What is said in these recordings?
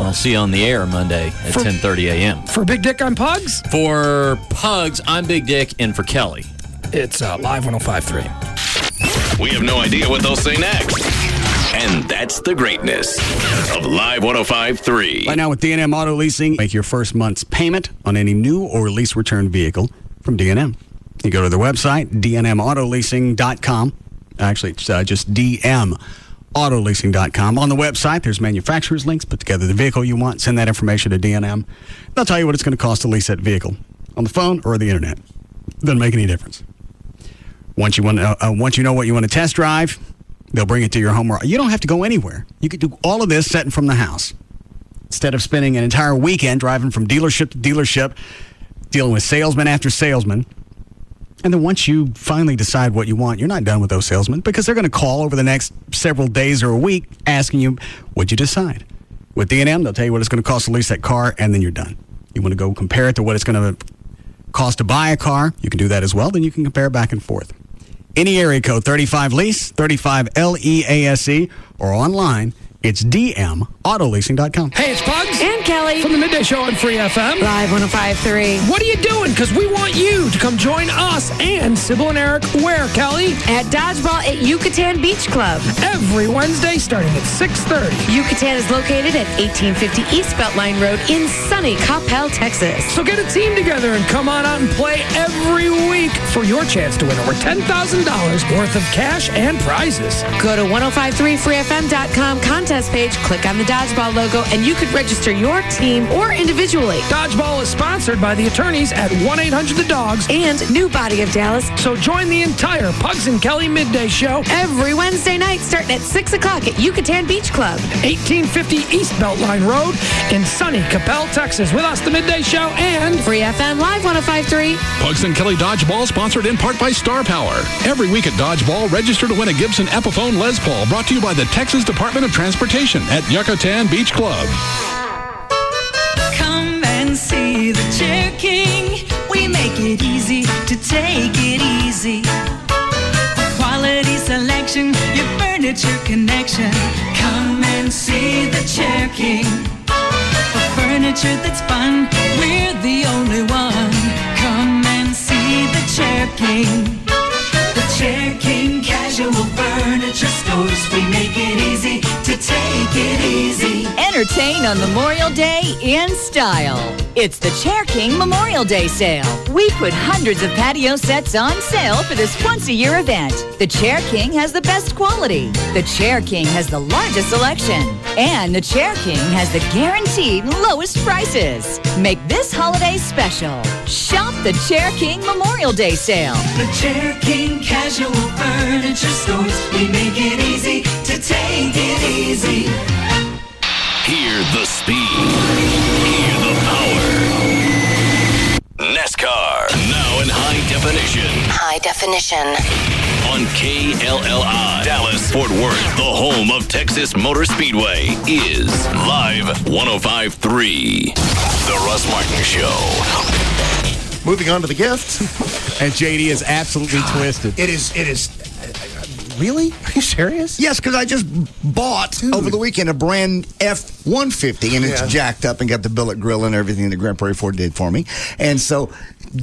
I'll see you on the air Monday at 10:30 a.m. For Big Dick on Pugs? For Pugs, I'm Big Dick, and for Kelly, it's Live 105.3. We have no idea what they'll say next. And that's the greatness of Live 105.3. Right now with D&M Auto Leasing, make your first month's payment on any new or lease return vehicle from D&M. You go to their website, dnmautoleasing.com. Actually, it's just dmautoloasing.com. On the website, there's manufacturer's links. Put together the vehicle you want. Send that information to D&M. They'll tell you what it's going to cost to lease that vehicle on the phone or the internet. Doesn't make any difference. Once you know what you want to test drive, they'll bring it to your home. You don't have to go anywhere. You can do all of this sitting from the house instead of spending an entire weekend driving from dealership to dealership, dealing with salesman after salesman. And then once you finally decide what you want, you're not done with those salesmen because they're going to call over the next several days or a week asking you, what'd you decide? With D&M, they'll tell you what it's going to cost to lease that car, and then you're done. You want to go compare it to what it's going to cost to buy a car, you can do that as well. Then you can compare back and forth. Any area code, 35LEASE, 35LEASE, or online, it's dmautoloasing.com. Hey, it's Pugs. And Kelly. From the Midday Show on Free FM. Live 105.3. What are you doing? Because we want you to come join us and Sybil and Eric where, Kelly? At Dodgeball at Yucatan Beach Club. Every Wednesday starting at 6:30. Yucatan is located at 1850 East Beltline Road in sunny Coppell, Texas. So get a team together and come on out and play every week for your chance to win over $10,000 worth of cash and prizes. Go to 1053freefm.com contest page, click on the Dodgeball logo, and you could register your team or individually. Dodgeball is sponsored by the attorneys at 1-800-THE-DOGS and New Body of Dallas. So join the entire Pugs and Kelly Midday Show every Wednesday night starting at 6 o'clock at Yucatan Beach Club. 1850 East Beltline Road in sunny Coppell, Texas. With us, the Midday Show and Free FM Live 105.3. Pugs and Kelly Dodgeball, sponsored in part by Star Power. Every week at Dodgeball, register to win a Gibson Epiphone Les Paul, brought to you by the Texas Department of Transportation at Yucatan Beach Club. Come and see the Chair King. We make it easy to take it easy. Quality selection, your furniture connection. Come and see the Chair King. For furniture that's fun, we're the only one. Come and see the Chair King. The Chair King Casual Furniture Stores. We make it easy to take it easy. Entertain on Memorial Day in style. It's the Chair King Memorial Day sale. We put hundreds of patio sets on sale for this once-a-year event. The Chair King has the best quality. The Chair King has the largest selection. And the Chair King has the guaranteed lowest prices. Make this holiday special. Shop the Chair King Memorial Day sale. The Chair King Casual Furniture Stores. We make it easy to take it easy. Hear the speed. Hear the power. NASCAR, now in high definition. High definition. On KLLI, Dallas, Fort Worth, the home of Texas Motor Speedway, is Live 105.3. The Russ Martin Show. Moving on to the gift. And JD is absolutely twisted. It is. Really? Are you serious? Yes, because I just bought over the weekend a brand F-150, and it's jacked up and got the billet grill and everything that Grand Prairie Ford did for me. And so,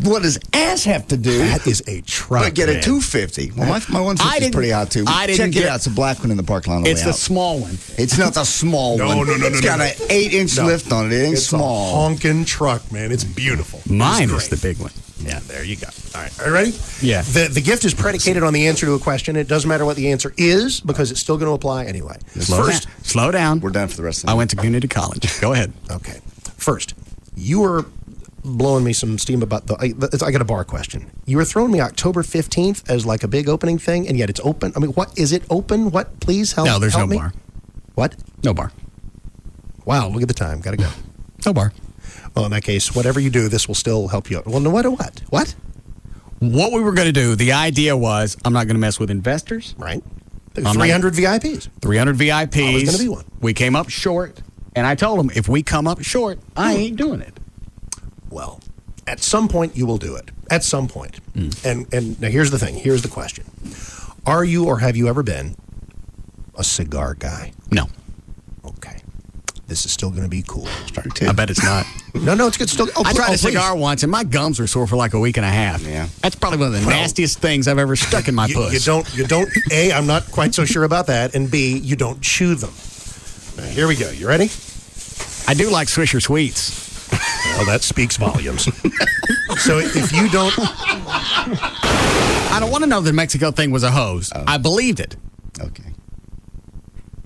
what does ass have to do? That is a truck. But get a 250. Well, my 150 is pretty hot too. Check it out. It's a black one in the parking lot. It's the small one. It's not the small one. No. It's got an 8-inch lift on it. It ain't small. It's a honking truck, man. It's beautiful. Mine is the big one. Yeah, there you go. All right. Are you ready? Yeah. The gift is predicated on the answer to a question. It doesn't matter what the answer is because it's still going to apply anyway. Slow down. We're done for the rest of the I went to community college. Go ahead. Okay. First, you were blowing me some steam about I got a bar question. You were throwing me October 15th as like a big opening thing, and yet it's open. I mean, what is it open? What? Please help. No, there's help no me. bar. What? No bar. Wow, look at the time. Got to go. No bar. Well, in that case, whatever you do, this will still help you out. Well, no matter what. What? What we were going to do, the idea was I'm not going to mess with investors. Right. 300 VIPs. 300 VIPs. Oh, there's going to be one. We came up short, and I told them, if we come up short, I ain't doing it. Well, at some point, you will do it. At some point. And now here's the thing. Here's the question. Are you or have you ever been a cigar guy? No. Okay. this is still going to be cool. I bet it's not. No, it's good. Still, I tried a cigar once, and my gums were sore for like a week and a half. Yeah. That's probably one of the nastiest things I've ever stuck in my puss. You don't. A, I'm not quite so sure about that, and B, you don't chew them. Now, here we go. You ready? I do like Swisher Sweets. Well, that speaks volumes. So if you don't... I don't want to know the Mexico thing was a hose. I believed it. Okay.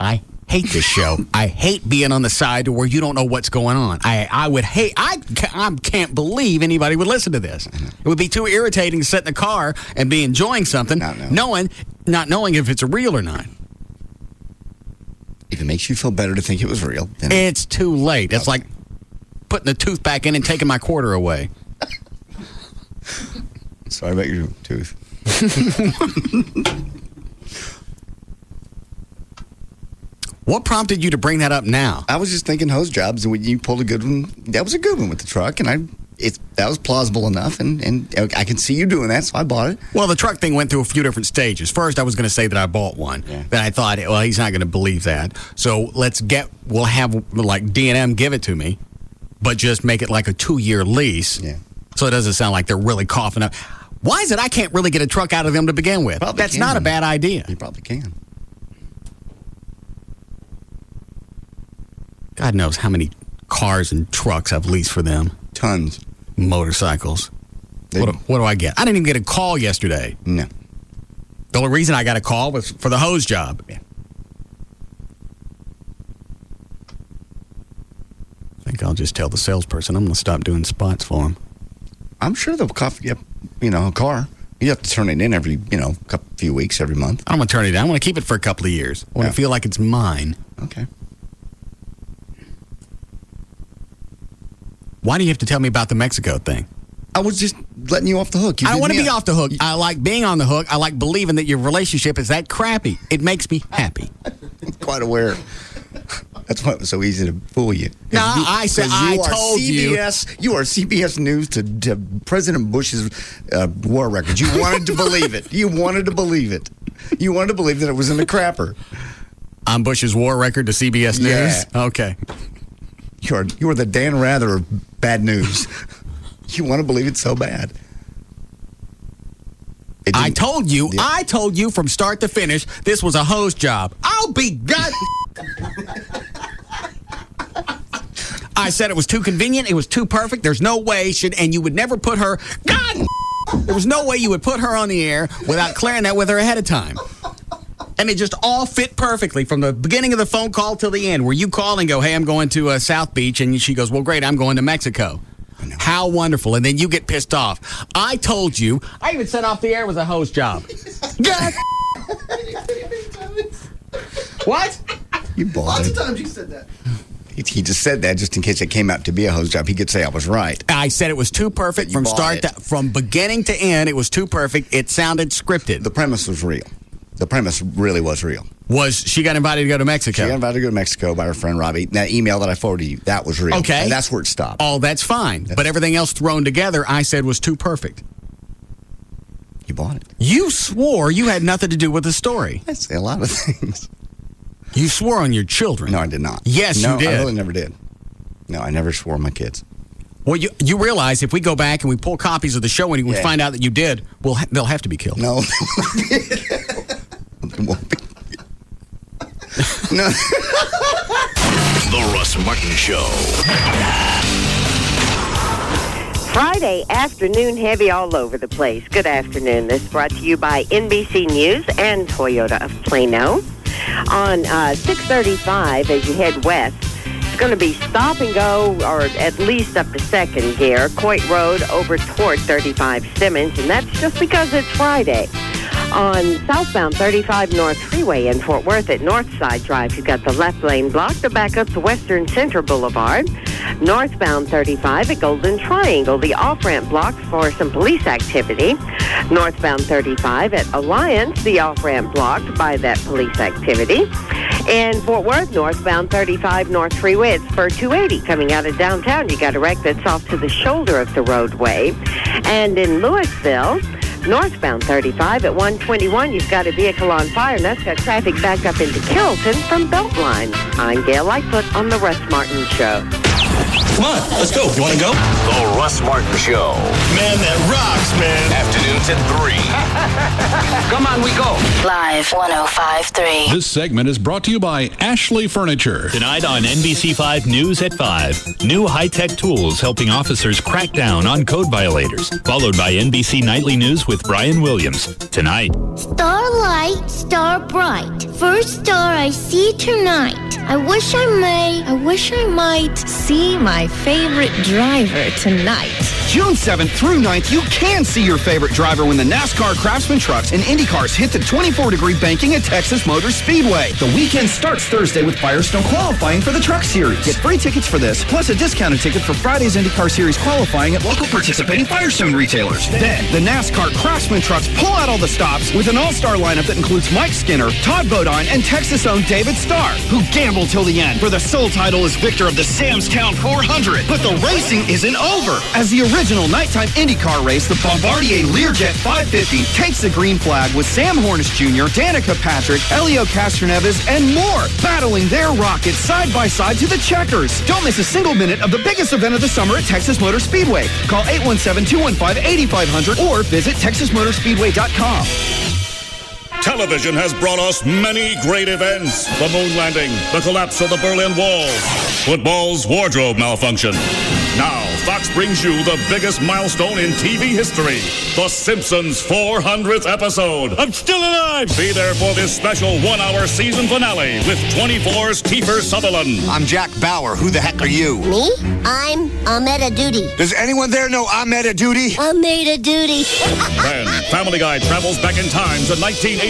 I hate this show. I hate being on the side where you don't know what's going on. I can't believe anybody would listen to this. It would be too irritating to sit in the car and be enjoying something, not knowing if it's real or not. If it makes you feel better to think it was real, then it's too late. It's like putting the tooth back in and taking my quarter away. Sorry about your tooth. What prompted you to bring that up now? I was just thinking hose jobs, and when you pulled a good one, that was a good one with the truck, and that was plausible enough, and I can see you doing that, so I bought it. Well, the truck thing went through a few different stages. First, I was going to say that I bought one. Yeah. Then I thought, well, he's not going to believe that. So we'll have like D&M give it to me, but just make it like a 2-year lease. Yeah. So it doesn't sound like they're really coughing up. Why is it I can't really get a truck out of them to begin with? That's not a bad idea. You probably can. God knows how many cars and trucks I've leased for them. Tons. Motorcycles. What do I get? I didn't even get a call yesterday. No. The only reason I got a call was for the hose job. Yeah. I think I'll just tell the salesperson I'm going to stop doing spots for him. I'm sure they'll cough you up, a car. You have to turn it in every, few weeks, every month. I'm going to turn it in. I'm going to keep it for a couple of years. I want to feel like it's mine. Okay. Why do you have to tell me about the Mexico thing? I was just letting you off the hook. I don't want to be off the hook. I like being on the hook. I like believing that your relationship is that crappy. It makes me happy. I'm quite aware. That's why it was so easy to fool you. No, I told you. You are CBS News to President Bush's war records. You wanted to believe it. You wanted to believe it. You wanted to believe that it was in the crapper. I'm Bush's war record to CBS News? Yeah. Okay. You are the Dan Rather of bad news. You want to believe it so bad. I told you from start to finish, this was a hose job. I'll be God. I said it was too convenient. It was too perfect. There's no way and you would never put her. God. There was no way you would put her on the air without clearing that with her ahead of time. And it just all fit perfectly from the beginning of the phone call till the end, where you call and go, hey, I'm going to South Beach. And she goes, well, great, I'm going to Mexico. How wonderful. And then you get pissed off. I told you. I even set off the air with a hose job. What? You bought Lots it. of times you said that. He just said that just in case it came out to be a hose job. He could say I was right. I said it was too perfect from beginning to end. It was too perfect. It sounded scripted. The premise was real. The premise really was real. She got invited to go to Mexico? She got invited to go to Mexico by her friend Robbie. That email that I forwarded you, that was real. Okay. And that's where it stopped. Oh, that's fine. But everything else thrown together, I said was too perfect. You bought it. You swore you had nothing to do with the story. I say a lot of things. You swore on your children. No, I did not. Yes, you did. I really never did. No, I never swore on my kids. Well, you realize if we go back and we pull copies of the show and we find out that you did, they'll have to be killed. No. It won't be. No. The Russ Martin Show. Friday afternoon heavy all over the place. Good afternoon. This is brought to you by NBC News and Toyota of Plano. On 635 as you head west, it's going to be stop and go, or at least up to second gear, Coit Road over toward 35 Simmons, and that's just because it's Friday. On southbound 35 North Freeway in Fort Worth at Northside Drive, you've got the left lane blocked to back up to Western Center Boulevard. Northbound 35 at Golden Triangle, the off-ramp blocked for some police activity. Northbound 35 at Alliance, the off-ramp blocked by that police activity. In Fort Worth, northbound 35 North Freeway at Spur 280 coming out of downtown. You got a wreck that's off to the shoulder of the roadway. And in Louisville, Northbound 35 at 121, you've got a vehicle on fire, and that's got traffic backed up into Carrollton from Beltline. I'm Gail Lightfoot on The Russ Martin Show. Come on, let's go. You want to go? The Russ Martin Show. Man, that rocks, man. Afternoons at 3. Come on, we go. Live 105.3. This segment is brought to you by Ashley Furniture. Tonight on NBC5 News at 5, new high-tech tools helping officers crack down on code violators. Followed by NBC Nightly News with Brian Williams. Tonight. Starlight, star bright. First star I see tonight. I wish I might see my favorite driver tonight. June 7th through 9th, you can see your favorite driver when the NASCAR Craftsman trucks and Indy cars hit the 24-degree banking at Texas Motor Speedway. The weekend starts Thursday with Firestone qualifying for the Truck Series. Get free tickets for this, plus a discounted ticket for Friday's IndyCar Series qualifying at local participating Firestone retailers. Then, the NASCAR Craftsman trucks pull out all the stops with an all-star lineup that includes Mike Skinner, Todd Bodine, and Texas-owned David Starr, who gambled till the end for the sole title as victor of the Samstown 400. But the racing isn't over. As the original nighttime IndyCar race, the Bombardier Learjet 550 takes the green flag with Sam Hornish Jr., Danica Patrick, Elio Castroneves, and more, battling their rockets side by side to the checkers. Don't miss a single minute of the biggest event of the summer at Texas Motor Speedway. Call 817-215-8500 or visit TexasMotorspeedway.com. Television has brought us many great events. The moon landing, the collapse of the Berlin Wall, football's wardrobe malfunction. Now, Fox brings you the biggest milestone in TV history, The Simpsons' 400th episode. I'm still alive! Be there for this special one-hour season finale with 24's Kiefer Sutherland. I'm Jack Bauer. Who the heck are you? Me? I'm Ahmed Duty. Does anyone there know Ahmed Duty? Ahmed Duty. Then, Family Guy travels back in time to 1984.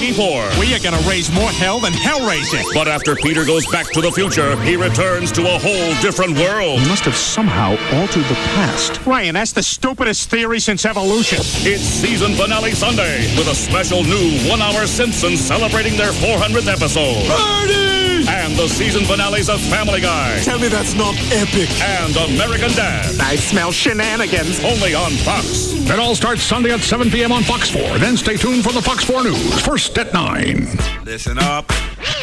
We are going to raise more hell than hell raising. But after Peter goes back to the future, he returns to a whole different world. We must have somehow altered the past. Ryan, that's the stupidest theory since evolution. It's season finale Sunday with a special new one-hour Simpsons celebrating their 400th episode. Party! And the season finales of Family Guy. Tell me that's not epic. And American Dad. I smell shenanigans. Only on Fox. It all starts Sunday at 7 p.m. on Fox 4. Then stay tuned for the Fox 4 News, first at 9. Listen up.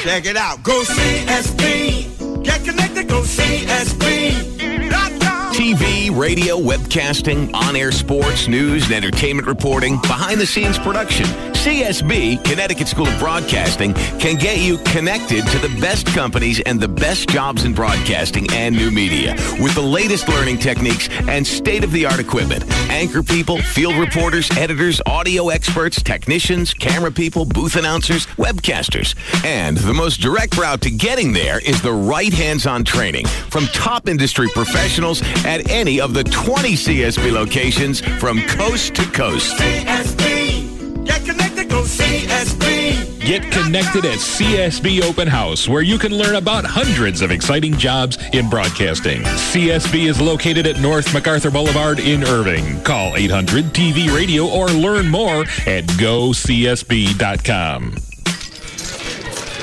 Check it out. Go CSB. Get connected. Go CSB.com. TV, radio, webcasting, on-air sports, news, and entertainment reporting, behind-the-scenes production. CSB, Connecticut School of Broadcasting, can get you connected to the best companies and the best jobs in broadcasting and new media with the latest learning techniques and state-of-the-art equipment. Anchor people, field reporters, editors, audio experts, technicians, camera people, booth announcers, webcasters. And the most direct route to getting there is the right hands-on training from top industry professionals at any of the 20 CSB locations from coast to coast. CSB. Get connected. Go CSB. Get connected at CSB Open House, where you can learn about hundreds of exciting jobs in broadcasting. CSB is located at North MacArthur Boulevard in Irving. Call 800-TV-RADIO or learn more at GoCSB.com.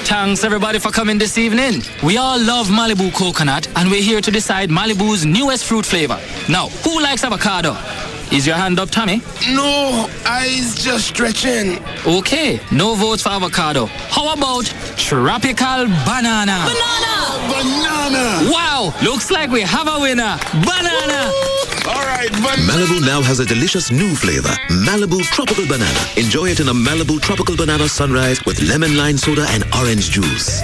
Thanks everybody for coming this evening. We all love Malibu coconut, and we're here to decide Malibu's newest fruit flavor. Now, who likes avocado? Is your hand up, Tommy? No, eyes just stretching. Okay, no votes for avocado. How about tropical banana? Banana! Wow, looks like we have a winner. Banana! All right, Malibu now has a delicious new flavor, Malibu Tropical Banana. Enjoy it in a Malibu Tropical Banana Sunrise with lemon lime soda and orange juice.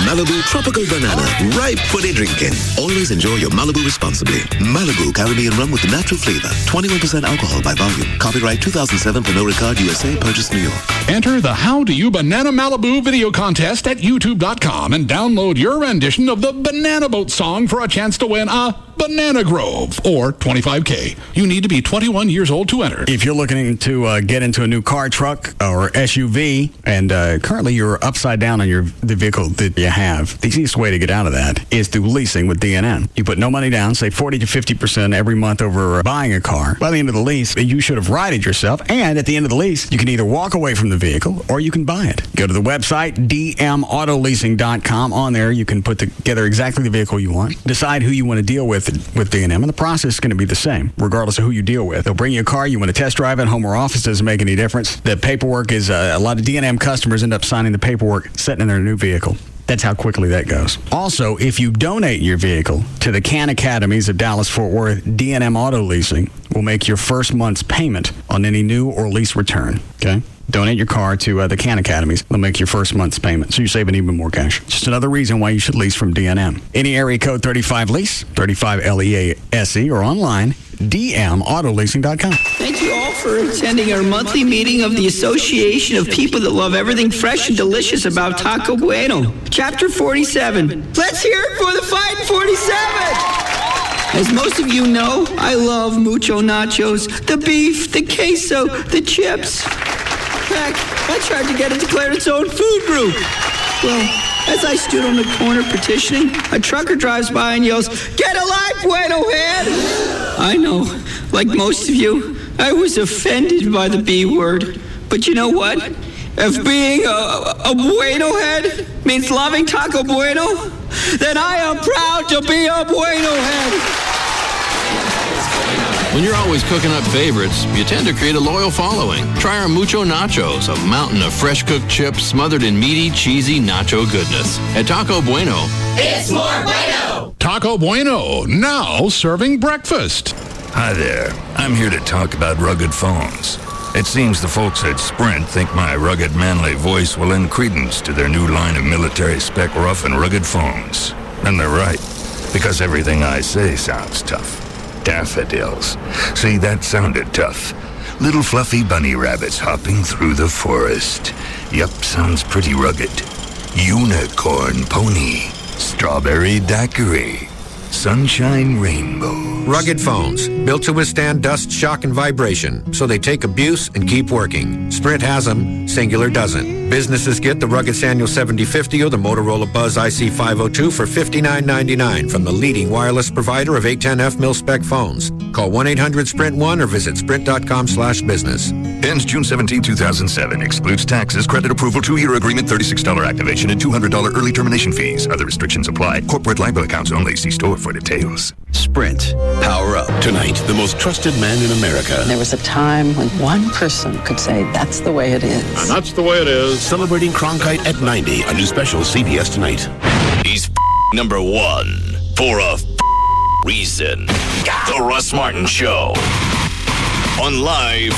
Malibu Tropical Banana, ripe for the drinking. Always enjoy your Malibu responsibly. Malibu Caribbean rum with natural flavor. 21% alcohol by volume. Copyright 2007 Pernod Ricard USA. Purchase New York. Enter the How Do You Banana Malibu video contest at YouTube.com and download your rendition of the Banana Boat song for a chance to win a Banana Grove or $25K. You need to be 21 years old to enter. If you're looking to get into a new car, truck, or SUV, and currently you're upside down on the vehicle that you have, the easiest way to get out of that is through leasing with DNM. You put no money down, say 40 to 50% every month over buying a car. By the end of the lease, you should have righted yourself, and at the end of the lease, you can either walk away from the vehicle or you can buy it. Go to the website, dmautoleasing.com. On there, you can put together exactly the vehicle you want, decide who you want to deal with with D&M, and the process is going to be the same, regardless of who you deal with. They'll bring you a car, you want to test drive it, home or office, doesn't make any difference. The paperwork is, a lot of D&M customers end up signing the paperwork, sitting in their new vehicle. That's how quickly that goes. Also, if you donate your vehicle to the CAN Academies of Dallas-Fort Worth, D&M Auto Leasing will make your first month's payment on any new or lease return. Okay? Donate your car to the CAN Academies. They'll make your first month's payment, so you're saving even more cash. Just another reason why you should lease from D&M. Any area code 35LEASE, 35LEASE, or online, dmautoleasing.com. Thank you all for attending our monthly meeting of the Association of People that Love Everything Fresh and Delicious About Taco Bueno. Chapter 47. Let's hear it for the Fighting 47! As most of you know, I love mucho nachos, the beef, the queso, the chips. Heck, I tried to get it declared its own food group. Well, as I stood on the corner petitioning, a trucker drives by and yells, "Get a life, Bueno Head!" I know, like most of you, I was offended by the B word. But you know what? If being a Bueno Head means loving Taco Bueno, then I am proud to be a Bueno Head. When you're always cooking up favorites, you tend to create a loyal following. Try our Mucho Nachos, a mountain of fresh-cooked chips smothered in meaty, cheesy nacho goodness. At Taco Bueno, it's more Bueno! Taco Bueno, now serving breakfast. Hi there. I'm here to talk about rugged phones. It seems the folks at Sprint think my rugged, manly voice will lend credence to their new line of military-spec rough and rugged phones. And they're right, because everything I say sounds tough. Daffodils. See, that sounded tough. Little fluffy bunny rabbits hopping through the forest. Yup, sounds pretty rugged. Unicorn pony. Strawberry daiquiri. Sunshine rainbow. Rugged phones, built to withstand dust, shock, and vibration, so they take abuse and keep working. Sprint has them, Singular doesn't. Businesses get the rugged Sanyo 7050 or the Motorola Buzz IC502 for $59.99 from the leading wireless provider of 810F mil-spec phones. Call 1-800-SPRINT1 or visit sprint.com/business. Ends June 17, 2007. Excludes taxes, credit approval, 2-year agreement, $36 activation, and $200 early termination fees. Other restrictions apply. Corporate LIBOR accounts only. See store for details. Sprint. Power up. Tonight, the most trusted man in America. There was a time when one person could say, that's the way it is. And that's the way it is. Celebrating Cronkite at 90. A new special CBS tonight. He's number one for a reason. The Russ Martin Show. On Live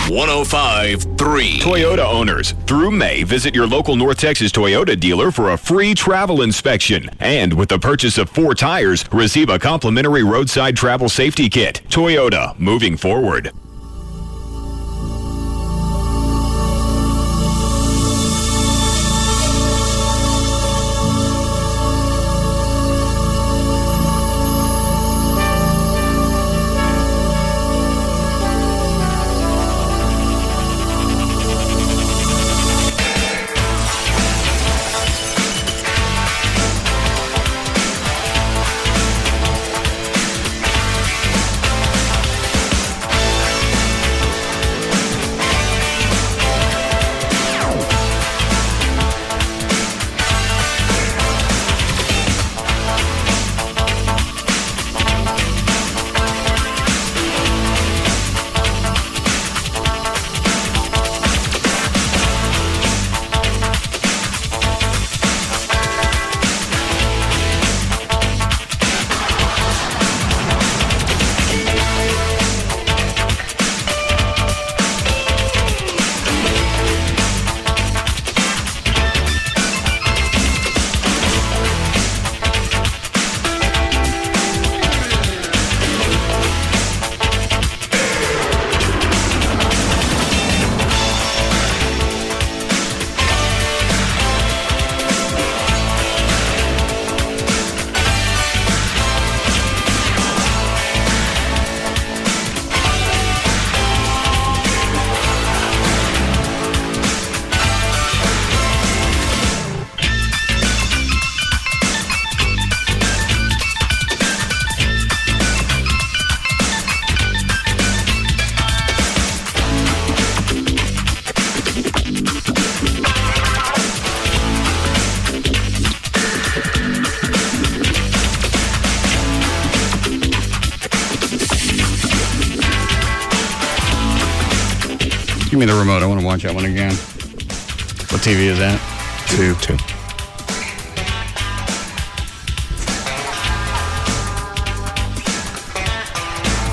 105.3. Toyota owners, through May, visit your local North Texas Toyota dealer for a free travel inspection. And with the purchase of 4 tires, receive a complimentary roadside travel safety kit. Toyota, moving forward. Give me the remote. I want to watch that one again. What TV is that? 2.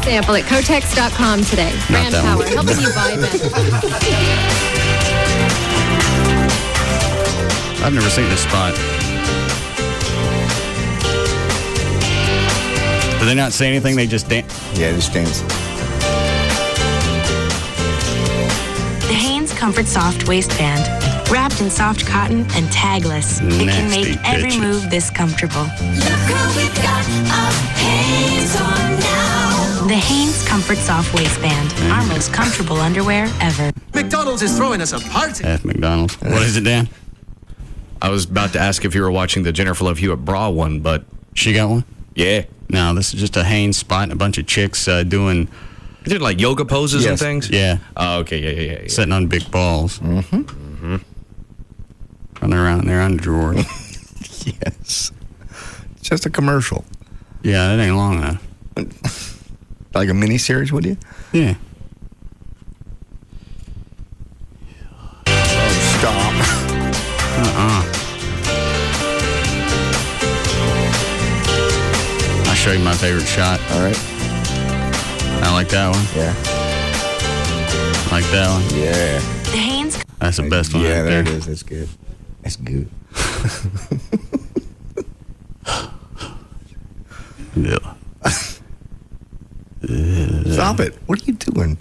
Sample at Kotex.com today. Brand that power, one. helping you buy better. I've never seen this spot. Do they not say anything? They just dance? Yeah, just dance. The Hanes Comfort Soft waistband. Wrapped in soft cotton and tagless. It can Nasty make every bitches. move this comfortable. We've got a Hanes on now. The Hanes Comfort Soft waistband. Our most comfortable underwear ever. McDonald's is throwing us a party. F McDonald's. What is it, Dan? I was about to ask if you were watching the Jennifer Love Hewitt bra one, but She got one? yeah. No, this is just a Hanes spot and a bunch of chicks doing... Is it like yoga poses and Yes. things? Yeah. Oh, okay. Yeah. Sitting on big balls. Running around in their underdrawers. Yes. It's just a commercial. Yeah, that ain't long enough. Like a mini-series, would you? Yeah. Oh, stop. I'll show you my favorite shot. All right. I like that one. Yeah. Like that one. Yeah. The Hanes That's the best one. Yeah, right there there. it is. That's good. That's good. Yeah. Stop it. What are you doing?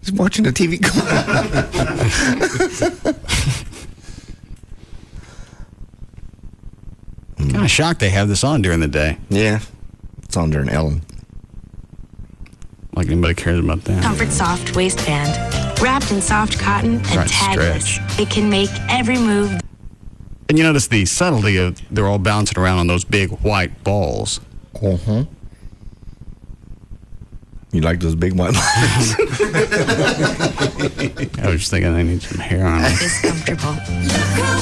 He's watching the TV. Kind of shocked they have this on during the day. Yeah. It's on during Ellen. Like anybody cares about that. Comfort Soft waistband. Wrapped in soft cotton and Try to tagless. stretch. It can make every move. And you notice the subtlety of they're all bouncing around on those big white balls. Uh-huh. You like those big white balls? I was just thinking they need some hair on them. Is comfortable.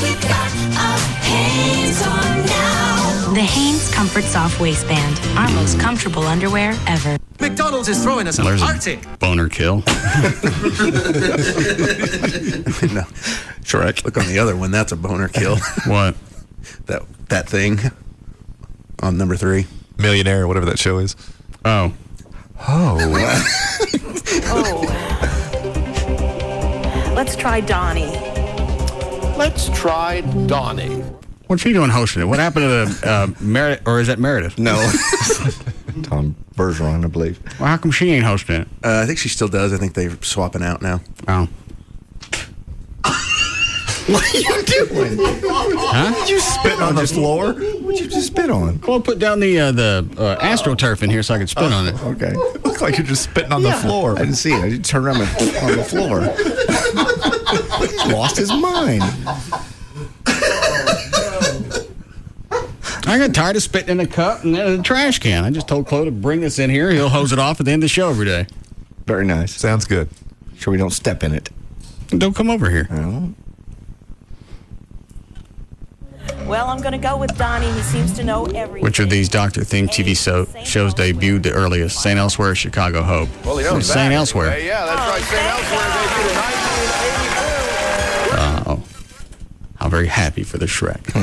We've got a Hanes on now. The Hanes Comfort Soft waistband. Our most comfortable underwear ever. McDonald's is throwing us a There's party. a boner kill. No. Shrek. Look on the other one. That's a boner kill. What? That thing on number 3. Millionaire, or whatever that show is. Oh. Let's try Donnie. Let's try Donnie. What's he doing hosting it? What happened to the Meredith, or is that Meredith? No. Tom Bergeron, I believe. Well, how come she ain't hosting it? I think she still does. I think they're swapping out now. Oh. What are you doing? Huh? Did you spit on the floor? What'd you just spit on? Well, put down the AstroTurf in here so I can spit on it. Okay. Looks like you're just spitting on the floor. I didn't see it. I didn't turn around on the floor. He's lost his mind. I got tired of spitting in a cup and in a trash can. I just told Chloe to bring this in here. He'll hose it off at the end of the show every day. Very nice. Sounds good. Sure we don't step in it. Don't come over here. Oh. Well, I'm going to go with Donnie. He seems to know everything. Which of these doctor-themed TV shows debuted the earliest? St. Elsewhere or Chicago Hope? Well, he knows St. Elsewhere. Yeah, that's right. St. Elsewhere debuted in 1982. Oh. I'm very happy for the Shrek.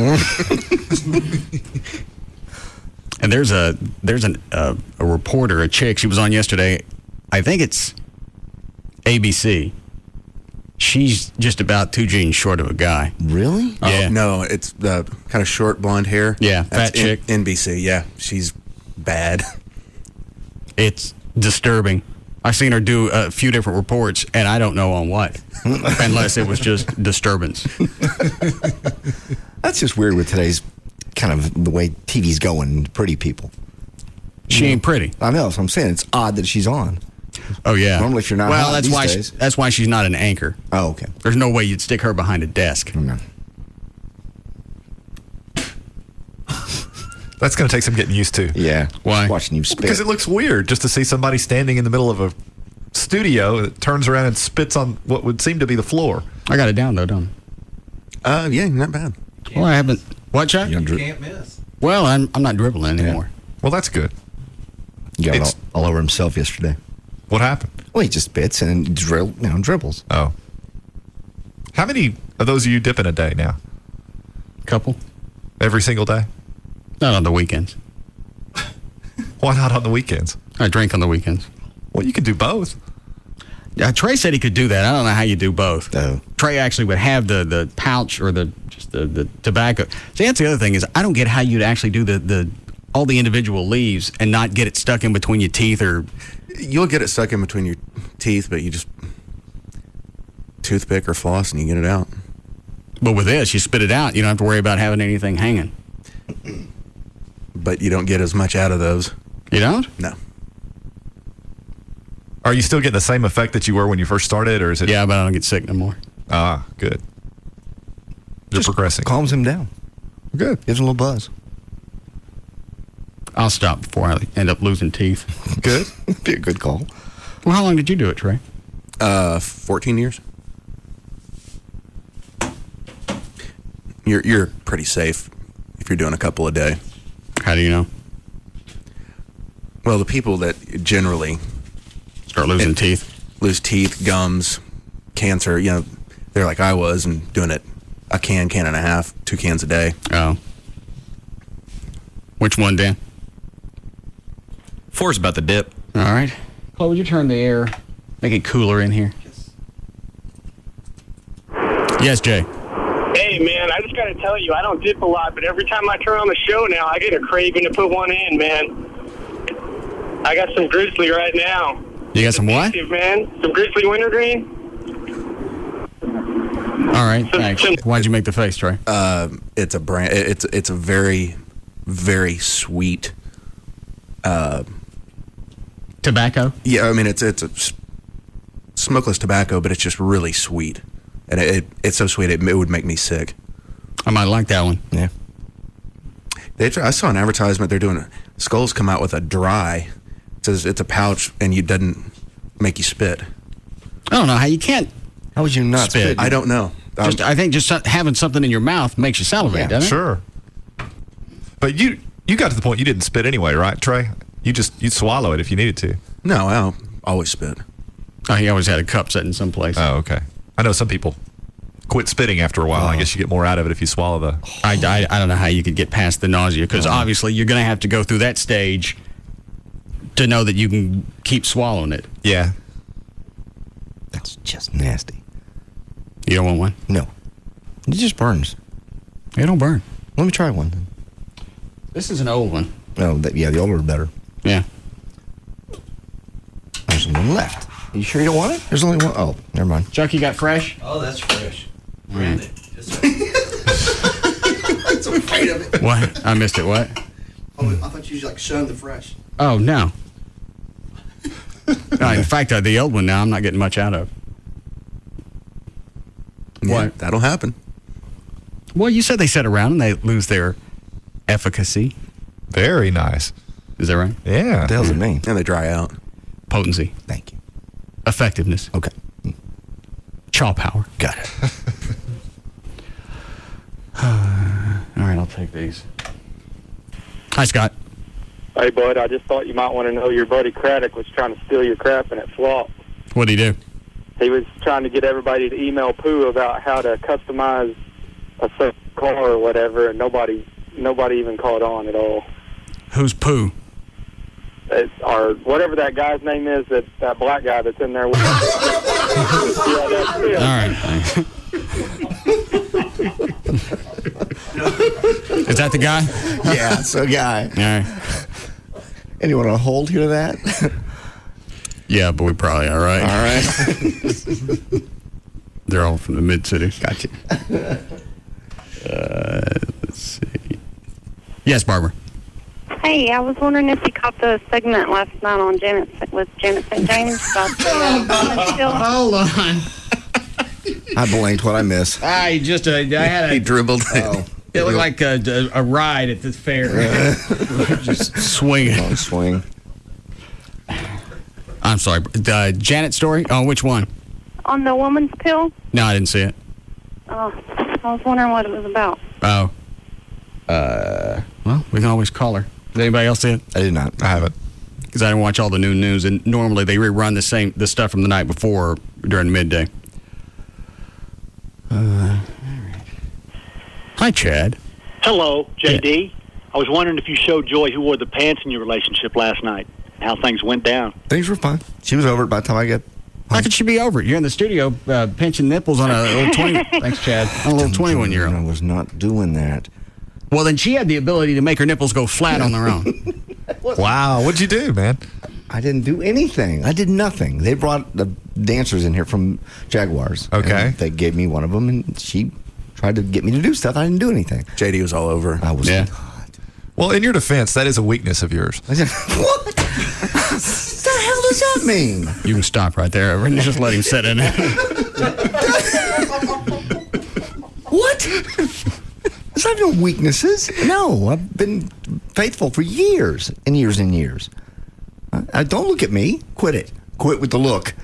And there's a reporter, a chick. She was on yesterday. I think it's ABC. She's just about 2 jeans short of a guy. Really? Yeah. Oh, no, it's the kind of short blonde hair. Yeah, That's fat chick. NBC. Yeah, she's bad. It's disturbing. I've seen her do a few different reports, and I don't know on what, unless it was just disturbance. That's just weird with today's kind of the way TV's going, pretty people. She ain't pretty. I know, that's what I'm saying. It's odd that she's on. Oh, yeah. Normally, if you're not well, hot that's these why days. that's why she's not an anchor. Oh, okay. There's no way you'd stick her behind a desk. No. That's going to take some getting used to. Yeah. Why? Watching you spit. Because it looks weird just to see somebody standing in the middle of a studio that turns around and spits on what would seem to be the floor. I got it down, though, don't I? Yeah, not bad. Well, I haven't. What, Chuck? You can't miss. Well, I'm not dribbling anymore. Well, that's good. He got all over himself yesterday. What happened? Well, he just spits and dribbles. Oh. How many of those are you dipping a day now? Couple. Every single day? Not on the weekends. Why not on the weekends? I drink on the weekends. Well, you can do both. Trey said he could do that. I don't know how you do both. No. Trey actually would have the pouch or the tobacco. See, that's the other thing is I don't get how you'd actually do all the individual leaves and not get it stuck in between your teeth or. You'll get it stuck in between your teeth, but you just toothpick or floss and you get it out. But with this, you spit it out. You don't have to worry about having anything hanging. But you don't get as much out of those. You don't? No. Are you still getting the same effect that you were when you first started, or is it? Yeah, but I don't get sick no more. Ah, good. You're progressing. Calms him down. Good. Gives him a little buzz. I'll stop before I end up losing teeth. Good. Be a good call. Well, how long did you do it, Trey? 14 years. You're pretty safe if you're doing a couple a day. How do you know? Well, the people that generally start losing teeth, lose teeth, gums, cancer, they're like I was and doing it a can and a half, 2 cans a day. Oh. Which one, Dan? 4's about the dip. All right. Chloe, would you turn the air, make it cooler in here? Yes, Jay. Hey, man, I just got to tell you, I don't dip a lot, but every time I turn on the show now, I get a craving to put one in, man. I got some Grizzly right now. You got some what? Man, some Grizzly Wintergreen. All right, thanks. Why'd you make the face, Trey? It's a brand. It's a very, very sweet. Tobacco? Yeah, I mean it's a smokeless tobacco, but it's just really sweet, and it's so sweet it would make me sick. I might like that one. Yeah. I saw an advertisement. They're doing Skulls come out with a dry. It says it's a pouch and it doesn't make you spit. I don't know how you can't. How would you not spit? I don't know. I think just having something in your mouth makes you salivate, doesn't it? Sure. But you got to the point you didn't spit anyway, right, Trey? You'd swallow it if you needed to. No, I'll always spit. Oh, he always had a cup sitting someplace. Oh, okay. I know some people quit spitting after a while. I guess you get more out of it if you swallow the. I don't know how you could get past the nausea because obviously you're going to have to go through that stage to know that you can keep swallowing it. Yeah. That's just nasty. You don't want one? No. It just burns. It don't burn. Let me try one then. This is an old one. Oh, yeah, the older the better. Yeah. There's one left. You sure you don't want it? There's only one. Oh, never mind. Chuck, you got fresh? Oh, that's fresh. Right. I'm so afraid of it. What? I missed it. What? Oh, I thought you like showing the fresh. Oh, no. No, in fact, the old one now I'm not getting much out of. Yeah, What? that'll happen. Well, you said they sit around and they lose their efficacy. Very nice. Is that right? Yeah. What the hell does it mean? And they dry out. Potency. Thank you. Effectiveness. Okay. Chaw power. Got it. All right, I'll take these. Hi, Scott. Hey, bud, I just thought you might want to know your buddy Craddock was trying to steal your crap and it flopped. What'd he do? He was trying to get everybody to email Pooh about how to customize a certain car or whatever, and nobody even caught on at all. Who's Pooh? Or whatever that guy's name is, that black guy that's in there with yeah, that's it. All right. Is that the guy? Yeah, it's a guy. All right. Anyone on hold hear that? Yeah, but we probably are, right? All right. They're all from the mid-cities. Gotcha. Let's see. Yes, Barbara. Hey, I was wondering if you caught the segment last night on Janet St. James about the Hold on. I blanked what I missed. I had He dribbled. Oh. It looked like a ride at the fair. Just swinging. Long swing. I'm sorry. Janet story? Oh, which one? on the woman's pill. No, I didn't see it. Oh, I was wondering what it was about. Oh. Well, we can always call her. Did anybody else see it? I did not. I haven't. because I didn't watch all the new news, and normally they rerun the stuff from the night before during midday. Hi, Chad. Hello, JD. I was wondering if you showed Joy who wore the pants in your relationship last night, how things went down. Things were fine. She was over it by the time I got. How could she be over it? You're in the studio pinching nipples on a little 20. Thanks, Chad. On a little 21-year-old. I was not doing that. Well, then she had the ability to make her nipples go flat on their own. Wow, what'd you do, man? I didn't do anything. I did nothing. They brought the dancers in here from Jaguars. Okay. And they gave me one of them, and she tried to get me to do stuff. I didn't do anything. JD was all over. I was. Yeah. Well, in your defense, that is a weakness of yours. What? What the hell does that mean? You can stop right there and just let him sit in it. What? I have no weaknesses. No, I've been faithful for years and years and years. Don't look at me. Quit it. Quit with the look.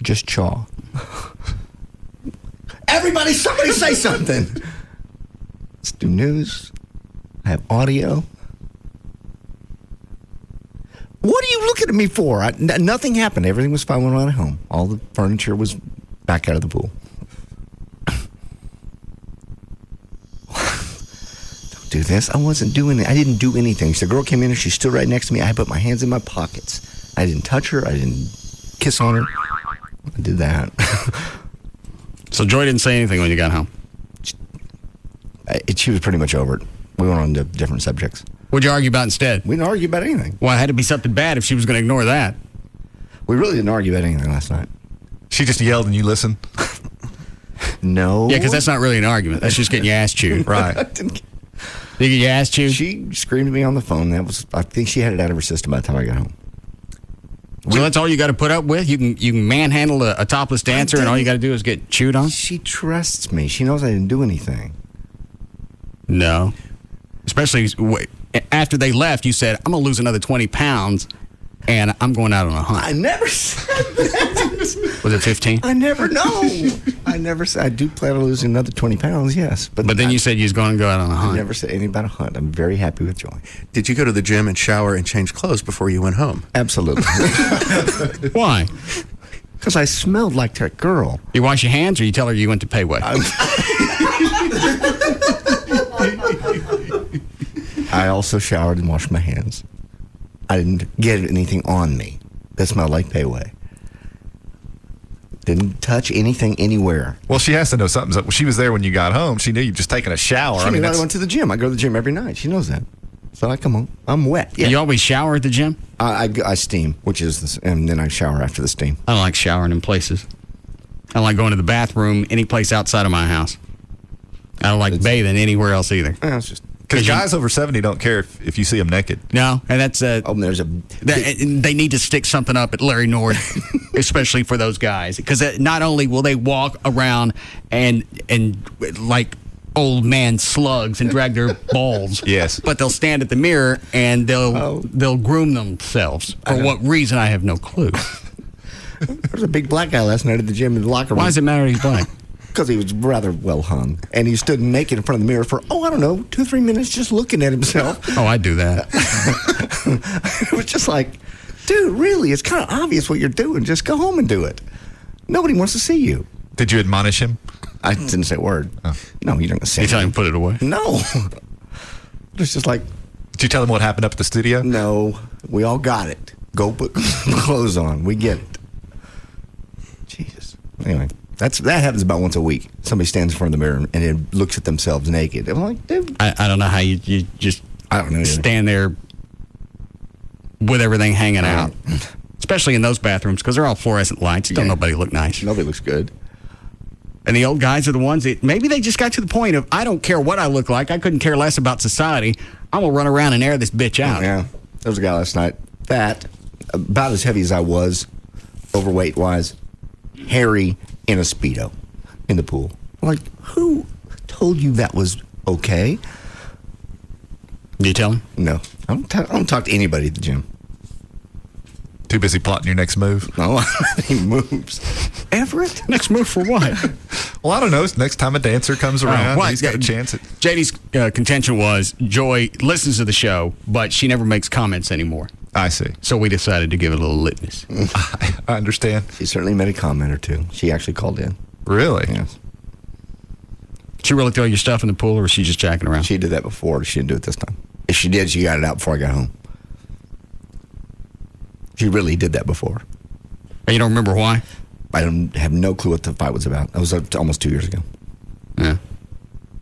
Just chaw. Everybody, somebody say something. Let's do news. I have audio. What are you looking at me for? Nothing happened. Everything was fine when I went home. All the furniture was back out of the pool. Don't do this. I wasn't doing it. I didn't do anything. So the girl came in and she stood right next to me. I put my hands in my pockets. I didn't touch her. I didn't kiss on her. I did that. So Joy didn't say anything when you got home? She was pretty much over it. We went on to different subjects. What'd you argue about instead? We didn't argue about anything. Well, it had to be something bad if she was going to ignore that. We really didn't argue about anything last night. She just yelled and you listened? No. Yeah, because that's not really an argument. That's just getting your ass chewed. Right. Did you get your ass chewed? She screamed at me on the phone. I think she had it out of her system by the time I got home. So that's all you got to put up with? You can manhandle a topless dancer and all you got to do is get chewed on? She trusts me. She knows I didn't do anything. No. Especially after they left, you said, I'm going to lose another 20 pounds and I'm going out on a hunt. I never said that. Was it 15? I never know. I never said. I do plan on losing another 20 pounds, yes. But then you said you was going to go out on a hunt. I never said anything about a hunt. I'm very happy with Joy. Did you go to the gym and shower and change clothes before you went home? Absolutely. Why? Because I smelled like that girl. You wash your hands or you tell her you went to Payway? I also showered and washed my hands. I didn't get anything on me that smelled like Payway. Didn't touch anything anywhere. Well, she has to know something's up. She was there when you got home. She knew you just taken a shower. She knew I went to the gym. I go to the gym every night. She knows that. So I come home. I'm wet. Yeah. You always shower at the gym? I steam, and then I shower after the steam. I don't like showering in places. I don't like going to the bathroom any place outside of my house. I don't like bathing anywhere else either. It's just because guys over 70 don't care if you see them naked. No, and that's there's they need to stick something up at Larry North, especially for those guys, because not only will they walk around and like old man slugs and drag their balls, yes, but they'll stand at the mirror and they'll groom themselves for what reason I have no clue. There's a big black guy last night at the gym in the locker room. Why does it matter he's black? Because he was rather well hung. And he stood naked in front of the mirror for, 2-3 minutes just looking at himself. Oh, I do that. It was just like, dude, really, it's kind of obvious what you're doing. Just go home and do it. Nobody wants to see you. Did you admonish him? I didn't say a word. Oh. No, you don't say anything. You tell him to put it away? No. It's just like... Did you tell him what happened up at the studio? No. We all got it. Go put clothes on. We get it. Jesus. Anyway. That happens about once a week. Somebody stands in front of the mirror and then looks at themselves naked. I'm like, dude. I don't know how you just stand there with everything hanging out. Especially in those bathrooms, because they're all fluorescent lights. Don't nobody look nice. Nobody looks good. And the old guys are the ones that maybe they just got to the point of, I don't care what I look like. I couldn't care less about society. I'm going to run around and air this bitch out. Yeah. There was a guy last night, fat, about as heavy as I was, overweight-wise, hairy, in a Speedo in the pool. Like, who told you that was okay? Did you tell him? No. I don't talk to anybody at the gym. Too busy plotting your next move? No, he moves. Everett? Next move for what? Well, I don't know. Next time a dancer comes around, he's got a chance at... JD's contention was Joy listens to the show, but she never makes comments anymore. I see. So we decided to give it a little litmus. I understand. She certainly made a comment or two. She actually called in. Really? Yes. Did she really throw your stuff in the pool, or was she just jacking around? She did that before. She didn't do it this time. If she did, she got it out before I got home. She really did that before. And you don't remember why? I have no clue what the fight was about. That was almost 2 years ago. Yeah.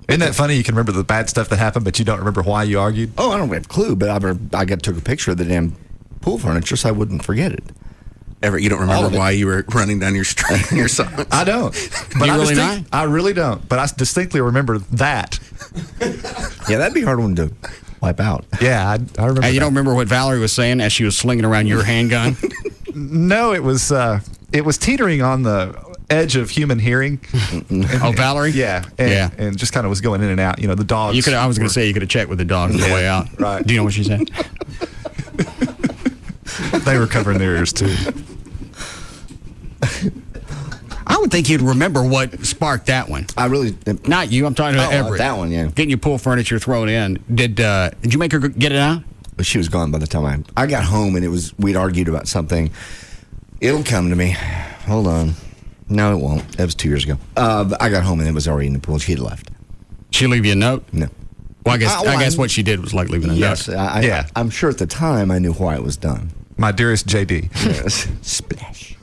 Isn't that funny? You can remember the bad stuff that happened, but you don't remember why you argued? Oh, I don't have a clue, but I took a picture of the damn pool furniture so I wouldn't forget it. Everett, you don't remember why you were running down your socks? I don't. But I really don't. But I distinctly remember that. Yeah, that'd be a hard one to wipe out. Yeah, I remember. Hey, you don't remember what Valerie was saying as she was slinging around your handgun? No, it was teetering on the edge of human hearing. Oh, Valerie? Yeah. And just kind of was going in and out. The dogs. I was going to say you could have checked with the dogs on the way out. Right. Do you know what she said? They were covering their ears, too. I would think you'd remember what sparked that one. I really... Not you. I'm talking about Everett. That one, yeah. Getting your pool furniture thrown in. Did you make her get it out? But she was gone by the time I got home, and we'd argued about something. It'll come to me. Hold on. No, it won't. That was 2 years ago. I got home, and it was already in the pool. She had left. She leave you a note? No. Well, I guess what she did was like leaving a note. Yes, I'm sure at the time I knew why it was done. My dearest JD. Yes. Splash.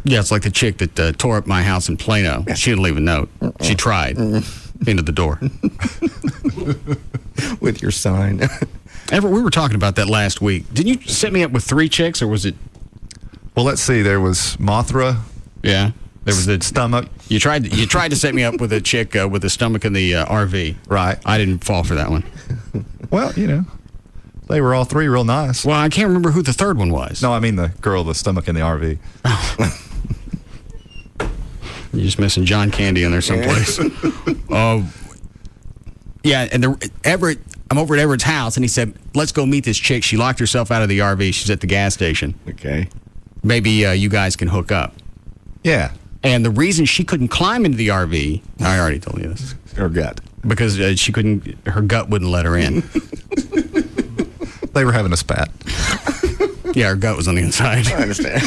Yeah, it's like the chick that tore up my house in Plano. She didn't leave a note. She tried. Into the door. With your sign. Everett, we were talking about that last week. Didn't you set me up with 3 chicks, or was it... Well, let's see. There was Mothra. Yeah. There was the stomach. You tried to set me up with a chick with a stomach in the RV. Right. I didn't fall for that one. Well, they were all 3 real nice. Well, I can't remember who the third one was. No, I mean the girl with the stomach in the RV. You're just missing John Candy in there someplace. Yeah, and Everett, I'm over at Everett's house, and he said, let's go meet this chick. She locked herself out of the RV. She's at the gas station. Okay. Maybe you guys can hook up. Yeah. And the reason she couldn't climb into the RV, I already told you this. Her gut. Because her gut wouldn't let her in. They were having a spat. Yeah, her gut was on the inside. I understand.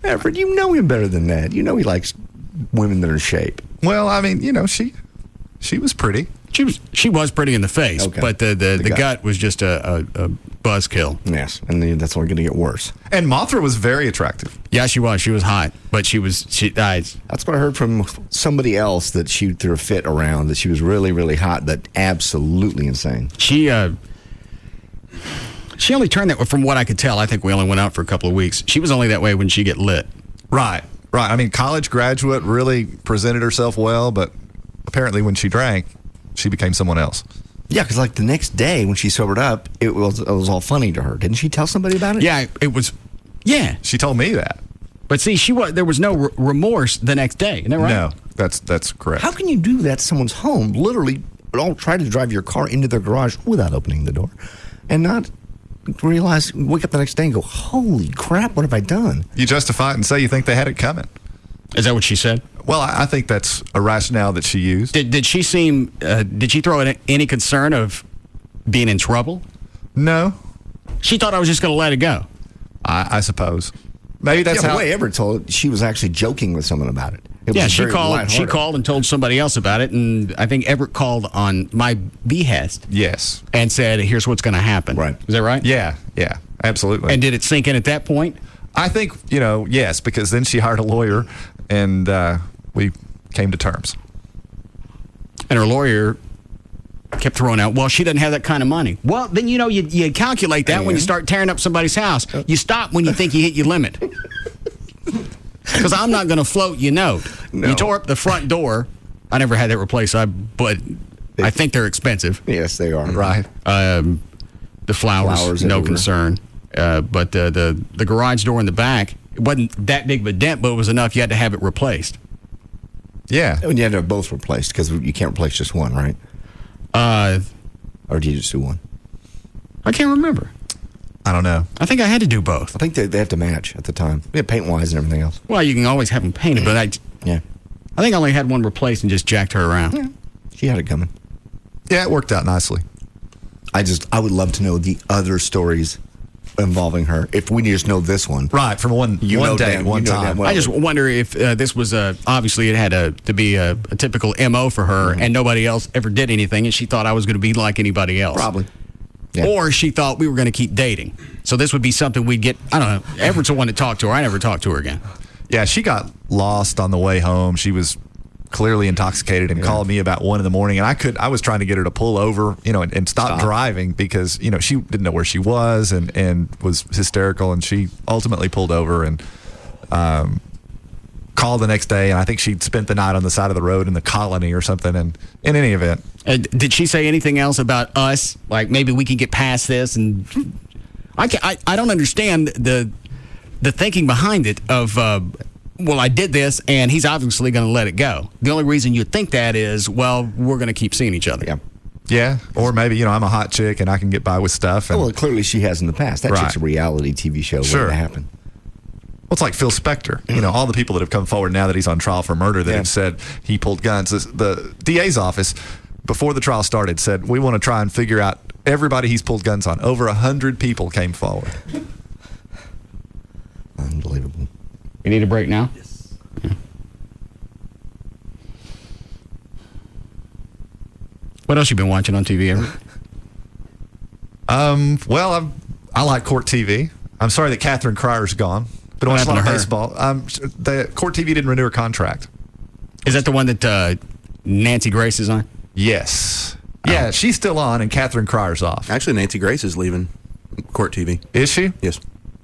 Everett, you know him better than that. You know he likes women that are in shape. Well, I mean, she was pretty. She was pretty in the face, okay. But the gut was just a buzzkill. Yes, and that's only going to get worse. And Mothra was very attractive. Yeah, she was. She was hot, but That's what I heard from somebody else, that she threw a fit around, that she was really, really hot, but absolutely insane. She only turned that way, from what I could tell. I think we only went out for a couple of weeks. She was only that way when she get lit. Right. I mean, college graduate, really presented herself well, but apparently when she drank, she became someone else. Yeah, because like the next day when she sobered up, it was all funny to her. Didn't she tell somebody about it? Yeah, it was. Yeah, she told me that. But see, there was no remorse the next day. Isn't that right? No, that's correct. How can you do that to someone's home? Literally, try to drive your car into their garage without opening the door, and not wake up the next day and go, "Holy crap! What have I done?" You justify it and say you think they had it coming. Is that what she said? Well, I think that's a rationale that she used. Did she seem? Did she throw in any concern of being in trouble? No. She thought I was just going to let it go. I suppose. Maybe that's how. how. The way Everett told it, she was actually joking with someone about it. She called and told somebody else about it, and I think Everett called on my behest. Yes. And said, "Here's what's going to happen." Right. Is that right? Yeah, absolutely. And did it sink in at that point? I think, yes, because then she hired a lawyer, and we came to terms. And her lawyer kept throwing out, well, she doesn't have that kind of money. Well, then, you calculate that when you start tearing up somebody's house. You stop when you think you hit your limit. Because I'm not going to float your note. No. You tore up the front door. I never had that replaced, but I think they're expensive. Yes, they are. Right. The flowers no everywhere. Concern. But the garage door in the back, it wasn't that big of a dent, but it was enough you had to have it replaced. Yeah. And you had to have both replaced, because you can't replace just one, right? Or do you just do one? I can't remember. I don't know. I think I had to do both. I think they have to match at the time. Yeah, paint-wise and everything else. Well, you can always have them painted, but I think I only had one replaced and just jacked her around. Yeah. She had it coming. Yeah, it worked out nicely. I would love to know the other stories involving her. If we just know this one, right, from one day, one time. I just wonder if this was obviously it had to be a typical MO for her, and nobody else ever did anything, and she thought I was going to be like anybody else. Probably. Yeah. Or she thought we were going to keep dating. So this would be something we'd get. I don't know. Everett's the one to talk to her. I never talked to her again. Yeah, she got lost on the way home. She was clearly intoxicated and called me about 1 a.m. and I was trying to get her to pull over, and stop driving because, she didn't know where she was and was hysterical, and she ultimately pulled over and called the next day, and I think she'd spent the night on the side of the road in the Colony or something. And in any event, did she say anything else about us? Like maybe we can get past this? And I don't understand the thinking behind it of well, I did this, and he's obviously going to let it go. The only reason you think that is, well, we're going to keep seeing each other. Yeah, or maybe, I'm a hot chick and I can get by with stuff. And, well, clearly she has in the past. That chick's a reality TV show waiting to happen. Well, it's like Phil Spector. All the people that have come forward now that he's on trial for murder that have said he pulled guns. The DA's office, before the trial started, said, we want to try and figure out everybody he's pulled guns on. Over 100 people came forward. Unbelievable. You need a break now? Yes. Yeah. What else you been watching on TV, Everett? Well, I like Court TV. I'm sorry that Catherine Cryer's gone. Been watching a lot of baseball. The Court TV didn't renew her contract. Is that the one that Nancy Grace is on? Yes. Yeah, she's still on, and Catherine Cryer's off. Actually, Nancy Grace is leaving Court TV. Is she? Yes.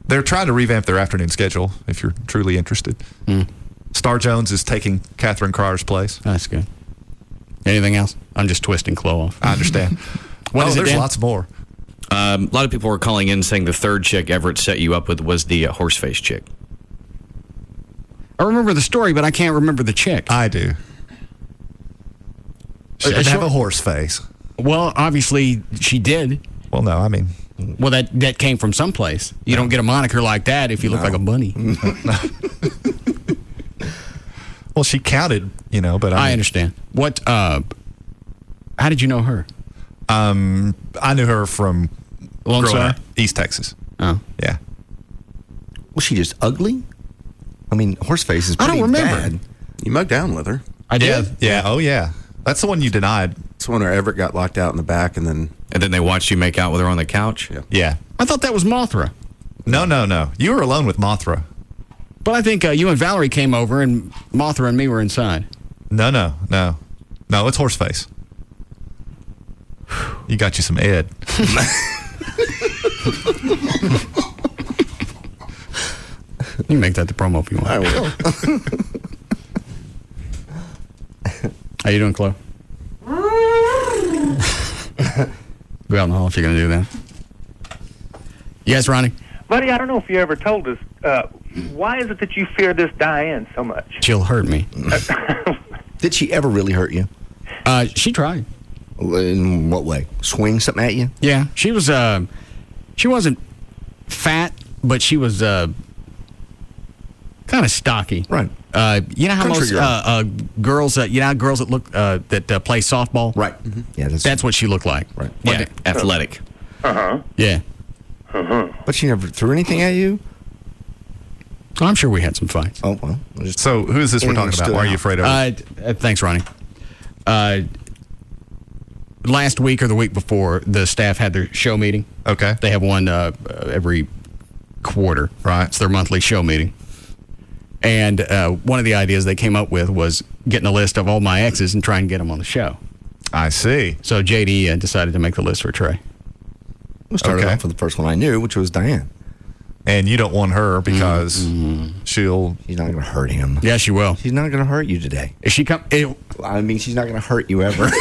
They're trying to revamp their afternoon schedule, if you're truly interested. Star Jones is taking Catherine Cryer's place. That's good. Anything else? I'm just twisting Chloe off. I understand. There's lots more. A lot of people were calling in saying the third chick Everett set you up with was the horse-faced chick. I remember the story, but I can't remember the chick. I do. She didn't have a horse face. Well, obviously she did. Well, no, I mean... Well, that came from someplace. You don't get a moniker like that if you look like a bunny. Well, she counted, but I understand. What? How did you know her? I knew her from Lone growing Star? up, East Texas. Oh, yeah. Was she just ugly? I mean, Horseface is pretty I don't remember. bad. You mugged down with her. I did. Yeah. Oh, yeah. That's the one you denied. It's the one where Everett got locked out in the back, and then they watched you make out with her on the couch? Yeah. I thought that was Mothra. No. You were alone with Mothra. But I think you and Valerie came over, and Mothra and me were inside. No, it's Horseface. You got you some Ed. You can make that the promo if you want. I will. How you doing, Chloe? Go out in the hall if you're going to do that. Yes, Ronnie? Buddy, I don't know if you ever told us, why is it that you fear this Diane so much? She'll hurt me. Did she ever really hurt you? She tried. In what way? Swing something at you? Yeah. She was, she wasn't fat, but she was, kind of stocky. Right. You know how Country girls, girls that look, that play softball? Right. Mm-hmm. Yeah, that's what she looked like. Right. Yeah, athletic. Yeah. But she never threw anything at you? I'm sure we had some fights. Oh, well. So who is this we're talking about? Why are you afraid of it? Thanks, Ronnie. Last week or the week before, the staff had their show meeting. Okay. They have one every quarter. Right. It's their monthly show meeting. And one of the ideas they came up with was getting a list of all my exes and trying to get them on the show. I see. So JD decided to make the list for Trey. We started off with the first one I knew, which was Diane. And you don't want her because she's not going to hurt him. Yeah, she will. She's not going to hurt you today. Is she I mean, she's not going to hurt you ever. You're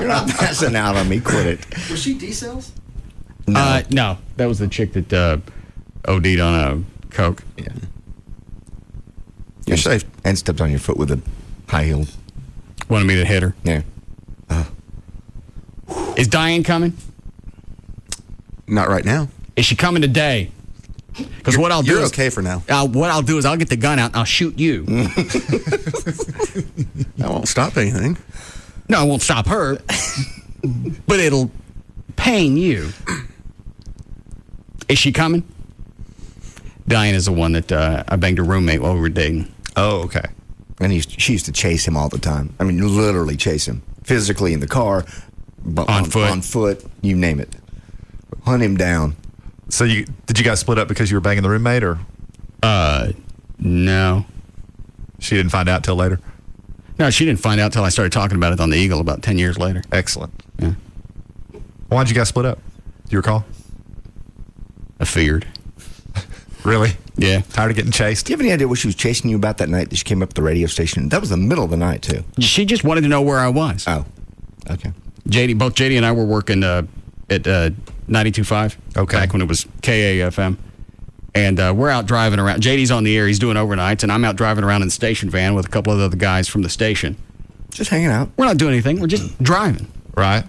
not passing out on me. Quit it. Was she D-cells? No. No. That was the chick that OD'd on a Coke. Yeah. You're safe. And stepped on your foot with a high heel. Wanted me to hit her. Yeah. Is Diane coming? Not right now. Is she coming today? Because what I'll do You're is okay for now. What I'll do is I'll get the gun out and I'll shoot you. That won't stop anything. No, I won't stop her. but it'll pain you. Is she coming? Diane is the one that I banged her roommate while we were dating. Oh, okay. And she used to chase him all the time. I mean, literally chase him. Physically in the car. But on foot. On foot, you name it. Hunt him down. So did you guys split up because you were banging the roommate, or? No. She didn't find out till later? No, she didn't find out till I started talking about it on the Eagle about 10 years later. Excellent. Yeah. Why'd you guys split up? Do you recall? I feared. Really? Yeah. Tired of getting chased? Do you have any idea what she was chasing you about that night that she came up to the radio station? That was the middle of the night, too. She just wanted to know where I was. Oh, okay. Both JD and I were working at 92.5. Okay. Back when it was KAFM. And we're out driving around. JD's on the air. He's doing overnights. And I'm out driving around in the station van with a couple of other guys from the station. Just hanging out. We're not doing anything. We're just driving. Right.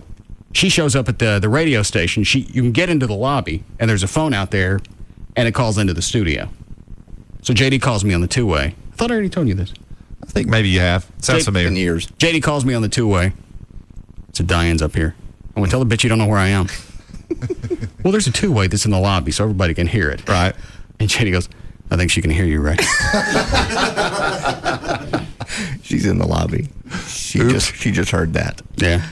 She shows up at the radio station. You can get into the lobby, and there's a phone out there, and it calls into the studio. So JD calls me on the two-way. I thought I already told you this. I think maybe you have. Sounds familiar. In years. JD calls me on the two-way. So Diane's up here. I'm going to tell the bitch you don't know where I am. Well, there's a two-way that's in the lobby, so everybody can hear it. Right. And JD goes, I think she can hear you, right? She's in the lobby. She just heard that. Yeah.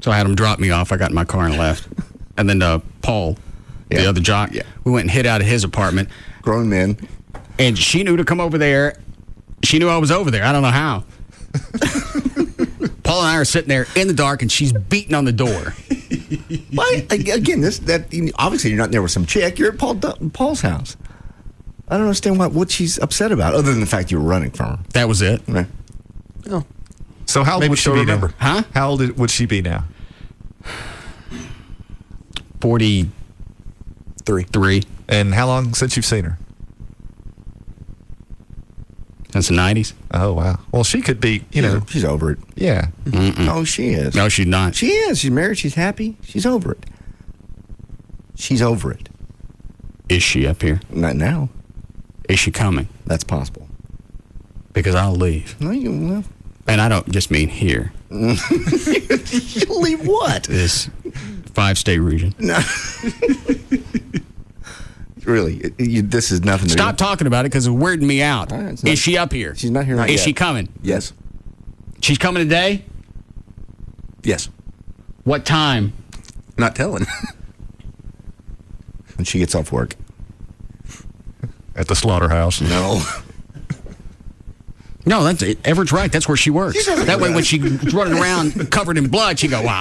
So I had him drop me off. I got in my car and left. And then Paul, the other jock, we went and hid out of his apartment. Grown men. And she knew to come over there. She knew I was over there. I don't know how. Paul and I are sitting there in the dark, and she's beating on the door. Why? Again, obviously you're not there with some chick. You're at Paul's house. I don't understand what she's upset about, other than the fact you were running from her. That was it. Right. Oh. So how old would she be now? Huh? How old would she be now? 43. And how long since you've seen her? Since the 90s. Oh, wow. Well, she could be, She's over it. Yeah. Mm-mm. Oh, she is. No, she's not. She is. She's married. She's happy. She's over it. She's over it. Is she up here? Not now. Is she coming? That's possible. Because I'll leave. No, you will. And I don't just mean here. You'll leave what? This 5-state region. No. Really, this is nothing. Stop talking about it because it's weirding me out. Right, is she up here? She's not here. Is she coming? Yes. She's coming today? Yes. What time? Not telling. When she gets off work. At the slaughterhouse. No. No, that's it. Everett's right. That's where she works. That way, when she's running around covered in blood, she go, wow.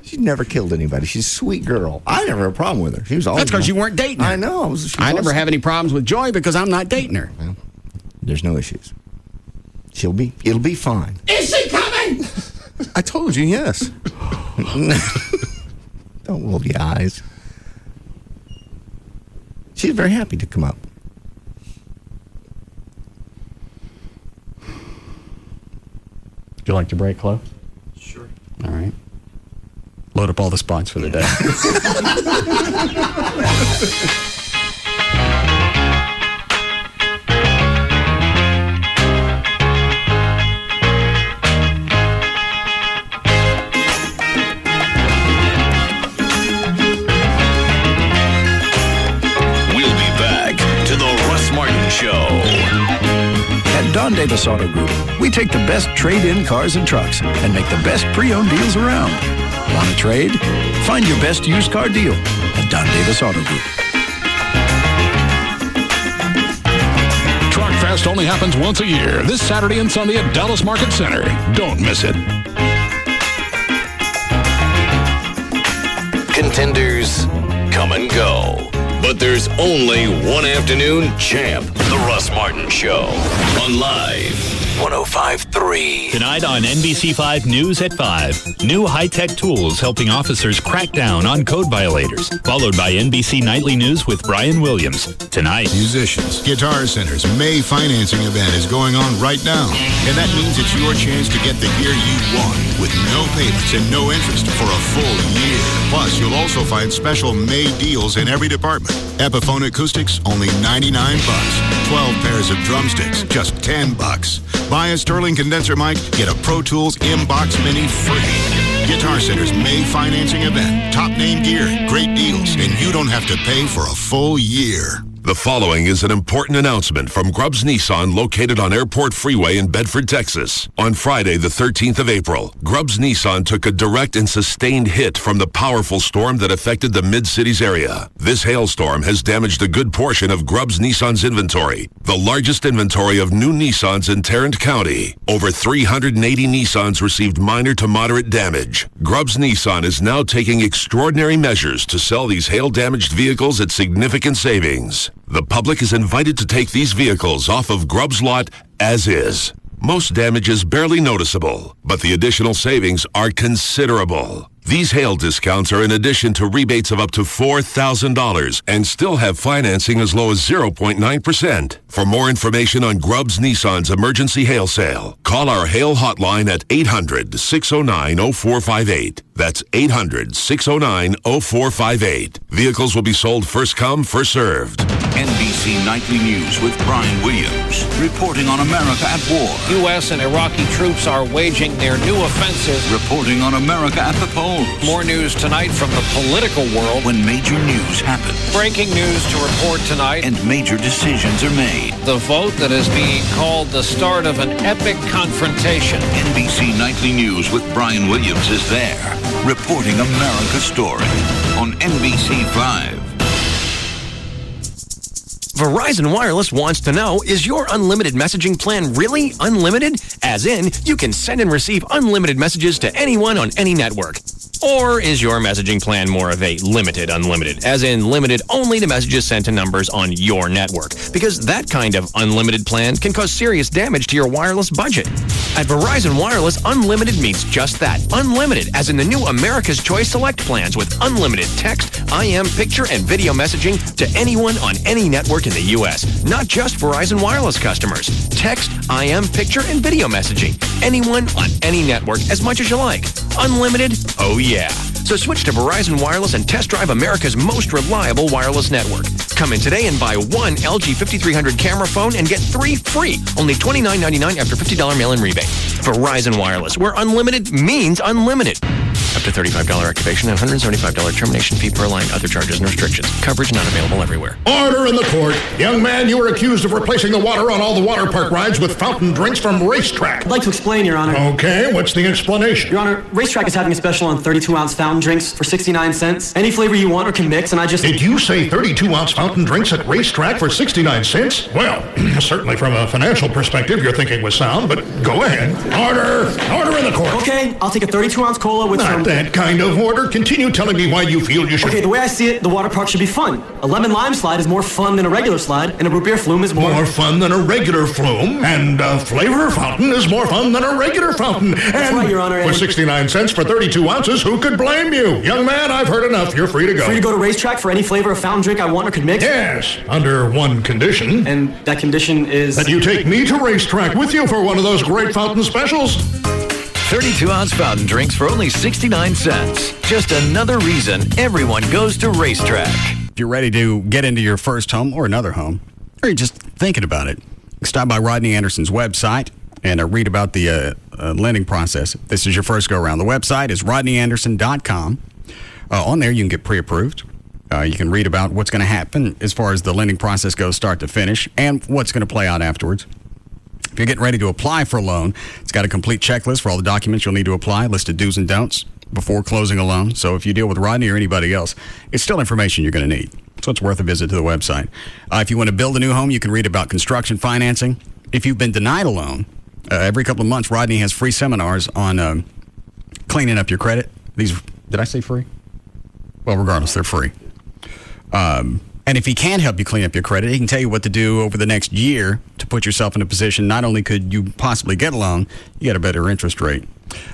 She's never killed anybody. She's a sweet girl. I never had a problem with her. She was always. That's because you weren't dating her. I know. I never have any problems with Joy because I'm not dating her. Well, there's no issues. It'll be fine. Is she coming? I told you, yes. Don't roll your eyes. She's very happy to come up. Would you like to break close? Sure. All right. Load up all the spots for the day. We'll be back to the Russ Martin Show. At Don Davis Auto Group, we take the best trade-in cars and trucks and make the best pre-owned deals around. Want to trade? Find your best used car deal at Don Davis Auto Group. Truck Fest only happens once a year, this Saturday and Sunday at Dallas Market Center. Don't miss it. Contenders come and go. But there's only one afternoon champ. The Russ Martin Show. On Live 105.3. Tonight on NBC5 News at 5. New high-tech tools helping officers crack down on code violators. Followed by NBC Nightly News with Brian Williams. Tonight. Musicians, Guitar Center's May financing event is going on right now. And that means it's your chance to get the gear you want with no payments and no interest for a full year. Plus, you'll also find special May deals in every department. Epiphone acoustics, only $99. 12 pairs of drumsticks, just $10. Buy a Sterling condenser mic, get a Pro Tools M-Box Mini free. Guitar Center's May financing event. Top name gear, great deals, and you don't have to pay for a full year. The following is an important announcement from Grubbs Nissan located on Airport Freeway in Bedford, Texas. On Friday, the 13th of April, Grubbs Nissan took a direct and sustained hit from the powerful storm that affected the Mid-Cities area. This hailstorm has damaged a good portion of Grubbs Nissan's inventory, the largest inventory of new Nissans in Tarrant County. Over 380 Nissans received minor to moderate damage. Grubbs Nissan is now taking extraordinary measures to sell these hail-damaged vehicles at significant savings. The public is invited to take these vehicles off of Grubbs' lot as is. Most damage is barely noticeable, but the additional savings are considerable. These hail discounts are in addition to rebates of up to $4,000 and still have financing as low as 0.9%. For more information on Grubbs Nissan's emergency hail sale, call our hail hotline at 800-609-0458. That's 800-609-0458. Vehicles will be sold first come, first served. NBC Nightly News with Brian Williams, reporting on America at war. U.S. and Iraqi troops are waging their new offensive. Reporting on America at the polls. More news tonight from the political world. When major news happens. Breaking news to report tonight. And major decisions are made. The vote that is being called the start of an epic confrontation. NBC Nightly News with Brian Williams is there, reporting America's story on NBC 5. Verizon Wireless wants to know, is your unlimited messaging plan really unlimited? As in, you can send and receive unlimited messages to anyone on any network. Or is your messaging plan more of a limited unlimited, as in limited only to messages sent to numbers on your network? Because that kind of unlimited plan can cause serious damage to your wireless budget. At Verizon Wireless, unlimited means just that. Unlimited, as in the new America's Choice Select plans with unlimited text, IM, picture, and video messaging to anyone on any network in the U.S. Not just Verizon Wireless customers. Text, IM, picture, and video messaging. Anyone on any network as much as you like. Unlimited? Oh yeah. So switch to Verizon Wireless and test drive America's most reliable wireless network. Come in today and buy one LG 5300 camera phone and get 3 free. Only $29.99 after $50 mail-in rebate. Verizon Wireless, where unlimited means unlimited. Up to $35 activation and $175 termination fee per line. Other charges and restrictions. Coverage not available everywhere. Order in the court. Young man, you were accused of replacing the water on all the water park rides with fountain drinks from Racetrack. I'd like to explain, Your Honor. Okay, what's the explanation? Your Honor, Racetrack is having a special on 32-ounce fountain drinks for 69 cents. Any flavor you want or can mix, and I just... Did you say 32-ounce fountain drinks at Racetrack for 69 cents? Well, certainly from a financial perspective, your thinking was sound, but go ahead. Order in the court. Okay, I'll take a 32-ounce cola with Not that kind of order. Continue telling me why you feel you should... Okay, the way I see it, the water park should be fun. A lemon lime slide is more fun than a regular slide, and a root beer flume is more fun than a regular flume, and a flavor fountain is more fun than a regular fountain. That's right, Your Honor. For 69 cents for 32 ounces, who could blame you? Young man, I've heard enough. You're free to go. Free to go to Racetrack for any flavor of fountain drink I want or can mix? Yes, under one condition. And that condition is... That you take me to Racetrack with you for one of those great fountain specials. 32-ounce fountain drinks for only 69 cents. Just another reason everyone goes to Racetrack. If you're ready to get into your first home or another home, or you're just thinking about it, stop by Rodney Anderson's website and read about the lending process. If this is your first go-around. The website is rodneyanderson.com. On there, you can get pre-approved. You can read about what's going to happen as far as the lending process goes start to finish and what's going to play out afterwards. If you're getting ready to apply for a loan, it's got a complete checklist for all the documents you'll need to apply, list of do's and don'ts before closing a loan. So if you deal with Rodney or anybody else, it's still information you're going to need. So it's worth a visit to the website. If you want to build a new home, you can read about construction financing. If you've been denied a loan, every couple of months, Rodney has free seminars on cleaning up your credit. These, did I say free? Well, regardless, they're free. And if he can't help you clean up your credit, he can tell you what to do over the next year to put yourself in a position. Not only could you possibly get a loan, you get a better interest rate.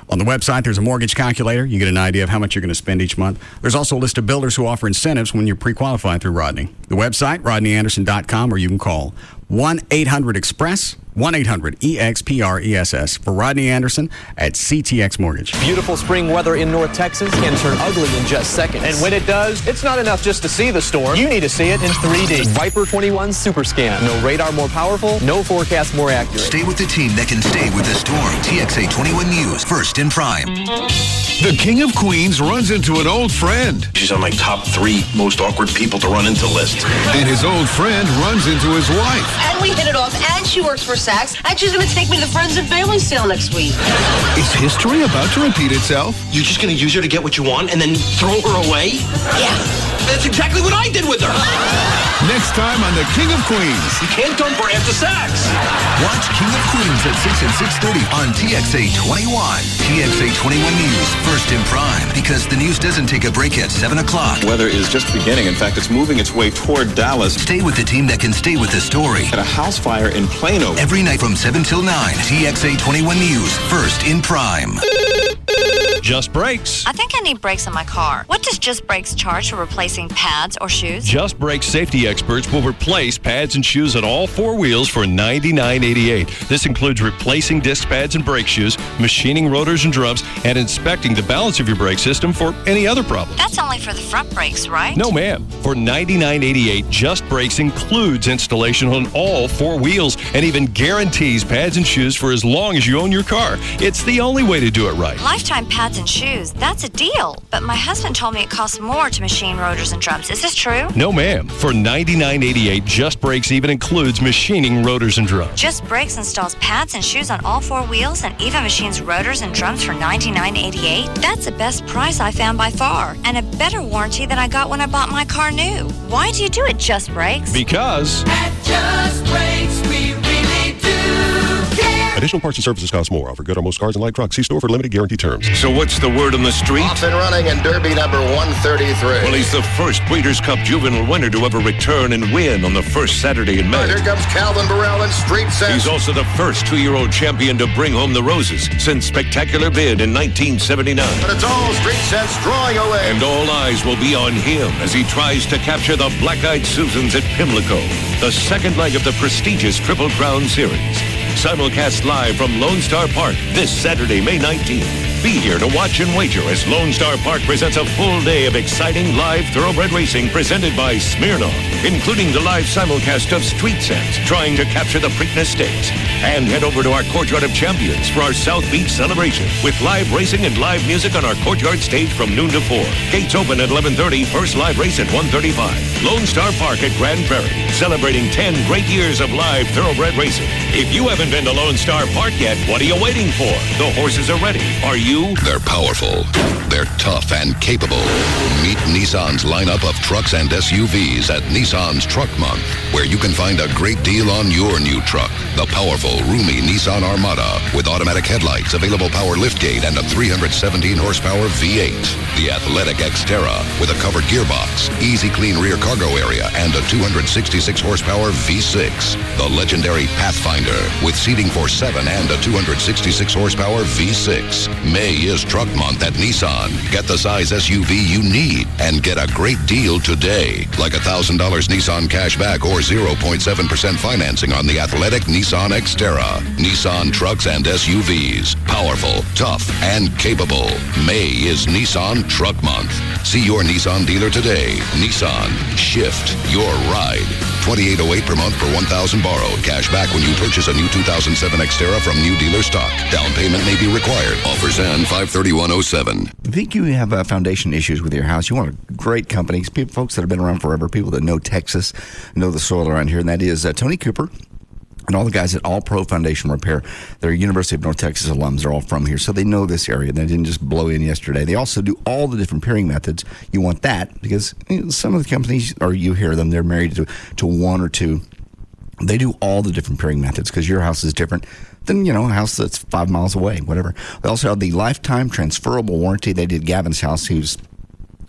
On the website, there's a mortgage calculator. You get an idea of how much you're going to spend each month. There's also a list of builders who offer incentives when you're pre-qualified through Rodney. The website, rodneyanderson.com, or you can call 1-800-EXPRESS, 1-800-EXPRESS for Rodney Anderson at CTX Mortgage. Beautiful spring weather in North Texas can turn ugly in just seconds. And when it does, it's not enough just to see the storm. You need to see it in 3D. Viper 21 Super Scan. No radar more powerful, no forecast more accurate. Stay with the team that can stay with the storm. TXA 21 News, first in prime. The King of Queens runs into an old friend. She's on my top 3 most awkward people to run into list. And his old friend runs into his wife. And we hit it off, and she works for Saks, and she's going to take me to the Friends and Family sale next week. Is history about to repeat itself? You're just going to use her to get what you want and then throw her away? Yeah. That's exactly what I did with her. Next time on The King of Queens. You can't dump her after Saks. Watch King of Queens at 6 and 6:30 on TXA 21. TXA 21 News, first in prime, because the news doesn't take a break at 7 o'clock. Weather is just beginning. In fact, it's moving its way toward Dallas. Stay with the team that can stay with the story. At a house fire in Plano. Every night from 7 till 9. TXA 21 News, first in prime. Just Brakes. I think I need brakes on my car. What does Just Brakes charge for replacing pads or shoes? Just Brakes safety experts will replace pads and shoes on all 4 wheels for $99.88. This includes replacing disc pads and brake shoes, machining rotors and drums, and inspecting the balance of your brake system for any other problems. That's only for the front brakes, right? No, ma'am. For $99.88, Just Brakes includes installation on all 4 wheels and even guarantees pads and shoes for as long as you own your car. It's the only way to do it right. Lifetime pads and shoes, that's a deal. But my husband told me it costs more to machine rotors and drums. Is this true? No, ma'am. For $99.88, Just Brakes even includes machining rotors and drums. Just Brakes installs pads and shoes on all 4 wheels and even machines rotors and drums for $99.88. That's the best price I found by far, and a better warranty than I got when I bought my car new. Why do you do it, Just Brakes? Because at Just Brakes, we really do care. Additional parts and services cost more. Offer good on most cars and light trucks. See store for limited guarantee terms. So what's the word on the street? Off and running in Derby number 133. Well, he's the first Breeders' Cup juvenile winner to ever return and win on the first Saturday in May. Here comes Calvin Burrell in Street Sense. He's also the first 2-year-old champion to bring home the roses since Spectacular Bid in 1979. But it's all Street Sense drawing away. And all eyes will be on him as he tries to capture the Black-Eyed Susans at Pimlico, the second leg of the prestigious Triple Crown Series. Simulcast live from Lone Star Park this Saturday, May 19th. Be here to watch and wager as Lone Star Park presents a full day of exciting live thoroughbred racing presented by Smirnoff, including the live simulcast of Street Sense, trying to capture the Preakness Stakes. And head over to our Courtyard of Champions for our South Beach celebration with live racing and live music on our Courtyard stage from noon to 4. Gates open at 11:30, first live race at 1:35. Lone Star Park at Grand Prairie, celebrating 10 great years of live thoroughbred racing. If you haven't been to Lone Star Park yet, what are you waiting for? The horses are ready. Are you? They're powerful. They're tough and capable. Meet Nissan's lineup of trucks and SUVs at Nissan's Truck Month, where you can find a great deal on your new truck. The powerful, roomy Nissan Armada with automatic headlights, available power liftgate, and a 317 horsepower V8. The athletic Xterra with a covered gearbox, easy clean rear cargo area, and a 266 horsepower V6. The legendary Pathfinder with seating for 7 and a 266 horsepower V6. May is Truck Month at Nissan. Get the size SUV you need and get a great deal today. Like $1,000 Nissan cash back or 0.7% financing on the athletic Nissan Xterra. Nissan trucks and SUVs. Powerful, tough, and capable. May is Nissan Truck Month. See your Nissan dealer today. Nissan. Shift your ride. $2,808 per month for $1,000 borrowed. Cash back when you purchase a new 2007 Xterra from new dealer stock. Down payment may be required. Offers end 5/31/07. Think you have foundation issues with your house? You want a great company, folks that have been around forever, people that know Texas, know the soil around here, and that is Tony Cooper and all the guys at All Pro Foundation Repair. They're University of North Texas alums. They're all from here, so they know this area. They didn't just blow in yesterday. They also do all the different pairing methods. You want that because some of the companies, or you hear them, they're married to one or two. They do all the different pairing methods because your house is different than, a house that's 5 miles away, whatever. They also have the lifetime transferable warranty. They did Gavin's house. He was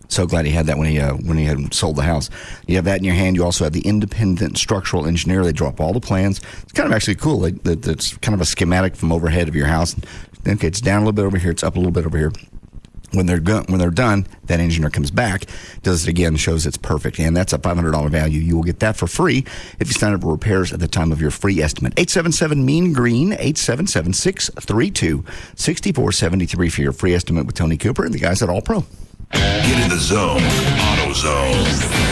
so glad he had that when he had sold the house. You have that in your hand. You also have the independent structural engineer. They draw up all the plans. It's kind of actually cool. It's kind of a schematic from overhead of your house. Okay, it's down a little bit over here. It's up a little bit over here. When they're done, that engineer comes back, does it again, shows it's perfect. And that's a $500 value. You will get that for free if you sign up for repairs at the time of your free estimate. 877-MEAN-GREEN, 877-632-6473 for your free estimate with Tony Cooper and the guys at All Pro. Get in the zone. AutoZone.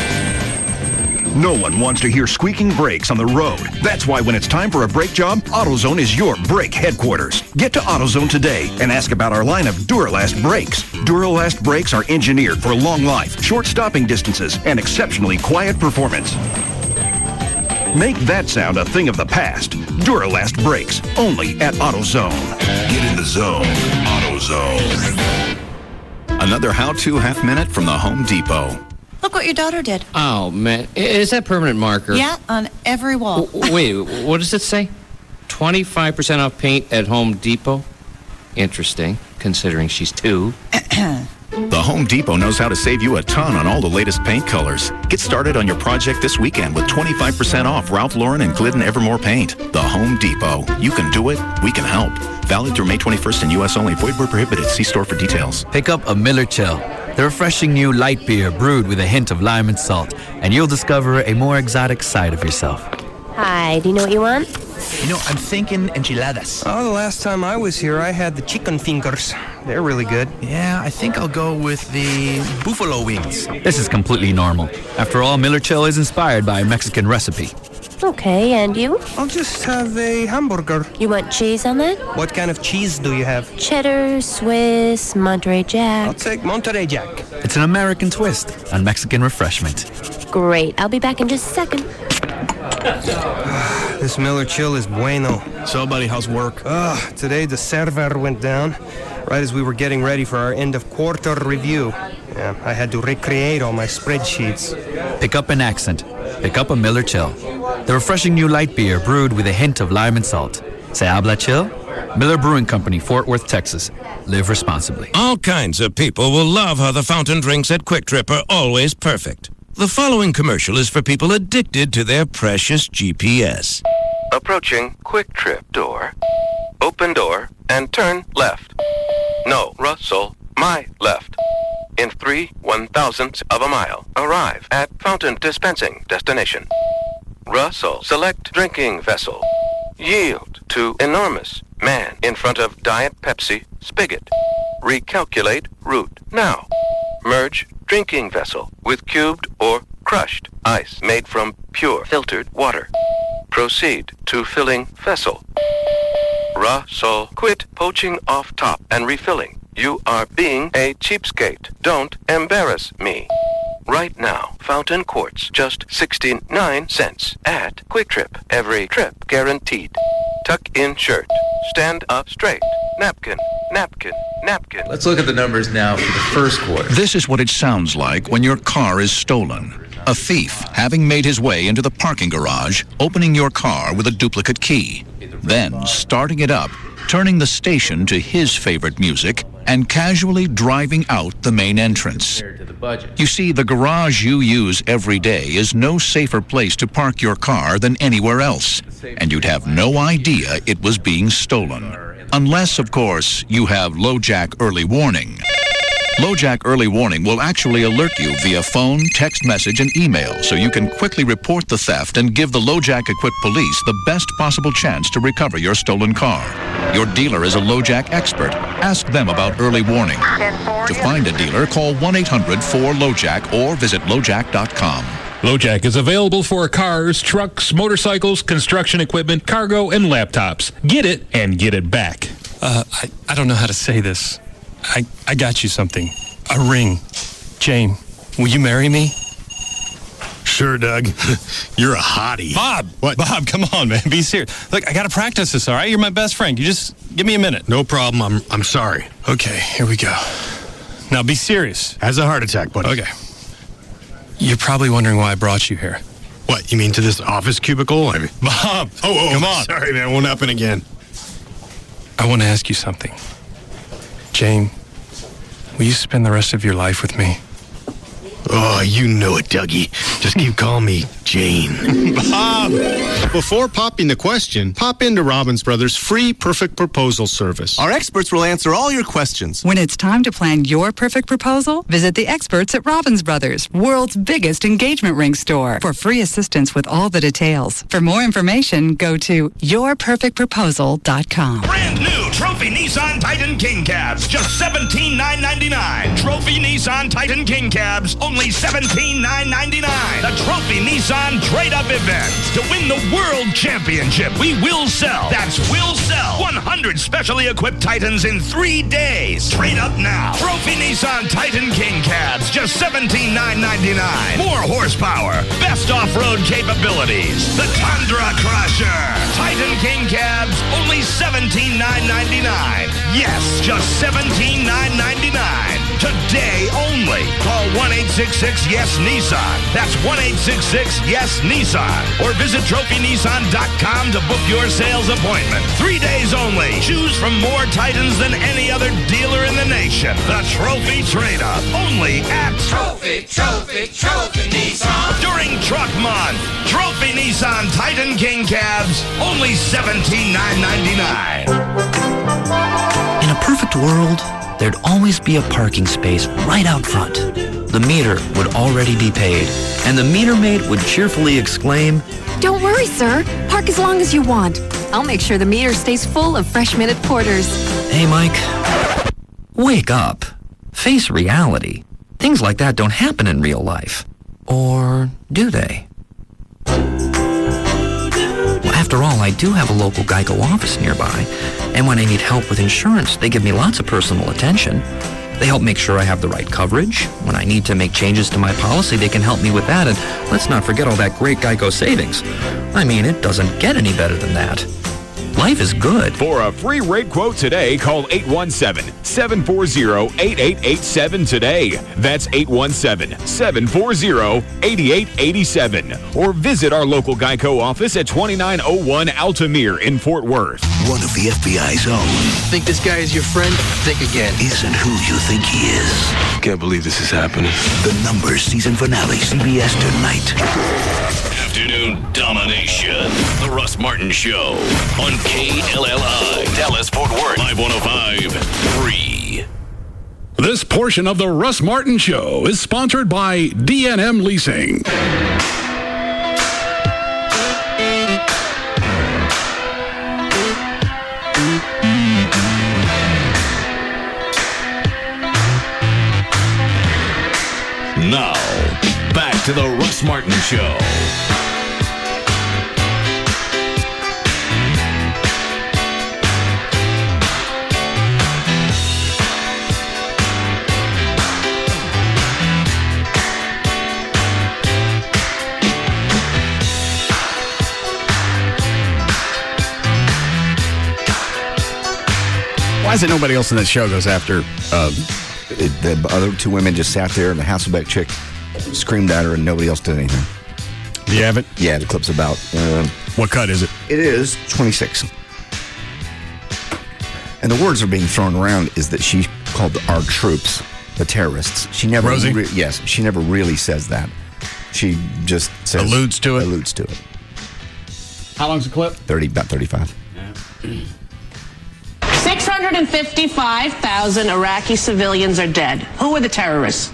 No one wants to hear squeaking brakes on the road. That's why when it's time for a brake job, AutoZone is your brake headquarters. Get to AutoZone today and ask about our line of Duralast brakes. Duralast brakes are engineered for long life, short stopping distances, and exceptionally quiet performance. Make that sound a thing of the past. Duralast brakes, only at AutoZone. Get in the zone. AutoZone. Another how-to half minute from the Home Depot. Look what your daughter did. Oh, man. Is that permanent marker? Yeah, on every wall. Wait, what does it say? 25% off paint at Home Depot? Interesting, considering she's 2. The Home Depot knows how to save you a ton on all the latest paint colors. Get started on your project this weekend with 25% off Ralph Lauren and Glidden Evermore paint. The Home Depot. You can do it. We can help. Valid through May 21st in U.S. only. Void where prohibited. See store for details. Pick up a Miller Chill, the refreshing new light beer brewed with a hint of lime and salt, and you'll discover a more exotic side of yourself. Hi, do you know what you want? You know, I'm thinking enchiladas. Oh, the last time I was here, I had the chicken fingers. They're really good. Yeah, I think I'll go with the buffalo wings. This is completely normal. After all, Miller Chill is inspired by a Mexican recipe. Okay, and you? I'll just have a hamburger. You want cheese on that? What kind of cheese do you have? Cheddar, Swiss, Monterey Jack. I'll take Monterey Jack. It's an American twist on Mexican refreshment. Great. I'll be back in just a second. This Miller Chill is bueno. So, buddy, how's work? Today the server went down right as we were getting ready for our end of quarter review. Yeah, I had to recreate all my spreadsheets. Pick up an accent. Pick up a Miller Chill, the refreshing new light beer brewed with a hint of lime and salt. Se habla chill? Miller Brewing Company, Fort Worth, Texas. Live responsibly. All kinds of people will love how the fountain drinks at Quick Trip are always perfect. The following commercial is for people addicted to their precious GPS. Approaching Quick Trip door. Open door and turn left. No, Russell, my left. In 3/1000ths of a mile, arrive at fountain dispensing destination. Russell, select drinking vessel. Yield to enormous man in front of Diet Pepsi spigot. Recalculate route now. Merge drinking vessel with cubed or crushed ice made from pure filtered water. Proceed to filling vessel. Russell, quit poaching off top and refilling. You are being a cheapskate. Don't embarrass me. Right now, fountain quarts, just 69 cents at Quick Trip. Every trip guaranteed. Tuck in shirt. Stand up straight. Napkin, napkin, napkin. Let's look at the numbers now for the first quarter. This is what it sounds like when your car is stolen. A thief, having made his way into the parking garage, opening your car with a duplicate key, then starting it up, turning the station to his favorite music, and casually driving out the main entrance. You see, the garage you use every day is no safer place to park your car than anywhere else, and you'd have no idea it was being stolen. Unless, of course, you have LoJack Early Warning. LoJack Early Warning will actually alert you via phone, text message, and email, so you can quickly report the theft and give the LoJack-equipped police the best possible chance to recover your stolen car. Your dealer is a LoJack expert. Ask them about early warning. To find a dealer, call 1-800-4LoJack or visit LoJack.com. LoJack is available for cars, trucks, motorcycles, construction equipment, cargo, and laptops. Get it and get it back. I don't know how to say this. I got you something. A ring. Jane, will you marry me? Sure, Doug. You're a hottie. Bob! What? Bob, come on, man. Be serious. Look, I got to practice this, all right? You're my best friend. You just give me a minute. No problem. I'm sorry. Okay, here we go. Now be serious. Has a heart attack, buddy. Okay. You're probably wondering why I brought you here. What, you mean to this office cubicle? Bob! Come on. Sorry, man. Won't happen again. I want to ask you something. Jane, will you spend the rest of your life with me? Oh, you know it, Dougie. Just keep calling me Jane. Bob, before popping the question, pop into Robbins Brothers' free perfect proposal service. Our experts will answer all your questions. When it's time to plan your perfect proposal, visit the experts at Robbins Brothers, world's biggest engagement ring store, for free assistance with all the details. For more information, go to yourperfectproposal.com. Brand new Trophy Nissan Titan King Cabs, just $17,999. Trophy Nissan Titan King Cabs, only $17,999. The Trophy Nissan Trade-Up Event. To win the World Championship, we will sell. That's will sell. 100 specially equipped Titans in 3 days. Trade up now. Trophy Nissan Titan King Cabs, just $17,999. More horsepower, best off-road capabilities. The Tundra Crusher. Titan King Cabs, only $17,999. Yes, just $17,999. Today only. Call 1-866-YES-NISSAN. That's 1-866-YES-NISSAN. Or visit trophynissan.com to book your sales appointment. 3 days only. Choose from more Titans than any other dealer in the nation. The Trophy Trade-Up. Only at Trophy Nissan. During Truck Month. Trophy Nissan Titan King Cabs. Only $17,999. In a perfect world, there'd always be a parking space right out front. The meter would already be paid, and the meter maid would cheerfully exclaim, "Don't worry, sir. Park as long as you want. I'll make sure the meter stays full of fresh minute porters." "Hey, Mike, wake up. Face reality. Things like that don't happen in real life. Or do they?" After all, I do have a local Geico office nearby, and when I need help with insurance, they give me lots of personal attention. They help make sure I have the right coverage. When I need to make changes to my policy, they can help me with that, and let's not forget all that great Geico savings. I mean, it doesn't get any better than that. Life is good. For a free rate quote today, call 817-740-8887 today. That's 817-740-8887. Or visit our local Geico office at 2901 Altamere in Fort Worth. One of the FBI's own. Think this guy is your friend? Think again. Isn't who you think he is. Can't believe this is happening. The Numbers season finale, CBS tonight. Afternoon domination. The Russ Martin Show on KLLI. Dallas, Fort Worth. Live 105.3. This portion of the Russ Martin Show is sponsored by D&M Leasing. Now, back to the Russ Martin Show. Why is it nobody else in that show goes after? The other two women just sat there, and the Hasselbeck chick screamed at her, and nobody else did anything. Do you have it? Yeah, the clip's about. What cut is it? It is 26. And the words are being thrown around is that she called our troops the terrorists. She never. Rosie? Yes, she never really says that. She just says Alludes to it. How long's the clip? About 35. 655,000 Iraqi civilians are dead. Who are the terrorists?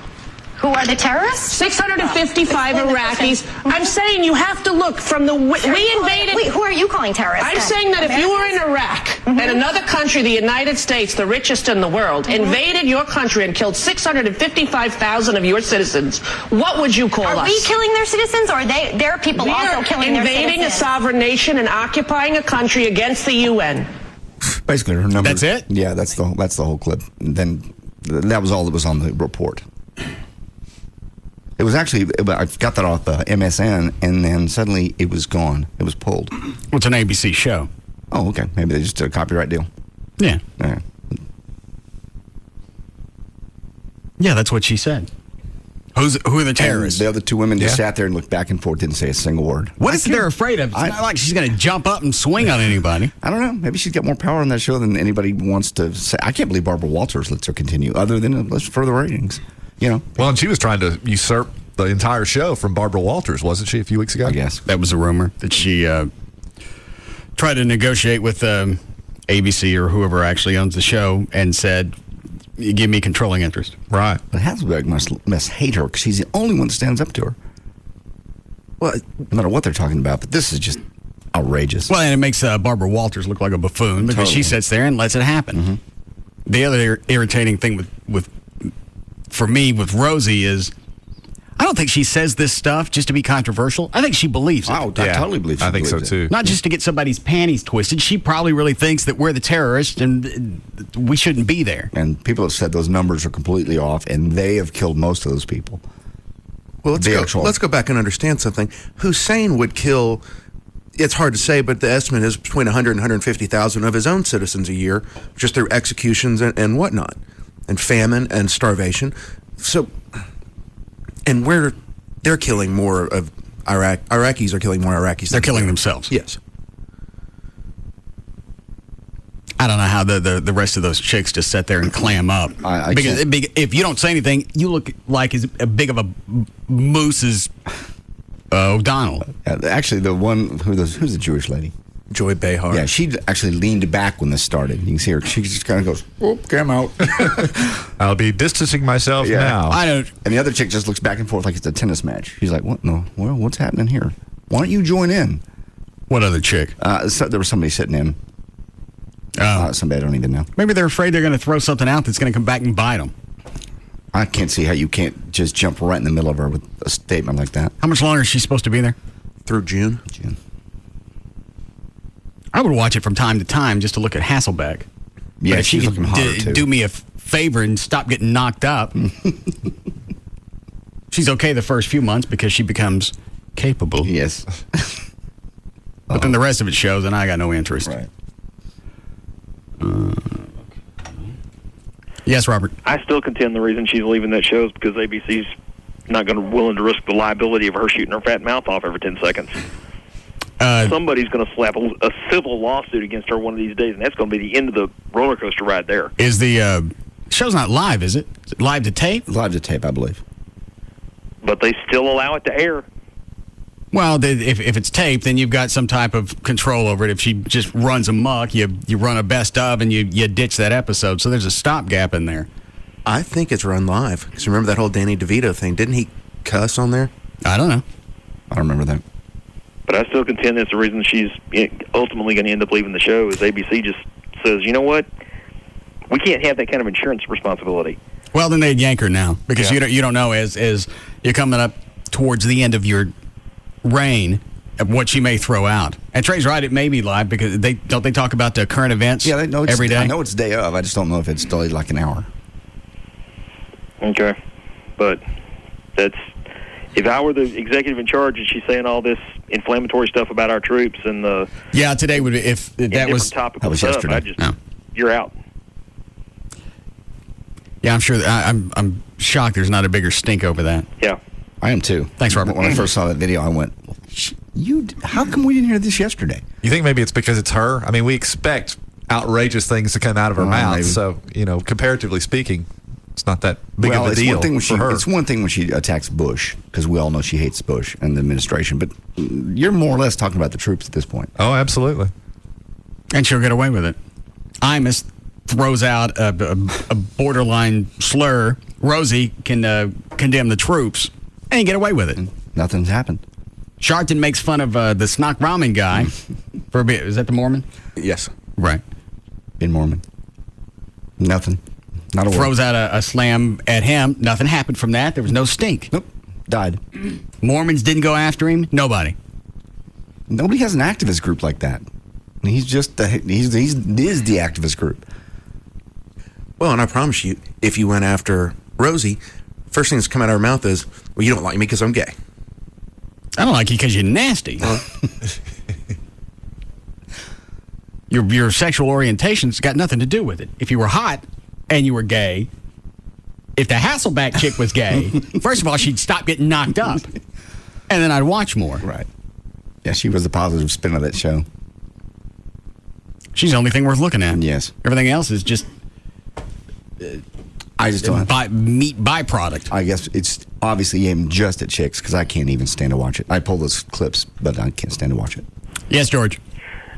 Who are the terrorists? 655 Iraqis. I'm saying you have to look from the... We invaded... Wait, who are you calling terrorists? I'm saying that if you were in Iraq and another country, the United States, the richest in the world, invaded your country and killed 655,000 of your citizens, what would you call us? Are we killing their citizens, or their people also killing their citizens? Invading a sovereign nation and occupying a country against the UN. Basically, her number. That's it? Yeah, that's the whole clip. And then that was all that was on the report. It was actually, I got that off MSN, and then suddenly it was gone. It was pulled. Well, it's an ABC show. Oh, okay. Maybe they just did a copyright deal. Yeah. Yeah, that's what she said. Who are the terrorists? And the other two women just sat there and looked back and forth, didn't say a single word. What is it they're afraid of? It's not like she's going to jump up and swing on anybody. I don't know. Maybe she's got more power on that show than anybody wants to say. I can't believe Barbara Walters lets her continue, other than let's further ratings. Well, and she was trying to usurp the entire show from Barbara Walters, wasn't she, a few weeks ago? I guess. That was a rumor that she tried to negotiate with ABC or whoever actually owns the show and said, you give me controlling interest. Right. But Hasselbeck must hate her because she's the only one that stands up to her. Well, no matter what they're talking about, but this is just outrageous. Well, and it makes Barbara Walters look like a buffoon because she sits there and lets it happen. Mm-hmm. The other irritating thing for me with Rosie is I don't think she says this stuff just to be controversial. I think she believes it. Oh, I totally believe she I think so, believes too. Not just to get somebody's panties twisted. She probably really thinks that we're the terrorists and we shouldn't be there. And people have said those numbers are completely off, and they have killed most of those people. Well, let's go back and understand something. Hussein would kill, it's hard to say, but the estimate is between 100 and 150,000 of his own citizens a year, just through executions and whatnot, and famine and starvation. So, and they're killing more of Iraqis are killing more Iraqis. They're killing themselves. Yes. I don't know how the rest of those chicks just sit there and clam up. Because if you don't say anything, you look like as big of a moose as O'Donnell. Actually, the one who's the Jewish lady? Joy Behar. Yeah, she actually leaned back when this started. You can see her. She just kind of goes, "Oh, I'm out." I'll be distancing myself now. I don't. And the other chick just looks back and forth like it's a tennis match. She's like, "What? No. Well, what's happening here? Why don't you join in?" What other chick? So there was somebody sitting in. Somebody I don't even know. Maybe they're afraid they're going to throw something out that's going to come back and bite them. I can't see how you can't just jump right in the middle of her with a statement like that. How much longer is she supposed to be there? Through June. I would watch it from time to time just to look at Hasselbeck. Yeah, but if she she's could looking hotter, too. do me a favor and stop getting knocked up. She's okay the first few months because she becomes capable. Yes. But then the rest of it shows, and I got no interest. Right. Yes, Robert. I still contend the reason she's leaving that show is because ABC's not willing to risk the liability of her shooting her fat mouth off every 10 seconds. Somebody's going to slap a civil lawsuit against her one of these days, and that's going to be the end of the roller coaster ride there. Is the show's not live, is it? Is it live to tape? Live to tape, I believe. But they still allow it to air. Well, if it's taped, then you've got some type of control over it. If she just runs amok, you run a best of and you ditch that episode. So there's a stopgap in there. I think it's run live. Because remember that whole Danny DeVito thing? Didn't he cuss on there? I don't know. I don't remember that. But I still contend that's the reason she's ultimately going to end up leaving the show is ABC just says, you know what? We can't have that kind of insurance responsibility. Well, then they'd yank her now because you don't know as you're coming up towards the end of your reign of what she may throw out. And Trey's right, it may be live because they talk about the current events every day? I know it's day of. I just don't know if it's delayed like an hour. Okay. But that's... If I were the executive in charge and she's saying all this inflammatory stuff about our troops and the... Yeah, today would be... If that was... Topical stuff, yesterday. You're out. Yeah, I'm sure. I'm shocked there's not a bigger stink over that. Yeah. I am too. Thanks, Robert. When I first saw that video, I went, how come we didn't hear this yesterday? You think maybe it's because it's her? I mean, we expect outrageous things to come out of her mouth. Maybe. So, comparatively speaking, it's not that big of a deal for her. It's one thing when she attacks Bush, because we all know she hates Bush and the administration, but you're more or less talking about the troops at this point. Oh, absolutely. And she'll get away with it. Imus throws out a borderline slur. Rosie can condemn the troops and get away with it. Nothing's happened. Sharpton makes fun of the Snock Ramen guy for a bit. Is that the Mormon? Yes. Right. In Mormon. Nothing. Not a word. Throws out a slam at him. Nothing happened from that. There was no stink. Nope. Died. Mormons didn't go after him. Nobody. Nobody has an activist group like that. He's just he's the activist group. Well, and I promise you, if you went after Rosie, first thing that's come out of her mouth is, well, you don't like me because I'm gay. I don't like you because you're nasty. Your sexual orientation's got nothing to do with it. If you were hot and you were gay, if the Hasselbeck chick was gay, first of all, she'd stop getting knocked up. And then I'd watch more. Right. Yeah, she was the positive spin of that show. She's the only thing worth looking at. Yes. Everything else is just I just don't have meat byproduct. I guess it's obviously aimed just at chicks because I can't even stand to watch it. I pull those clips, but I can't stand to watch it. Yes, George.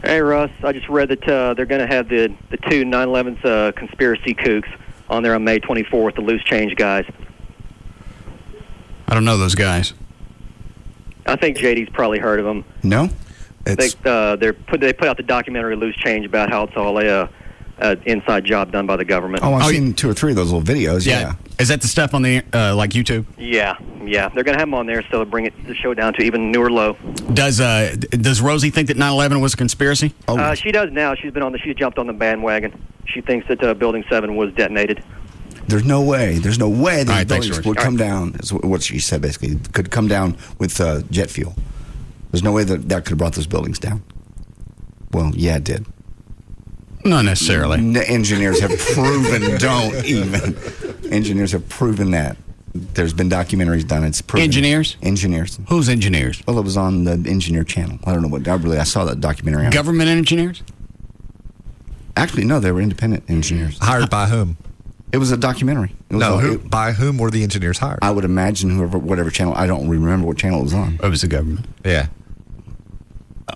Hey, Russ. I just read that they're going to have the two 9/11's conspiracy kooks on there on May 24th, the loose change guys. I don't know those guys. I think JD's probably heard of them. No? They put out the documentary Loose Change about how it's all a inside job done by the government. Oh, I've seen 2 or 3 of those little videos. Yeah. Is that the stuff on the like YouTube? Yeah. They're going to have them on there, so they'll bring the show down to even newer low. Does Rosie think that 9/11 was a conspiracy? She does now. She's jumped on the bandwagon. She thinks that Building 7 was detonated. There's no way that buildings would come down, is what she said basically, could come down with jet fuel. There's no way that could have brought those buildings down. Well, yeah, it did. Not necessarily. Engineers have proven, don't even. Engineers have proven that. There's been documentaries done. It's proven. Engineers? Engineers. Who's engineers? Well, it was on the Engineer Channel. I don't know what. I saw that documentary on Government engineers? Actually, no, they were independent engineers. Hired by whom? It was a documentary. By whom were the engineers hired? I would imagine whatever channel. I don't remember what channel it was on. It was the government. Yeah.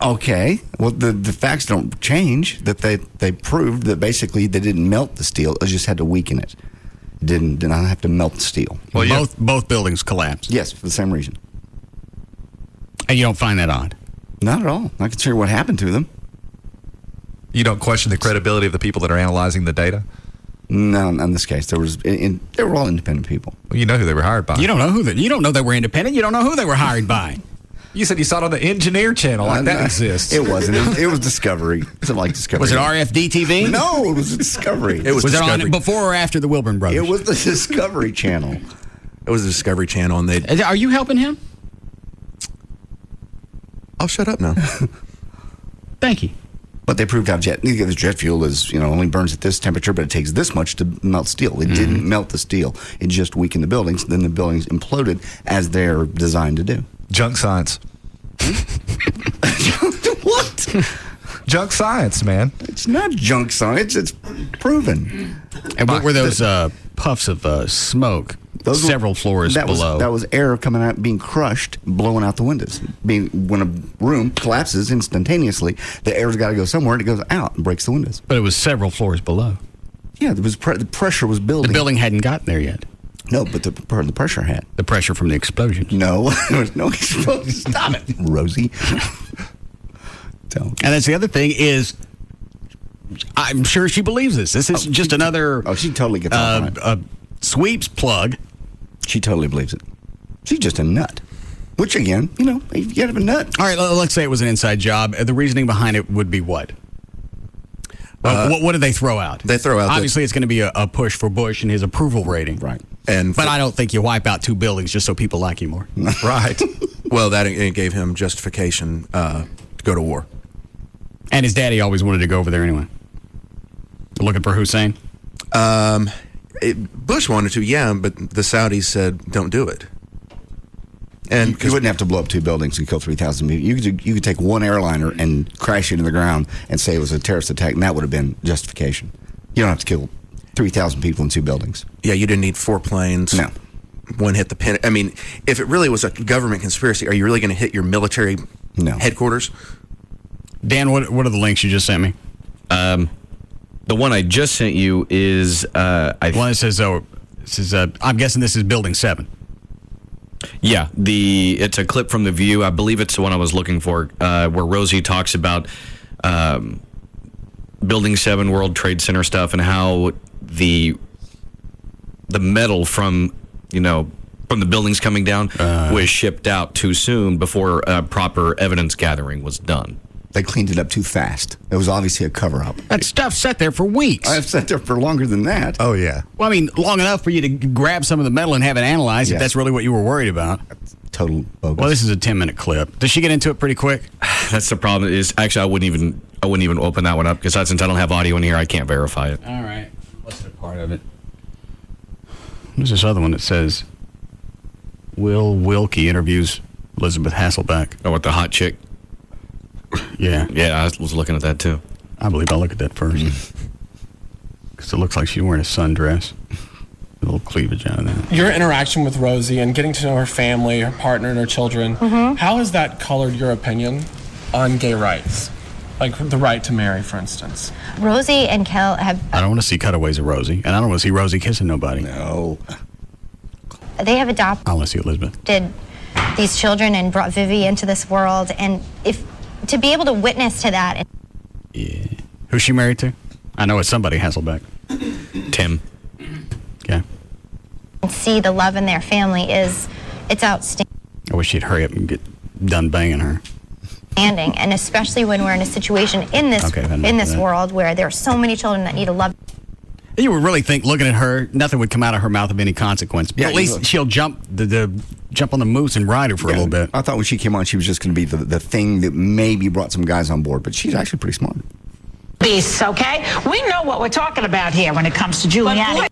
Okay. Well, the facts don't change. That they proved that basically they didn't melt the steel. They just had to weaken it. Did not have to melt the steel. Well, both buildings collapsed. Yes, for the same reason. And you don't find that odd? Not at all. I can tell you what happened to them. You don't question the credibility of the people that are analyzing the data? No, in this case, they were all independent people. Well, you know who they were hired by. You don't know you don't know they were independent. You don't know who they were hired by. You said you saw it on the Engineer Channel. That exists. It wasn't. It was Discovery. Something like Discovery. Was it RFD TV? No, it was Discovery. Was it on before or after the Wilburn Brothers? It was the Discovery Channel. It was the Discovery Channel, and Are you helping him? I'll shut up now. Thank you. But they proved how jet fuel is, only burns at this temperature, but it takes this much to melt steel. It didn't melt the steel. It just weakened the buildings. Then the buildings imploded as they're designed to do. Junk science. What? Junk science, man. It's not junk science. It's proven. And what were those puffs of smoke? Several floors below. That was air coming out, being crushed, blowing out the windows. When a room collapses instantaneously, the air's got to go somewhere, and it goes out and breaks the windows. But it was several floors below. Yeah, there was the pressure was building. The building hadn't gotten there yet. No, but the pressure had. The pressure from the explosion. No, there was no explosion. Stop it, Rosie. And that's the other thing is, I'm sure she believes this. This is just another. Oh, she totally gets off on it. Sweeps plug. She totally believes it. She's just a nut. Which, again, you gotta have a nut. All right, let's say it was an inside job. The reasoning behind it would be what? What did they throw out? They throw out. Obviously, it's going to be a push for Bush and his approval rating. Right. But I don't think you wipe out 2 buildings just so people like you more. Right. Well, that it gave him justification to go to war. And his daddy always wanted to go over there anyway. Looking for Hussein? Bush wanted to, yeah, but the Saudis said, don't do it. And you wouldn't have to blow up 2 buildings and kill 3,000 people. You could take one airliner and crash it into the ground and say it was a terrorist attack, and that would have been justification. You don't have to kill 3,000 people in 2 buildings. Yeah, you didn't need 4 planes. No. One hit the pin. I mean, if it really was a government conspiracy, are you really going to hit your military headquarters? Dan, what are the links you just sent me? The one I just sent you is one that says, I'm guessing this is Building 7. Yeah, it's a clip from The View. I believe it's the one I was looking for, where Rosie talks about Building 7, World Trade Center stuff, and how the metal from the buildings coming down was shipped out too soon before proper evidence gathering was done. They cleaned it up too fast. It was obviously a cover-up. That stuff sat there for weeks. I've sat there for longer than that. Oh, yeah. Well, I mean, long enough for you to grab some of the metal and have it analyzed, if that's really what you were worried about. That's total bogus. Well, this is a 10-minute clip. Does she get into it pretty quick? That's the problem. Actually, I wouldn't even open that one up, because since I don't have audio in here, I can't verify it. All right. What's the part of it? There's this other one that says, Will Wilkie interviews Elizabeth Hasselbeck. Oh, with the hot chick? Yeah. Yeah, I was looking at that, too. I believe I'll look at that first. Because it looks like she's wearing a sundress. A little cleavage out of that. Your interaction with Rosie and getting to know her family, her partner, and her children, how has that colored your opinion on gay rights? Like the right to marry, for instance. Rosie and Kel have... I don't want to see cutaways of Rosie, and I don't want to see Rosie kissing nobody. No. They have adopted I want to see Elizabeth. These children and brought Vivi into this world, and if to be able to witness to that... Yeah. Who's she married to? I know it's somebody Hasselbeck. Tim. Okay. And see the love in their family it's outstanding. I wish she'd hurry up and get done banging her. And especially when we're in a situation in this world where there are so many children that need a love. You would really think, looking at her, nothing would come out of her mouth of any consequence. But at least she'll jump jump on the moose and ride her for a little bit. I thought when she came on, she was just going to be the thing that maybe brought some guys on board. But she's actually pretty smart. Beasts, okay? We know what we're talking about here when it comes to Giuliani.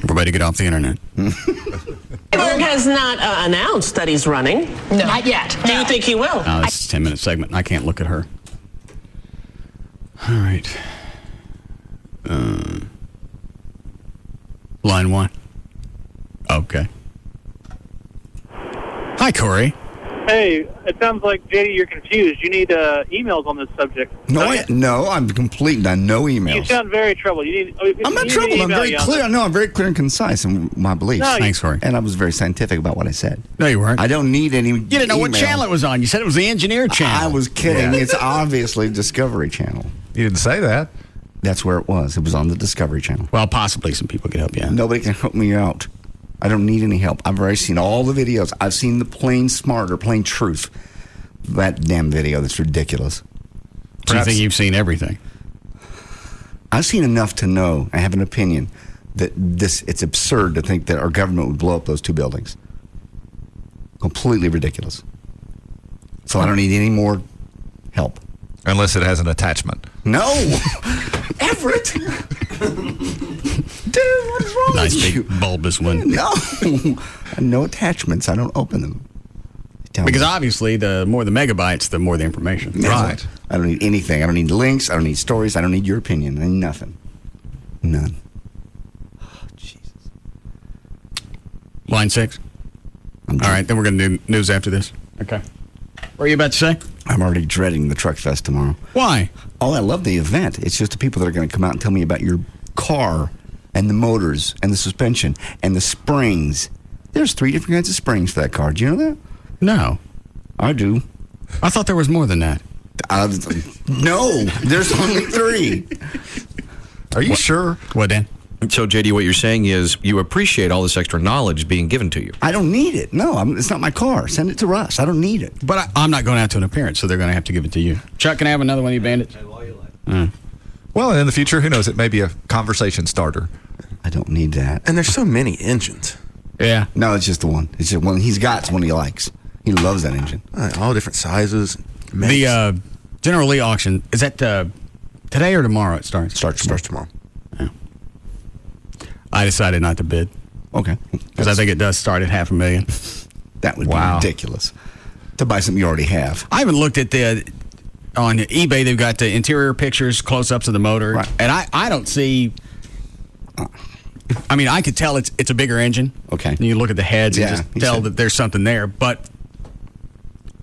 Everybody get off the internet. Berg has not announced that he's running. No. Not yet. Do you think he will? No, this is a 10-minute segment. I can't look at her. All right. Line 1. Okay. Hi, Corey. Hey, it sounds like, JD, you're confused. You need emails on this subject. No, I'm complete. No emails. You sound very troubled. I'm not troubled. I'm very clear. No, I'm very clear and concise in my beliefs. No, Thanks, Corey. And I was very scientific about what I said. No, you weren't. I don't need any. You didn't know what channel it was on. You said it was the Engineer Channel. I was kidding. It's obviously Discovery Channel. You didn't say that. That's where it was. It was on the Discovery Channel. Well, possibly some people could help you out. Nobody can help me out. I don't need any help. I've already seen all the videos. I've seen the plain smart or plain truth. That damn video, that's ridiculous. Do you think you've seen everything? I've seen enough to know, I have an opinion, that it's absurd to think that our government would blow up those 2 buildings. Completely ridiculous. So I don't need any more help. Unless it has an attachment. No! Everett! Dude, what is wrong nice with you? Big bulbous one. No! No attachments. I don't open them. Because obviously, the more the megabytes, the more the information. Right. I don't need anything. I don't need links. I don't need stories. I don't need your opinion. I need nothing. None. Oh, Jesus. Line 6. All right, then we're going to do news after this. Okay. What are you about to say? I'm already dreading the Truck Fest tomorrow. Why? Oh, I love the event. It's just the people that are going to come out and tell me about your car and the motors and the suspension and the springs. There's 3 different kinds of springs for that car. Do you know that? No. I do. I thought there was more than that. No, there's only 3. Are you sure? What, Dan? So, JD, what you're saying is you appreciate all this extra knowledge being given to you. I don't need it. No, it's not my car. Send it to Russ. I don't need it. But I'm not going out to an appearance, so they're going to have to give it to you. Chuck, can I have another one of you bandits? Well, in the future, who knows? It may be a conversation starter. I don't need that. And there's so many engines. Yeah. No, it's just the one. It's just one he's got. It's one he likes. He loves that engine. All different sizes. Makes. The General Lee auction, is that today or tomorrow it starts? Starts tomorrow. Yeah. I decided not to bid. Okay. Because I think it does start at $500,000. That would be ridiculous. To buy something you already have. I haven't looked at on eBay, they've got the interior pictures, close-ups of the motor. Right. And I don't see... I mean, I could tell it's a bigger engine. Okay. And you look at the heads and just tell that there's something there. But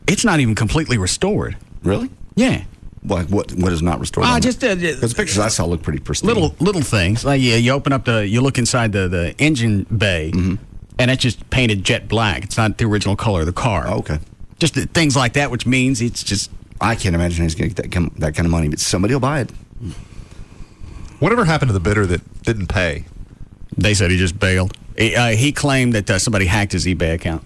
it's not even completely restored. Really? Yeah. Like what is not restored? Just because the pictures I saw look pretty pristine. Little things. Like you open up you look inside the engine bay, and it's just painted jet black. It's not the original color of the car. Oh, okay. Just things like that, which means it's just... I can't imagine he's going to get that kind of money, but somebody will buy it. Whatever happened to the bidder that didn't pay? They said he just bailed. He claimed that somebody hacked his eBay account.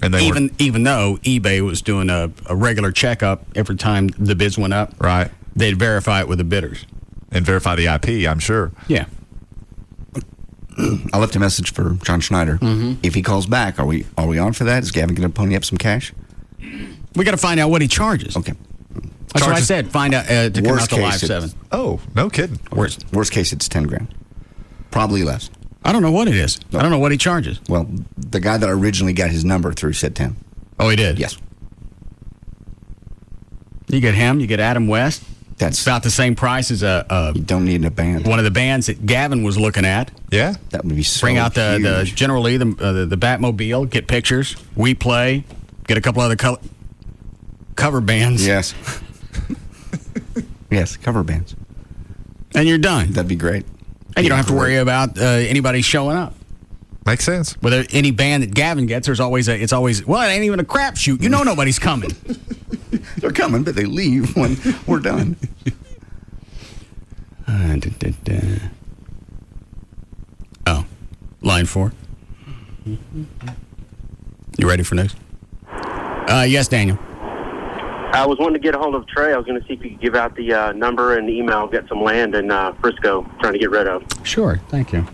And even though eBay was doing a regular checkup every time the bids went up, right? They'd verify it with the bidders and verify the IP. I'm sure. Yeah. I left a message for John Schneider. If he calls back, are we on for that? Is Gavin going to pony up some cash? We got to find out what he charges. Okay. That's what I said. Find out to come out to Live 7. Oh, no kidding. Worst case, it's $10,000. Probably less. I don't know what it is. No. I don't know what he charges. Well, the guy that originally got his number through said 10. Oh, he did? Yes. You get him. You get Adam West. That's about the same price as you don't need a band. One of the bands that Gavin was looking at. Yeah, that would be so Bring out the huge. General Lee, the Batmobile, get pictures. We play, get a couple other cover bands. Yes. Yes, cover bands. And you're done. That'd be great. And you don't have to worry about anybody showing up. Makes sense. Whether any band that Gavin gets, it's always it ain't even a crapshoot. You know nobody's coming. They're coming, but they leave when we're done. Oh, line 4. You ready for news? Yes, Daniel. I was wanting to get a hold of Trey. I was going to see if you could give out the number and email, get some land in Frisco, trying to get rid of. Sure, thank you.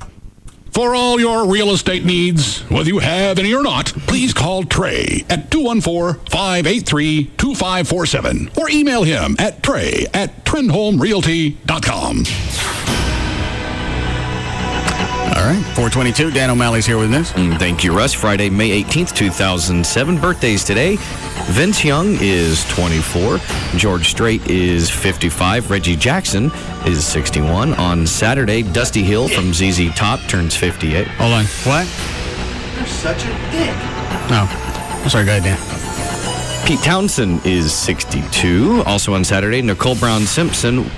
For all your real estate needs, whether you have any or not, please call Trey at 214-583-2547 or email him at trey@trendhomerealty.com. All right, 422, Dan O'Malley's here with this. Thank you, Russ. Friday, May 18th, 2007. Birthdays today. Vince Young is 24. George Strait is 55. Reggie Jackson is 61. On Saturday, Dusty Hill from ZZ Top turns 58. Hold on. What? You're such a dick. No. I'm sorry, go ahead, Dan. Pete Townsend is 62. Also on Saturday, Nicole Brown Simpson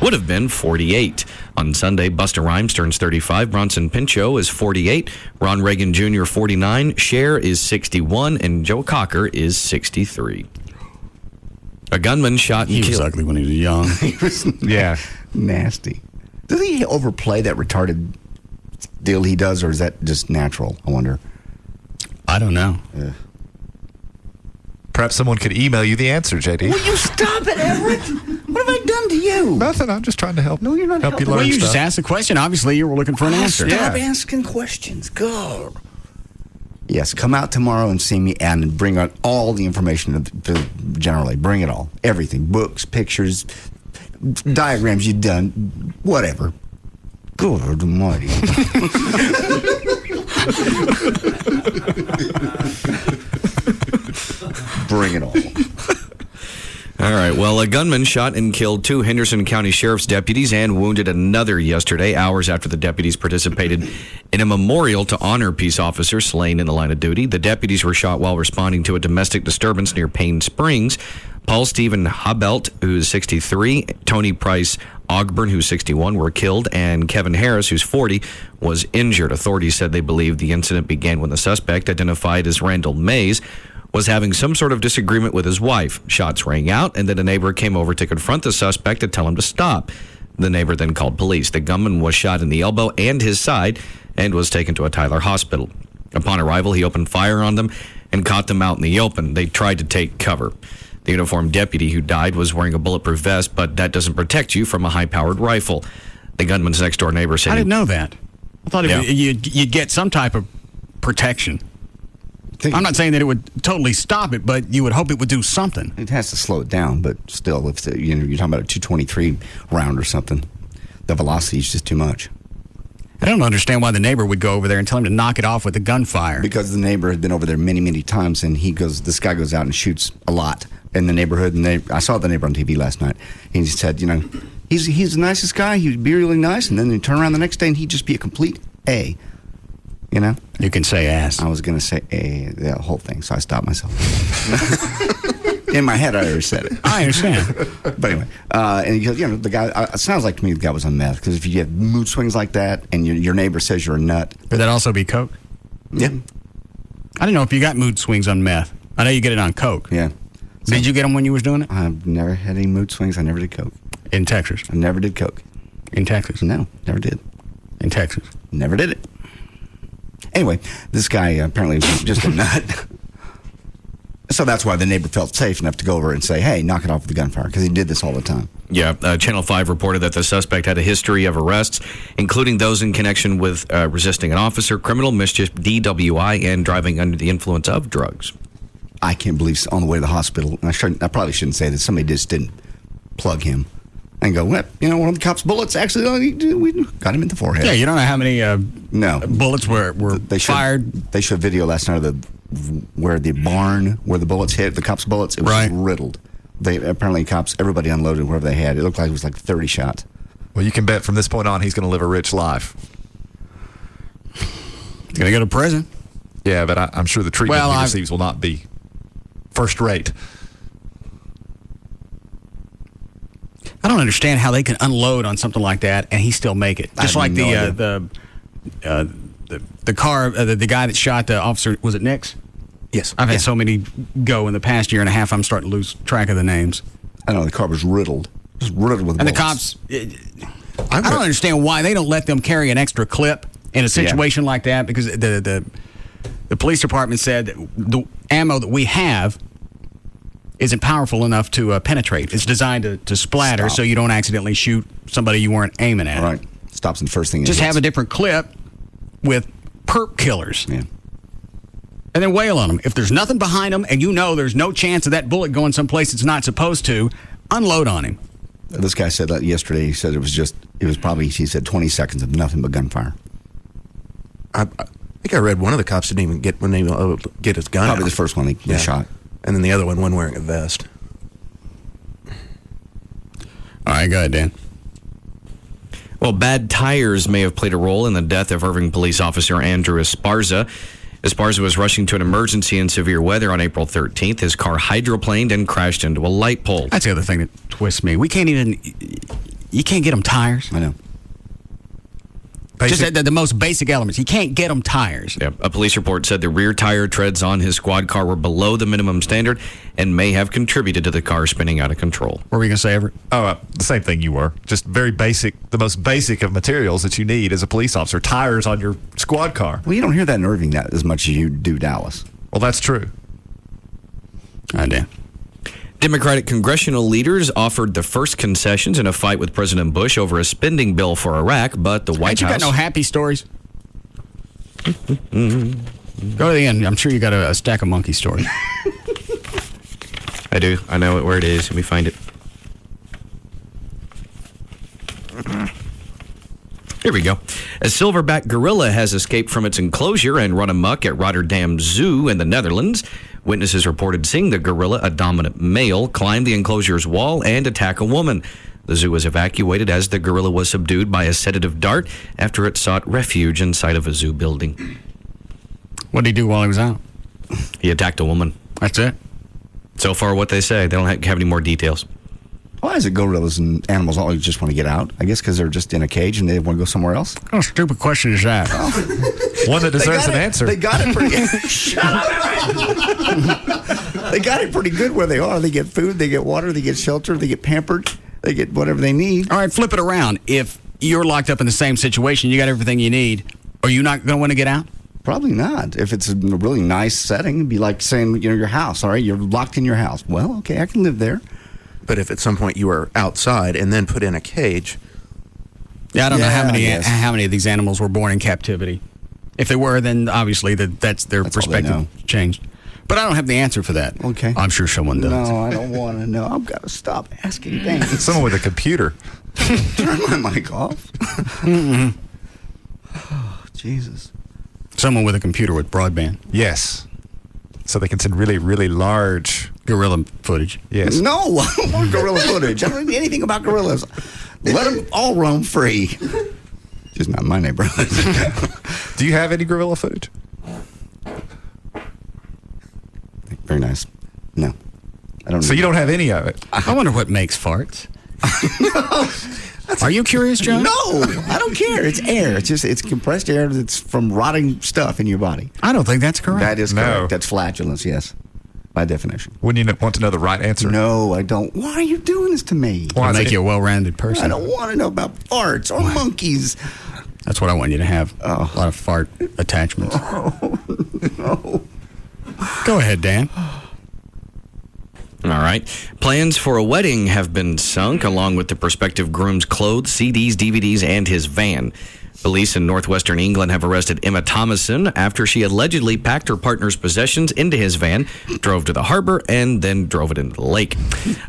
would have been 48. On Sunday, Busta Rhymes turns 35. Bronson Pinchot is 48. Ron Reagan Jr. 49. Cher is 61. And Joe Cocker is 63. A gunman shot and killed. He was ugly when he was young. He was nasty. Does he overplay that retarded deal he does, or is that just natural? I wonder. I don't know. Perhaps someone could email you the answer, JD. Will you stop it, Everett? What have I done to you? Nothing. I'm just trying to help. No, you're not help you helping. learn Well, you stuff. just asked the question. Obviously, you were looking for an answer. Stop asking questions. Go. Yes, come out tomorrow and see me and bring out all the information generally. Bring it all. Everything. Books, pictures, diagrams you've done, whatever. Good almighty. Bring it all. All right. Well, a gunman shot and killed 2 Henderson County Sheriff's deputies and wounded another yesterday, hours after the deputies participated in a memorial to honor peace officers slain in the line of duty. The deputies were shot while responding to a domestic disturbance near Payne Springs. Paul Stephen Habelt, who's 63, Tony Price Ogburn, who's 61, were killed, and Kevin Harris, who's 40, was injured. Authorities said they believe the incident began when the suspect, identified as Randall Mays, was having some sort of disagreement with his wife. Shots rang out, and then a neighbor came over to confront the suspect and tell him to stop. The neighbor then called police. The gunman was shot in the elbow and his side and was taken to a Tyler hospital. Upon arrival, he opened fire on them and caught them out in the open. They tried to take cover. The uniformed deputy who died was wearing a bulletproof vest, but that doesn't protect you from a high-powered rifle. The gunman's next-door neighbor said... I didn't know that. I thought you'd get some type of protection. I'm not saying that it would totally stop it, but you would hope it would do something. It has to slow it down, but still, if you're talking about a 223 round or something, the velocity is just too much. I don't understand why the neighbor would go over there and tell him to knock it off with a gunfire. Because the neighbor had been over there many, many times, and this guy goes out and shoots a lot in the neighborhood. And I saw the neighbor on TV last night, and he said, he's the nicest guy. He'd be really nice, and then he'd turn around the next day, and he'd just be a complete A. You can say ass. I was going to say the whole thing, so I stopped myself. In my head, I already said it. I understand. But anyway, and he goes, the guy, it sounds like to me the guy was on meth, because if you have mood swings like that and your neighbor says you're a nut. Could that also be coke? Yeah. I don't know if you got mood swings on meth. I know you get it on coke. Yeah. Did you get them when you was doing it? I've never had any mood swings. I never did coke. In Texas? I never did coke. In Texas? No, never did. In Texas? Never did it. Anyway, this guy apparently was just a nut. So that's why the neighbor felt safe enough to go over and say, hey, knock it off with the gunfire, because he did this all the time. Yeah, Channel 5 reported that the suspect had a history of arrests, including those in connection with resisting an officer, criminal mischief, DWI, and driving under the influence of drugs. I can't believe on the way to the hospital, and I probably shouldn't say this, somebody just didn't plug him and go, well, one of the cops' bullets actually, we got him in the forehead. Yeah, you don't know how many bullets were fired. They showed video last night of where the barn, where the bullets hit, the cops' bullets, it was riddled Apparently cops, everybody unloaded wherever they had. It looked like it was like 30 shots. Well, you can bet from this point on he's going to live a rich life. He's going to go to prison. Yeah, but I'm sure the treatment he receives will not be first rate. I don't understand how they can unload on something like that and he still make it. Just like the car, the guy that shot the officer, was it Nix? Yes. I've had so many go in the past year and a half, I'm starting to lose track of the names. I know, the car was riddled. It was riddled with bullets. And the cops, I don't understand why they don't let them carry an extra clip in a situation like that, because the police department said that the ammo that we have isn't powerful enough to penetrate. It's designed to splatter so you don't accidentally shoot somebody you weren't aiming at. Right. Stops the first thing. Just have a different clip with perp killers. Yeah. And then wail on them. If there's nothing behind them and you know there's no chance of that bullet going someplace it's not supposed to, unload on him. This guy said that yesterday. He said it was probably, he said 20 seconds of nothing but gunfire. I think I read one of the cops didn't even get his gun Probably out. the first one he shot. And then the other one wearing a vest. All right, go ahead, Dan. Well, bad tires may have played a role in the death of Irving police officer Andrew Esparza. Esparza was rushing to an emergency in severe weather on April 13th. His car hydroplaned and crashed into a light pole. That's the other thing that twists me. You can't get them tires. I know. Just the most basic elements. You can't get them tires. Yep. A police report said the rear tire treads on his squad car were below the minimum standard and may have contributed to the car spinning out of control. What were you going to say, Everett? Oh, the same thing you were. Just very basic, the most basic of materials that you need as a police officer. Tires on your squad car. Well, you don't hear that in Irving that as much as you do Dallas. Well, that's true. I do. Democratic congressional leaders offered the first concessions in a fight with President Bush over a spending bill for Iraq, but the White House... You got no happy stories? Go to the end. I'm sure you got a stack of monkey stories. I do. I know where it is. Let me find it. Here we go. A silverback gorilla has escaped from its enclosure and run amok at Rotterdam Zoo in the Netherlands. Witnesses reported seeing the gorilla, a dominant male, climb the enclosure's wall and attack a woman. The zoo was evacuated as the gorilla was subdued by a sedative dart after it sought refuge inside of a zoo building. What did he do while he was out? He attacked a woman. That's it? So far, what they say. They don't have any more details. Why is it gorillas and animals always just want to get out? I guess because they're just in a cage and they want to go somewhere else? What kind of stupid question is that? One that deserves an answer. They got it pretty Shut up! They got it pretty good where they are. They get food, they get water, they get shelter, they get pampered, they get whatever they need. All right, flip it around. If you're locked up in the same situation, you got everything you need, are you not going to want to get out? Probably not. If it's a really nice setting, it'd be like saying, your house, all right, you're locked in your house. Well, okay, I can live there. But if at some point you were outside and then put in a cage... Yeah, I don't know how many of these animals were born in captivity. If they were, then obviously that's their perspective changed. But I don't have the answer for that. Okay. I'm sure someone does. No, I don't want to know. I've got to stop asking things. Someone with a computer. Turn my mic off. Mm-mm. Oh, Jesus. Someone with a computer with broadband. Yes. So they can send really, really large... gorilla footage. Yes. No, I don't want gorilla footage. I don't know anything about gorillas. Let them all roam free. Just not my neighborhood. Do you have any gorilla footage? Very nice. No. I don't. So you don't have any of it? I wonder what makes farts. Are you curious, John? No, I don't care. It's air. It's compressed air that's from rotting stuff in your body. I don't think that's correct. That is correct. That's flatulence, yes. By definition. Wouldn't you want to know the right answer? No, I don't. Why are you doing this to me? Well, make you a well-rounded person. I don't want to know about farts or monkeys. That's what I want you to have. A lot of fart attachments. Oh, no. Go ahead, Dan. All right. Plans for a wedding have been sunk, along with the prospective groom's clothes, CDs, DVDs, and his van. Police in northwestern England have arrested Emma Thomason after she allegedly packed her partner's possessions into his van, drove to the harbor, and then drove it into the lake.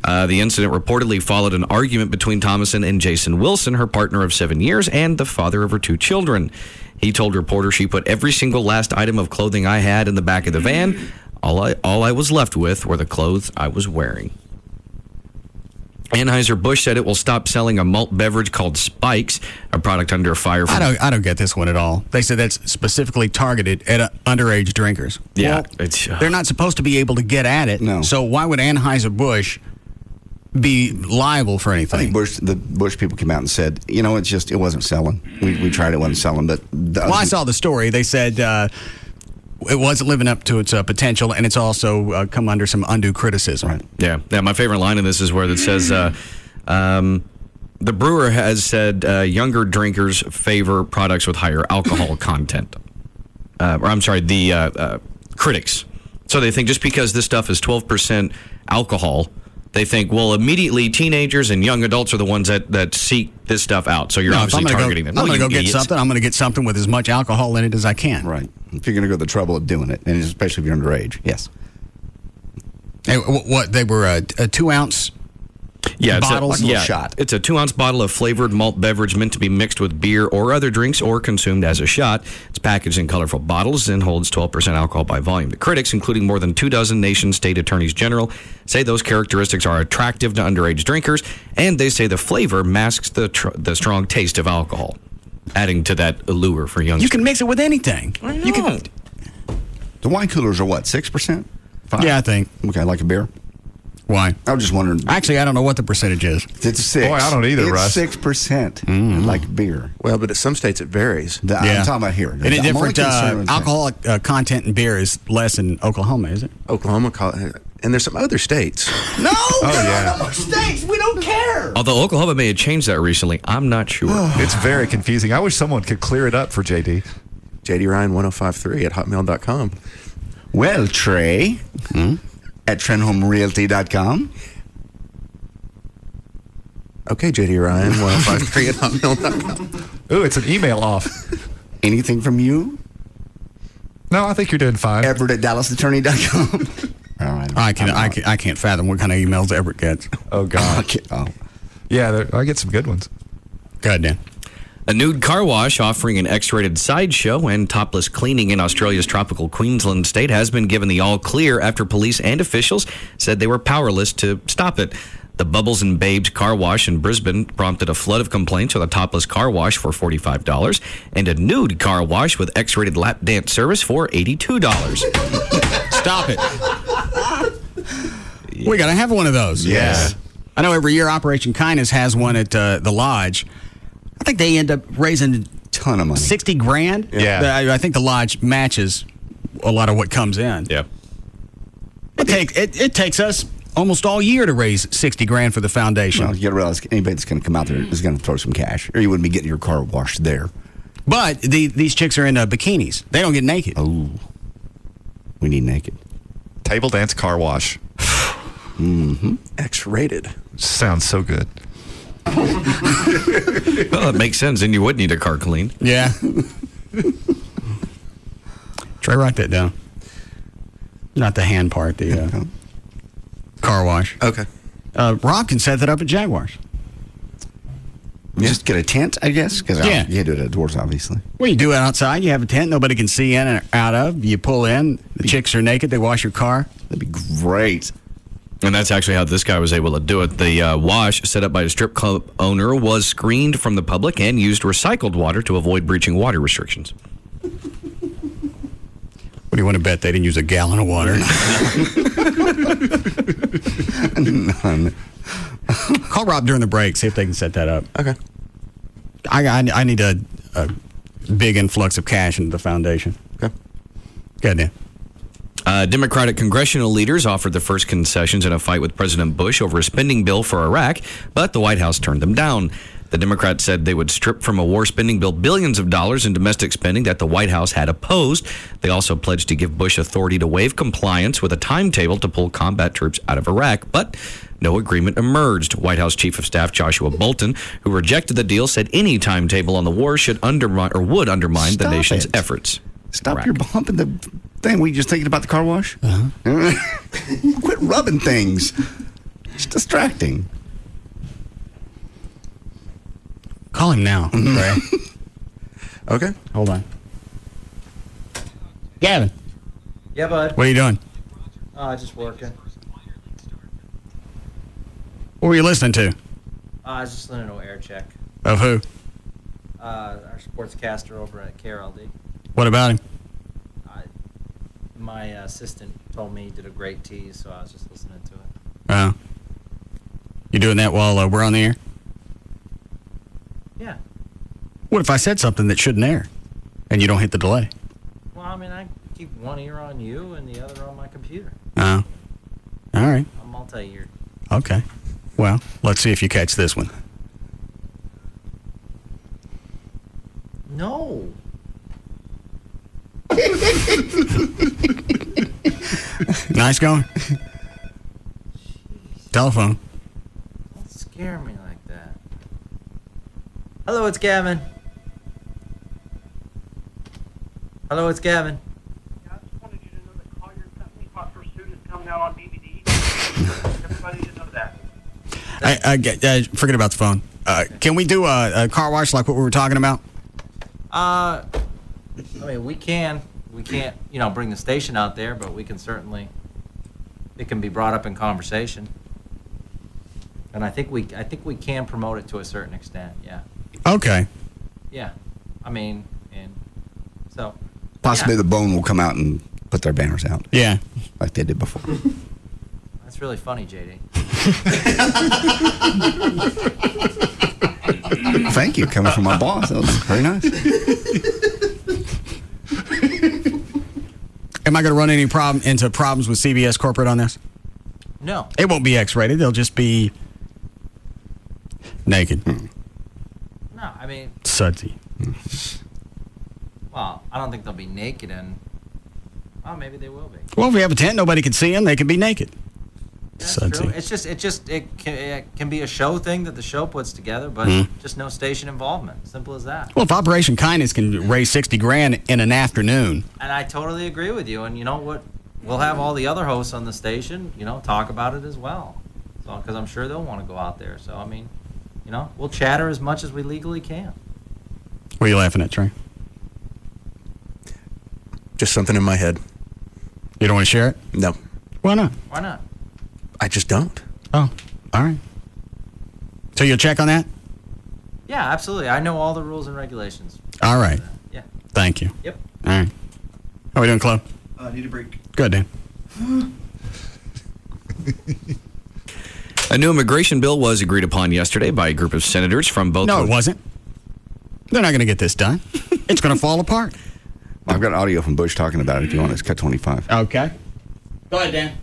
The incident reportedly followed an argument between Thomason and Jason Wilson, her partner of 7 years, and the father of her 2 children. He told reporters, "She put every single last item of clothing I had in the back of the van. All I was left with were the clothes I was wearing." Anheuser-Busch said it will stop selling a malt beverage called Spikes, a product under fire. I don't get this one at all. They said that's specifically targeted at underage drinkers. Yeah. Well, they're not supposed to be able to get at it. No. So why would Anheuser-Busch be liable for anything? I think the Bush people came out and said, it wasn't selling. We tried it, wasn't selling. But I saw the story. They said it wasn't living up to its potential, and it's also come under some undue criticism. Right. Yeah. My favorite line in this is where it says, the brewer has said younger drinkers favor products with higher alcohol content. The critics. So they think just because this stuff is 12% alcohol, they think, well, immediately teenagers and young adults are the ones that seek this stuff out. So you're obviously targeting them. I'm going to go get something. I'm going to get something with as much alcohol in it as I can. Right. If you're going to go the trouble of doing it, and especially if you're underage. Yes. Hey, what they were a 2-ounce bottle? Shot. It's a 2-ounce bottle of flavored malt beverage meant to be mixed with beer or other drinks or consumed as a shot. It's packaged in colorful bottles and holds 12% alcohol by volume. The critics, including more than 24 nation state attorneys general, say those characteristics are attractive to underage drinkers, and they say the flavor masks the strong taste of alcohol, adding to that allure for youngsters. You can mix it with anything. You can. The wine coolers are what, 6%? 5%? Yeah, I think. Okay, like a beer. Why? I was just wondering. Actually, I don't know what the percentage is. It's 6. Boy, I don't either, Russ. It's 6%, like beer. Well, but at some states it varies. I'm talking about here. And it different alcoholic content in beer is less in Oklahoma, is it? Oklahoma, and there's some other states. No, no states. We don't care. Although Oklahoma may have changed that recently, I'm not sure. It's very confusing. I wish someone could clear it up for JD. JD Ryan 1053 at hotmail.com. Well, Trey. At TrendHomeRealty.com. Okay, JD Ryan 1053 at hotmail.com. Ooh, it's an email off. Anything from you? No, I think you're doing fine. Everett at DallasAttorney.com. All right. I can't fathom what kind of emails Everett gets. Oh, God. Yeah, I get some good ones. Go ahead, Dan. A nude car wash offering an X-rated sideshow and topless cleaning in Australia's tropical Queensland state has been given the all-clear after police and officials said they were powerless to stop it. The Bubbles and Babes car wash in Brisbane prompted a flood of complaints with a topless car wash for $45 and a nude car wash with X-rated lap dance service for $82. Stop it. We got to have one of those. Yes. I know every year Operation Kindness has one at the Lodge. I think they end up raising a ton of money. $60,000. Yeah. I think the Lodge matches a lot of what comes in. Yeah. It takes us almost all year to raise $60,000 for the foundation. Well, you got to realize anybody that's going to come out there is going to throw some cash, or you wouldn't be getting your car washed there. But these chicks are in bikinis. They don't get naked. Oh, we need naked. Table dance car wash. X-rated. Sounds so good. Well, it makes sense. Then you would need a car cleaned. Yeah. Trey, write that down. Not the hand part, the car wash. Okay. Rob can set that up at Jaguars. Just get a tent, I guess? Because Yeah. you can't do it outdoors, obviously. Well, you do it outside. You have a tent nobody can see in and out of. You pull in. The chicks are naked. They wash your car. That'd be great. And that's actually how this guy was able to do it. The wash set up by a strip club owner was screened from the public and used recycled water to avoid breaching water restrictions. What do you want to bet they didn't use a gallon of water? None. Call Rob during the break, see if they can set that up. Okay. I need a big influx of cash into the foundation. Okay. Go ahead, Dan. Democratic congressional leaders offered the first concessions in a fight with President Bush over a spending bill for Iraq, but the White House turned them down. The Democrats said they would strip from a war spending bill billions of dollars in domestic spending that the White House had opposed. They also pledged to give Bush authority to waive compliance with a timetable to pull combat troops out of Iraq, but no agreement emerged. White House Chief of Staff Joshua Bolten, who rejected the deal, said any timetable on the war should undermine the nation's efforts. Stop your bumping the thing. Were you just thinking about the car wash? Quit rubbing things. It's distracting. Call him now, Ray. Okay. Hold on. Gavin. Yeah, bud. What are you doing? Just working. What were you listening to? I was just listening to an air check. Of who? Our sportscaster over at KLLI. What about him? My assistant told me he did a great tease, so I was just listening to it. Oh. You doing that while we're on the air? Yeah. What if I said something that shouldn't air and you don't hit the delay? Well, I mean, I keep one ear on you and the other on my computer. Oh. All right. I'm multi-eared. Okay. Well, let's see if you catch this one. No. Nice going. Telephone. Don't scare me like that. Hello, it's Gavin. Hello, it's Gavin. I just wanted you to know that Collier Company Hot Pursuit is coming out on DVD. Everybody to know that. I forget about the phone. Can we do a car wash like what we were talking about? I mean, we can't, bring the station out there, but we can certainly, it can be brought up in conversation. And I think we can promote it to a certain extent, yeah. Okay. Yeah. I mean, and so. Possibly the Bone will come out and put their banners out. Yeah. Like they did before. That's really funny, JD. Thank you. Coming from my boss. That was very nice. Am I going to run into problems with CBS Corporate on this? No. It won't be X-rated. They'll just be naked. No, I mean. Sudsy. Well, I don't think they'll be naked and. Oh, maybe they will be. Well, if we have a tent, nobody can see them. They can be naked. That's Sudsy. True. It can be a show thing that the show puts together, but just no station involvement. Simple as that. Well, if Operation Kindness can raise $60,000 in an afternoon. And I totally agree with you. And you know what? We'll have all the other hosts on the station, talk about it as well. So, because I'm sure they'll want to go out there. So, I mean, we'll chatter as much as we legally can. What are you laughing at, Trey? Just something in my head. You don't want to share it? No. Why not? Why not? I just don't. Oh, all right. So you'll check on that? Yeah, absolutely. I know all the rules and regulations. All right. Yeah. Thank you. Yep. All right. How are we doing, Chloe? Need a break. Good, Dan. A new immigration bill was agreed upon yesterday by a group of senators from both. No, it wasn't. They're not going to get this done. It's going to fall apart. I've got audio from Bush talking about it if you want. It's cut 25. Okay. Go ahead, Dan.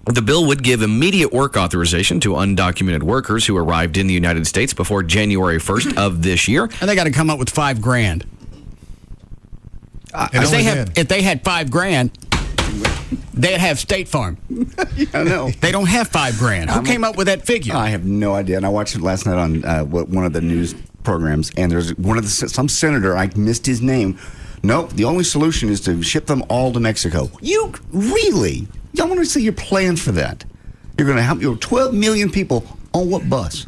The bill would give immediate work authorization to undocumented workers who arrived in the United States before January 1st of this year. And they got to come up with $5,000. If they had $5,000, they'd have State Farm. I know. They don't have $5,000. Who came up with that figure? I have no idea. And I watched it last night on one of the news programs, and there's some senator, I missed his name. Nope, the only solution is to ship them all to Mexico. You really? I want to see your plan for that. You're going to help 12 million people on what bus?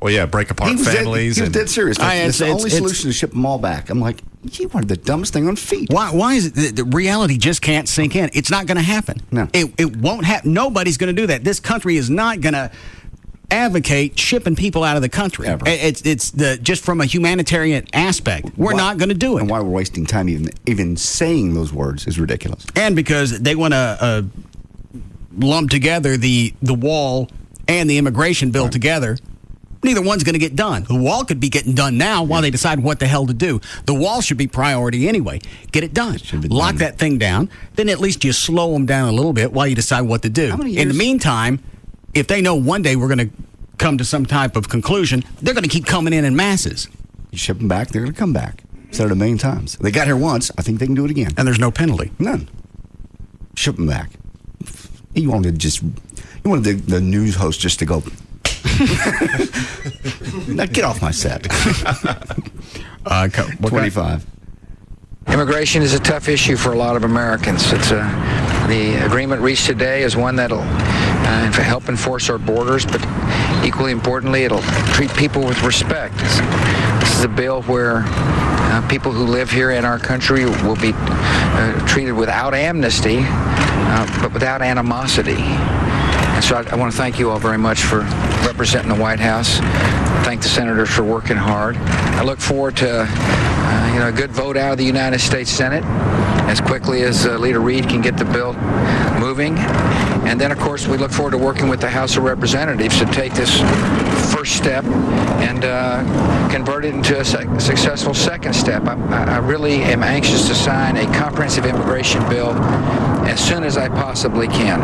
Well, yeah, break apart families. He was dead serious. It's the only solution to ship them all back. I'm like, you are the dumbest thing on feet. Why is it the reality just can't sink in? It's not going to happen. No. It won't happen. Nobody's going to do that. This country is not going to advocate shipping people out of the country. Ever. It's just from a humanitarian aspect. We're not going to do it. And why we're wasting time even saying those words is ridiculous. And because they want to lump together the wall and the immigration bill together. Neither one's going to get done. The wall could be getting done now while they decide what the hell to do. The wall should be priority anyway. Get it done. Lock that thing down. Then at least you slow them down a little bit while you decide what to do. In the meantime, if they know one day we're going to come to some type of conclusion, they're going to keep coming in masses. You ship them back, they're going to come back. Said it a million times. They got here once. I think they can do it again. And there's no penalty. None. Ship them back. You wanted the news host just to go. Now get off my set. 25. Immigration is a tough issue for a lot of Americans. The agreement reached today is one that'll help enforce our borders, but equally importantly, it'll treat people with respect. This is a bill where people who live here in our country will be treated without amnesty, but without animosity. So I want to thank you all very much for representing the White House. Thank the senators for working hard. I look forward to a good vote out of the United States Senate as quickly as Leader Reid can get the bill moving. And then, of course, we look forward to working with the House of Representatives to take this first step and convert it into a successful second step. I really am anxious to sign a comprehensive immigration bill as soon as I possibly can.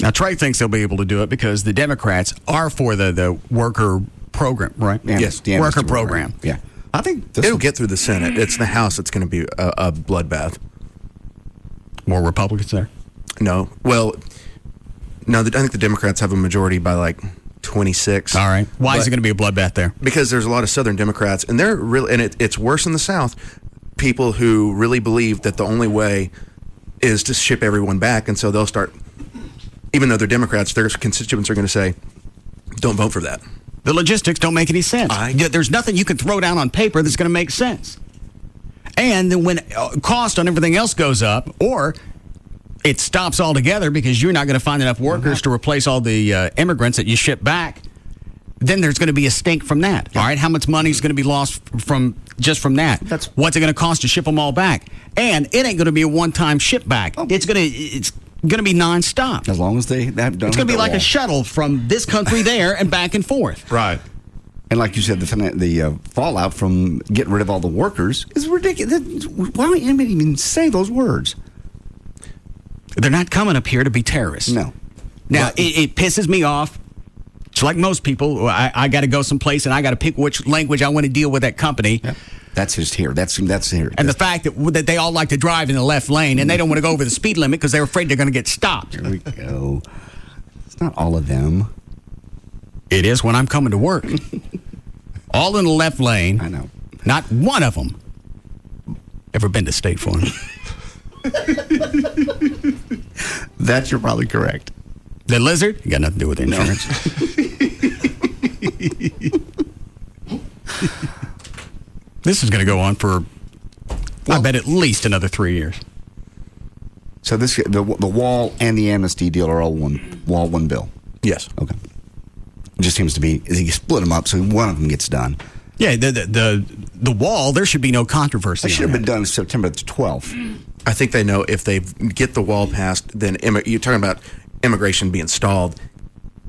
Now, Trey thinks they'll be able to do it because the Democrats are for the worker program, right? Yes, the worker amnesty program. Yeah. I think it'll get through the Senate. It's the House that's going to be a bloodbath. More Republicans there? No. Well, no, I think the Democrats have a majority by like 26. All right. Why is it going to be a bloodbath there? Because there's a lot of Southern Democrats, and they're really, and it's worse in the South. People who really believe that the only way is to ship everyone back, and so they'll start. Even though they're Democrats, their constituents are going to say, "Don't vote for that." The logistics don't make any sense. There's nothing you can throw down on paper that's going to make sense. And then when cost on everything else goes up, or it stops altogether because you're not going to find enough workers to replace all the immigrants that you ship back, then there's going to be a stink from that. Yeah. All right, how much money is going to be lost from that? What's it going to cost to ship them all back? And it ain't going to be a one-time ship back. It's going to be nonstop. As long as they have done. It's going to be like a shuttle from this country there and back and forth. Right. And like you said, the fallout from getting rid of all the workers is ridiculous. Why don't anybody even say those words? They're not coming up here to be terrorists. No. Now, it pisses me off. It's like most people. I got to go someplace and I got to pick which language I want to deal with that company. Yep. That's just here. That's here. And the fact that they all like to drive in the left lane and they don't want to go over the speed limit because they're afraid they're going to get stopped. Here we go. It's not all of them. It is when I'm coming to work. All in the left lane. I know. Not one of them ever been to State Farm. That you're probably correct. The lizard? You got nothing to do with insurance. This is going to go on for, I bet, at least another 3 years. So the wall and the amnesty deal are all one bill? Yes. Okay. It just seems to be, you split them up so one of them gets done. Yeah, the wall, there should be no controversy. It should have been done September 12th. I think they know if they get the wall passed, then you're talking about immigration being stalled.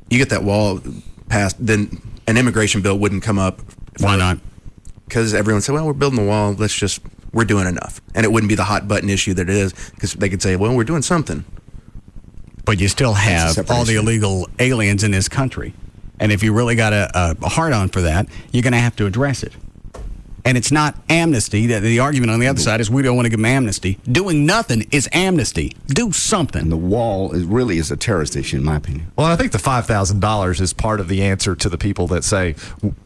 You get that wall passed, then an immigration bill wouldn't come up. Why not? Because everyone said, well, we're building the wall. We're doing enough. And it wouldn't be the hot button issue that it is because they could say, well, we're doing something. But you still have all the illegal aliens in this country. And if you really got a hard-on for that, you're going to have to address it. And it's not amnesty. The argument on the other side is we don't want to give them amnesty. Doing nothing is amnesty. Do something. And the wall really is a terrorist issue, in my opinion. Well, I think the $5,000 is part of the answer to the people that say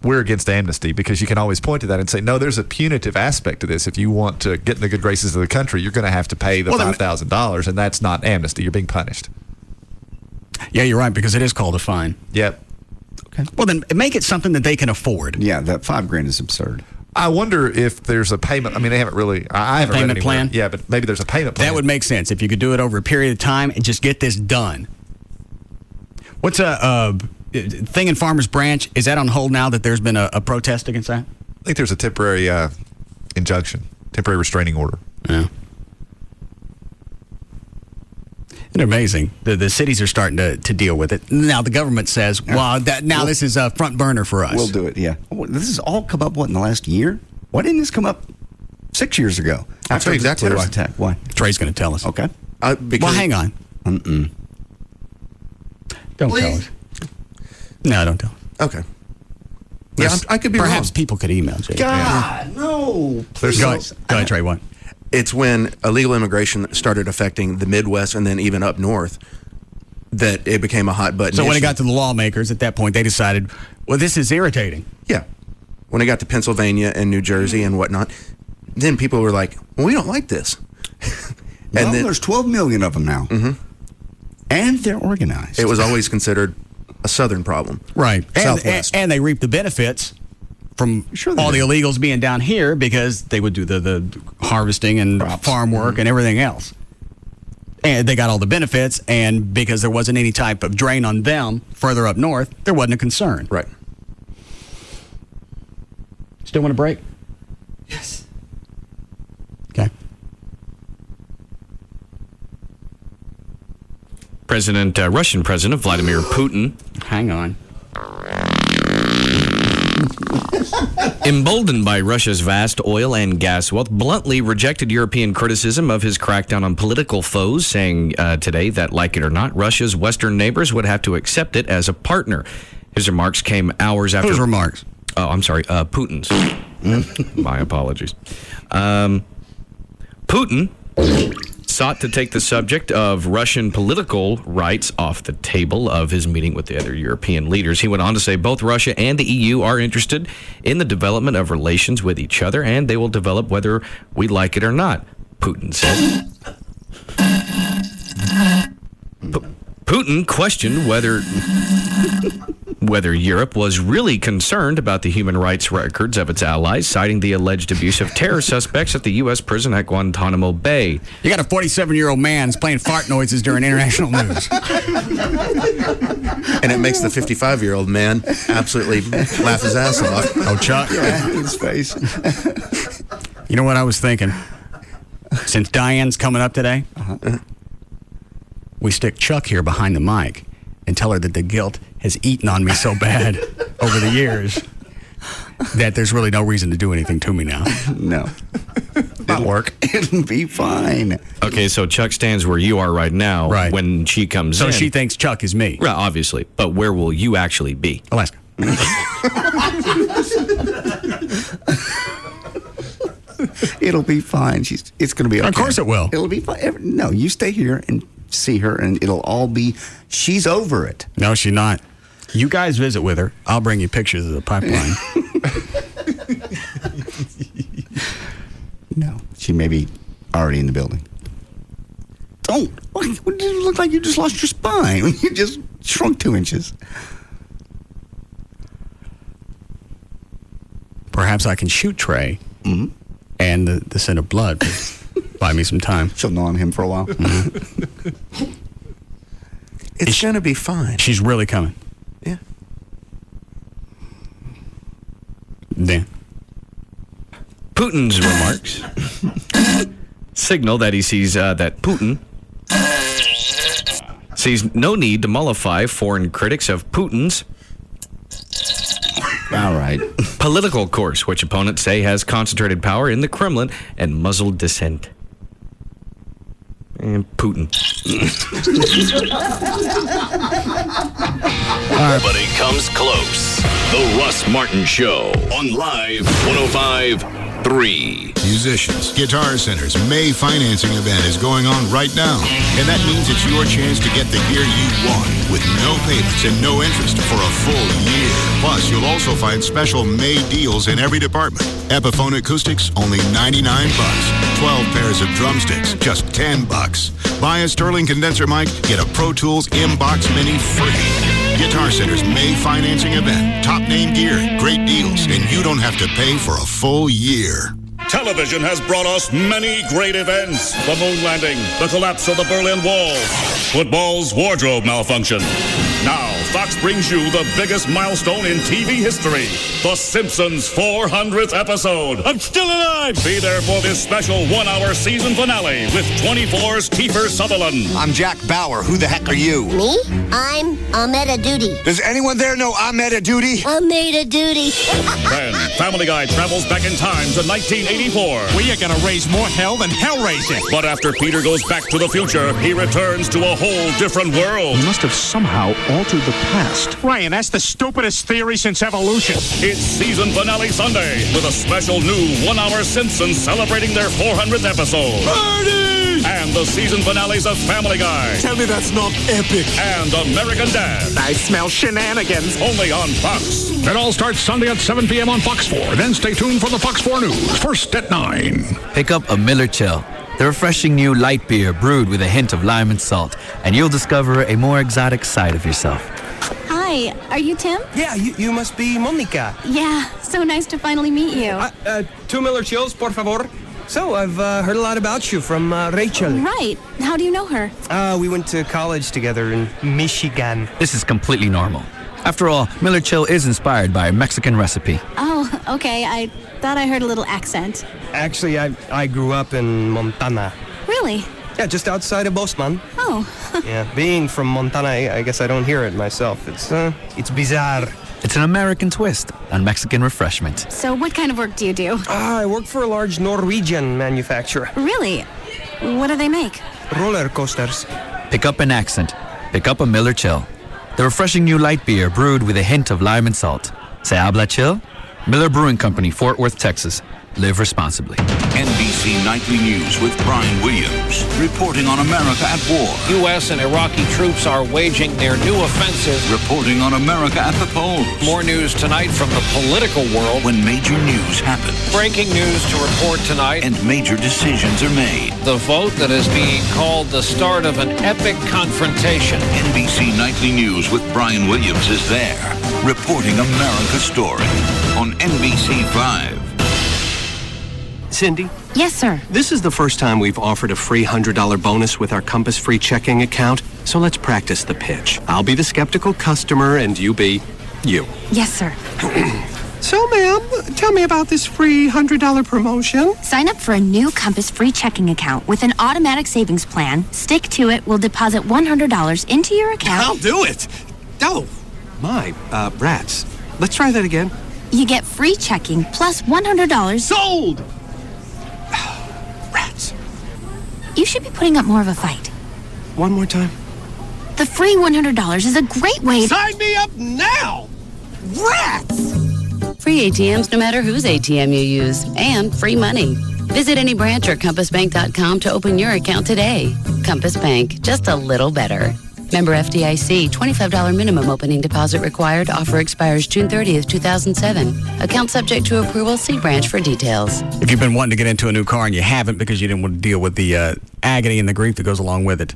we're against amnesty, because you can always point to that and say, no, there's a punitive aspect to this. If you want to get in the good graces of the country, you're going to have to pay the $5,000, and that's not amnesty. You're being punished. Yeah, you're right, because it is called a fine. Yep. Okay. Well, then make it something that they can afford. Yeah, that $5,000 is absurd. I wonder if there's a payment. I mean, they haven't really. I haven't payment read anywhere. plan. Yeah, but maybe there's a payment plan. That would make sense if you could do it over a period of time and just get this done. What's a thing in Farmers Branch? Is that on hold now that there's been a protest against that? I think there's a temporary injunction, temporary restraining order. Yeah. It's amazing. The cities are starting to deal with it. Now the government says, well, this is a front burner for us. We'll do it, yeah. This has all come up, in the last year? Why didn't this come up 6 years ago? After the terrorist attack. Why? Trey's going to tell us. Okay. Well, hang on. Mm-mm. Don't tell us. No, don't tell us. Okay. Yeah, I could be Perhaps wrong. people could email Jay. God, no. Go ahead, Trey, what? It's when illegal immigration started affecting the Midwest and then even up north that it became a hot button So when issue. it got to the lawmakers, at that point, they decided, well, this is irritating. Yeah. When it got to Pennsylvania and New Jersey and whatnot, then people were like, well, we don't like this. And then, there's 12 million of them now. Mm-hmm. And they're organized. It was always considered a Southern problem. Right. Southwest. And they reap the benefits from all the illegals being down here because they would do the harvesting and farm work and everything else. And they got all the benefits, and because there wasn't any type of drain on them further up north, there wasn't a concern. Right. Still want a break? Yes. Okay. Russian President Vladimir Putin. Hang on. Emboldened by Russia's vast oil and gas wealth, bluntly rejected European criticism of his crackdown on political foes, saying today that, like it or not, Russia's Western neighbors would have to accept it as a partner. His remarks came hours after... Whose remarks? Oh, I'm sorry, Putin's. My apologies. Putin sought to take the subject of Russian political rights off the table of his meeting with the other European leaders. He went on to say both Russia and the EU are interested in the development of relations with each other, and they will develop whether we like it or not, Putin said. Putin questioned whether Europe was really concerned about the human rights records of its allies, citing the alleged abuse of terror suspects at the U.S. prison at Guantanamo Bay. You got a 47-year-old man playing fart noises during international news. And it makes the 55-year-old man absolutely laugh his ass off. Oh, Chuck. Yeah, his face. You know what I was thinking? Since Diane's coming up today, we stick Chuck here behind the mic and tell her that the guilt has eaten on me so bad over the years that there's really no reason to do anything to me now. No. It'll work. It'll be fine. Okay, so Chuck stands where you are right now when she comes in. So she thinks Chuck is me. Right, obviously. But where will you actually be? Alaska. It'll be fine. It's going to be okay. Of course it will. It'll be fine. No, you stay here and see her, and it'll all be, she's over it. No, she's not. You guys visit with her. I'll bring you pictures of the pipeline. No, she may be already in the building. Don't. What did it look like? You just lost your spine. You just shrunk 2 inches. Perhaps I can shoot Trey and the scent of blood. Buy me some time. She'll gnaw on him for a while. It's going to be fine. She's really coming. Yeah. Dan. Putin's remarks signal that he sees that Putin sees no need to mollify foreign critics of Putin's political course, which opponents say has concentrated power in the Kremlin and muzzled dissent. And Putin. But he comes close. The Russ Martin Show on Live 105.3. Musicians, Guitar Center's May financing event is going on right now. And that means it's your chance to get the gear you want with no payments and no interest for a full year. Plus, you'll also find special May deals in every department. Epiphone acoustics, only $99. 12 pairs of drumsticks, just $10. Buy a Sterling condenser mic, get a Pro Tools M-Box Mini free. Guitar Center's May financing event. Top name gear, great deals, and you don't have to pay for a full year. Television has brought us many great events. The moon landing, the collapse of the Berlin Wall, football's wardrobe malfunction. Now, Fox brings you the biggest milestone in TV history, The Simpsons' 400th episode. I'm still alive! Be there for this special 1-hour season finale with 24's Kiefer Sutherland. I'm Jack Bauer. Who the heck are you? Me? I'm Ahmeda Duty. Does anyone there know Ahmeda Duty? Ahmeda Duty. Then, Family Guy travels back in time to 1984. We are going to raise more hell than hell raising. But after Peter goes back to the future, he returns to a whole different world. We must have somehow altered the past. Ryan, that's the stupidest theory since evolution. It's season finale Sunday with a special new 1-hour Simpsons celebrating their 400th episode. Party! And the season finales of Family Guy. Tell me that's not epic. And American Dad. I smell shenanigans. Only on Fox. It all starts Sunday at 7 p.m. on Fox 4. Then stay tuned for the Fox 4 News, first at 9. Pick up a Miller Chill, the refreshing new light beer brewed with a hint of lime and salt, and you'll discover a more exotic side of yourself. Hi, are you Tim? Yeah, you must be Monica. Yeah, so nice to finally meet you. 2 Miller Chills, por favor. So, I've heard a lot about you from Rachel. Right. How do you know her? We went to college together in Michigan. This is completely normal. After all, Miller Chill is inspired by a Mexican recipe. Oh, okay. I thought I heard a little accent. Actually, I grew up in Montana. Really? Yeah, just outside of Bosman. Oh. Yeah, being from Montana, I guess I don't hear it myself. It's bizarre. It's an American twist on Mexican refreshment. So what kind of work do you do? I work for a large Norwegian manufacturer. Really? What do they make? Roller coasters. Pick up an accent. Pick up a Miller Chill. The refreshing new light beer brewed with a hint of lime and salt. Se habla chill? Miller Brewing Company, Fort Worth, Texas. Live responsibly. NBC Nightly News with Brian Williams, reporting on America at war. U.S. and Iraqi troops are waging their new offensive. Reporting on America at the polls. More news tonight from the political world. When major news happens. Breaking news to report tonight. And major decisions are made. The vote that is being called the start of an epic confrontation. NBC Nightly News with Brian Williams is there, reporting America's story on NBC 5. Cindy? Yes, sir. This is the first time we've offered a free $100 bonus with our Compass Free checking account, so let's practice the pitch. I'll be the skeptical customer, and you be you. Yes, sir. So, ma'am, tell me about this free $100 promotion. Sign up for a new Compass Free checking account with an automatic savings plan. Stick to it. We'll deposit $100 into your account. I'll do it. Oh, my, rats. Let's try that again. You get free checking plus $100. Sold! Rats. You should be putting up more of a fight. One more time. The free $100 is a great way to... Sign me up now! Rats! Free ATMs no matter whose ATM you use. And free money. Visit any branch or compassbank.com to open your account today. Compass Bank, just a little better. Member FDIC, $25 minimum opening deposit required. Offer expires June 30th, 2007. Account subject to approval. See branch for details. If you've been wanting to get into a new car and you haven't because you didn't want to deal with the agony and the grief that goes along with it,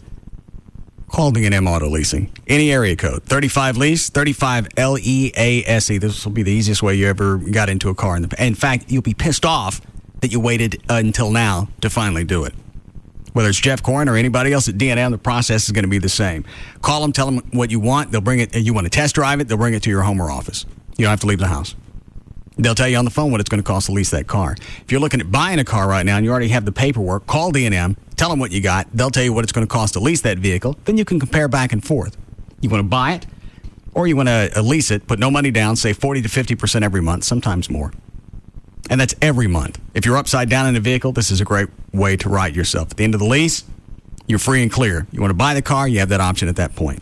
call D&M Auto Leasing. Any area code, 35 Lease, 35 LEASE. This will be the easiest way you ever got into a car. In fact, you'll be pissed off that you waited until now to finally do it. Whether it's Jeff Corrin or anybody else at D&M, the process is going to be the same. Call them, tell them what you want. They'll bring it. You want to test drive it, they'll bring it to your home or office. You don't have to leave the house. They'll tell you on the phone what it's going to cost to lease that car. If you're looking at buying a car right now and you already have the paperwork, call D&M, tell them what you got. They'll tell you what it's going to cost to lease that vehicle. Then you can compare back and forth. You want to buy it or you want to lease it, put no money down, save 40 to 50% every month, sometimes more. And that's every month. If you're upside down in a vehicle, this is a great way to right yourself. At the end of the lease, you're free and clear. You want to buy the car, you have that option at that point.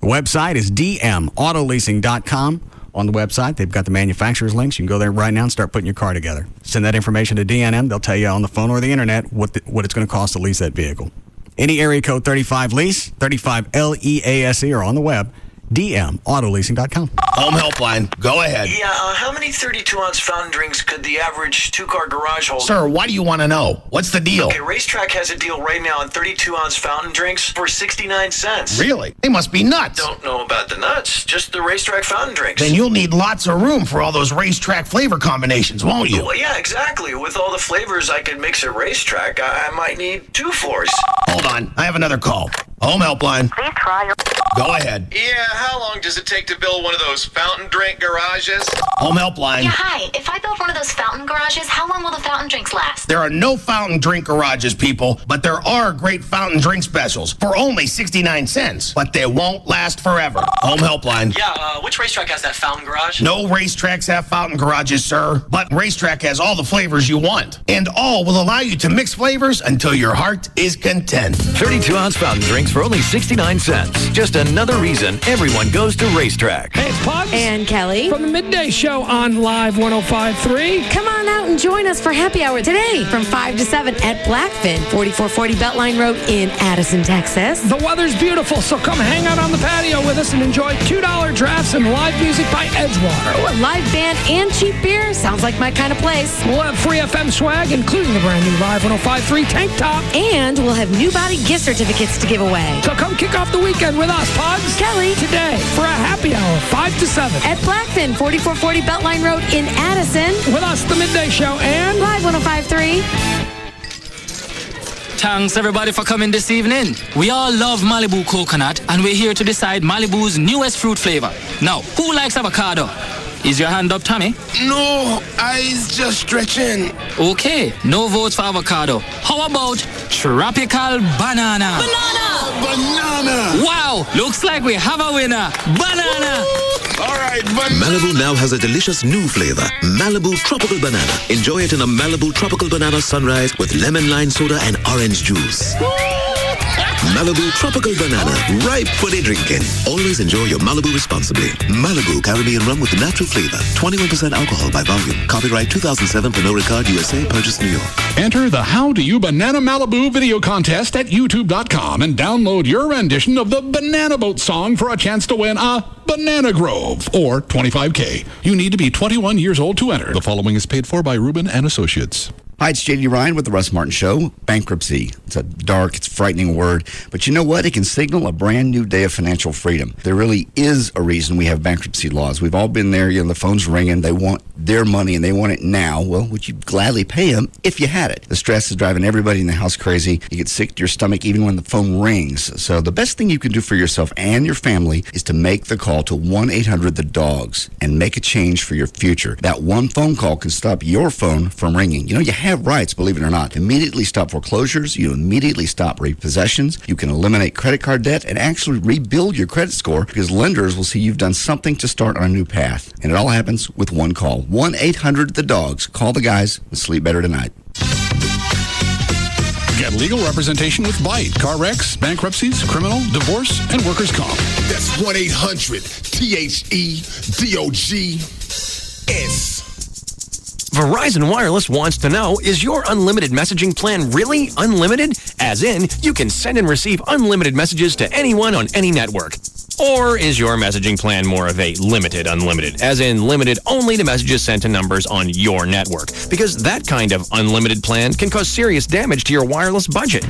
The website is dmautoleasing.com. On the website, they've got the manufacturer's links. You can go there right now and start putting your car together. Send that information to D&M. They'll tell you on the phone or the internet what it's going to cost to lease that vehicle. Any area code 35 Lease, 35 LEASE, or on the web, dmautoleasing.com. Home Helpline, go ahead. Yeah, how many 32-ounce fountain drinks could the average two-car garage hold? Sir, why do you want to know? What's the deal? Okay, Racetrack has a deal right now on 32-ounce fountain drinks for 69 cents. Really? They must be nuts. Don't know about the nuts, just the Racetrack fountain drinks. Then you'll need lots of room for all those Racetrack flavor combinations, won't you? Well, yeah, exactly. With all the flavors I could mix at Racetrack, I might need 2 floors. Hold on, I have another call. Home Helpline. Please try your... Go ahead. Yeah, how long does it take to build one of those fountain drink garages? Home Helpline. Yeah, hi. If I build one of those fountain garages, how long will the fountain drinks last? There are no fountain drink garages, people, but there are great fountain drink specials for only 69 cents. But they won't last forever. Home Helpline. Yeah, which Racetrack has that fountain garage? No racetracks have fountain garages, sir, but Racetrack has all the flavors you want. And all will allow you to mix flavors until your heart is content. 32-ounce fountain drinks for only 69 cents. Just another reason everyone goes to Racetrack. Hey, it's Pugs. And Kelly. From the Midday Show on Live 105.3. Come on out and join us for happy hour today from 5 to 7 at Blackfin, 4440 Beltline Road in Addison, Texas. The weather's beautiful, so come hang out on the patio with us and enjoy $2 drafts and live music by Edgewater. Oh, a live band and cheap beer. Sounds like my kind of place. We'll have free FM swag, including the brand new Live 105.3 tank top. And we'll have new body gift certificates to give away. So come kick off the weekend with us, Pugs. Kelly. Today for a happy hour, 5 to 7. At Blackfin, 4440 Beltline Road in Addison. With us, the Midday Show and Live 105.3. Thanks everybody for coming this evening. We all love Malibu coconut and we're here to decide Malibu's newest fruit flavor. Now, who likes avocado? Is your hand up, Tommy? No, I's just stretching. Okay, no votes for avocado. How about tropical banana? Banana! Wow, looks like we have a winner. Banana! All right, banana. Malibu now has a delicious new flavor, Malibu Tropical Banana. Enjoy it in a Malibu Tropical Banana Sunrise with lemon lime soda and orange juice. Malibu Tropical Banana, ripe for the drinking. Always enjoy your Malibu responsibly. Malibu Caribbean rum with natural flavor. 21% alcohol by volume. Copyright 2007 Pernod Ricard USA. Purchased New York. Enter the How Do You Banana Malibu video contest at youtube.com and download your rendition of the Banana Boat song for a chance to win a Banana Grove or $25K. You need to be 21 years old to enter. The following is paid for by Rubin and Associates. Hi, it's J.D. Ryan with the Russ Martin Show. Bankruptcy. It's a dark, it's a frightening word. But you know what? It can signal a brand new day of financial freedom. There really is a reason we have bankruptcy laws. We've all been there. The phone's ringing. They want their money and they want it now. Well, would you gladly pay them if you had it? The stress is driving everybody in the house crazy. You get sick to your stomach even when the phone rings. So the best thing you can do for yourself and your family is to make the call to 1-800-THE-DOGS and make a change for your future. That one phone call can stop your phone from ringing. You have rights, believe it or not. Immediately stop foreclosures. You immediately stop repossessions. You can eliminate credit card debt and actually rebuild your credit score because lenders will see you've done something to start on a new path. And it all happens with one call. 1-800-THE-DOGS. Call the guys and sleep better tonight. Get legal representation with Byte. Car wrecks, bankruptcies, criminal, divorce, and workers' comp. That's 1-800-THE-DOGS. Verizon Wireless wants to know, is your unlimited messaging plan really unlimited? As in, you can send and receive unlimited messages to anyone on any network. Or is your messaging plan more of a limited unlimited, as in limited only to messages sent to numbers on your network? Because that kind of unlimited plan can cause serious damage to your wireless budget.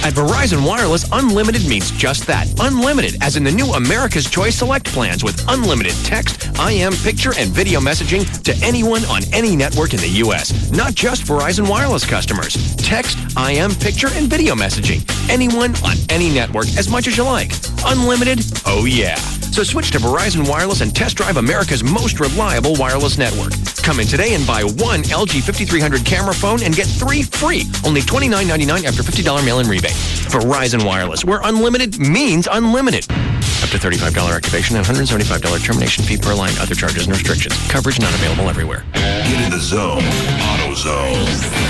At Verizon Wireless, unlimited means just that. Unlimited, as in the new America's Choice Select plans with unlimited text, IM, picture, and video messaging to anyone on any network in the U.S. Not just Verizon Wireless customers. Text, IM, picture, and video messaging. Anyone on any network as much as you like. Unlimited? Oh yeah. So switch to Verizon Wireless and test drive America's most reliable wireless network. Come in today and buy one LG 5300 camera phone and get 3 free. Only $29.99 after $50 mail-in rebate. Verizon Wireless, where unlimited means unlimited. Up to $35 activation and $175 termination fee per line. Other charges and restrictions. Coverage not available everywhere. Get in the zone. AutoZone.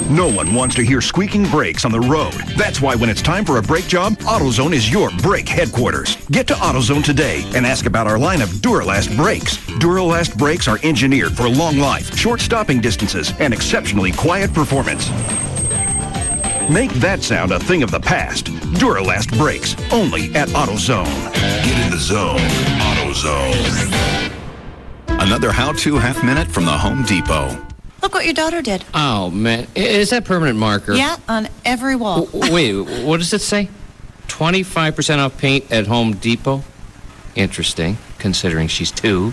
No one wants to hear squeaking brakes on the road. That's why when it's time for a brake job, AutoZone is your brake headquarters. Get to AutoZone today and ask about our line of Duralast brakes. Duralast brakes are engineered for long life, short stopping distances, and exceptionally quiet performance. Make that sound a thing of the past. Duralast brakes, only at AutoZone. Get in the zone. AutoZone. Another how-to half-minute from the Home Depot. Look what your daughter did. Oh, man. Is that permanent marker? Yeah, on every wall. Wait, what does it say? 25% off paint at Home Depot? Interesting, considering she's 2.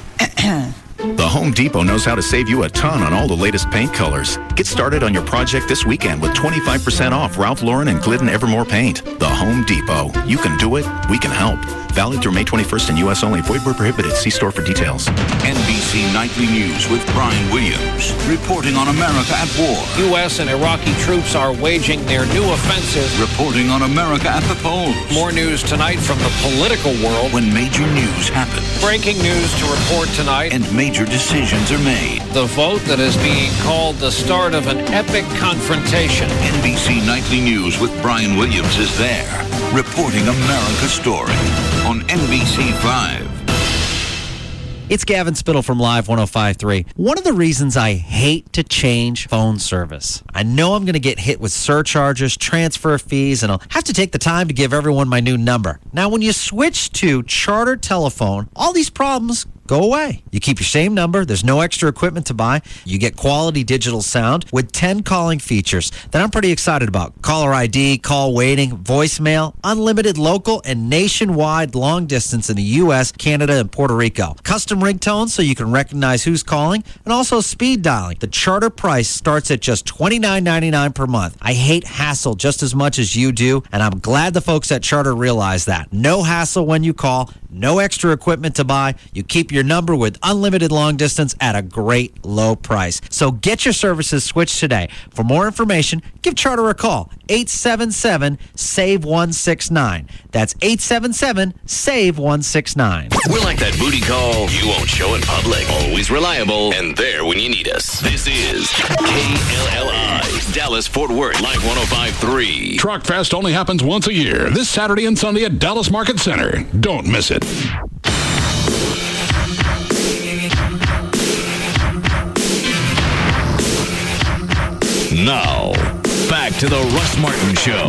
The Home Depot knows how to save you a ton on all the latest paint colors. Get started on your project this weekend with 25% off Ralph Lauren and Glidden Evermore paint. The Home Depot. You can do it. We can help. Valid through May 21st in U.S. only. Void where prohibited. See store for details. NBC Nightly News with Brian Williams, reporting on America at war. U.S. and Iraqi troops are waging their new offensive. Reporting on America at the polls. More news tonight from the political world. When major news happens. Breaking news to report tonight. And major decisions are made. The vote that is being called the start of an epic confrontation. NBC Nightly News with Brian Williams is there, reporting America's story on NBC5. It's Gavin Spittle from Live 105.3. One of the reasons I hate to change phone service, I know I'm going to get hit with surcharges, transfer fees, and I'll have to take the time to give everyone my new number. Now, when you switch to Charter Telephone, all these problems go away. You keep your same number. There's no extra equipment to buy. You get quality digital sound with 10 calling features that I'm pretty excited about. Caller ID, call waiting, voicemail, unlimited local and nationwide long distance in the U.S., Canada, and Puerto Rico. Custom ringtones so you can recognize who's calling, and also speed dialing. The Charter price starts at just $29.99 per month. I hate hassle just as much as you do, and I'm glad the folks at Charter realize that. No hassle when you call, no extra equipment to buy. You keep your number with unlimited long distance at a great low price. So get your services switched today. For more information, give Charter a call. 877-SAVE-169. That's 877-SAVE-169. We're like that booty call you won't show in public. Always reliable and there when you need us. This is KLLI, Dallas-Fort Worth, Live 105.3. Truck Fest only happens once a year, this Saturday and Sunday at Dallas Market Center. Don't miss it. Now, back to the Russ Martin Show.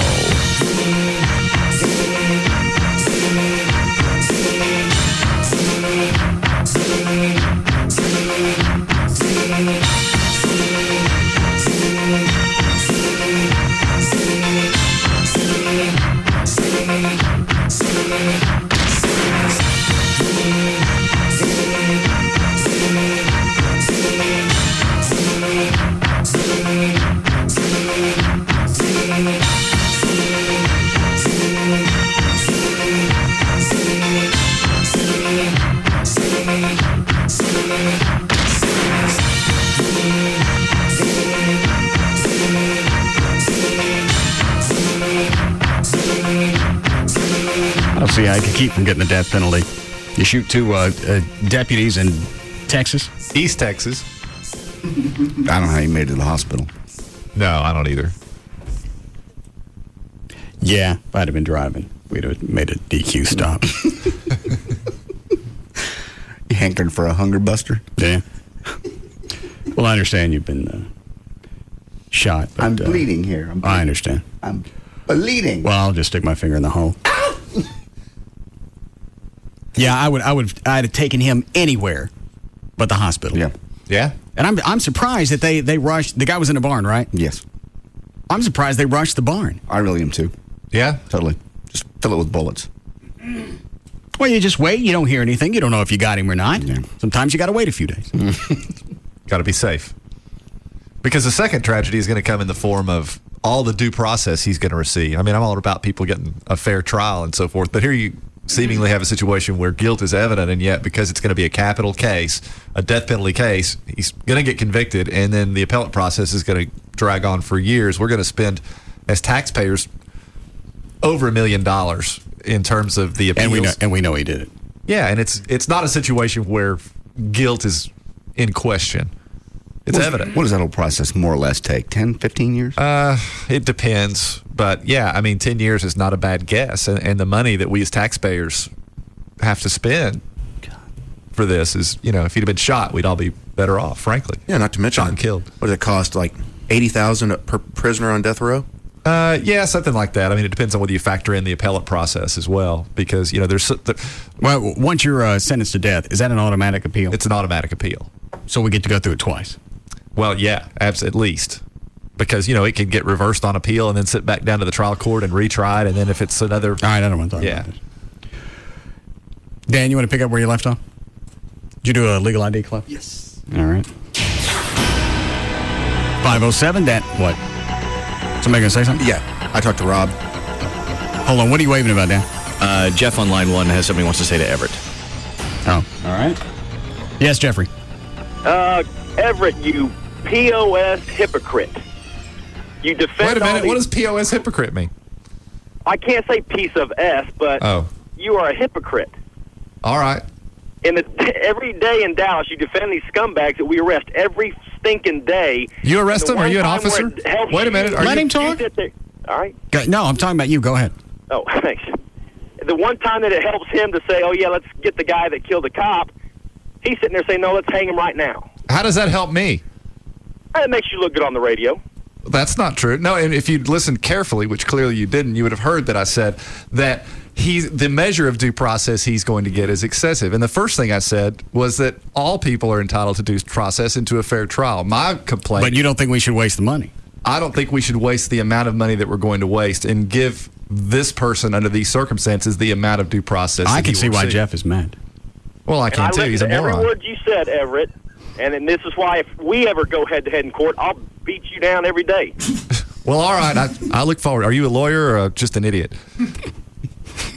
I don't see how you can keep from getting the death penalty. You shoot two deputies in Texas. East Texas. I don't know how he made it to the hospital. No, I don't either. Yeah, if I'd have been driving, we'd have made a DQ stop. You hankering for a hunger buster? Yeah. Well, I understand you've been shot. But, I'm bleeding here. I understand. I'm bleeding. Well, I'll just stick my finger in the hole. Yeah, I'd have taken him anywhere but the hospital. Yeah. Yeah? And I'm surprised that they rushed. The guy was in a barn, right? Yes. I'm surprised they rushed the barn. I really am too. Yeah? Totally. Just fill it with bullets. Well, you just wait. You don't hear anything. You don't know if you got him or not. Yeah. Sometimes you got to wait a few days. Got to be safe. Because the second tragedy is going to come in the form of all the due process he's going to receive. I mean, I'm all about people getting a fair trial and so forth, but here you seemingly have a situation where guilt is evident, and yet because it's going to be a capital case, a death penalty case, he's going to get convicted, and then the appellate process is going to drag on for years. We're going to spend, as taxpayers, over $1 million in terms of the appeals. And we know he did it. Yeah, and it's not a situation where guilt is in question. It's evident. What does that whole process more or less take? 10, 15 years? It depends. But, yeah, I mean, 10 years is not a bad guess. And the money that we as taxpayers have to spend for this is, you know, if he'd have been shot, we'd all be better off, frankly. Yeah, not to mention, shot and killed. What does it cost, like $80,000 per prisoner on death row? Yeah, something like that. I mean, it depends on whether you factor in the appellate process as well, because, you know, well, once you're sentenced to death, is that an automatic appeal? It's an automatic appeal. So we get to go through it twice? Well, yeah, at least. Because, you know, it can get reversed on appeal and then sit back down to the trial court and retried, and then if it's another... All right, I don't want to talk about this. Dan, you want to pick up where you left off? Did you do a legal ID club? Yes. All right. 507, Dan, what? Somebody going to say something? Yeah, I talked to Rob. Hold on, what are you waving about, Dan? Jeff on line 1 has something he wants to say to Everett. Oh, all right. Yes, Jeffrey. Everett, you POS hypocrite. You defend. Wait a minute. What does POS hypocrite mean? I can't say piece of S, but you are a hypocrite. All right. Every day in Dallas, you defend these scumbags that we arrest every stinking day. You arrest them? Are you an officer? Wait a minute. Let him talk. All right. No, I'm talking about you. Go ahead. Oh, thanks. The one time that it helps him to say, oh, yeah, let's get the guy that killed the cop, he's sitting there saying, no, let's hang him right now. How does that help me? It makes you look good on the radio. That's not true. No, and if you'd listened carefully, which clearly you didn't, you would have heard that I said that the measure of due process he's going to get is excessive. And the first thing I said was that all people are entitled to due process and to a fair trial. My complaint... But you don't think we should waste the money? I don't think we should waste the amount of money that we're going to waste and give this person, under these circumstances, the amount of due process. I can see why Jeff is mad. Well, I can too. He's a moron. Every word you said, Everett. And then this is why if we ever go head-to-head in court, I'll beat you down every day. Well, all right. I look forward. Are you a lawyer or just an idiot?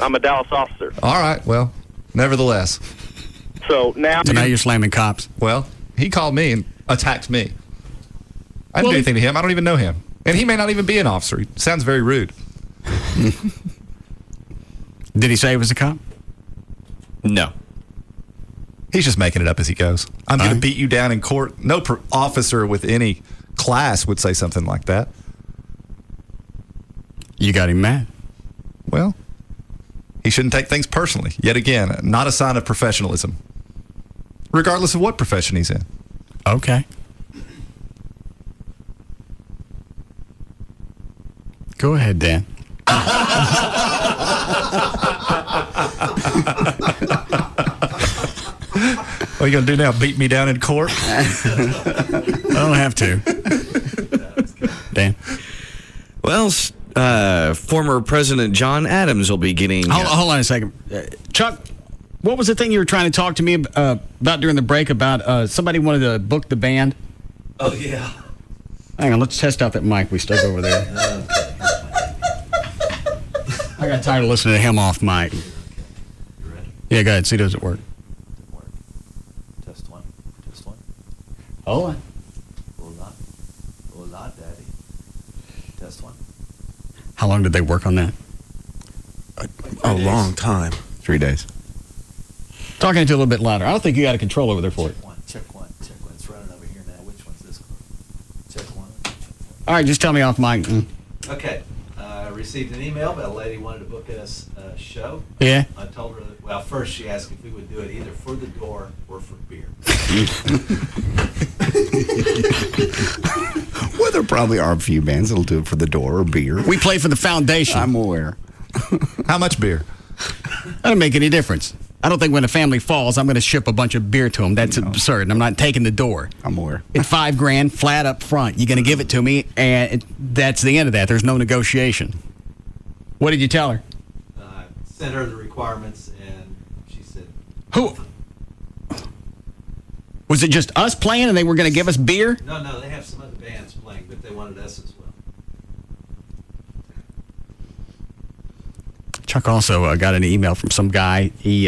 I'm a Dallas officer. All right. Well, nevertheless. So now you're slamming cops. Well, he called me and attacked me. I didn't do anything to him. I don't even know him. And he may not even be an officer. He sounds very rude. Did he say he was a cop? No. He's just making it up as he goes. I'm going to beat you down in court. No officer with any class would say something like that. You got him mad. Well, he shouldn't take things personally. Yet again, not a sign of professionalism. Regardless of what profession he's in. Okay. Go ahead, Dan. What are you going to do now? Beat me down in court? I don't have to. Dan. Well, former President John Adams will be getting... Hold on a second. Chuck, what was the thing you were trying to talk to me about during the break about somebody wanted to book the band? Oh, yeah. Hang on, let's test out that mic we stuck over there. I got tired of listening to him off mic. You ready? Yeah, go ahead. See, does it work? Test one. Test one. Hold on. Hola, Daddy. Test one. How long did they work on that? A long time. 3 days. Talking it to a little bit louder. I don't think you got a control over there for it. Check one. It's running over here now. Which one's this one? Check one. All right, just tell me off mic. Okay. I received an email, but a lady wanted to book us a show. Yeah. I told her that, well, first she asked if we would do it either for the door or for beer. Well, there probably are a few bands that'll do it for the door or beer. We play for the foundation. I'm aware. How much beer? That doesn't make any difference. I don't think when a family falls, I'm going to ship a bunch of beer to them. That's absurd. I'm not taking the door. I'm aware. It's $5,000 flat up front. You're going to give it to me, and that's the end of that. There's no negotiation. What did you tell her? I sent her the requirements, and she said... Who? Was it just us playing, and they were going to give us beer? No, they have some other bands playing, but they wanted us as well. Chuck also got an email from some guy. He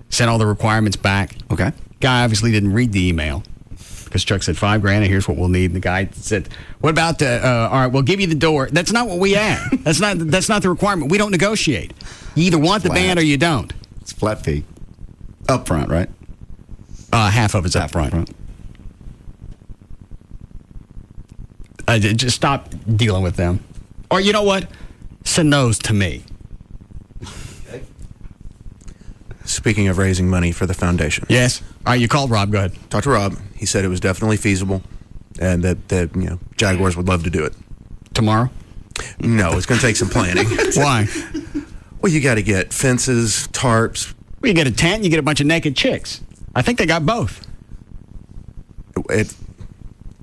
sent all the requirements back. Okay. Guy obviously didn't read the email because Chuck said $5,000 and here's what we'll need. And the guy said, "What about the? All right, we'll give you the door." That's not what we add. That's not the requirement. We don't negotiate. You either want the band or you don't. It's flat fee. Up front, right? Half of it's up front. Just stop dealing with them. Or you know what? Send those to me. Speaking of raising money for the foundation. Yes. All right, you called Rob. Go ahead. Talked to Rob. He said it was definitely feasible and that Jaguars would love to do it. Tomorrow? No, it's going to take some planning. Why? Well, you got to get fences, tarps. Well, you get a tent and you get a bunch of naked chicks. I think they got both. It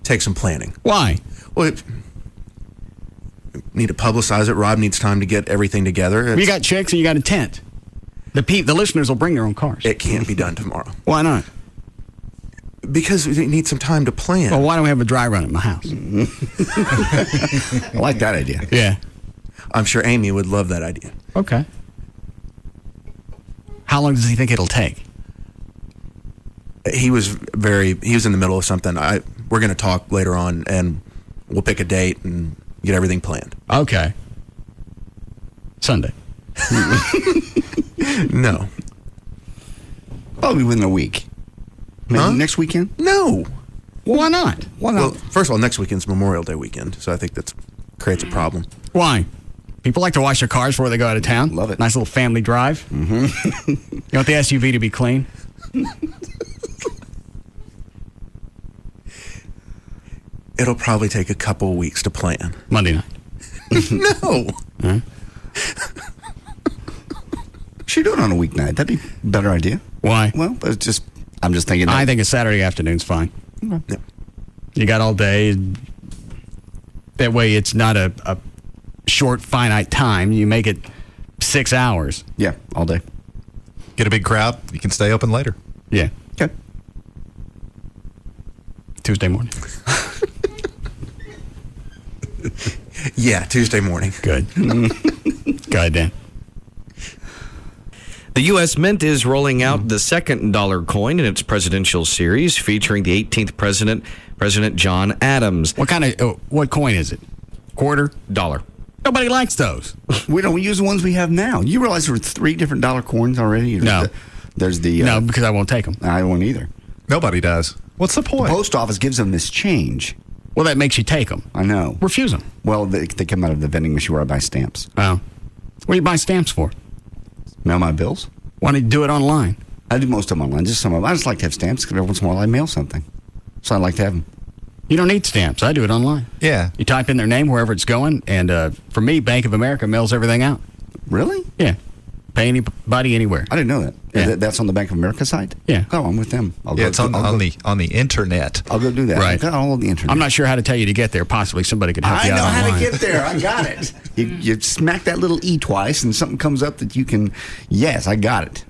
takes some planning. Why? Well, need to publicize it. Rob needs time to get everything together. You got chicks and you got a tent. The listeners will bring their own cars. It can't be done tomorrow. Why not? Because we need some time to plan. Well, why don't we have a dry run at my house? I like that idea. Yeah. I'm sure Amy would love that idea. Okay. How long does he think it'll take? He was in the middle of something. We're going to talk later on, and we'll pick a date and get everything planned. Okay. Sunday. No. Probably within a week. Maybe next weekend? No. Well, why not? Well, first of all, next weekend's Memorial Day weekend, so I think that creates a problem. Why? People like to wash their cars before they go out of town. Love it. Nice little family drive. Mm-hmm. You want the SUV to be clean? It'll probably take a couple of weeks to plan. Monday night. No. Huh? Should do it on a weeknight. That'd be a better idea. Why? Well, I'm just thinking. I think a Saturday afternoon's fine. Yeah. You got all day. That way it's not a short, finite time. You make it 6 hours. Yeah, all day. Get a big crowd. You can stay open later. Yeah. Okay. Tuesday morning. Yeah, Tuesday morning. Good. Go ahead, Dan. The U.S. Mint is rolling out the second dollar coin in its presidential series, featuring the 18th president, President John Adams. What coin is it? Quarter? Dollar. Nobody likes those. We don't use the ones we have now. You realize there were 3 different dollar coins already? No. There's the... no, because I won't take them. I won't either. Nobody does. What's the point? The post office gives them this change. Well, that makes you take them. I know. Refuse them. Well, they come out of the vending machine where I buy stamps. Oh. What do you buy stamps for? Mail my bills. Why don't you do it online? I do most of them online. Just some of them. I just like to have stamps because every once in a while I mail something. So I like to have them. You don't need stamps. I do it online. Yeah. You type in their name wherever it's going, and for me, Bank of America mails everything out. Really? Yeah. Pay anybody anywhere. I didn't know that. Yeah. That's on the Bank of America site? Yeah. Oh, I'm with them. It's on the internet. I'll go do that. Right. I've got all of the internet. I'm not sure how to tell you to get there. Possibly somebody could help you out I know how online. to get there. I got it. You smack that little E twice, and something comes up that you can. Yes, I got it.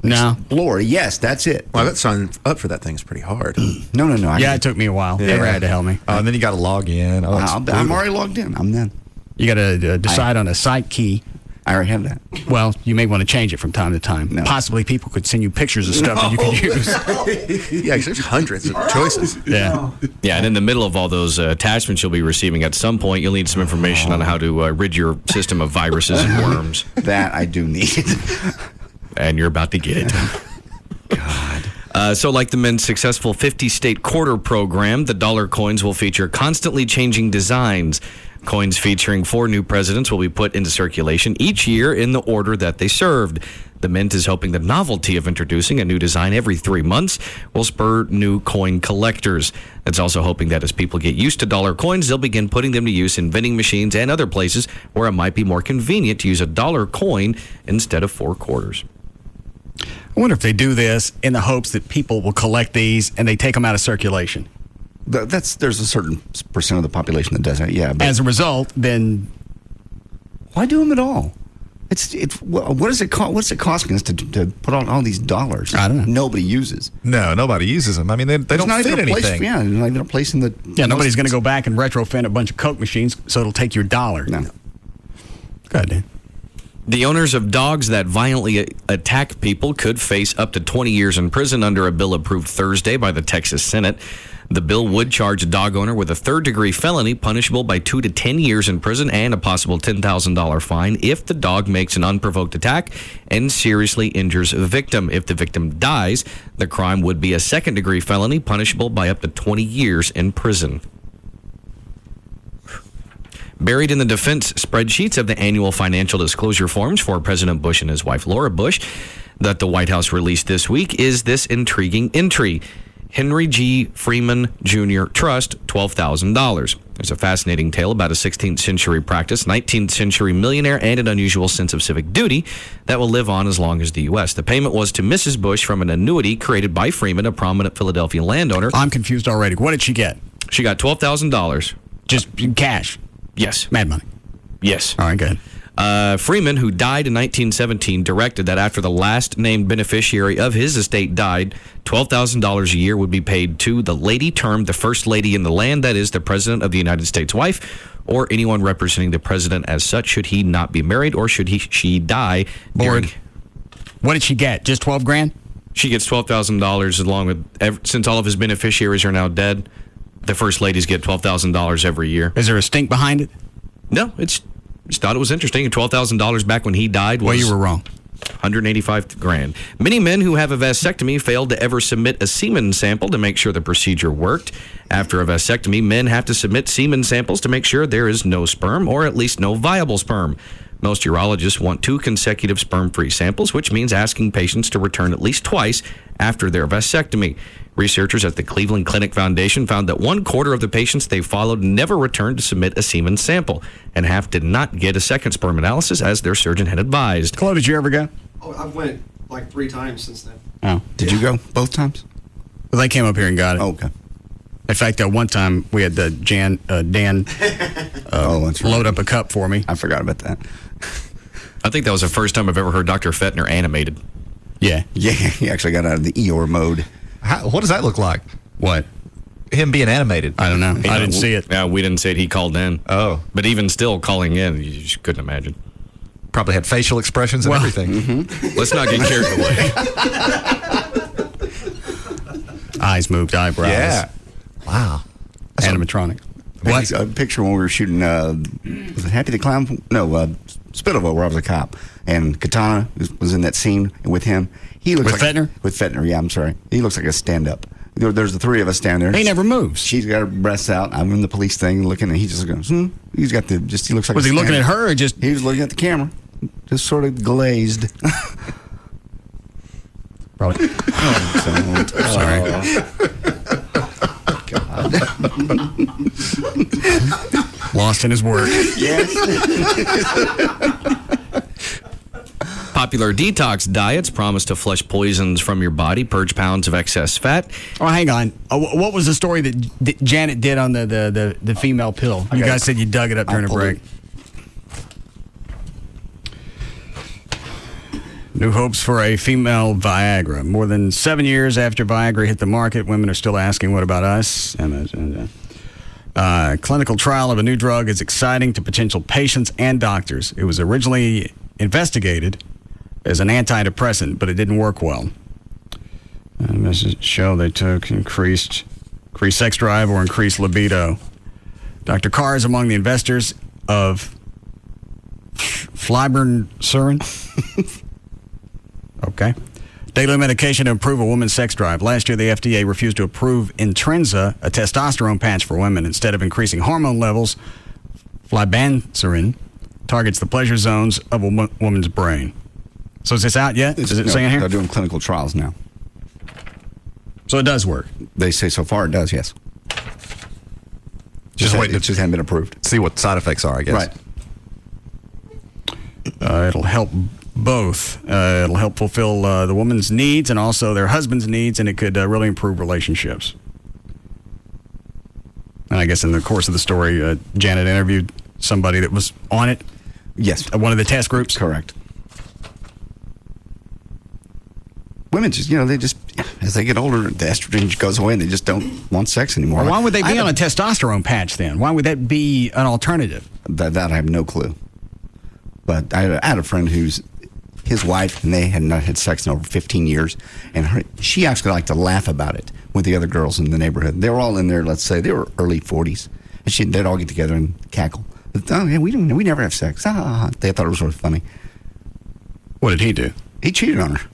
No. Explore. Yes, that's it. Well, that sign up for that thing is pretty hard. No. Yeah, it took me a while. Yeah. Never had to help me. And then you got to log in. Oh, I'm already logged in. I'm done. You got to decide on a site key. I already have that. Well, you may want to change it from time to time. No. Possibly people could send you pictures of stuff that you could use. Yeah, 'cause there's hundreds of choices. Yeah. Yeah, and in the middle of all those attachments you'll be receiving at some point, you'll need some information on how to rid your system of viruses and worms. That I do need. And you're about to get it. God. So like the Mint's successful 50-state quarter program, the dollar coins will feature constantly changing designs. Coins featuring 4 new presidents will be put into circulation each year in the order that they served. The Mint is hoping the novelty of introducing a new design every 3 months will spur new coin collectors. It's also hoping that as people get used to dollar coins, they'll begin putting them to use in vending machines and other places where it might be more convenient to use a dollar coin instead of 4 quarters. I wonder if they do this in the hopes that people will collect these and they take them out of circulation. There's a certain percent of the population that does that. Yeah. But As a result, then why do them at all? What is it cost? What's it costing us to put on all these dollars? I don't know. Nobody uses. No, nobody uses them. I mean, they don't not fit even a place, anything. yeah, not even a place in the. nobody's going to go back and retrofit a bunch of Coke machines so it'll take your dollar. No. Go ahead, Dan. The owners of dogs that violently attack people could face up to 20 years in prison under a bill approved Thursday by the Texas Senate. The bill would charge a dog owner with a third-degree felony punishable by 2 to 10 years in prison and a possible $10,000 fine if the dog makes an unprovoked attack and seriously injures a victim. If the victim dies, the crime would be a second-degree felony punishable by up to 20 years in prison. Buried in the defense spreadsheets of the annual financial disclosure forms for President Bush and his wife Laura Bush that the White House released this week is this intriguing entry. Henry G. Freeman Jr. Trust, $12,000. There's a fascinating tale about a 16th century practice, 19th century millionaire, and an unusual sense of civic duty that will live on as long as the U.S. The payment was to Mrs. Bush from an annuity created by Freeman, a prominent Philadelphia landowner. I'm confused already. What did she get? She got $12,000. Just in cash? Yes. Mad money? Yes. All right, good. Freeman, who died in 1917, directed that after the last named beneficiary of his estate died, $12,000 a year would be paid to the lady termed the first lady in the land, that is, the President of the United States' wife, or anyone representing the President as such, should he not be married or should she die. Bored. What did she get? Just $12,000? She gets $12,000 along with, since all of his beneficiaries are now dead, the first ladies get $12,000 every year. Is there a stink behind it? No, just thought it was interesting. $12,000 back when he died was... Well, you were wrong. $185,000. Many men who have a vasectomy failed to ever submit a semen sample to make sure the procedure worked. After a vasectomy, men have to submit semen samples to make sure there is no sperm, or at least no viable sperm. Most urologists want 2 consecutive sperm-free samples, which means asking patients to return at least twice after their vasectomy. Researchers at the Cleveland Clinic Foundation found that 1/4 of the patients they followed never returned to submit a semen sample, and half did not get a second sperm analysis as their surgeon had advised. Chloe, did you ever go? Oh, I've went like 3 times since then. Oh. Did you go both times? Well, they came up here and got it. Oh, okay. In fact, one time we had Dan load up a cup for me. I forgot about that. I think that was the first time I've ever heard Dr. Fettner animated. Yeah. Yeah, he actually got out of the Eeyore mode. What does that look like? What? Him being animated. I don't know. I didn't see it. Yeah, we didn't see it. He called in. Oh. But even still calling in, you just couldn't imagine. Probably had facial expressions and everything. Mm-hmm. Let's not get carried away. Eyes moved, eyebrows. Yeah. Wow. Animatronic. What? A picture when we were shooting, was it Happy the Clown? No, Spittleville, where I was a cop. And Katana was in that scene with him. He looks with like Fettner? With Fettner, yeah, I'm sorry. He looks like a stand-up. There's the 3 of us down there. He never moves. She's got her breasts out. I'm in the police thing looking, and he just goes, He's got he looks like Was he looking at her or just? He was looking at the camera. Just sort of glazed. Probably. Sorry. God. Lost in his work. Yes. Popular detox diets promise to flush poisons from your body, purge pounds of excess fat. Oh, hang on. What was the story that Janet did on the female pill? You guys said you dug it up during a break. New hopes for a female Viagra. More than 7 years after Viagra hit the market, women are still asking, what about us? Clinical trial of a new drug is exciting to potential patients and doctors. It was originally investigated as an antidepressant, but it didn't work well. Messages show they took increased sex drive or increased libido. Dr. Carr is among the investors of Flibanserin. Okay. Daily medication to improve a woman's sex drive. Last year, the FDA refused to approve Intrensa, a testosterone patch for women. Instead of increasing hormone levels, Flibanserin targets the pleasure zones of a woman's brain. So is this out yet? Is it saying here? They're doing clinical trials now. So it does work. They say so far it does, yes. Just waiting. It just hasn't been approved. See what side effects are, I guess. Right. It'll help both. It'll help fulfill the woman's needs and also their husband's needs, and it could really improve relationships. And I guess in the course of the story, Janet interviewed somebody that was on it. Yes. One of the test groups. Correct. Women just, they just, as they get older, the estrogen goes away and they just don't want sex anymore. Well, why would they be on a testosterone patch then? Why would that be an alternative? That I have no clue. But I had a friend who's his wife, and they had not had sex in over 15 years, and she actually liked to laugh about it with the other girls in the neighborhood. They were all in their, let's say, they were early 40s, and they'd all get together and cackle. But, oh, yeah, we never have sex. They thought it was sort of funny. What did he do? He cheated on her.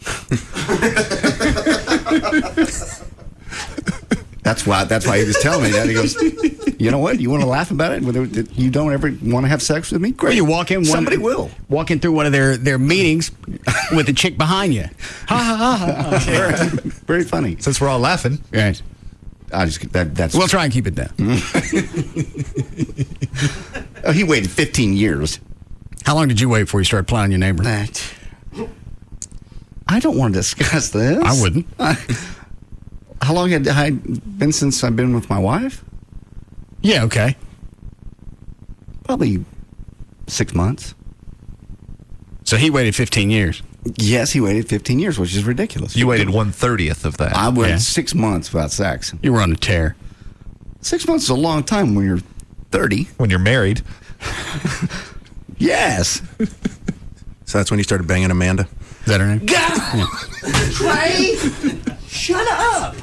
That's why he was telling me that. He goes, you know what? You want to laugh about it? You don't ever want to have sex with me? Great. Well, you walk in. Somebody will. Walk in through one of their meetings with a chick behind you. Ha, ha, ha, ha. Very, very funny. Since we're all laughing. Right. We'll try and keep it down. Oh, he waited 15 years. How long did you wait before you started plowing your neighbor? I don't want to discuss this. I wouldn't. How long had I been since I've been with my wife? Yeah, okay. Probably 6 months. So he waited 15 years. Yes, he waited 15 years, which is ridiculous. You waited 1/30 of that. I waited 6 months without sex. You were on a tear. 6 months is a long time when you're 30. When you're married. Yes. So that's when you started banging Amanda? Is that her name? God! Yeah. Trey! Shut up!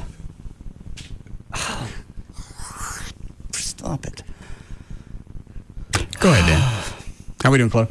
Stop it. Go ahead, Dan. How we doing, Chloe?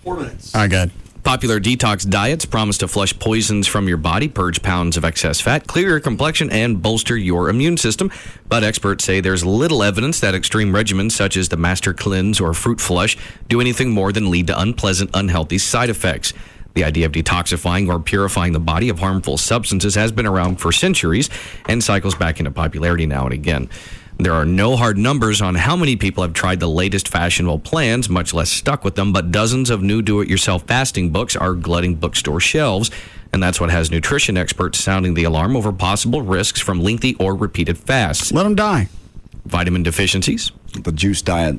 4 minutes. All right, good. Popular detox diets promise to flush poisons from your body, purge pounds of excess fat, clear your complexion, and bolster your immune system. But experts say there's little evidence that extreme regimens such as the Master Cleanse or Fruit Flush do anything more than lead to unpleasant, unhealthy side effects. The idea of detoxifying or purifying the body of harmful substances has been around for centuries and cycles back into popularity now and again. There are no hard numbers on how many people have tried the latest fashionable plans, much less stuck with them, but dozens of new do-it-yourself fasting books are glutting bookstore shelves, and that's what has nutrition experts sounding the alarm over possible risks from lengthy or repeated fasts. Let them die. Vitamin deficiencies. The juice diet,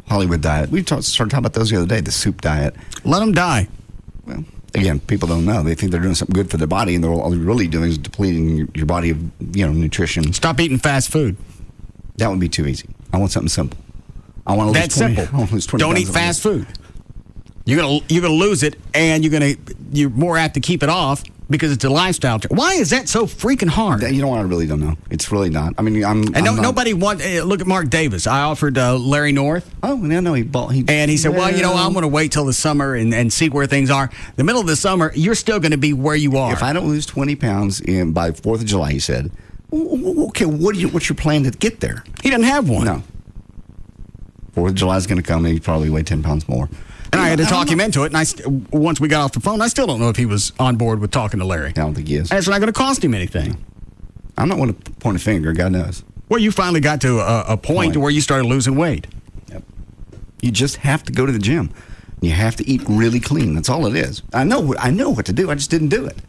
Hollywood diet. We started talking about those the other day, the soup diet. Let them die. Well, again, people don't know. They think they're doing something good for their body, and all they're really doing is depleting your body of nutrition. Stop eating fast food. That would be too easy. I want something simple. I want to lose 20. Simple. I want to lose 20 Don't pounds eat fast food. You're gonna lose it, and you're more apt to keep it off because it's a lifestyle. Why is that so freaking hard? You know what? I really don't know. It's really not. I mean, nobody want. Look at Mark Davis. I offered Larry North. Oh, yeah, no, and he said, "Well, I'm going to wait till the summer and see where things are." The middle of the summer, you're still going to be where you are. If I don't lose 20 pounds by 4th of July, he said. Okay, what's your plan to get there? He doesn't have one. No. 4th of July is going to come, and he'd probably weigh 10 pounds more. And I had to talk him into it. And once we got off the phone, I still don't know if he was on board with talking to Larry. I don't think he is. And it's not going to cost him anything. I'm not going to point a finger. God knows. Well, you finally got to a point where you started losing weight. Yep. You just have to go to the gym. You have to eat really clean. That's all it is. I know what to do. I just didn't do it.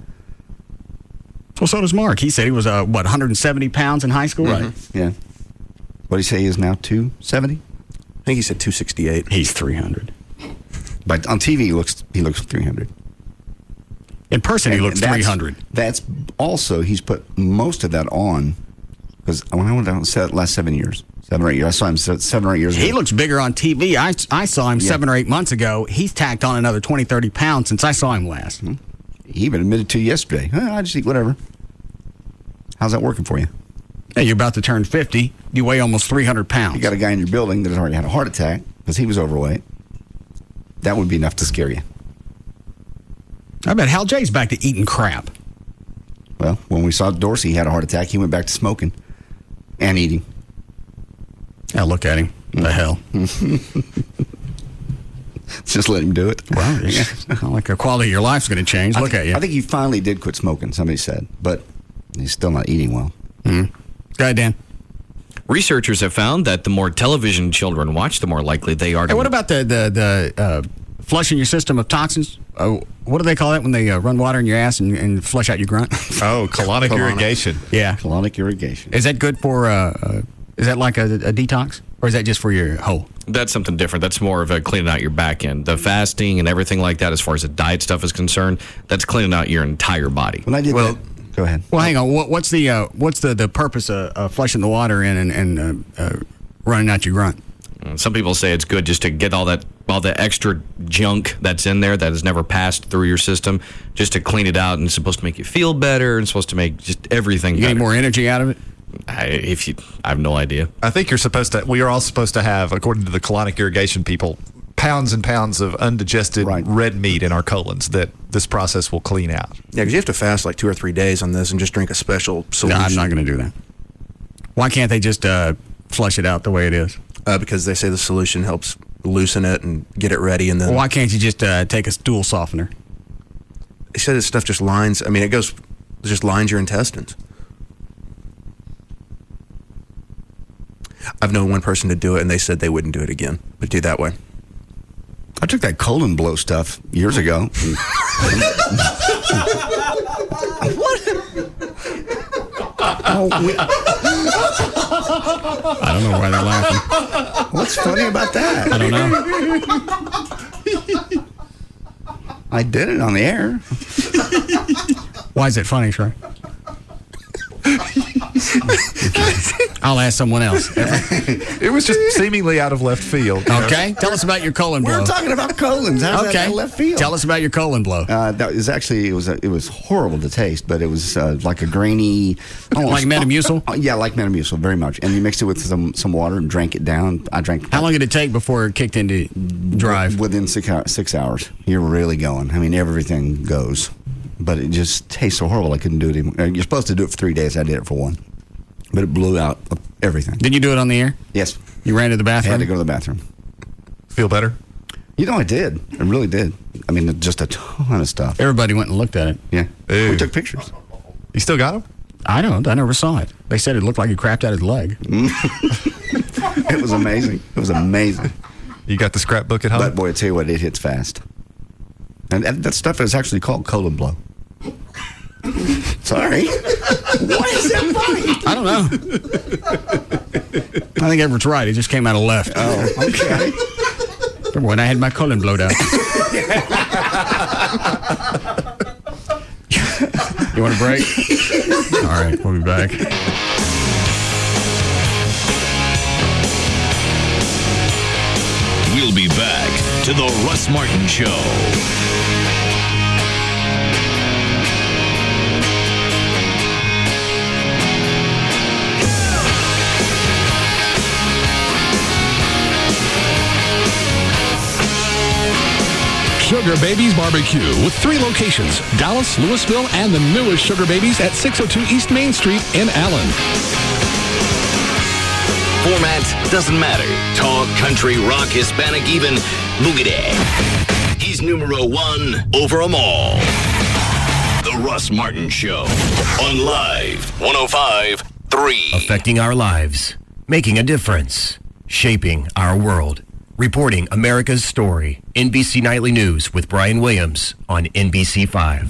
Well, so does Mark. He said he was, 170 pounds in high school? Right. Yeah. What did he say he is now? 270? I think he said 268. He's 300. But on TV, he looks 300. In person, he looks 300. That's also, he's put most of that on, because when I went down last 7 years, 7 or 8 years, I saw him 7 or 8 years ago. He looks bigger on TV. I saw him 7 or 8 months ago. He's tacked on another 20, 30 pounds since I saw him last. Mm-hmm. He even admitted to yesterday, I just eat whatever. How's that working for you? Hey, you're about to turn 50. You weigh almost 300 pounds. You got a guy in your building that has already had a heart attack because he was overweight. That would be enough to scare you. I bet Hal J's back to eating crap. Well, when we saw Dorsey had a heart attack, he went back to smoking and eating. Now look at him. The hell. Just let him do it. Well, it's not like the quality of your life's going to change. Look at you. I think he finally did quit smoking, somebody said, but he's still not eating well. Mm-hmm. Go ahead, Dan. Researchers have found that the more television children watch, the more likely they are to... Hey, what about the flushing your system of toxins? What do they call that when they run water in your ass and flush out your grunt? Oh, colonic irrigation. Yeah. Colonic irrigation. Is that good for, is that like a detox? Or is that just for your hole? That's something different. That's more of a cleaning out your back end. The fasting and everything like that, as far as the diet stuff is concerned, that's cleaning out your entire body. When I did that... Go ahead. Well, hang on. What's the purpose of flushing the water in and running out your grunt? Some people say it's good just to get all the extra junk that's in there that has never passed through your system, just to clean it out, and it's supposed to make you feel better, and it's supposed to make just everything better. You get more energy out of it? I have no idea. I think we are all supposed to have, according to the colonic irrigation people, pounds and pounds of undigested red meat in our colons that this process will clean out. Yeah, because you have to fast like 2 or 3 days on this and just drink a special solution. No, I'm not going to do that. Why can't they just flush it out the way it is? Because they say the solution helps loosen it and get it ready. And then why can't you just take a stool softener? They said this stuff just lines. I mean, it just lines your intestines. I've known one person to do it, and they said they wouldn't do it again, but do that way. I took that colon blow stuff years ago. What? I don't know why they're laughing. What's funny about that? I don't know. I did it on the air. Why is it funny, Trey? I'll ask someone else. It was just seemingly out of left field. Okay. Tell us about your colon blow. We're talking about colons. How's that left field? Tell us about your colon blow. That was actually it was horrible to taste, but it was like a grainy, like Metamucil. Yeah, like Metamucil, very much. And you mixed it with some water and drank it down. I drank. How long did it take before it kicked into drive? Within 6 hours. You're really going. I mean, everything goes, but it just tastes so horrible. I couldn't do it anymore. You're supposed to do it for 3 days. I did it for 1, but it blew out everything. Did you do it on the air? Yes. You ran to the bathroom? I had to go to the bathroom. Feel better? You know, I did. I really did. I mean, just a ton of stuff. Everybody went and looked at it. Yeah. Ew. We took pictures. You still got them? I don't. I never saw it. They said it looked like he crapped out his leg. It was amazing. It was amazing. You got the scrapbook at home? But boy, I tell you what, it hits fast. And that stuff is actually called colon blow. Sorry. Why is that funny? I don't know. I think Everett's right. It just came out of left. Oh, okay. Remember when I had my colon blowed out? You want a break? All right, we'll be back. We'll be back to the Russ Martin Show. Sugar Babies Barbecue with 3 locations, Dallas, Louisville, and the newest Sugar Babies at 602 East Main Street in Allen. Format doesn't matter. Talk, country, rock, Hispanic, even boogity. He's numero 1 over them all. The Russ Martin Show on Live 105.3. Affecting our lives, making a difference, shaping our world. Reporting America's story. NBC Nightly News with Brian Williams on NBC5.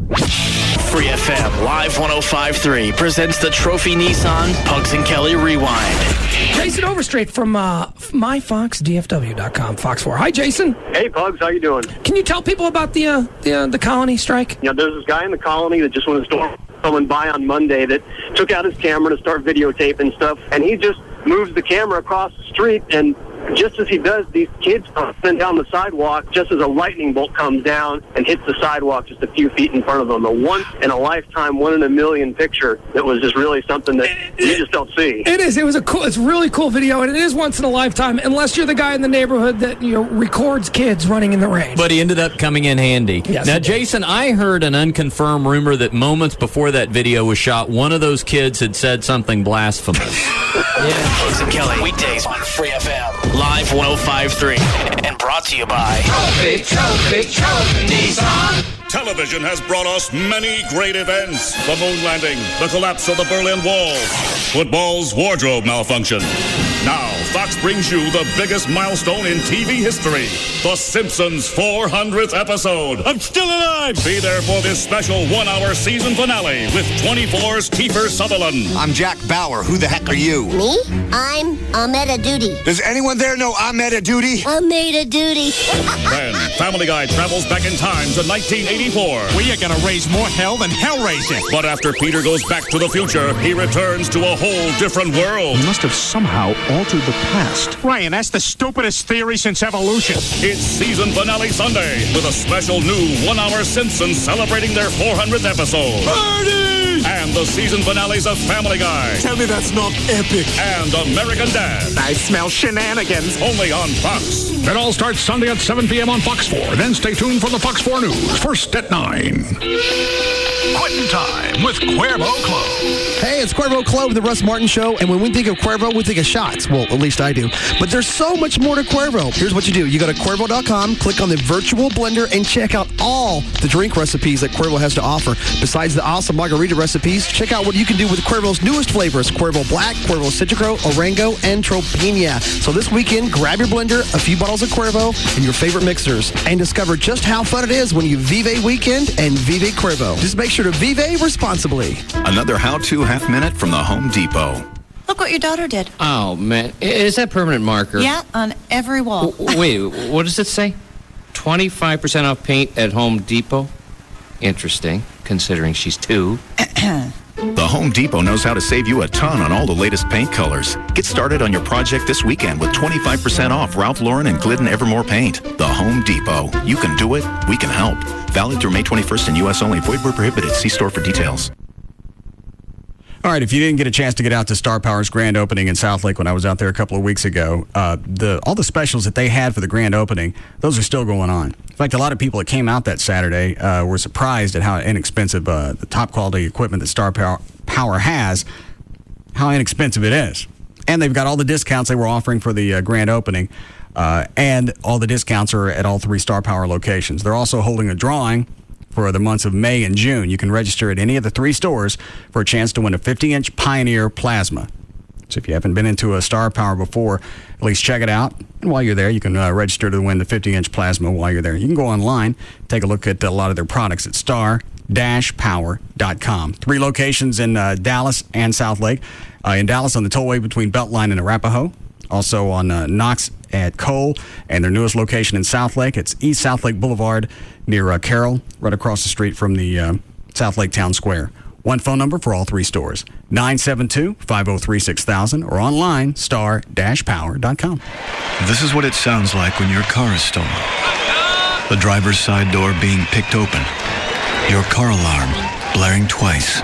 Free FM Live 105.3 presents the Trophy Nissan Pugs and Kelly Rewind. Jason Overstreet from myfoxdfw.com, Fox 4. Hi, Jason. Hey, Pugs. How you doing? Can you tell people about the colony strike? Yeah, there's this guy in the colony that just went to storm someone by on Monday that took out his camera to start videotaping stuff, and he just moves the camera across the street, and just as he does, these kids come down the sidewalk just as a lightning bolt comes down and hits the sidewalk just a few feet in front of them. A once-in-a-lifetime, one-in-a-million picture that was just really something that you just don't see. It is. It's a really cool video, and it is once in a lifetime, unless you're the guy in the neighborhood that records kids running in the rain. But he ended up coming in handy. Yes, now, Jason, I heard an unconfirmed rumor that moments before that video was shot, one of those kids had said something blasphemous. Pugs and Kelly, weekdays on Free FM. Live 105.3 and brought to you by Trophy Nissan. Television has brought us many great events. The moon landing, the collapse of the Berlin Wall, football's wardrobe malfunction. Now, Fox brings you the biggest milestone in TV history, The Simpsons' 400th episode. I'm still alive! Be there for this special 1-hour season finale with 24's Kiefer Sutherland. I'm Jack Bauer. Who the heck are you? Me? I'm Ahmed Duty. Does anyone there know Ahmed Duty? Ahmed Duty. Then, Family Guy travels back in time to 1984. We are gonna raise more hell than hell raising. But after Peter goes back to the future, he returns to a whole different world. We must have somehow altered the past. Ryan, that's the stupidest theory since evolution. It's season finale Sunday with a special new 1-hour Simpsons celebrating their 400th episode. Party! And the season finales of Family Guy. Tell me that's not epic. And American Dad. I smell shenanigans. Only on Fox. It all starts Sunday at 7 p.m. on Fox 4. Then stay tuned for the Fox 4 News, first at 9. Quitting time with Cuervo Club. Hey, it's Cuervo Club with the Russ Martin Show, and when we think of Cuervo, we think of shots. Well, at least I do. But there's so much more to Cuervo. Here's what you do. You go to Cuervo.com, click on the virtual blender, and check out all the drink recipes that Cuervo has to offer. Besides the awesome margarita recipes, check out what you can do with Cuervo's newest flavors, Cuervo Black, Cuervo Citrico, Orango, and Tropina. So this weekend, grab your blender, a few bottles of Cuervo, and your favorite mixers, and discover just how fun it is when you Vive Weekend and Vive Cuervo. Just make sure to Vive responsibly. Another how-to half-minute from the Home Depot. Look what your daughter did. Oh, man. Is that permanent marker? Yeah, on every wall. Wait, what does it say? 25% off paint at Home Depot? Interesting, considering she's 2. The Home Depot knows how to save you a ton on all the latest paint colors. Get started on your project this weekend with 25% off Ralph Lauren and Glidden Evermore paint. The Home Depot. You can do it. We can help. Valid through May 21st in U.S. only. Void where prohibited. See store for details. All right, if you didn't get a chance to get out to Star Power's grand opening in South Lake when I was out there a couple of weeks ago, all the specials that they had for the grand opening, those are still going on. In fact, a lot of people that came out that Saturday were surprised at how inexpensive the top quality equipment that Star Power has, how inexpensive it is. And they've got all the discounts they were offering for the grand opening, and all the discounts are at all 3 Star Power locations. They're also holding a drawing for the months of May and June. You can register at any of the 3 stores for a chance to win a 50-inch Pioneer plasma. So if you haven't been into a Star Power before, at least check it out. And while you're there, you can register to win the 50-inch plasma while you're there. You can go online, take a look at a lot of their products at star-power.com. 3 locations in Dallas and South Lake. In Dallas on the tollway between Beltline and Arapahoe. Also on Knox at Cole. And their newest location in South Lake, it's East South Lake Boulevard near Carroll, right across the street from the South Lake Town Square. One phone number for all 3 stores, 972-503-6000, or online, star-power.com. This is what it sounds like when your car is stolen. The driver's side door being picked open, your car alarm blaring twice,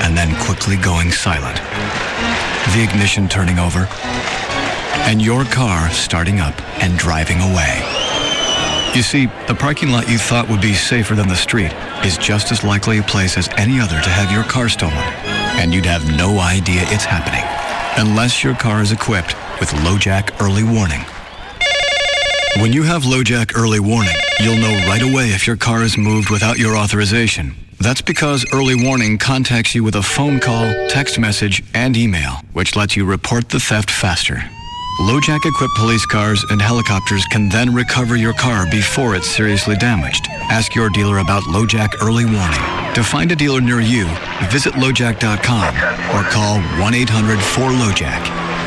and then quickly going silent. The ignition turning over, and your car starting up and driving away. You see, the parking lot you thought would be safer than the street is just as likely a place as any other to have your car stolen. And you'd have no idea it's happening unless your car is equipped with LoJack Early Warning. When you have LoJack Early Warning, you'll know right away if your car is moved without your authorization. That's because Early Warning contacts you with a phone call, text message, and email, which lets you report the theft faster. LoJack-equipped police cars and helicopters can then recover your car before it's seriously damaged. Ask your dealer about LoJack Early Warning. To find a dealer near you, visit LoJack.com or call 1-800-4LoJack.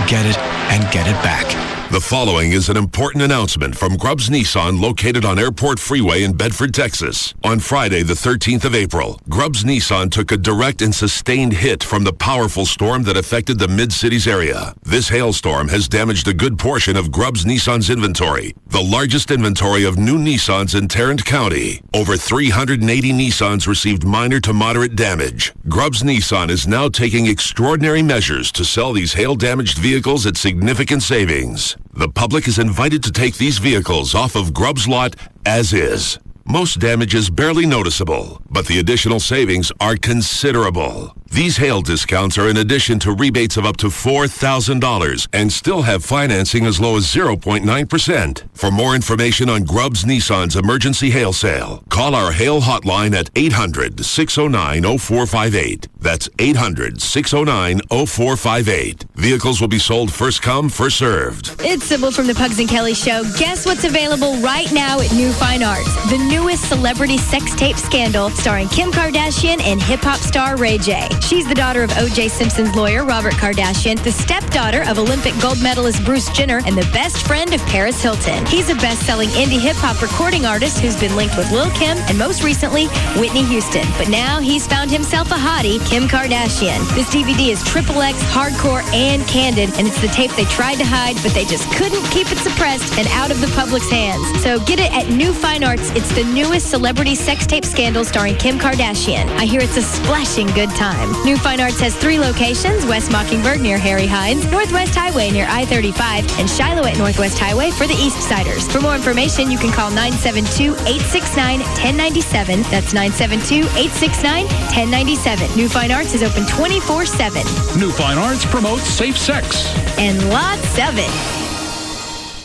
Get it and get it back. The following is an important announcement from Grubbs Nissan located on Airport Freeway in Bedford, Texas. On Friday, the 13th of April, Grubbs Nissan took a direct and sustained hit from the powerful storm that affected the Mid-Cities area. This hailstorm has damaged a good portion of Grubbs Nissan's inventory, the largest inventory of new Nissans in Tarrant County. Over 380 Nissans received minor to moderate damage. Grubbs Nissan is now taking extraordinary measures to sell these hail-damaged vehicles at significant savings. The public is invited to take these vehicles off of Grubbs' lot as is. Most damage is barely noticeable, but the additional savings are considerable. These hail discounts are in addition to rebates of up to $4,000 and still have financing as low as 0.9%. For more information on Grubbs Nissan's emergency hail sale, call our hail hotline at 800-609-0458. That's 800-609-0458. Vehicles will be sold first come, first served. It's Sybil from the Pugs and Kelly Show. Guess what's available right now at New Fine Arts? The newest celebrity sex tape scandal starring Kim Kardashian and hip-hop star Ray J. She's the daughter of O.J. Simpson's lawyer, Robert Kardashian, the stepdaughter of Olympic gold medalist Bruce Jenner, and the best friend of Paris Hilton. He's a best-selling indie hip-hop recording artist who's been linked with Lil' Kim and most recently, Whitney Houston. But now he's found himself a hottie, Kim Kardashian. This DVD is XXX, hardcore, and candid, and it's the tape they tried to hide, but they just couldn't keep it suppressed and out of the public's hands. So get it at New Fine Arts. It's the newest celebrity sex tape scandal starring Kim Kardashian. I hear it's a splashing good time. New Fine Arts has 3 locations: West Mockingbird near Harry Hines, Northwest Highway near I-35, and Shiloh at Northwest Highway for the East Siders. For more information, you can call 972-869-1097. That's 972-869-1097. New Fine Arts is open 24/7. New Fine Arts promotes safe sex. And lots of it.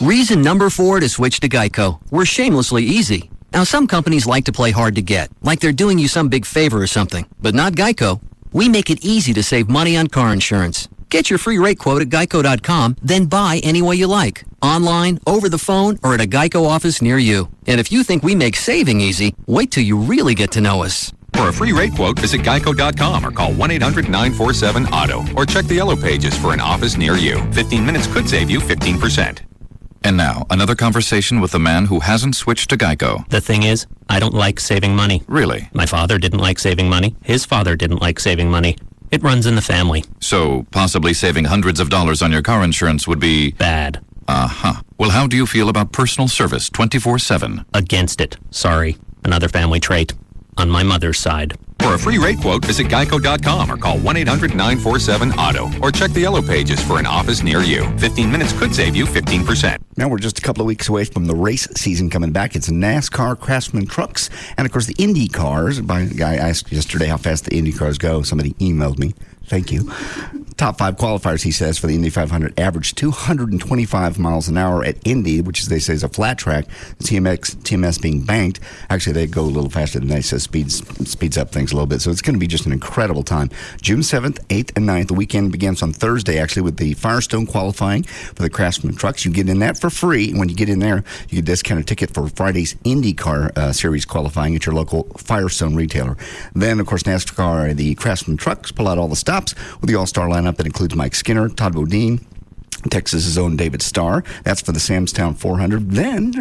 Reason number 4 to switch to Geico. We're shamelessly easy. Now, some companies like to play hard to get, like they're doing you some big favor or something, but not Geico. We make it easy to save money on car insurance. Get your free rate quote at geico.com, then buy any way you like, online, over the phone, or at a Geico office near you. And if you think we make saving easy, wait till you really get to know us. For a free rate quote, visit geico.com or call 1-800-947-AUTO or check the yellow pages for an office near you. 15 minutes could save you 15%. And now, another conversation with the man who hasn't switched to Geico. The thing is, I don't like saving money. Really? My father didn't like saving money. His father didn't like saving money. It runs in the family. So, possibly saving hundreds of dollars on your car insurance would be... bad. Uh-huh. Well, how do you feel about personal service 24/7? Against it. Sorry. Another family trait. On my mother's side. For a free rate quote, visit geico.com or call 1-800-947-AUTO or check the yellow pages for an office near you. 15 minutes could save you 15%. Now we're just a couple of weeks away from the race season coming back. It's NASCAR, Craftsman trucks, and of course the Indy cars. A guy asked yesterday how fast the Indy cars go. Somebody emailed me. Thank you. Top 5 qualifiers, he says, for the Indy 500 average 225 miles an hour at Indy, which they say is a flat track. TMS being banked. Actually, they go a little faster than that. So speeds up things a little bit. So it's going to be just an incredible time. June 7th, 8th, and 9th. The weekend begins on Thursday, actually, with the Firestone qualifying for the Craftsman trucks. You get in that for free. When you get in there, you get a discounted ticket for Friday's IndyCar Series qualifying at your local Firestone retailer. Then, of course, NASCAR, the Craftsman trucks pull out all the stops with the all-star lineup that includes Mike Skinner, Todd Bodine, Texas's own David Starr. That's for the Samstown 400. Then,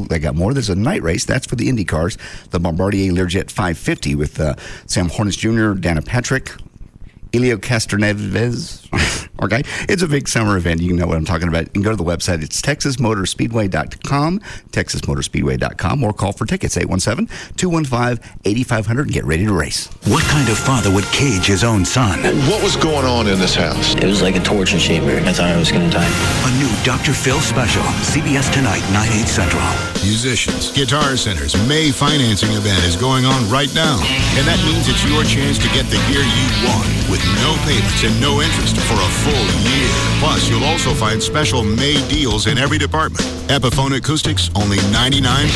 they got more. There's a night race. That's for the Indy cars. The Bombardier Learjet 550 with Sam Hornets Jr., Dana Patrick, Elio Castroneves. Okay, it's a big summer event. You know what I'm talking about. You can go to the website. It's TexasMotorspeedway.com, TexasMotorspeedway.com, or call for tickets, 817-215-8500, and get ready to race. What kind of father would cage his own son? What was going on in this house? It was like a torture chamber. I thought I was going to die. A new Dr. Phil special, CBS tonight, 9/8 Central. Musicians, Guitar Center's May financing event is going on right now. And that means it's your chance to get the gear you want with no payments and no interest for a full year. Plus, you'll also find special May deals in every department. Epiphone acoustics, only $99.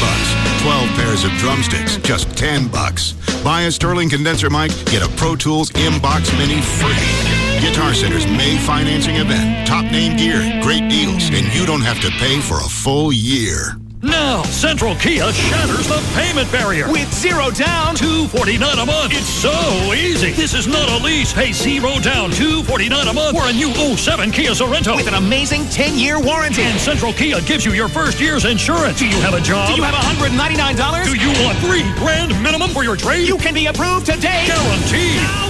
12 pairs of drumsticks, just $10. Buy a Sterling condenser mic, get a Pro Tools M-Box Mini free. Guitar Center's May financing event. Top name gear, great deals, and you don't have to pay for a full year. Now, Central Kia shatters the payment barrier. With zero down, $249 a month. It's so easy. This is not a lease. Pay zero down, $249 a month for a new 07 Kia Sorento. With an amazing 10-year warranty. And Central Kia gives you your first year's insurance. Do you have a job? Do you have $199? Do you want $3,000 minimum for your trade? You can be approved today. Guaranteed. Now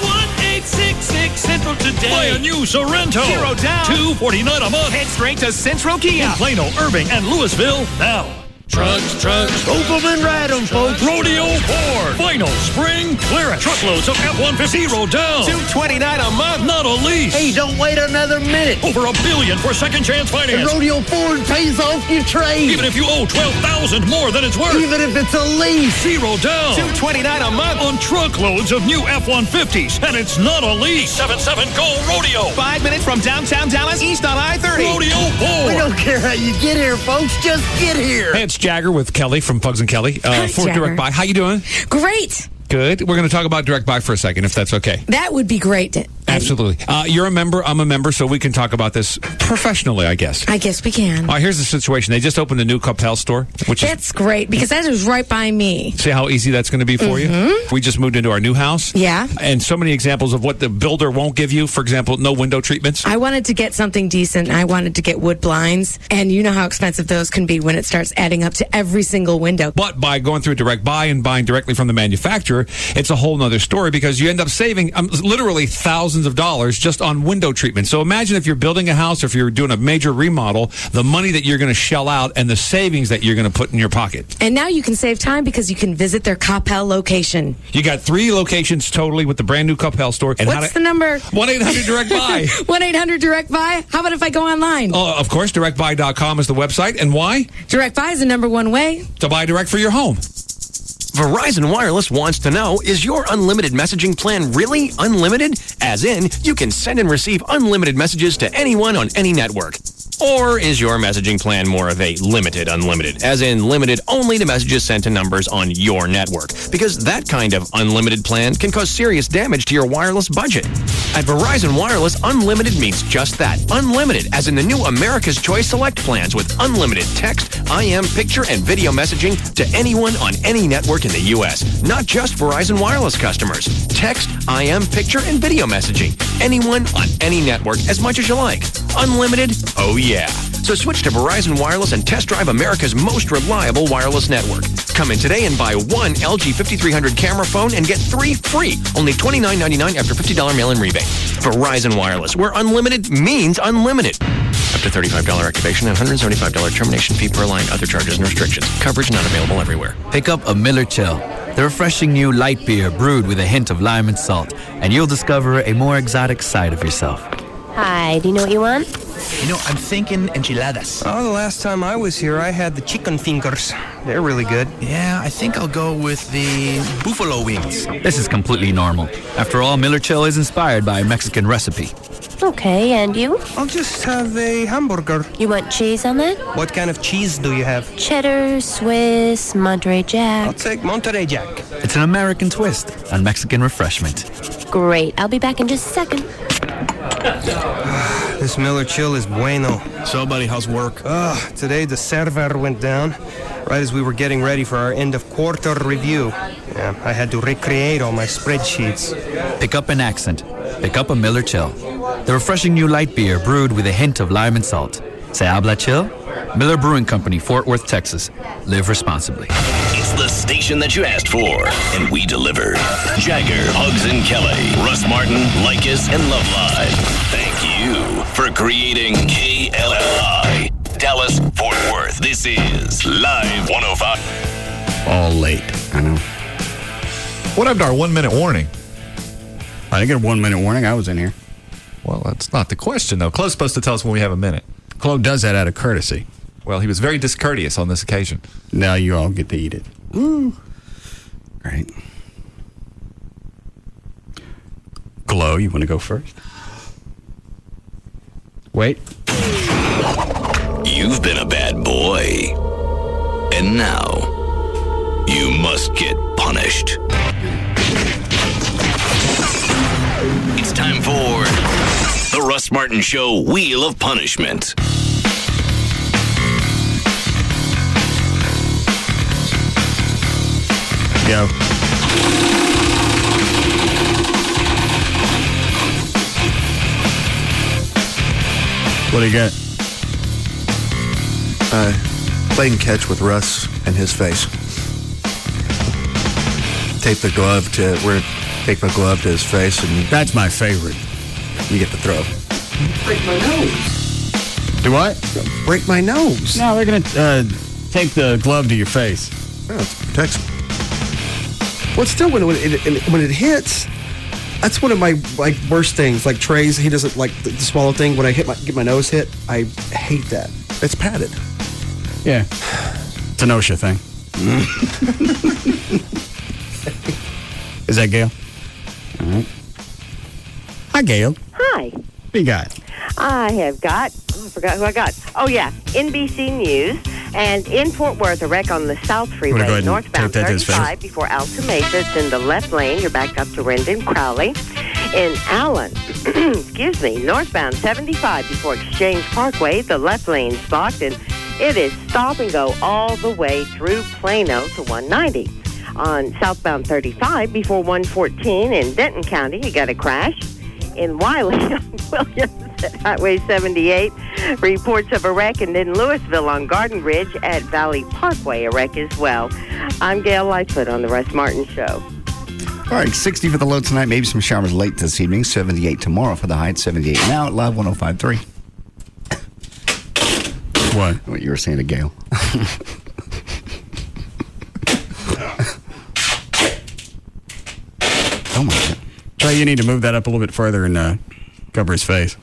1866 Central today. Buy a new Sorento. Zero down, $249 a month. Head straight to Central Kia. In Plano, Irving, and Louisville now. Trucks. Scope them and ride them, folks. Rodeo Ford. Final spring clearance. Truckloads of F-150. Zero down. $229 a month. Not a lease. Hey, don't wait another minute. Over $1 billion for second chance finance. And Rodeo Ford pays off your trade. Even if you owe $12,000 more than it's worth. Even if it's a lease. Zero down. $229 a month. On truckloads of new F-150s. And it's not a lease. 77 Go Rodeo. 5 minutes from downtown Dallas, east on I-30. Rodeo Ford. We don't care how you get here, folks. Just get here. Hey, it's Jagger with Kelly from Pugs and Kelly for Jagger. Direct Buy. How you doing? Great. Good. We're going to talk about Direct Buy for a second, if that's okay. That would be great. Absolutely. You're a member. I'm a member, so we can talk about this professionally, I guess. I guess we can. Here's the situation. They just opened a new Coppell store, That's great, because that is right by me. See how easy that's going to be for you? We just moved into our new house. Yeah. And so many examples of what the builder won't give you. For example, no window treatments. I wanted to get something decent. I wanted to get wood blinds, and you know how expensive those can be when it starts adding up to every single window. But by going through Direct Buy and buying directly from the manufacturer, it's a whole nother story, because you end up saving literally thousands of dollars just on window treatment. So imagine if you're building a house, or if you're doing a major remodel, the money that you're going to shell out and the savings that you're going to put in your pocket. And now you can save time because you can visit their Coppell location. You got 3 locations totally with the brand new Coppell store. And what's the number? 1-800-DIRECT-BUY. 1-800-DIRECT-BUY. How about if I go online? Oh, of course, directbuy.com is the website. And why? Direct Buy is the number one way to buy direct for your home. Verizon Wireless wants to know, is your unlimited messaging plan really unlimited? As in, you can send and receive unlimited messages to anyone on any network. Or is your messaging plan more of a limited unlimited, as in limited only to messages sent to numbers on your network? Because that kind of unlimited plan can cause serious damage to your wireless budget. At Verizon Wireless, unlimited means just that, unlimited, as in the new America's Choice Select plans with unlimited text, IM, picture, and video messaging to anyone on any network in the U.S., not just Verizon Wireless customers. Text, IM, picture, and video messaging. Anyone on any network as much as you like. Unlimited? Oh yeah. So switch to Verizon Wireless and test drive America's most reliable wireless network. Come in today and buy one LG 5300 camera phone and get 3 free. Only $29.99 after $50 mail-in rebate. Verizon Wireless, where unlimited means unlimited. Up to $35 activation and $175 termination fee per line. Other charges and restrictions. Coverage not available everywhere. Pick up a Miller Chill, the refreshing new light beer brewed with a hint of lime and salt, and you'll discover a more exotic side of yourself. Hi, do you know what you want? You know, I'm thinking enchiladas. Oh, the last time I was here, I had the chicken fingers. They're really good. Yeah, I think I'll go with the buffalo wings. This is completely normal. After all, Miller Chill is inspired by a Mexican recipe. Okay, and you? I'll just have a hamburger. You want cheese on that? What kind of cheese do you have? Cheddar, Swiss, Monterey Jack. I'll take Monterey Jack. It's an American twist on Mexican refreshment. Great. I'll be back in just a second. This Miller Chill is bueno. So, buddy, how's work? Today the server went down right as we were getting ready for our end of quarter review. Yeah, I had to recreate all my spreadsheets. Pick up an accent. Pick up a Miller Chill, the refreshing new light beer brewed with a hint of lime and salt. Se habla chill? Miller Brewing Company, Fort Worth, Texas. Live responsibly. It's the station that you asked for, and we deliver. Jagger, Hugs and Kelly, Russ Martin, Likas, and Love Live. Thank you for creating KLLI. Dallas, Fort Worth. This is Live 105. All late. I know. What happened to our 1 minute warning? I didn't get a 1 minute warning. I was in here. Well, that's not the question, though. Chloe's supposed to tell us when we have a minute. Chloe does that out of courtesy. Well, he was very discourteous on this occasion. Now you all get to eat it. Ooh. Great. Chloe, you want to go first? Wait. You've been a bad boy. And now, you must get punished. It's time for the Russ Martin Show Wheel of Punishment. Go. What do you got? Playing catch with Russ and his face. Take the glove to his face, and that's my favorite. You get the throw. Break my nose. Do what? Break my nose. No, they're gonna tape the glove to your face. Oh, it protects. Well, still, when it hits, that's one of my worst things. Like Trey's, he doesn't like the swallow thing. When I get my nose hit, I hate that. It's padded. Yeah, it's an OSHA thing. Is that Gail? All right. Hi, Gail. Hi. What you got? I have got, I forgot who I got. Oh, yeah, NBC News. And in Fort Worth, a wreck on the South Freeway, northbound 35 before Alta Mesa. It's in the left lane. You're backed up to Rendon Crowley. In Allen, northbound 75 before Exchange Parkway, the left lane's blocked, and it is stop and go all the way through Plano to 190. On southbound 35 before 114 in Denton County, you got a crash. In Wiley on Williams at Highway 78, reports of a wreck, and in Louisville on Garden Ridge at Valley Parkway, a wreck as well. I'm Gail Lightfoot on the Russ Martin Show. All right, 60 for the low tonight, maybe some showers late this evening, 78 tomorrow for the high, 78 now at Live 105.3. What you were saying to Gail. Oh, my God. Trey, you need to move that up a little bit further and cover his face.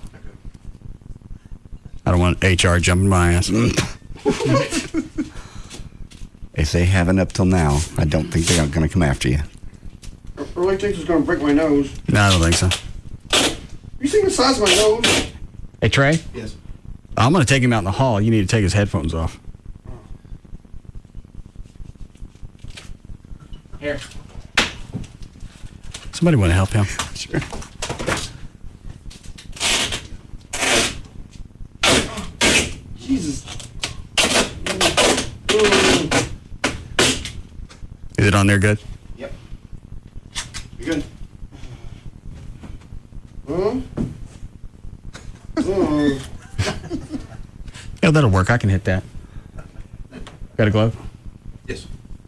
I don't want HR jumping my ass. If they haven't up till now, I don't think they're going to come after you. I really think it's going to break my nose. No, I don't think so. You see the size of my nose? Hey, Trey? Yes. I'm going to take him out in the hall. You need to take his headphones off. Here. Somebody want to help him? Sure. Jesus. Is it on there good? Yep. You good? Yeah, that'll work. I can hit that. Got a glove? Yes.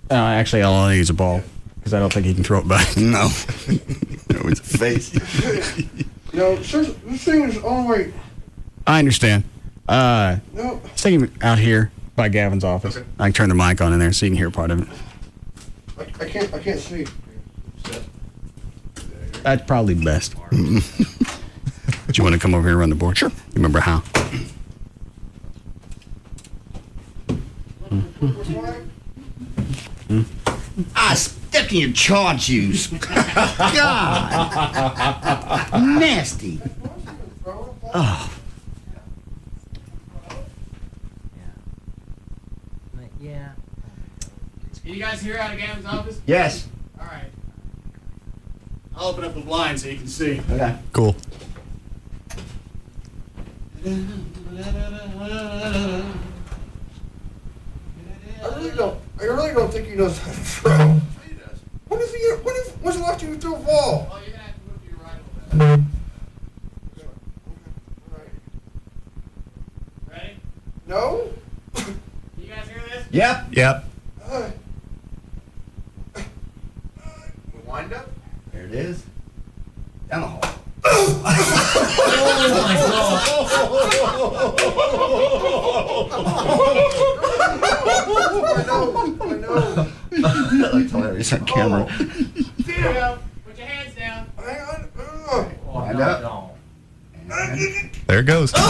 Actually, all I need is a ball because I don't think he can throw it back. No. No, it's a face. No, sir, this thing is all right. I understand. No. Let's take him out here by Gavin's office. Okay. I can turn the mic on in there so you can hear part of it. I can't see. That's probably best. Do you want to come over here and run the board? Sure. You remember how? I stepped in your chaw juice. God. Nasty. Oh. Yeah. Can you guys hear out of Gavin's office? Yes. All right. I'll open up the blind so you can see. Okay. Cool. I really don't think he knows how to throw. He does. When's the last time you threw a ball? Oh, you're gonna have to move to your right a little bit. Ready? No? Can you guys hear this? Yep. Yep. Wind up? There it is. Down the hall. I know. That's hilarious on camera. Here we go. Put your hands down. Hang on. Wind up. There it goes. Hang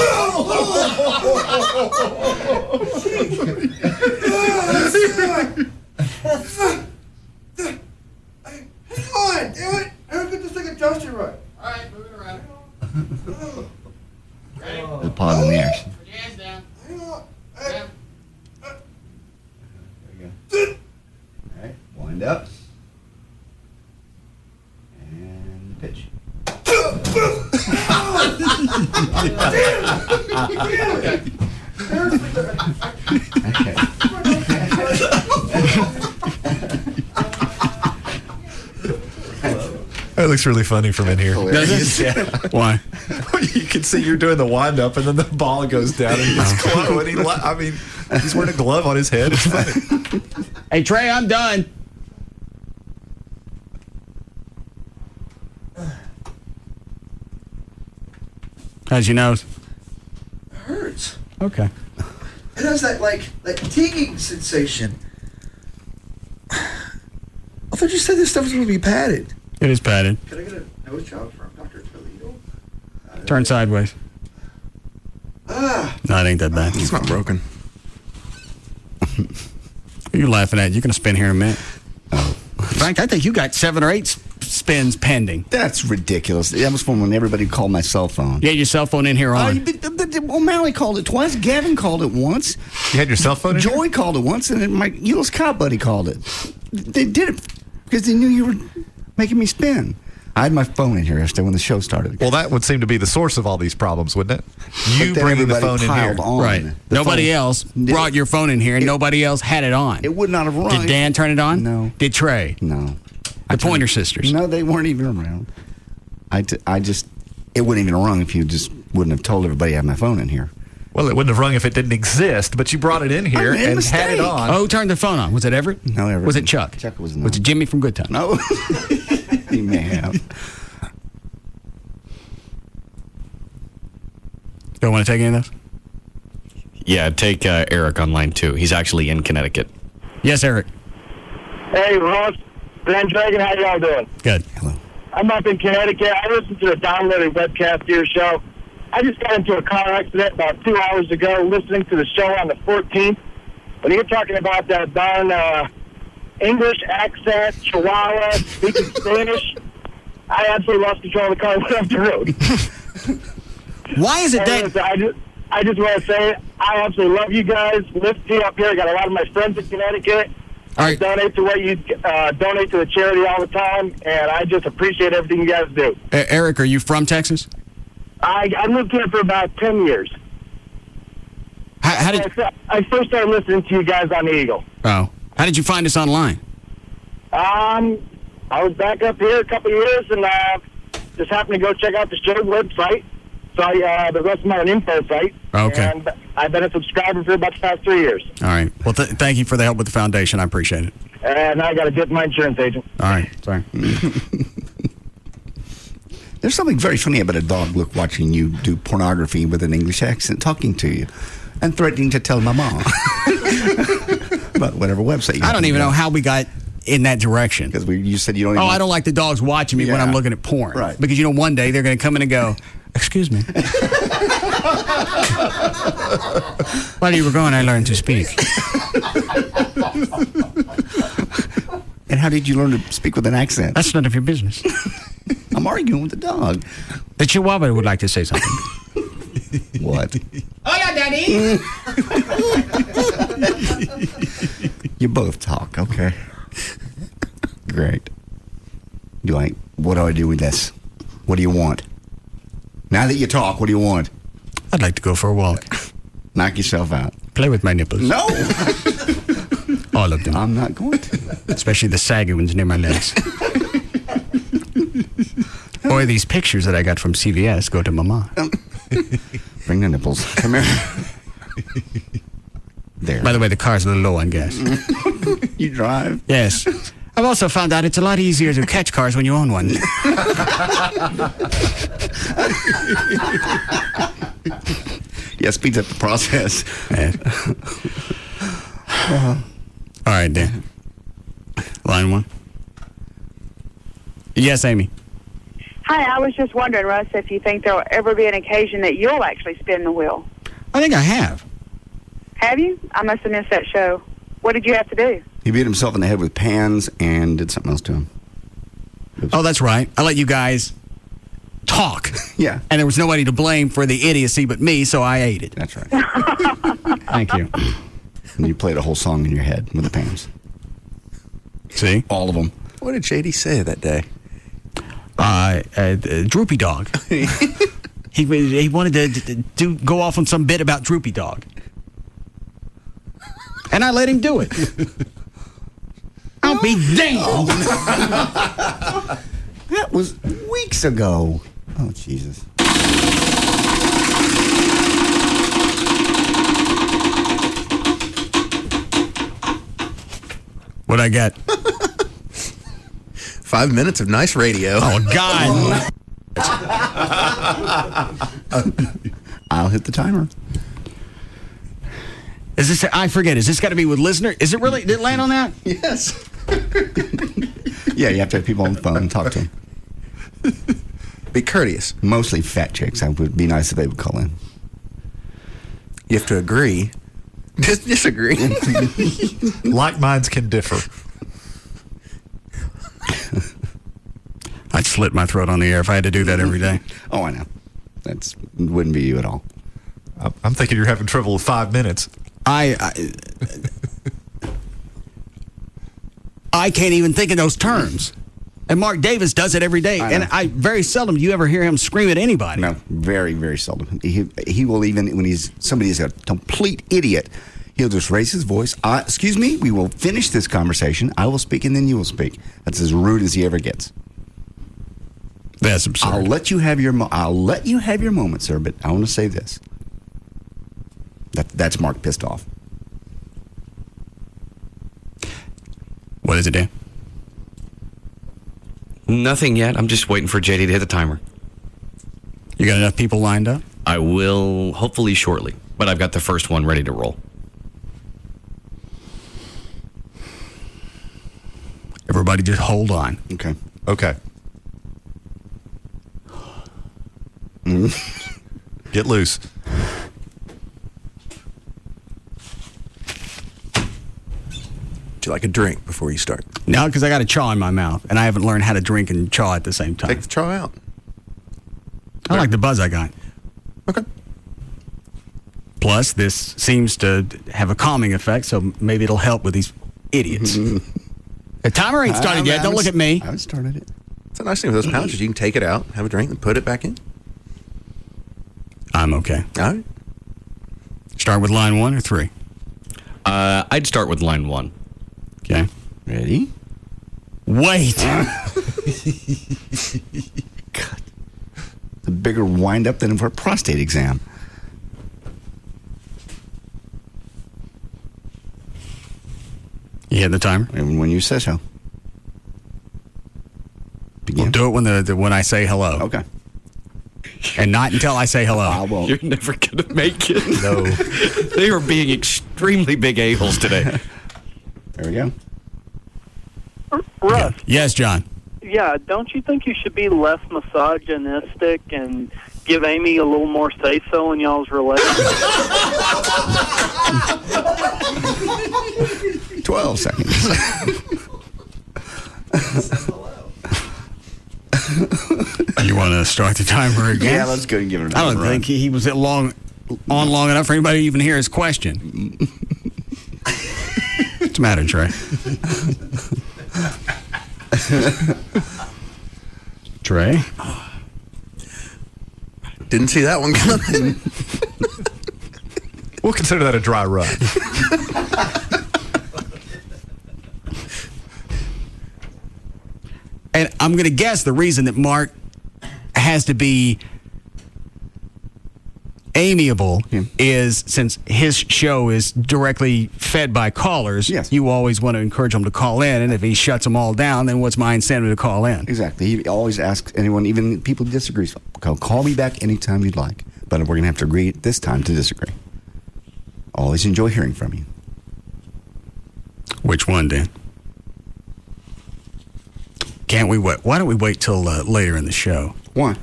on, damn it. I don't get this thing adjusted right. All right, move it around. Ready? The pause in the action. Put your hands down. Hang on. Down. There you go. All right, wind up. And pitch. That looks really funny from in here. Does it? Yeah. Why? You can see you're doing the wind up, and then the ball goes down, and it's close. And he's wearing a glove on his head. It's funny. Hey, Trey, I'm done. How's your nose? It hurts. Okay. It has that tingling sensation. I thought you said this stuff was going to be padded. It is padded. Can I get a nose job from Dr. Toledo? Turn sideways. Ah. No, it ain't that bad. It's not broken. What are you laughing at? You're going to spin here in a minute. Oh. In fact, I think you got 7 or 8 spins pending. That's ridiculous. That was from when everybody called my cell phone. You had your cell phone in here on. O'Malley called it twice. Gavin called it once. You had your cell phone in Joey here? called it once, and then my Euless Cop buddy called it. They did it because they knew you were making me spin. I had my phone in here yesterday when the show started. Well, that would seem to be the source of all these problems, wouldn't it? You bringing the phone in here. Right. Nobody else brought your phone in here, and nobody else had it on. It would not have rung. Did Dan turn it on? No. Did Trey? No. The Pointer Sisters? No, they weren't even around. I just, it wouldn't even have rung if you just wouldn't have told everybody I had my phone in here. Well, it wouldn't have rung if it didn't exist, but you brought it in here and had it on. Oh, who turned the phone on? Was it Everett? No, Everett. Was it Chuck? Chuck was not. Was it Jimmy from Good Time? No. He may have. Don't want to take any of those? Yeah, take Eric on line 2. He's actually in Connecticut. Yes, Eric. Hey, Ross. Glenn Dragon, how y'all doing? Good. Hello. I'm up in Connecticut. I listened to the downloaded webcast of your show. I just got into a car accident about 2 hours ago listening to the show on the 14th. When you're talking about that darn English accent, Chihuahua, speaking Spanish, I absolutely lost control of the car and went off the road. Why is it that... I just want to say, I absolutely love you guys. Lift you up here. I got a lot of my friends in Connecticut. All right. Donate to what you donate to the charity all the time, and I just appreciate everything you guys do. Eric, are you from Texas? I lived here for about 10 years. How did I first started listening to you guys on the Eagle. Oh, how did you find us online? I was back up here a couple of years, and just happened to go check out the show website. saw the Russ Martin Info site. Okay. And I've been a subscriber for about the past 3 years. All right. Well, thank you for the help with the foundation. I appreciate it. And I got to dip my insurance agent. All right. Sorry. There's something very funny about a dog watching you do pornography with an English accent, talking to you, and threatening to tell Mama. But whatever website you I don't even know how we got in that direction. Because you said you don't even... I don't like the dogs watching me when I'm looking at porn. Right. Because, one day they're going to come in and go, excuse me. While you were gone, I learned to speak. And how did you learn to speak with an accent? That's none of your business. I'm arguing with the dog. The Chihuahua would like to say something. What? Hola, Daddy! You both talk, okay. Great. What do I do with this? What do you want? Now that you talk, what do you want? I'd like to go for a walk. Knock yourself out. Play with my nipples. No! All of them. I'm not going to. Especially the saggy ones near my legs. Or these pictures that I got from CVS go to Mama. Bring the nipples. Come here. There. By the way, the car's a little low on gas. You drive? Yes. I've also found out it's a lot easier to catch cars when you own one. Yeah, speeds up the process. All right, Dan. Line 1. Yes, Amy. Hi, I was just wondering, Russ, if you think there will ever be an occasion that you'll actually spin the wheel. I think I have. Have you? I must have missed that show. What did you have to do? He beat himself in the head with pans and did something else to him. Oh, that's right. I let you guys talk. Yeah. And there was nobody to blame for the idiocy but me, so I ate it. That's right. Thank you. And you played a whole song in your head with the pans. See? All of them. What did JD say that day? Droopy Dog. he wanted to go off on some bit about Droopy Dog. And I let him do it. I'll be damned. That was weeks ago. Oh, Jesus. What'd I get? 5 minutes of nice radio. Oh, God. I'll hit the timer. Is this? I forget. Is this got to be with listener? Is it really? Did it land on that? Yes. Yeah, you have to have people on the phone and talk to them. Be courteous. Mostly fat chicks. It would be nice if they would call in. You have to agree. Disagree. Like minds can differ. I'd slit my throat on the air if I had to do that every day. Oh, I know. That wouldn't be you at all. I'm thinking you're having trouble with 5 minutes. I can't even think in those terms. And Mark Davis does it every day. And I very seldom do you ever hear him scream at anybody. No, very, very seldom. He will even, when somebody's a complete idiot, he'll just raise his voice. Excuse me, we will finish this conversation. I will speak and then you will speak. That's as rude as he ever gets. That's absurd. I'll let you have your moment, sir, but I want to say this. That's Mark pissed off. What is it, Dan? Nothing yet. I'm just waiting for JD to hit the timer. You got enough people lined up? I will hopefully shortly, but I've got the first one ready to roll. Everybody just hold on. Okay. Okay. Get loose. Would you like a drink before you start? No, because I got a chaw in my mouth, and I haven't learned how to drink and chaw at the same time. Take the chaw out. I like the buzz I got. Okay. Plus, this seems to have a calming effect, so maybe it'll help with these idiots. The timer ain't started yet. Don't look at me. I haven't started it. It's a nice thing with those pouches. You can take it out, have a drink, and put it back in. I'm okay. All right. Start with line 1 or 3? I'd start with line 1. Okay. Ready? Wait. God. The bigger wind-up than for a prostate exam. You hit the timer? And when you say so. We'll do it when I say hello. Okay. And not until I say hello. I won't. You're never going to make it. No. They are being extremely big a-holes today. There we go. Russ. Yes, John. Yeah, don't you think you should be less misogynistic and give Amy a little more say-so in y'all's relationship? 12 seconds. You want to start the timer again? Yeah, let's go and give it a I don't run. think he was long enough for anybody to even hear his question. What's the matter, Trey? Trey? Didn't see that one coming. We'll consider that a dry run. And I'm going to guess the reason that Mark has to be amiable is since his show is directly fed by callers, you always want to encourage them to call in. And if he shuts them all down, then what's my incentive to call in? Exactly. He always asks anyone, even people who disagree, call me back anytime you'd like. But we're going to have to agree this time to disagree. Always enjoy hearing from you. Which one, Dan? Can't we wait? Why don't we wait till later in the show? Why?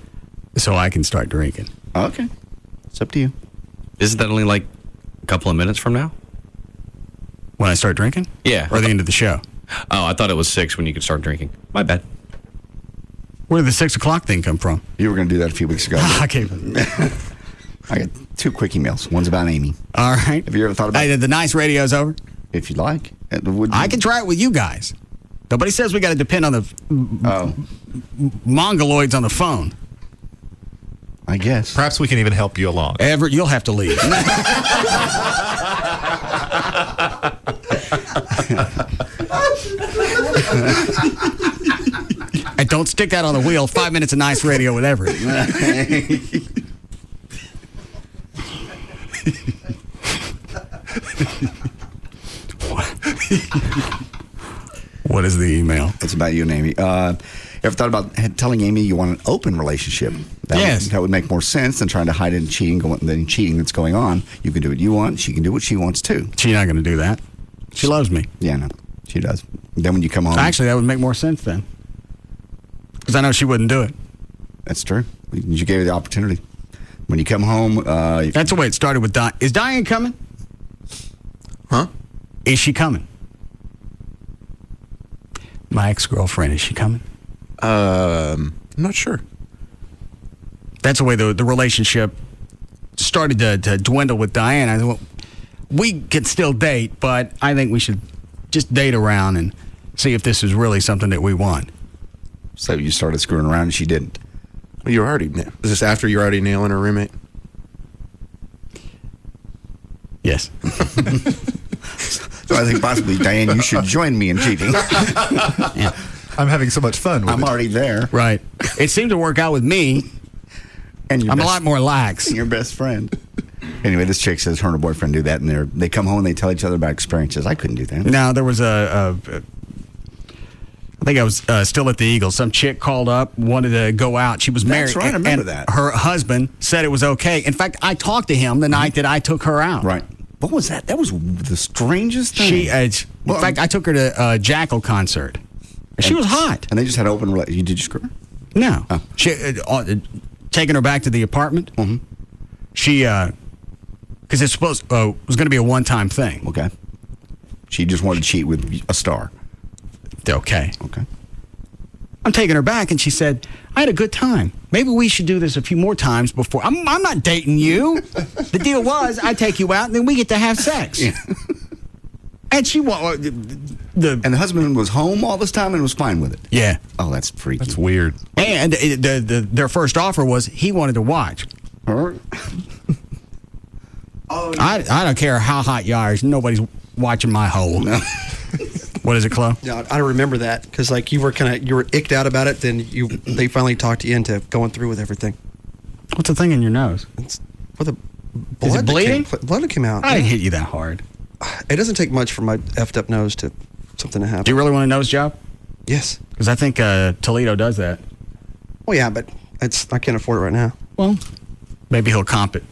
So I can start drinking. Okay. It's up to you. Isn't that only like a couple of minutes from now? When I start drinking? Yeah. Or the end of the show? Oh, I thought it was 6 when you could start drinking. My bad. Where did the 6 o'clock thing come from? You were going to do that a few weeks ago. Okay. I got 2 quick emails. One's about Amy. All right. Have you ever thought about the nice radio's over? If you'd like. I can try it with you guys. Nobody says we got to depend on the mongoloids on the phone. I guess. Perhaps we can even help you along. Everett, you'll have to leave. And don't stick that on the wheel. 5 minutes of nice radio with Everett. What is the email? It's about you and Amy. Ever thought about telling Amy you want an open relationship? That would make more sense than trying to hide in cheating that's going on. You can do what you want. She can do what she wants too. She's not going to do that. She loves me. Yeah, no, she does. Then when you come home, actually, that would make more sense then, because I know she wouldn't do it. That's true. You gave her the opportunity. When you come home, that's the way it started with Diane. Is Diane coming? Huh? Is she coming? My ex-girlfriend, is she coming? I'm not sure. That's the way the relationship started to dwindle with Diane. I thought, well, we could still date, but I think we should just date around and see if this is really something that we want. So you started screwing around and she didn't. Well, you were already. Is this after you're already nailing her roommate? Yes. So I think possibly, Diane, you should join me in cheating. Yeah. I'm having so much fun with I'm already there. Right. It seemed to work out with me. And I'm a lot more lax. Your best friend. Anyway, this chick says her and her boyfriend do that, and they come home and they tell each other about experiences. I couldn't do that. Now, there was I think I was still at the Eagle. Some chick called up, wanted to go out. She was married. That's right, I remember and that. Her husband said it was okay. In fact, I talked to him the night that I took her out. Right. What was that? That was the strangest thing. In fact, I took her to a Jackal concert. She was hot. And they just had open relations. Did you screw her? No. Oh. She, taking her back to the apartment. Mm-hmm. She, because it's was going to be a one-time thing. Okay. She just wanted to cheat with a star. Okay. Okay. I'm taking her back, and she said, I had a good time. Maybe we should do this a few more times before. I'm not dating you. The deal was, I take you out, and then we get to have sex. Yeah. And she and the husband was home all this time and was fine with it. Yeah. Oh, that's freaky. That's weird. And their first offer was he wanted to watch. Her? I don't care how hot you are. Nobody's watching my hole. No. What is it, Chloe? Yeah, I don't remember that because like you were icked out about it. Then they finally talked you into going through with everything. What's the thing in your nose? It's for the blood. Is it bleeding? Blood that came out. I didn't hit you that hard. It doesn't take much for my effed up nose to something to happen. Do you really want a nose job? Yes. Because I think Toledo does that. Well, yeah, but I can't afford it right now. Well, maybe he'll comp it.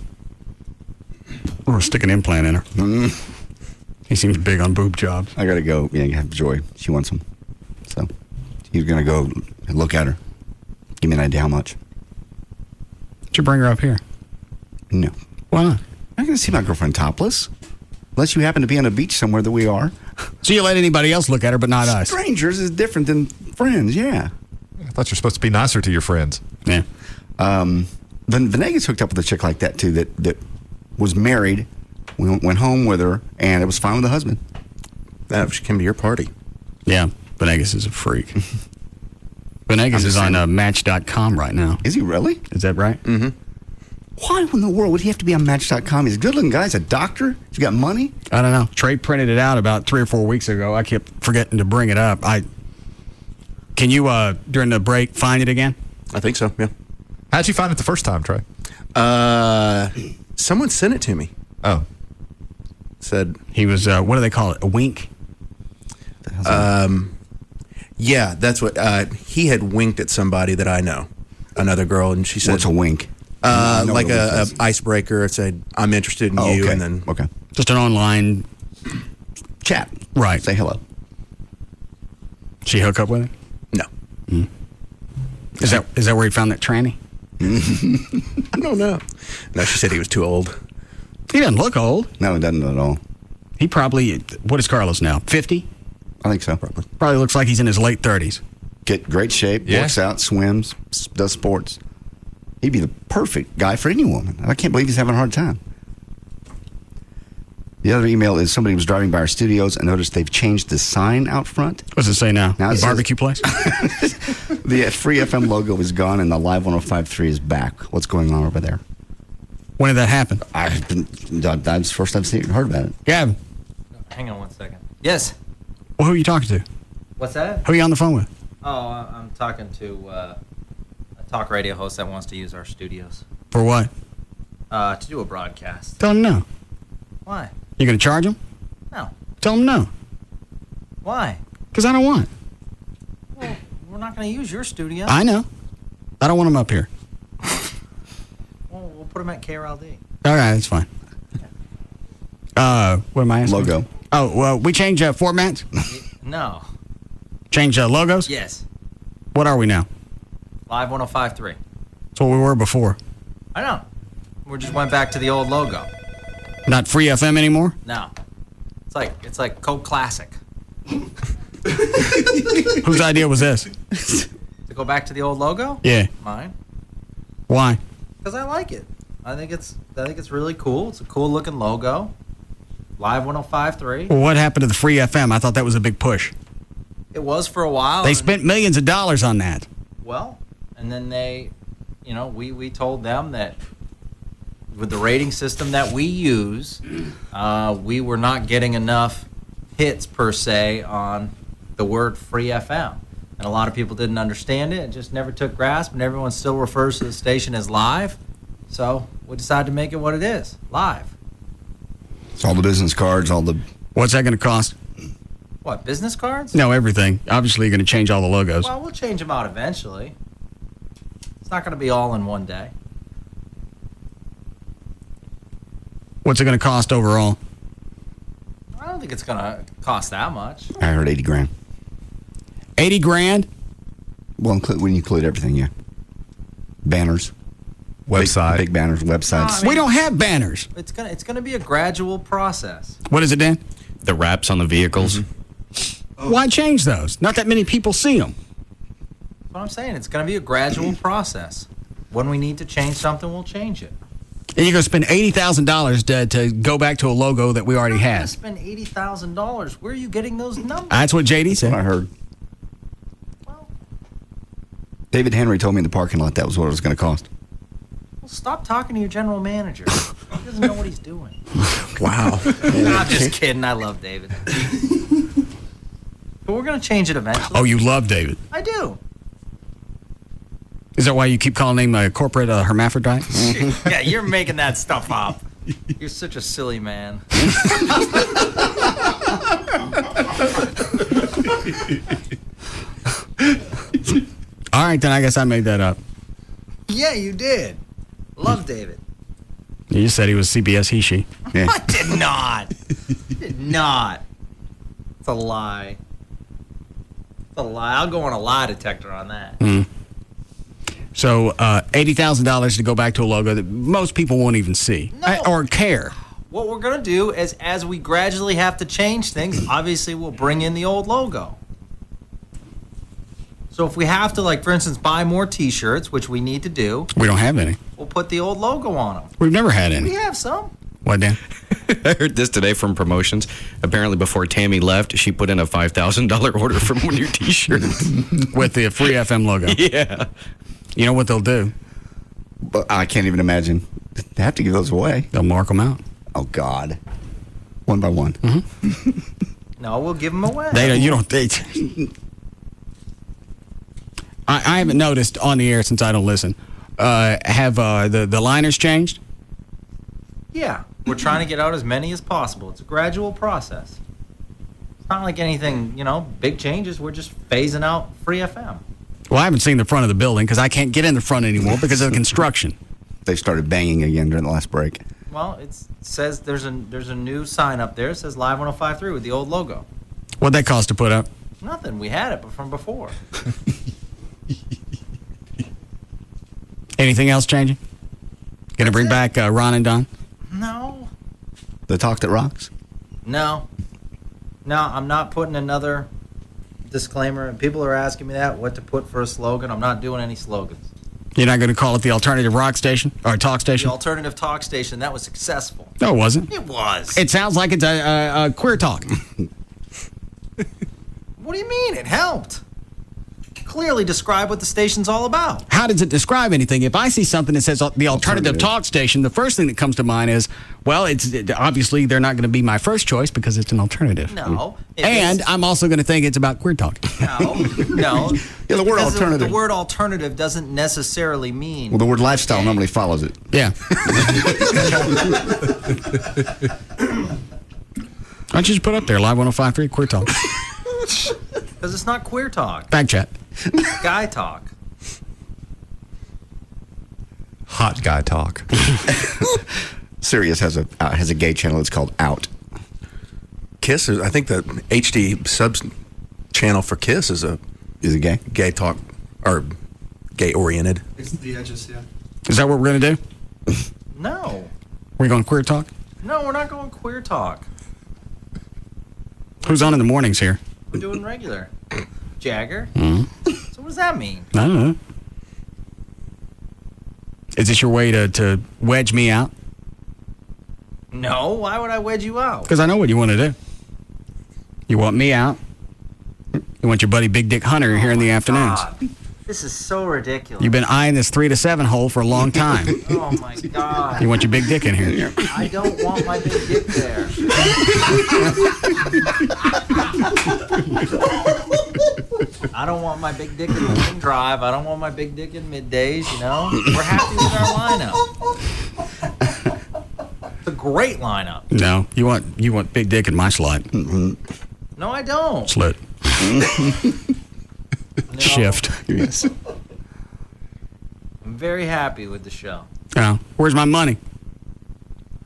Or stick an implant in her. He seems big on boob jobs. I got to go. Yeah, have Joy. She wants them. So he's going to go and look at her. Give me an idea how much. Did you bring her up here? No. Why not? I'm not going to see my girlfriend topless. Unless you happen to be on a beach somewhere that we are. So you let anybody else look at her, but not us? Strangers is different than friends, yeah. I thought you're supposed to be nicer to your friends. Yeah. Venegas hooked up with a chick like that, too, that was married. We went home with her, and it was fine with the husband. She came to your party. Yeah, Venegas is a freak. Venegas is on Match.com right now. Is he really? Is that right? Mm-hmm. Why in the world would he have to be on Match.com? He's a good-looking guy. He's a doctor. He's got money. I don't know. Trey printed it out about 3 or 4 weeks ago. I kept forgetting to bring it up. Can you, during the break, find it again? I think so, yeah. How'd you find it the first time, Trey? Someone sent it to me. Oh. Said he was, what do they call it, a wink? Yeah, that's what, he had winked at somebody that I know, another girl, and she said... What's a wink? Like a icebreaker. It said, I'm interested in you, okay. and then... Okay. Just an online... chat. Right. Say hello. She hook up with him? No. Mm. Is that where he found that tranny? I don't know. No, she said he was too old. He doesn't look old. No, he doesn't at all. He probably... What is Carlos now? 50? I think so. Probably looks like he's in his late 30s. Get great shape, works out, swims, does sports. He'd be the perfect guy for any woman. I can't believe he's having a hard time. The other email is somebody was driving by our studios and noticed they've changed the sign out front. What's it say now? The barbecue place? The Free FM logo is gone and the Live 105.3 is back. What's going on over there? When did that happen? That's the first I've heard about it. Gavin. Hang on one second. Yes. Well, who are you talking to? What's that? Who are you on the phone with? Oh, I'm talking to a talk radio host that wants to use our studios. For what? To do a broadcast. Tell him no. Why? You going to charge him? No. Tell him no. Why? Because I don't want it. Well, we're not going to use your studio. I know. I don't want him up here. Well, we'll put him at KLLI. All right, that's fine. What am I asking? Logo. Oh, well, we change formats? No. Change logos? Yes. What are we now? Live 105.3. That's what we were before. I know. We just went back to the old logo. Not Free FM anymore? No. It's like Coke Classic. Whose idea was this? To go back to the old logo? Yeah. Mine. Why? Because I like it. I think it's really cool. It's a cool looking logo. Live 105.3. Well, what happened to the Free FM? I thought that was a big push. It was for a while. They spent millions of dollars on that. Well, and then we told them that with the rating system that we use, we were not getting enough hits per se on the word Free FM. And a lot of people didn't understand it. It just never took grasp, and everyone still refers to the station as live. So we decided to make it what it is, live. It's all the business cards, all the... What's that going to cost? What, business cards? No, everything. Obviously, you're going to change all the logos. Well, we'll change them out eventually. It's not going to be all in one day. What's it going to cost overall? I don't think it's going to cost that much. I heard 80 grand. 80 grand? Well, when you include everything, yeah. Banners. Website. Big banners, websites. We don't have banners. It's gonna be a gradual process. What is it, Dan? The wraps on the vehicles. Mm-hmm. Why change those? Not that many people see them. That's what I'm saying. It's going to be a gradual process. When we need to change something, we'll change it. And you're going to spend $80,000 to go back to a logo that we already had. Spend $80,000. Where are you getting those numbers? That's what JD said. That's what I heard. David Henry told me in the parking lot that was what it was going to cost. Well, stop talking to your general manager. He doesn't know what he's doing. Wow. I'm just kidding. I love David. But we're going to change it eventually. Oh, you love David. I do. Is that why you keep calling him a corporate hermaphrodite? Yeah, you're making that stuff up. You're such a silly man. All right, then I guess I made that up. Yeah, you did. Love David. You just said he was CBS he, she. Yeah. I did not. Did not. It's a lie. It's a lie. I'll go on a lie detector on that. So $80,000 to go back to a logo that most people won't even see or care. What we're going to do is, as we gradually have to change things, obviously we'll bring in the old logo. So if we have to, like, for instance, buy more T-shirts, which we need to do. We don't have any. We'll put the old logo on them. We've never had any. We have some. What, Dan? I heard this today from promotions. Apparently, before Tammy left, she put in a $5,000 order for one of your T-shirts. With the Free FM logo. Yeah. You know what they'll do? But I can't even imagine. They have to give those away. They'll mark them out. Oh, God. One by one. No, we'll give them away. I haven't noticed on the air since I don't listen. Have the liners changed? Yeah. We're trying to get out as many as possible. It's a gradual process. It's not like anything, big changes. We're just phasing out Free FM. Well, I haven't seen the front of the building because I can't get in the front anymore because of the construction. They started banging again during the last break. Well, it says there's a new sign up there. It says Live 105.3 with the old logo. What'd that cost to put up? Nothing. We had it from before. Anything else changing? Gonna bring back Ron and Don? No. The talk that rocks? No, I'm not putting another disclaimer. And people are asking me what to put for a slogan. I'm not doing any slogans. You're not going to call it the alternative rock station or talk station? The alternative talk station, that was successful. No, it wasn't. It was. It sounds like it's a queer talk. What do you mean? It helped. Clearly describe what the station's all about. How does it describe anything? If I see something that says the alternative talk station, the first thing that comes to mind is, well, obviously they're not going to be my first choice because it's an alternative. No. And I'm also going to think it's about queer talk. No. Yeah, the word alternative. The word alternative doesn't necessarily mean. Well, the word lifestyle normally follows it. Yeah. Why don't you just put up there, Live 105.3, queer talk. Because it's not queer talk. Back chat. Guy talk. Hot guy talk. Sirius has a gay channel. It's called Out. Kiss is, I think the HD subs channel for Kiss is a gay talk or gay oriented. It's the edges, yeah. Is that what we're going to do? No. We're going queer talk? No, we're not going queer talk. Who's on in the mornings here? We're doing regular. Jagger? Mm-hmm. So what does that mean? I don't know. Is this your way to wedge me out? No, why would I wedge you out? Because I know what you want to do. You want me out. You want your buddy Big Dick Hunter here in the afternoons. God. This is so ridiculous. You've been eyeing this 3 to 7 hole for a long time. Oh, my God. You want your big dick in here. I don't want my big dick there. I don't want my big dick in morning drive. I don't want my big dick in middays, We're happy with our lineup. It's a great lineup. No, you want big dick in my slot. Mm-hmm. No, I don't. Slit. No. Shift. Yes. I'm very happy with the show. Oh, where's my money?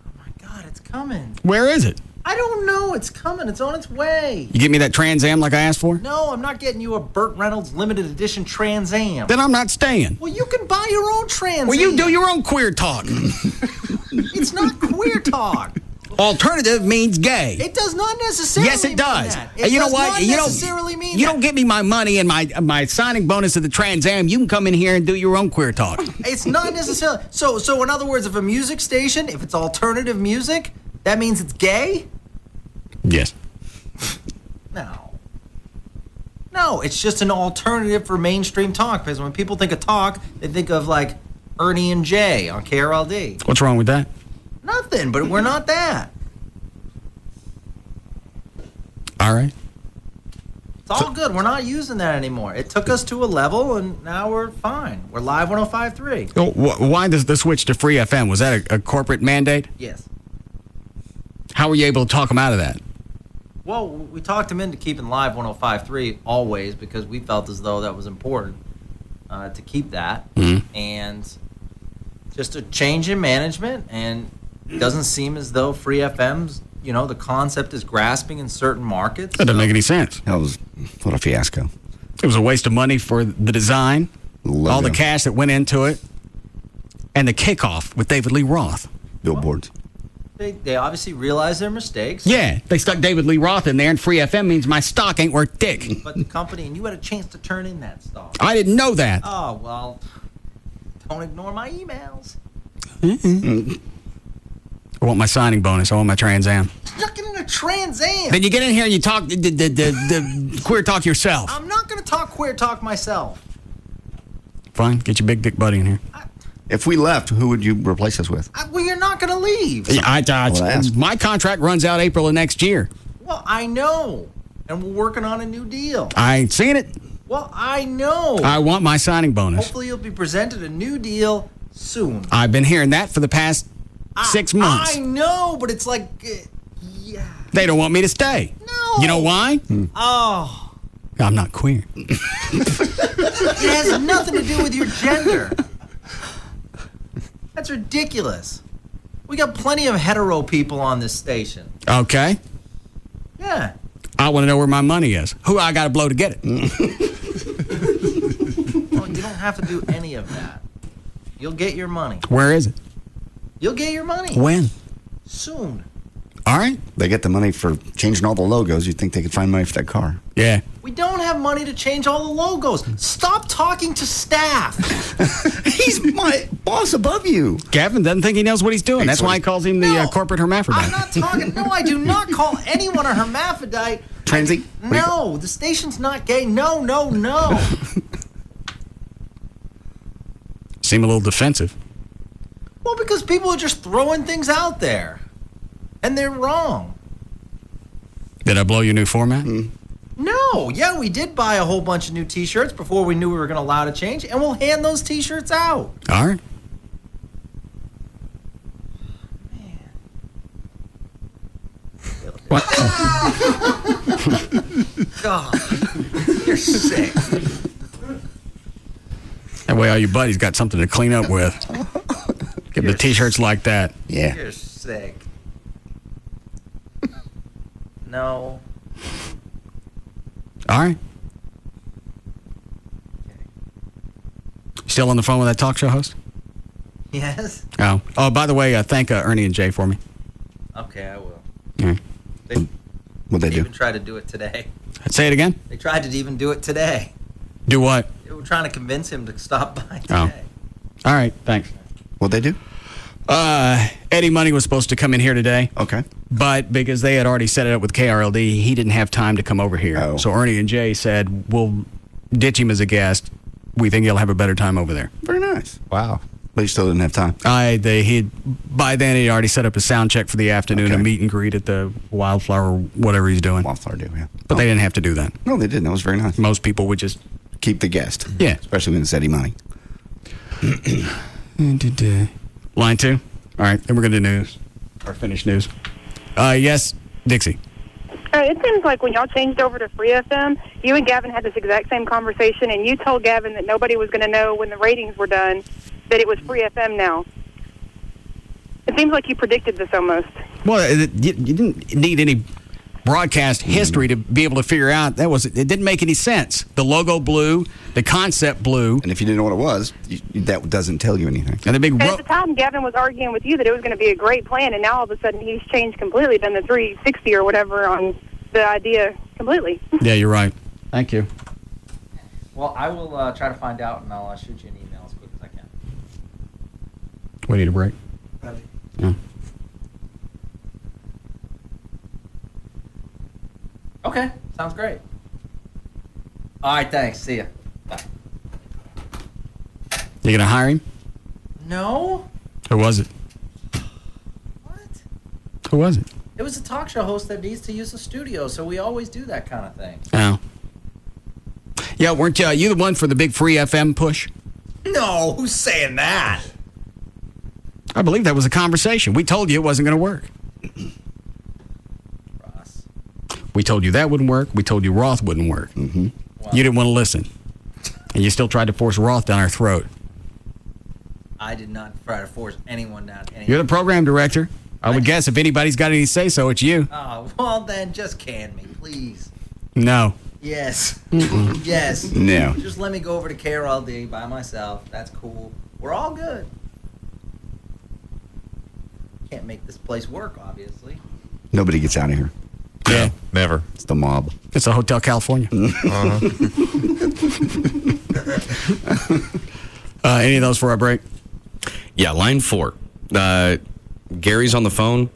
Oh, my God, it's coming. Where is it? I don't know. It's coming. It's on its way. You get me that Trans Am like I asked for? No, I'm not getting you a Burt Reynolds limited edition Trans Am. Then I'm not staying. Well, you can buy your own Trans Am. Well, you do your own queer talk. It's not queer talk. Alternative means gay. It does not necessarily Yes, it does. mean that. And you know what? Not necessarily mean you that. don't get me my money and my signing bonus of the Trans Am. You can come in here and do your own queer talk. It's not necessarily. So in other words, if a music station, if it's alternative music, that means it's gay? Yes. No, it's just an alternative for mainstream talk. Because when people think of talk, they think of like Ernie and Jay on KRLD. What's wrong with that? Nothing, but we're not that. All right. That's all good. We're not using that anymore. It took us to a level, and now we're fine. We're live 105.3. Oh, why does the switch to free FM? Was that a corporate mandate? Yes. How were you able to talk them out of that? Well, we talked him into keeping live 105.3 always because we felt as though that was important to keep that. And just a change in management, and it doesn't seem as though free FM's, the concept is grasping in certain markets. That doesn't make any sense. That was what a fiasco. It was a waste of money for the design, all the cash that went into it, and the kickoff with David Lee Roth. Billboards. They obviously realized their mistakes. Yeah, they stuck David Lee Roth in there, and free FM means my stock ain't worth dick. But the company, and you had a chance to turn in that stock. I didn't know that. Oh, well, don't ignore my emails. I want my signing bonus. I want my Trans Am. You're not getting a Trans Am. Then you get in here and you talk the queer talk yourself. I'm not going to talk queer talk myself. Fine, get your big dick buddy in here. If we left, who would you replace us with? Well, you're not going to leave. My contract runs out April of next year. Well, I know. And we're working on a new deal. I ain't seen it. Well, I know. I want my signing bonus. Hopefully you'll be presented a new deal soon. I've been hearing that for the past 6 months. I know, but it's like, yeah. They don't want me to stay. No. You know why? Oh. I'm not queer. It has nothing to do with your gender. That's ridiculous. We got plenty of hetero people on this station. Okay. Yeah. I want to know where my money is. Who I got to blow to get it? Well, you don't have to do any of that. You'll get your money. Where is it? You'll get your money. When? Soon. All right. They get the money for changing all the logos. You'd think they could find money for that car. Yeah. We don't have money to change all the logos. Stop talking to staff. He's my boss above you. Gavin doesn't think he knows what he's doing. That's why he calls him the corporate hermaphrodite. I'm not talking. No, I do not call anyone a hermaphrodite. Transy? No, the station's not gay. No, no, no. Seem a little defensive. Well, because people are just throwing things out there. And they're wrong. Did I blow your new format? No. Yeah, we did buy a whole bunch of new T-shirts before we knew we were going to allow to change, and we'll hand those T-shirts out. All right. What? God, you're sick. That way all your buddies got something to clean up with. Get the T-shirts like that. Yeah. You're sick. No. All right. Still on the phone with that talk show host? Yes. Oh, by the way, thank Ernie and Jay for me. Okay, I will. All right. What'd they do? Even tried to do it today. Say it again? They tried to even do it today. Do what? They were trying to convince him to stop by today. Oh. All right, thanks. What'd they do? Eddie Money was supposed to come in here today. Okay. But because they had already set it up with KRLD, he didn't have time to come over here. Oh. So Ernie and Jay said, we'll ditch him as a guest. We think he'll have a better time over there. Very nice. Wow. But you still didn't have time. By then he'd already set up a sound check for the afternoon, a meet and greet at the Wildflower, whatever he's doing. Wildflower do, yeah. But they didn't have to do that. No, they didn't. That was very nice. Most people would just keep the guest. Yeah. Especially when it's Eddie Money. Line 2. All right, then we're going to do news. Or finish news. Yes, Dixie. It seems like when y'all changed over to Free FM, you and Gavin had this exact same conversation, and you told Gavin that nobody was going to know when the ratings were done that it was Free FM now. It seems like you predicted this almost. Well, you didn't need any broadcast history to be able to figure out it didn't make any sense. The logo blew, the concept blew. And if you didn't know what it was, that doesn't tell you anything. And the big at the time, Gavin was arguing with you that it was going to be a great plan, and now all of a sudden he's changed completely, done the 360 or whatever on the idea completely. Yeah, you're right. Thank you. Well, I will try to find out, and I'll shoot you an email as quick as I can. We need a break. Yeah. Okay, sounds great. All right, thanks. See ya. Bye. You going to hire him? No. Who was it? What? Who was it? It was a talk show host that needs to use the studio, so we always do that kind of thing. Oh. Yeah, weren't you the one for the big free FM push? No, who's saying that? I believe that was a conversation. We told you it wasn't going to work. Ross. We told you that wouldn't work. We told you Roth wouldn't work. Mm-hmm. Wow. You didn't want to listen. And you still tried to force Roth down our throat. I did not try to force anyone down. You're the program director. I would guess if anybody's got any say-so, it's you. Oh, well then, just can me, please. No. Yes. Mm-mm. Yes. No. Just let me go over to KLLI by myself. That's cool. We're all good. Can't make this place work, obviously. Nobody gets out of here. Yeah. Never. It's the mob. It's a Hotel California. Any of those for our break? Yeah, line 4. Gary's on the phone.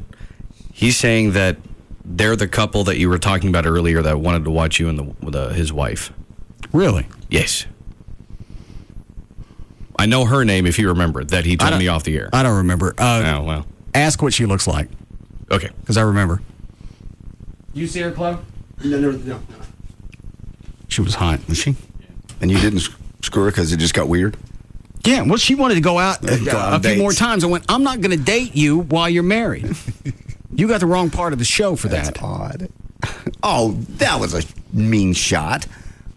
He's saying that they're the couple that you were talking about earlier that wanted to watch you and his wife. Really? Yes. I know her name, if you remember, that he told me off the air. I don't remember. Oh, well. Ask what she looks like. Okay. Because I remember. You see her, Chloe? No. She was hot. Was she? And you didn't screw her because it just got weird? Yeah, well, she wanted to go out Go on a few dates. more times. I went, I'm not going to date you while you're married. You got the wrong part of the show for That's that. odd. Oh, that was a mean shot.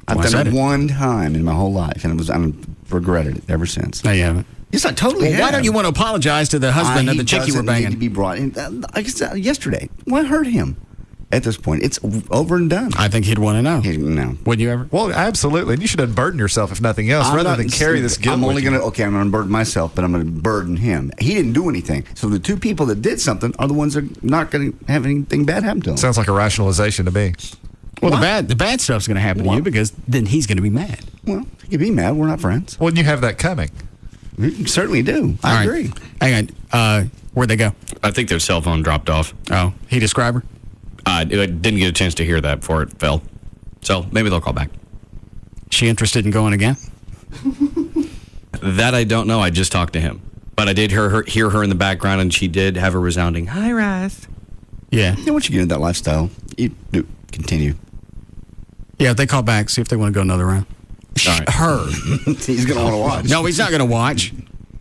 I've Well, I done said it it. one time in my whole life, and I've regretted it ever since. No, you haven't. Yes, I totally Well, have. why don't you want to apologize to the husband of the chick you were He doesn't need banging? to be brought in. Like I said yesterday, what hurt him? At this point, it's over and done. I think he'd want to know. No. Would you ever? Well, absolutely. And you should unburden yourself, if nothing else, rather than carry this guilt. I'm only with you. going to, I'm going to burden myself, but I'm going to burden him. He didn't do anything. So the two people that did something are the ones that are not going to have anything bad happen to them. Sounds like a rationalization to me. Well, the bad stuff's going to happen to you because then he's going to be mad. Well, he could be mad. We're not friends. Well, you have that coming. You certainly do. I All right. agree. Hang on. Where'd they go? I think their cell phone dropped off. Oh, he described her? I didn't get a chance to hear that before it fell. So maybe they'll call back. She interested in going again? That I don't know. I just talked to him. But I did hear her in the background, and she did have a resounding, "Hi, Russ." Yeah. Once you get into that lifestyle, you do continue. Yeah, if they call back, see if they want to go another round. All right. Her. He's going to want to watch. No, he's not going to watch.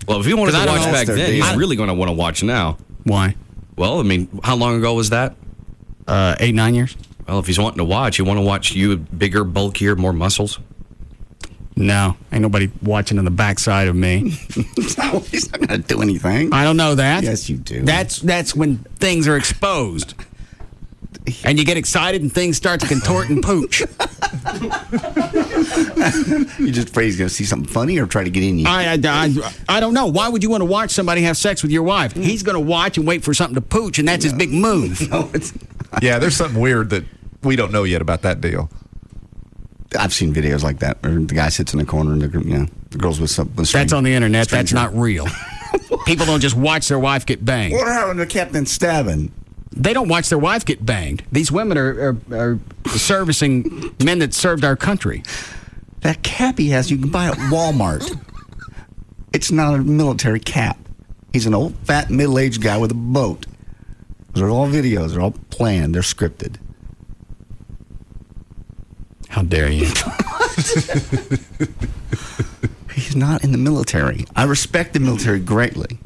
Well, if he wanted 'Cause to I don't watch know back if they're then, he's dating. really going to want to watch now. Why? Well, I mean, how long ago was that? 8, 9 years. Well, if he's wanting to watch, you want to watch you bigger, bulkier, more muscles? No, ain't nobody watching on the backside of me. No, he's not going to do anything. I don't know that. Yes, you do. That's when things are exposed. And you get excited and things start to contort and pooch. You just afraid he's going to see something funny or try to get in you. I don't know. Why would you want to watch somebody have sex with your wife? He's going to watch and wait for something to pooch, and that's his big move. No, it's Yeah, there's something weird that we don't know yet about that deal. I've seen videos like that where the guy sits in the corner and the girl's with some. That's on the internet. That's not real. People don't just watch their wife get banged. What happened to Captain Stabbin? They don't watch their wife get banged. These women are servicing men that served our country. That cap he has, you can buy at Walmart. It's not a military cap. He's an old, fat, middle-aged guy with a boat. Those are all videos. They're all planned. They're scripted. How dare you? He's not in the military. I respect the military greatly.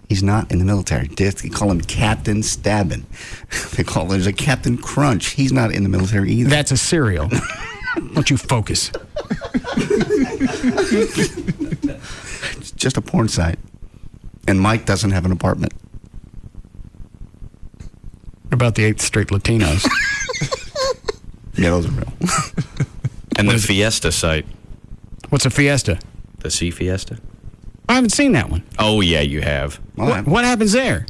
He's not in the military. They call him Captain Stabbin. They call him there's a Captain Crunch. He's not in the military either. That's a cereal. Don't you focus. It's just a porn site. And Mike doesn't have an apartment. What about the 8th Street Latinos? Yeah, those are real. And the Fiesta site. What's a Fiesta? The Sea Fiesta? I haven't seen that one. Oh, yeah, you have. What happens there?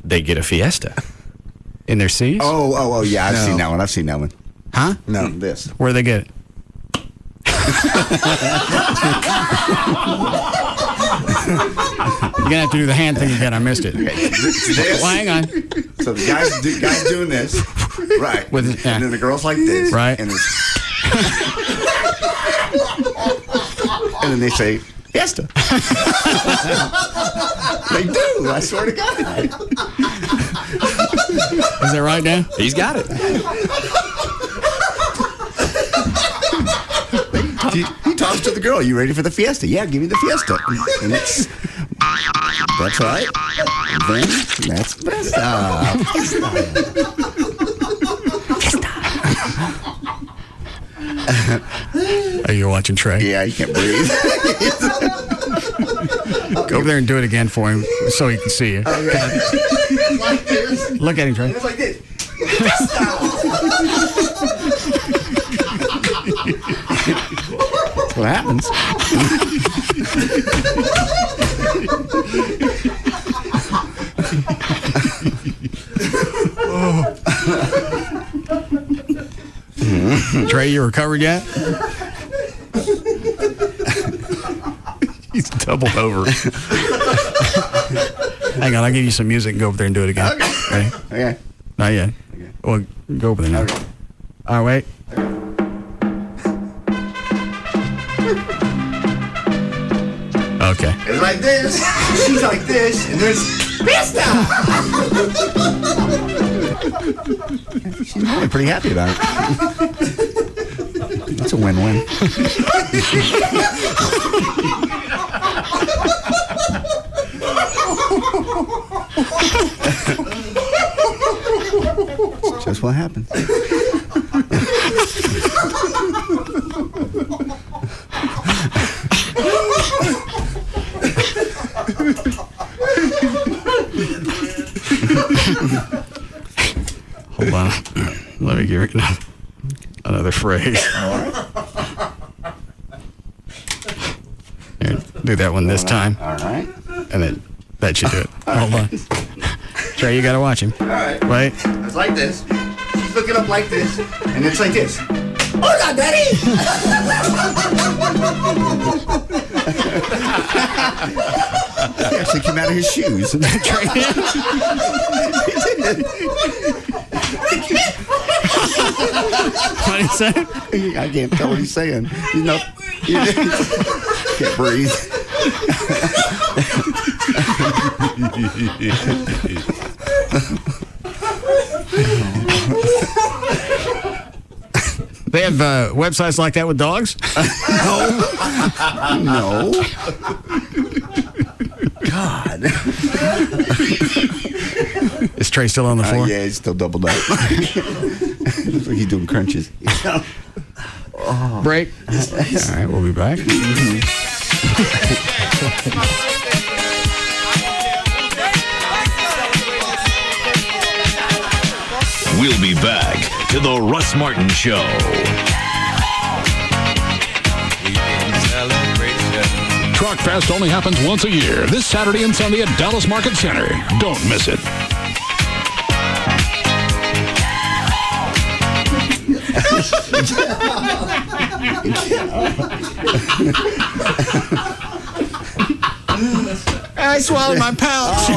They get a Fiesta. In their seas? Oh, yeah, I've seen that one. I've seen that one. Huh? No, this. Where do they get it? You're gonna have to do the hand thing again. I missed it. Okay, this. Well, hang on. So the guy's doing this, right? And then the girl's like this, right? And, and then they say Fiesta. They do. I swear to God. Is that right, Dan? He's got it. He talks to the girl. You ready for the fiesta? Yeah, give me the fiesta. And that's right. Then that's Are you watching Trey? Yeah, he can't breathe. Go over there and do it again for him so he can see you. Okay. Like this. Look at him, Trey. It's like this. That's what happens. Trey, you recovered yet? He's doubled over. Hang on, I'll give you some music and go over there and do it again. Okay. Ready? Okay. Not yet. Okay. Well, go over there now. Okay. All right, wait. Okay. It's like this. She's like this, and there's fiesta. She's probably pretty happy about it. That's a win-win. Just what happens. Hold on. Let me give it another phrase. Here, do that one this time. All right. And then that should do it. Hold on. Trey, you got to watch him. All right. Wait. It's like this. She's looking up like this, and it's like this. Hola, Daddy! He actually came out of his shoes. What did he say? I can't tell what he's saying. He's not. Can't breathe. They have websites like that with dogs? No. God. Is Trey still on the floor? Yeah, he's still doubled up. Looks like he's doing crunches. Break. All right, we'll be back. We'll be back to the Russ Martin Show. Truck Fest only happens once a year, this Saturday and Sunday at Dallas Market Center. Don't miss it. I swallowed my pouch.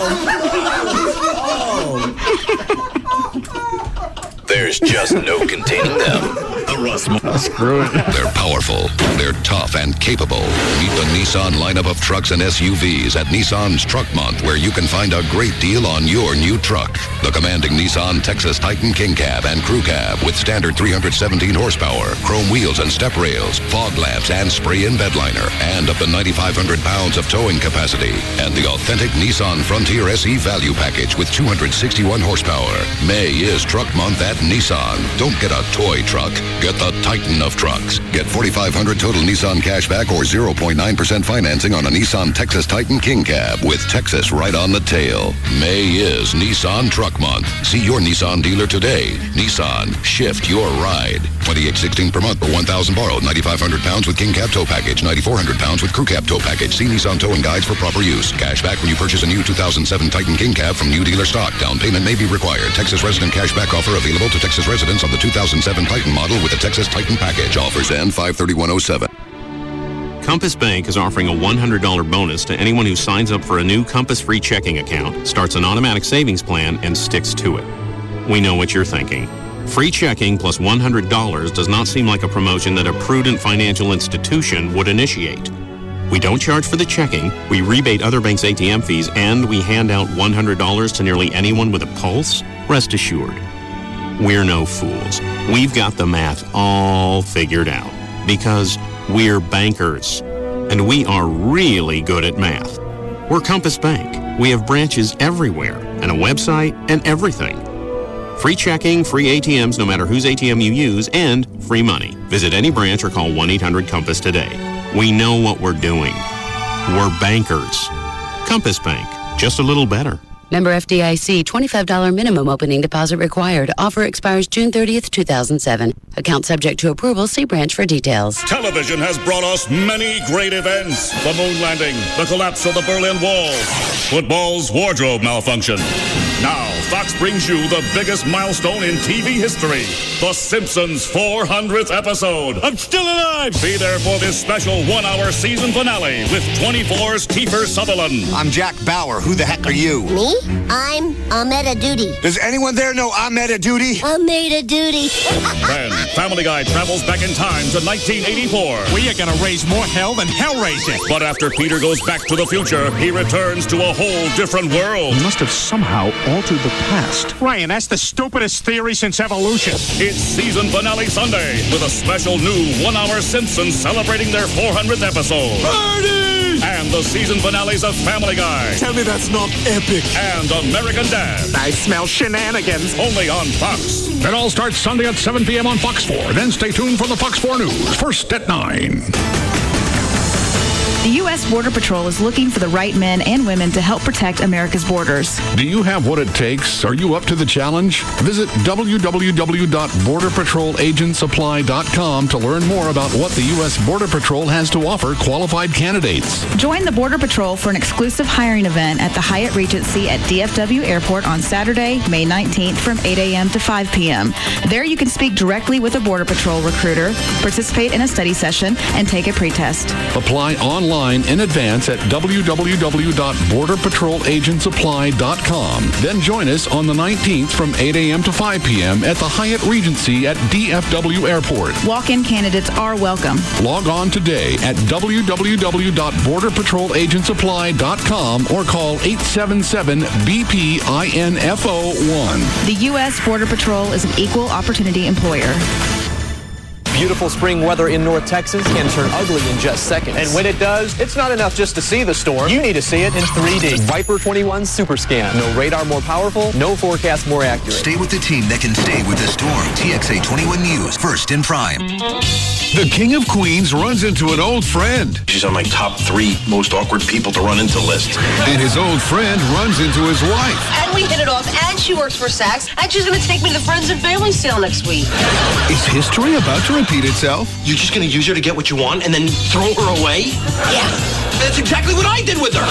There's just no containing them. The Russ Martin. Screw it. They're powerful, they're tough and capable. Meet the Nissan lineup of trucks and SUVs at Nissan's Truck Month, where you can find a great deal on your new truck. The commanding Nissan Texas Titan King Cab and Crew Cab with standard 317 horsepower, chrome wheels and step rails, fog lamps and spray-in bed liner, and up to 9,500 pounds of towing capacity. And the authentic Nissan Frontier SE Value Package with 261 horsepower. May is Truck Month at Nissan. Don't get a toy truck. Get the Titan of trucks. Get $4,500 total Nissan cashback or 0.9% financing on a Nissan Texas Titan King Cab with Texas right on the tail. May is Nissan Truck Month. See your Nissan dealer today. Nissan, shift your ride. $2,816 per month for $1,000 borrowed. 9,500 pounds with King Cab tow package. 9,400 pounds with Crew Cab tow package. See Nissan towing guides for proper use. Cashback when you purchase a new 2007 Titan King Cab from new dealer stock. Down payment may be required. Texas resident cashback offer available to Texas residents on the 2007 Titan model with the Texas Titan package. Offers end 5/31/07. Compass Bank is offering a $100 bonus to anyone who signs up for a new Compass free checking account, starts an automatic savings plan, and sticks to it. We know what you're thinking. Free checking plus $100 does not seem like a promotion that a prudent financial institution would initiate. We don't charge for the checking, we rebate other banks' ATM fees, and we hand out $100 to nearly anyone with a pulse. Rest assured, we're no fools. We've got the math all figured out. Because We're bankers, and we are really good at math. We're Compass Bank. We have branches everywhere and a website and everything. Free checking, free ATMs no matter whose ATM you use, and free money. Visit any branch or call 1-800-COMPASS today. We know what we're doing. We're bankers. Compass Bank, just a little better. Member FDIC, $25 minimum opening deposit required. Offer expires June 30th, 2007. Account subject to approval. See branch for details. Television has brought us many great events. The moon landing, the collapse of the Berlin Wall, football's wardrobe malfunction. Now, Fox brings you the biggest milestone in TV history, The Simpsons' 400th episode. I'm still alive! Be there for this special one-hour season finale with 24's Kiefer Sutherland. I'm Jack Bauer. Who the heck are you? Me? I'm Ahmed Adoudi. Does anyone there know Ahmed Adoudi? Ahmed Adoudi. Then, Family Guy travels back in time to 1984. We are going to raise more hell than hell raising. But after Peter goes back to the future, he returns to a whole different world. You must have somehow altered the past. Ryan, that's the stupidest theory since evolution. It's season finale Sunday with a special new one-hour Simpsons celebrating their 400th episode. Party! And the season finales of Family Guy. Tell me that's not epic. And American Dad. I smell shenanigans. Only on Fox. It all starts Sunday at 7 p.m. on Fox 4. Then stay tuned for the Fox 4 News, first at 9. The U.S. Border Patrol is looking for the right men and women to help protect America's borders. Do you have what it takes? Are you up to the challenge? Visit www.borderpatrolagentsupply.com to learn more about what the U.S. Border Patrol has to offer qualified candidates. Join the Border Patrol for an exclusive hiring event at the Hyatt Regency at DFW Airport on Saturday, May 19th from 8 a.m. to 5 p.m. There you can speak directly with a Border Patrol recruiter, participate in a study session, and take a pretest. Apply online in advance at www.borderpatrolagentsupply.com. Then join us on the 19th from 8 a.m. to 5 p.m. at the Hyatt Regency at DFW Airport. Walk-in candidates are welcome. Log on today at www.borderpatrolagentsupply.com or call 877-BPINFO1. The U.S. Border Patrol is an equal opportunity employer. Beautiful spring weather in North Texas can turn ugly in just seconds. And when it does, it's not enough just to see the storm. You need to see it in 3D. Viper 21 Super Scan. No radar more powerful, no forecast more accurate. Stay with the team that can stay with the storm. TXA 21 News, first in prime. The King of Queens runs into an old friend. She's on my top 3 most awkward people to run into list. And his old friend runs into his wife. And we hit it off, and she works for Saks, and she's going to take me to the Friends and Family sale next week. Is history about to repeat itself? You're just going to use her to get what you want and then throw her away? Yeah. That's exactly what I did with her.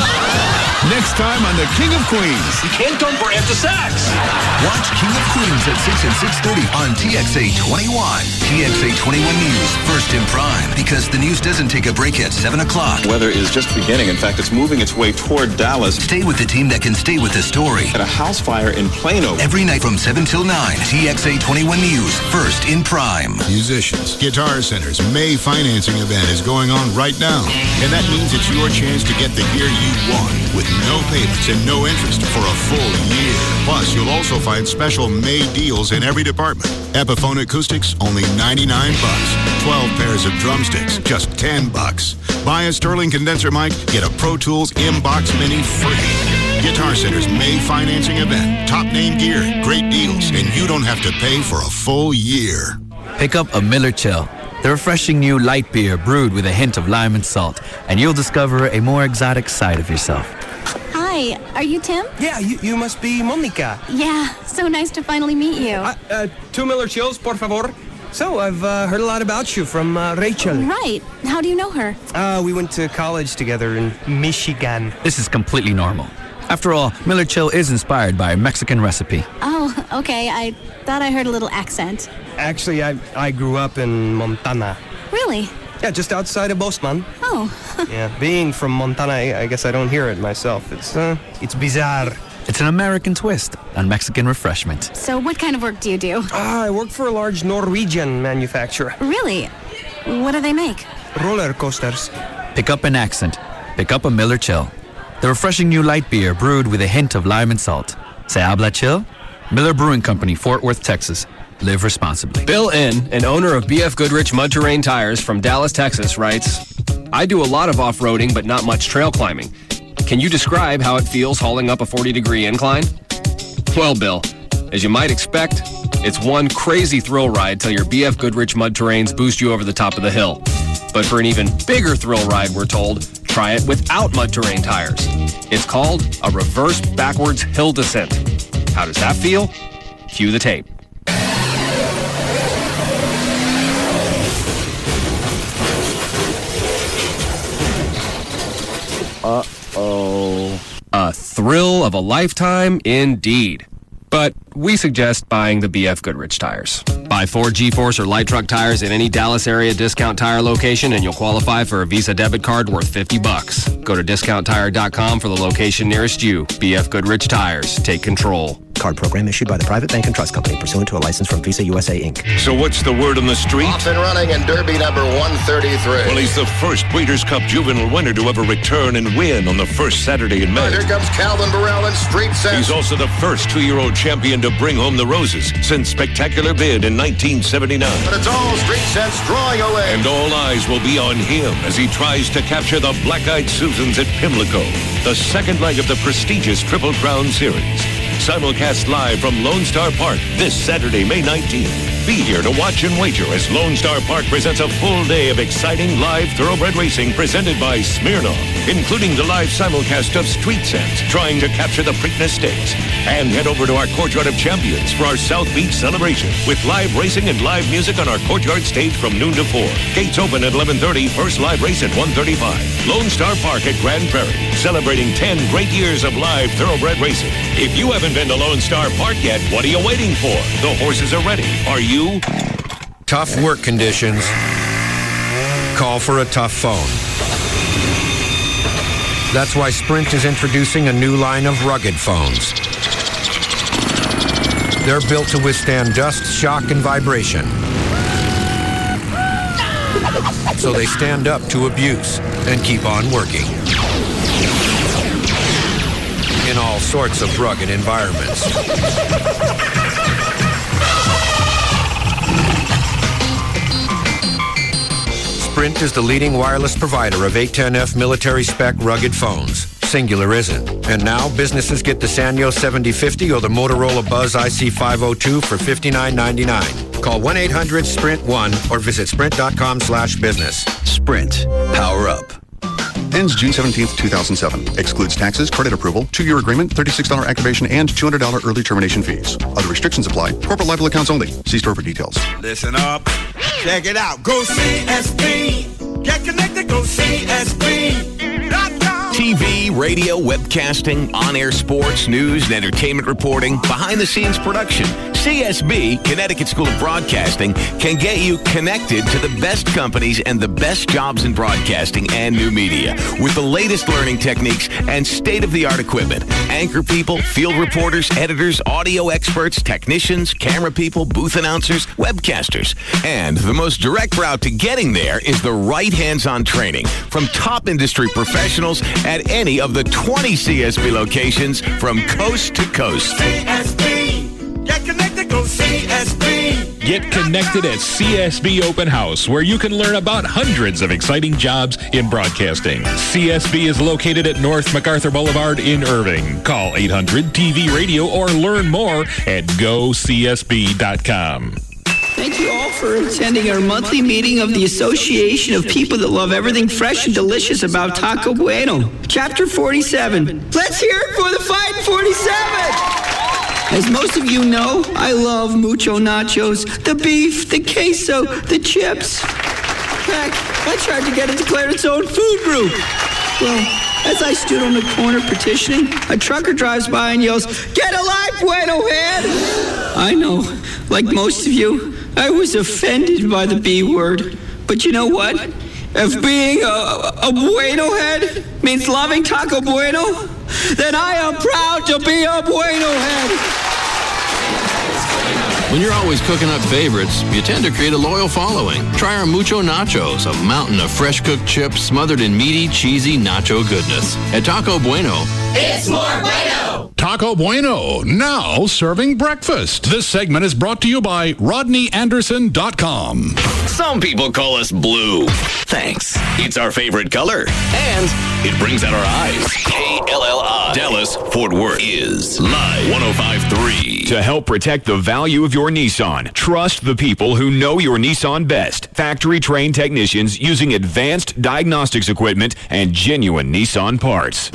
Next time on The King of Queens. You can't dump her after Saks. Watch King of Queens at 6 and 6:30 on TXA 21. TXA 21 News, first in prime, because the news doesn't take a break at 7 o'clock. Weather is just beginning. In fact, it's moving its way toward Dallas. Stay with the team that can stay with the story. At a house fire in Plano. Every night from 7 till 9. TXA 21 News, first in prime. Musicians, Guitar Center's May financing event is going on right now. And that means it's your chance to get the gear you want with no payments and no interest for a full year. Plus, you'll also find special May deals in every department. Epiphone acoustics, only $99. 12 pairs of drumsticks, just $10. Buy a Sterling condenser mic, get a Pro Tools M-Box Mini free. Guitar Center's May financing event. Top name gear, great deals, and you don't have to pay for a full year. Pick up a Miller Chill, the refreshing new light beer brewed with a hint of lime and salt, and you'll discover a more exotic side of yourself. Hi, are you Tim? Yeah, you must be Monica. Yeah, so nice to finally meet you. 2 Miller Chills, por favor. So, I've heard a lot about you from Rachel. Right. How do you know her? We went to college together in Michigan. This is completely normal. After all, Miller Chill is inspired by a Mexican recipe. Oh, okay. I thought I heard a little accent. Actually, I grew up in Montana. Really? Yeah, just outside of Boston. Oh. Yeah, being from Montana, I guess I don't hear it myself. It's bizarre. It's an American twist on Mexican refreshment. So what kind of work do you do? I work for a large Norwegian manufacturer. Really? What do they make? Roller coasters. Pick up an accent. Pick up a Miller Chill, the refreshing new light beer brewed with a hint of lime and salt. Se habla chill? Miller Brewing Company, Fort Worth, Texas. Live responsibly. Bill N., an owner of BF Goodrich Mud Terrain Tires from Dallas, Texas, writes, I do a lot of off-roading, but not much trail climbing. Can you describe how it feels hauling up a 40-degree incline? Well, Bill, as you might expect, it's one crazy thrill ride till your BF Goodrich Mud Terrains boost you over the top of the hill. But for an even bigger thrill ride, we're told, try it without mud terrain tires. It's called a reverse backwards hill descent. How does that feel? Cue the tape. Uh-oh. A thrill of a lifetime indeed. But we suggest buying the BF Goodrich tires. Buy 4 G-Force or light truck tires at any Dallas area discount tire location and you'll qualify for a Visa debit card worth $50. Go to discounttire.com for the location nearest you. BF Goodrich Tires. Take control. Card program issued by the Private Bank and Trust Company pursuant to a license from Visa USA, Inc. So what's the word on the street? Off and running in Derby number 133. Well, he's the first Breeders' Cup juvenile winner to ever return and win on the first Saturday in May. Here comes Calvin Burrell in Street Sense. He's also the first 2-year-old champion to bring home the roses since Spectacular Bid in 1979. But it's all Street Sense drawing away. And all eyes will be on him as he tries to capture the Black-Eyed Susans at Pimlico, the second leg of the prestigious Triple Crown Series. Simulcast live from Lone Star Park this Saturday, May 19th. Be here to watch and wager as Lone Star Park presents a full day of exciting live thoroughbred racing presented by Smirnoff, including the live simulcast of Street Sense, trying to capture the Preakness Stakes. And head over to our Courtyard of Champions for our South Beach celebration with live racing and live music on our Courtyard stage from noon to 4. Gates open at 11:30, first live race at 1:35. Lone Star Park at Grand Prairie, celebrating 10 great years of live thoroughbred racing. If you haven't been to Lone Star Park yet, what are you waiting for? The horses are ready. Are you? Tough work conditions. Call for a tough phone. That's why Sprint is introducing a new line of rugged phones. They're built to withstand dust, shock, and vibration. So they stand up to abuse and keep on working. In all sorts of rugged environments. Sprint is the leading wireless provider of 810F military-spec rugged phones. Singular isn't. And now businesses get the Sanyo 7050 or the Motorola Buzz IC502 for $59.99. Call 1-800-SPRINT-1 or visit sprint.com/business. Sprint. Power up. Ends June 17th, 2007. Excludes taxes, credit approval, 2-year agreement, $36 activation, and $200 early termination fees. Other restrictions apply. Corporate liable accounts only. See store for details. Listen up. Check it out. Go CSB. Get connected. Go CSB.com. TV, radio, webcasting, on-air sports, news, and entertainment reporting, behind-the-scenes production. CSB, Connecticut School of Broadcasting, can get you connected to the best companies and the best jobs in broadcasting and new media with the latest learning techniques and state-of-the-art equipment. Anchor people, field reporters, editors, audio experts, technicians, camera people, booth announcers, webcasters. And the most direct route to getting there is the right hands-on training from top industry professionals at any of the 20 CSB locations from coast to coast. CSB. Get connected, go CSB. Get connected at CSB Open House, where you can learn about hundreds of exciting jobs in broadcasting. CSB is located at North MacArthur Boulevard in Irving. Call 800-TV-RADIO or learn more at GoCSB.com. Thank you all for attending our monthly meeting of the Association of People that Love Everything Fresh and Delicious About Taco Bueno. Chapter 47. Let's hear it for the Fight 47! As most of you know, I love mucho nachos, the beef, the queso, the chips. Heck, I tried to get it declared its own food group. Well, as I stood on the corner petitioning, a trucker drives by and yells, "Get a life, Bueno Head!" I know, like most of you, I was offended by the B word. But you know what? If being a Bueno Head means loving Taco Bueno, then I am proud to be a Bueno Head. When you're always cooking up favorites, you tend to create a loyal following. Try our Mucho Nachos, a mountain of fresh cooked chips smothered in meaty, cheesy nacho goodness. At Taco Bueno, it's more Bueno. Taco Bueno, now serving breakfast. This segment is brought to you by RodneyAnderson.com. Some people call us blue. Thanks. It's our favorite color. And it brings out our eyes. KLLI, Dallas, Fort Worth is Live 105.3. To help protect the value of your Nissan, trust the people who know your Nissan best. Factory-trained technicians using advanced diagnostics equipment and genuine Nissan parts.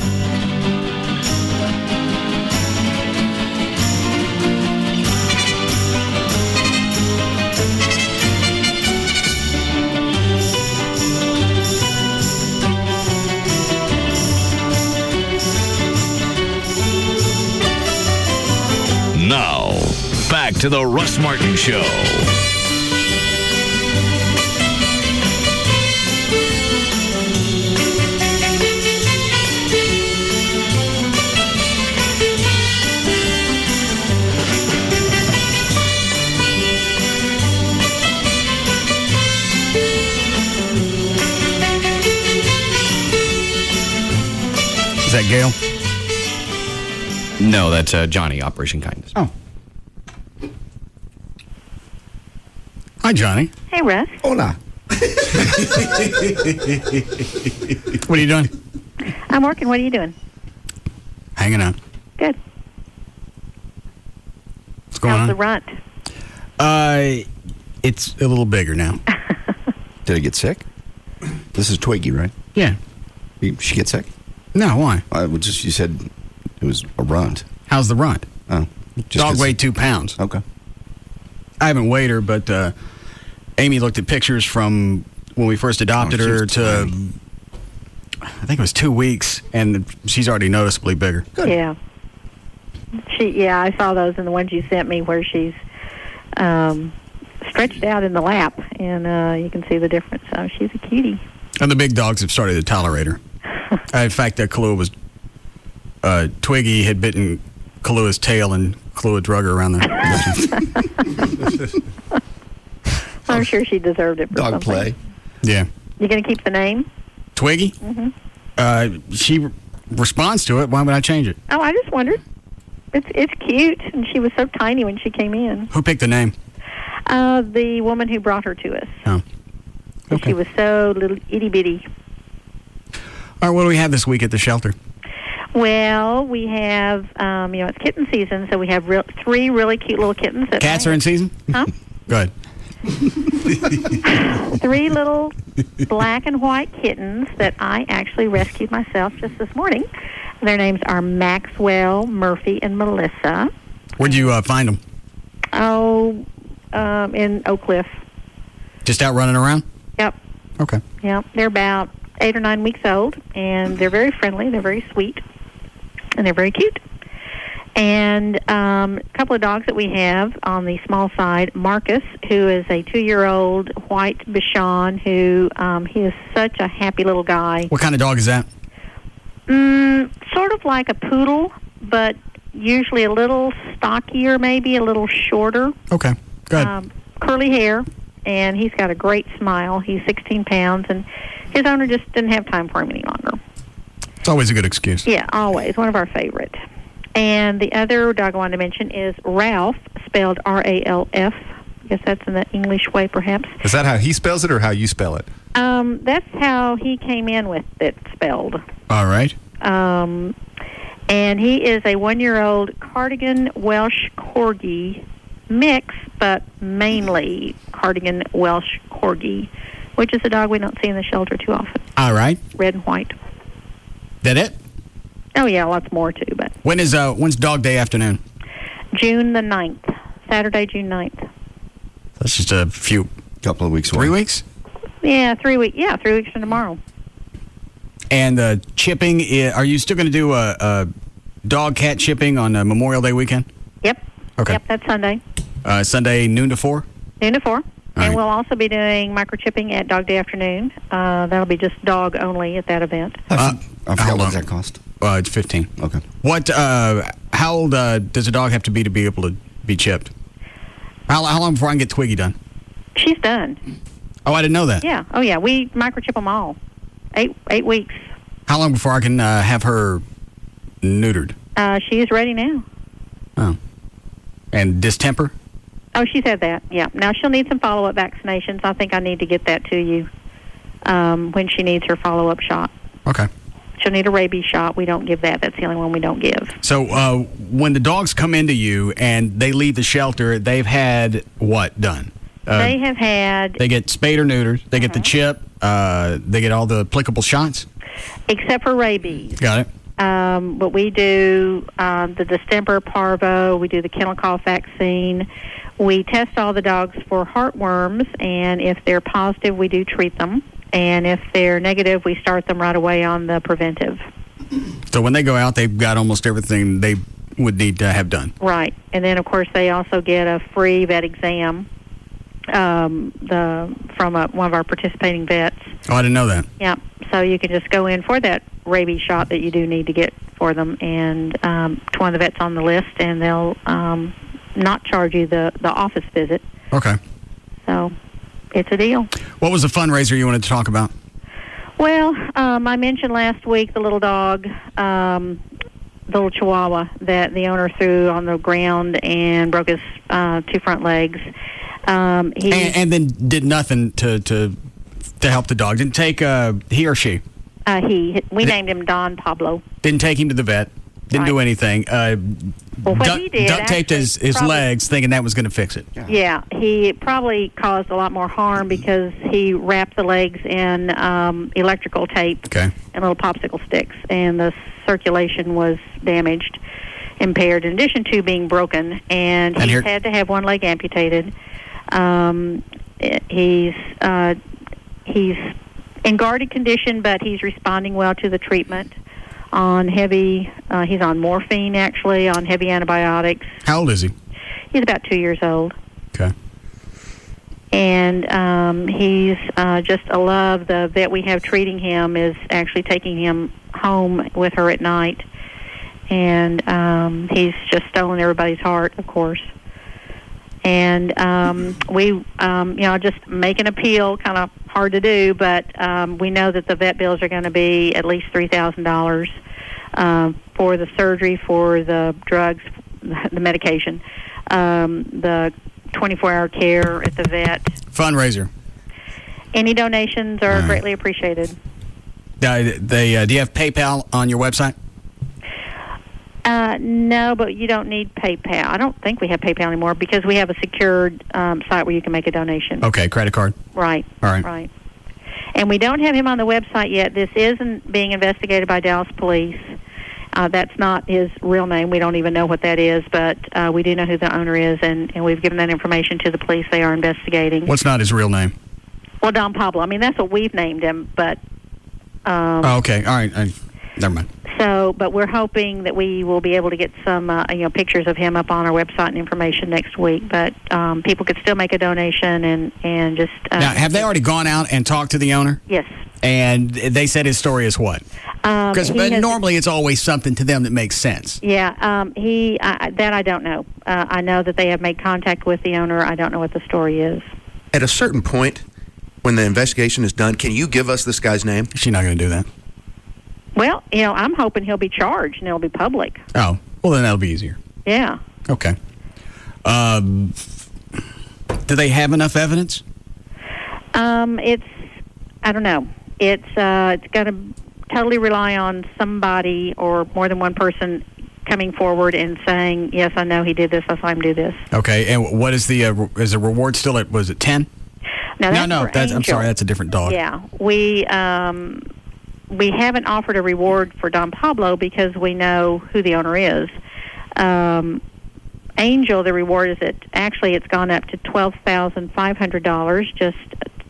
Now, back to the Russ Martin Show. Is that Gail? No, that's Johnny, Operation Kindness. Oh. Hi, Johnny. Hey, Russ. Hola. What are you doing? I'm working. What are you doing? Hanging out. Good. What's going How's on? the runt? It's a little bigger now. Did it get sick? This is Twiggy, right? Yeah. She get sick? No, why? You said it was a runt. How's the runt? Oh. Dog weighed 2 pounds. Okay. I haven't weighed her, but Amy looked at pictures from when we first adopted her to, I think it was 2 weeks, and she's already noticeably bigger. Good. Yeah. I saw those in the ones you sent me where she's stretched out in the lap, and you can see the difference. So she's a cutie. And the big dogs have started to tolerate her. In fact, Kahlua was, Twiggy had bitten Kahlua's tail, and Kahlua drug her around there. I'm sure she deserved it for Dog something. play. Yeah. You going to keep the name? Twiggy? Mm-hmm. She responds to it. Why would I change it? Oh, I just wondered. It's cute, and she was so tiny when she came in. Who picked the name? The woman who brought her to us. Oh. Okay. She was so little itty-bitty. All right, what do we have this week at the shelter? Well, we have, it's kitten season, so we have 3 really cute little kittens. Cats are in season? Huh? Good. 3 little black and white kittens that I actually rescued myself just this morning. Their names are Maxwell, Murphy, and Melissa. Where'd you find them? Oh, in Oak Cliff. Just out running around? Yep. Okay. Yep. They're about 8 or 9 weeks old, and they're very friendly. They're very sweet, and they're very cute. And a couple of dogs that we have on the small side, Marcus, who is a 2-year-old white Bichon, who he is such a happy little guy. What kind of dog is that? Sort of like a poodle, but usually a little stockier, maybe a little shorter. Okay, good. Curly hair, and he's got a great smile. He's 16 pounds, and his owner just didn't have time for him any longer. It's always a good excuse. Yeah, always. One of our favorite. And the other dog I wanted to mention is Ralph, spelled R-A-L-F. I guess that's in the English way, perhaps. Is that how he spells it or how you spell it? That's how he came in with it spelled. All right. And he is a 1-year-old Cardigan Welsh Corgi mix, but mainly Cardigan Welsh Corgi, which is a dog we don't see in the shelter too often. All right. Red and white. That it? Oh, yeah, lots more, too. But when's Dog Day afternoon? June the 9th. Saturday, June 9th. That's just a couple of weeks away. 3 weeks? Yeah, 3 weeks. Yeah, 3 weeks from tomorrow. And chipping, are you still going to do a dog-cat chipping on Memorial Day weekend? Yep. Okay. Yep, that's Sunday. Sunday, noon to 4? Noon to 4. And right. we'll also be doing microchipping at Dog Day afternoon. That'll be just dog only at that event. I forgot what that cost. It's $15. Okay. What? How old does a dog have to be able to be chipped? How long before I can get Twiggy done? She's done. Oh, I didn't know that. Yeah. Oh, yeah. We microchip them all. 8 weeks. How long before I can have her neutered? She is ready now. Oh. And distemper? Oh, she's had that, yeah. Now, she'll need some follow-up vaccinations. I think I need to get that to you when she needs her follow-up shot. Okay. She'll need a rabies shot. We don't give that. That's the only one we don't give. So when the dogs come into you and they leave the shelter, they've had what done? They have had... They get spayed or neutered. They get the chip. They get all the applicable shots? Except for rabies. Got it. But we do the distemper, parvo. We do the kennel cough vaccine. We test all the dogs for heartworms, and if they're positive, we do treat them. And if they're negative, we start them right away on the preventive. So when they go out, they've got almost everything they would need to have done. Right. And then, of course, they also get a free vet exam from one of our participating vets. Oh, I didn't know that. Yeah. So you can just go in for that rabies shot that you do need to get for them, and to one of the vets on the list, and they'll not charge you the office visit. Okay. So it's a deal. What was the fundraiser you wanted to talk about? Well, I mentioned last week the little dog, the little Chihuahua that the owner threw on the ground and broke his two front legs. And then did nothing to help the dog. Didn't take he or she? We named him Don Pablo. Didn't take him to the vet. Didn't do anything. What he did, duct taped his legs, thinking that was going to fix it. Yeah, he probably caused a lot more harm because he wrapped the legs in electrical tape and little popsicle sticks, and the circulation was damaged, impaired, in addition to being broken. And he's had to have one leg amputated. He's in guarded condition, but he's responding well to the treatment. On heavy, he's on morphine, actually, on heavy antibiotics. How old is he? He's about 2 years old. Okay. And he's just a love. The vet we have treating him is actually taking him home with her at night. And he's just stolen everybody's heart, of course. And we, just make an appeal, kind of hard to do, but we know that the vet bills are going to be at least $3,000 for the surgery, for the drugs, the medication, the 24-hour care at the vet. Fundraiser. Any donations are greatly appreciated. Do you have PayPal on your website? No, but you don't need PayPal. I don't think we have PayPal anymore because we have a secured site where you can make a donation. Okay, credit card. Right. All right. Right. And we don't have him on the website yet. This isn't being investigated by Dallas Police. That's not his real name. We don't even know what that is, but we do know who the owner is, and we've given that information to the police. They are investigating. What's not his real name? Well, Don Pablo. I mean, that's what we've named him, but... okay. All right. Never mind. So, but we're hoping that we will be able to get some, pictures of him up on our website and information next week. But people could still make a donation and just... now, have they already gone out and talked to the owner? Yes. And they said his story is what? Because normally it's always something to them that makes sense. Yeah, that I don't know. I know that they have made contact with the owner. I don't know what the story is. At a certain point, when the investigation is done, can you give us this guy's name? She's not going to do that. Well, I'm hoping he'll be charged and it'll be public. Oh, well, then that'll be easier. Yeah. Okay. Do they have enough evidence? I don't know. It's going to totally rely on somebody or more than one person coming forward and saying, yes, I know he did this, I saw him do this. Okay, and what is the reward still at, was it 10? No, I'm sorry, that's a different dog. Yeah, we haven't offered a reward for Don Pablo because we know who the owner is. Angel, the reward is it's gone up to $12,500 just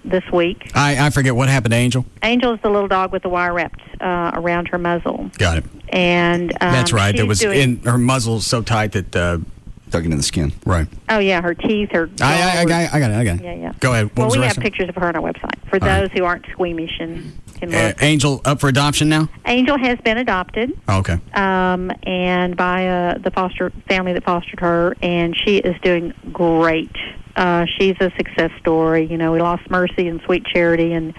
this week. I forget what happened to Angel. Angel is the little dog with the wire wrapped around her muzzle. Got it. And that's right. There was in her muzzle so tight that dug into the skin. Right. Oh yeah, her teeth. I got it. Yeah. Go ahead. We have pictures of her on our website for those who aren't squeamish and can look. Angel up for adoption now? Angel has been adopted. Oh, okay. And by the foster family that fostered her, and she is doing great. She's a success story. We lost Mercy and Sweet Charity, and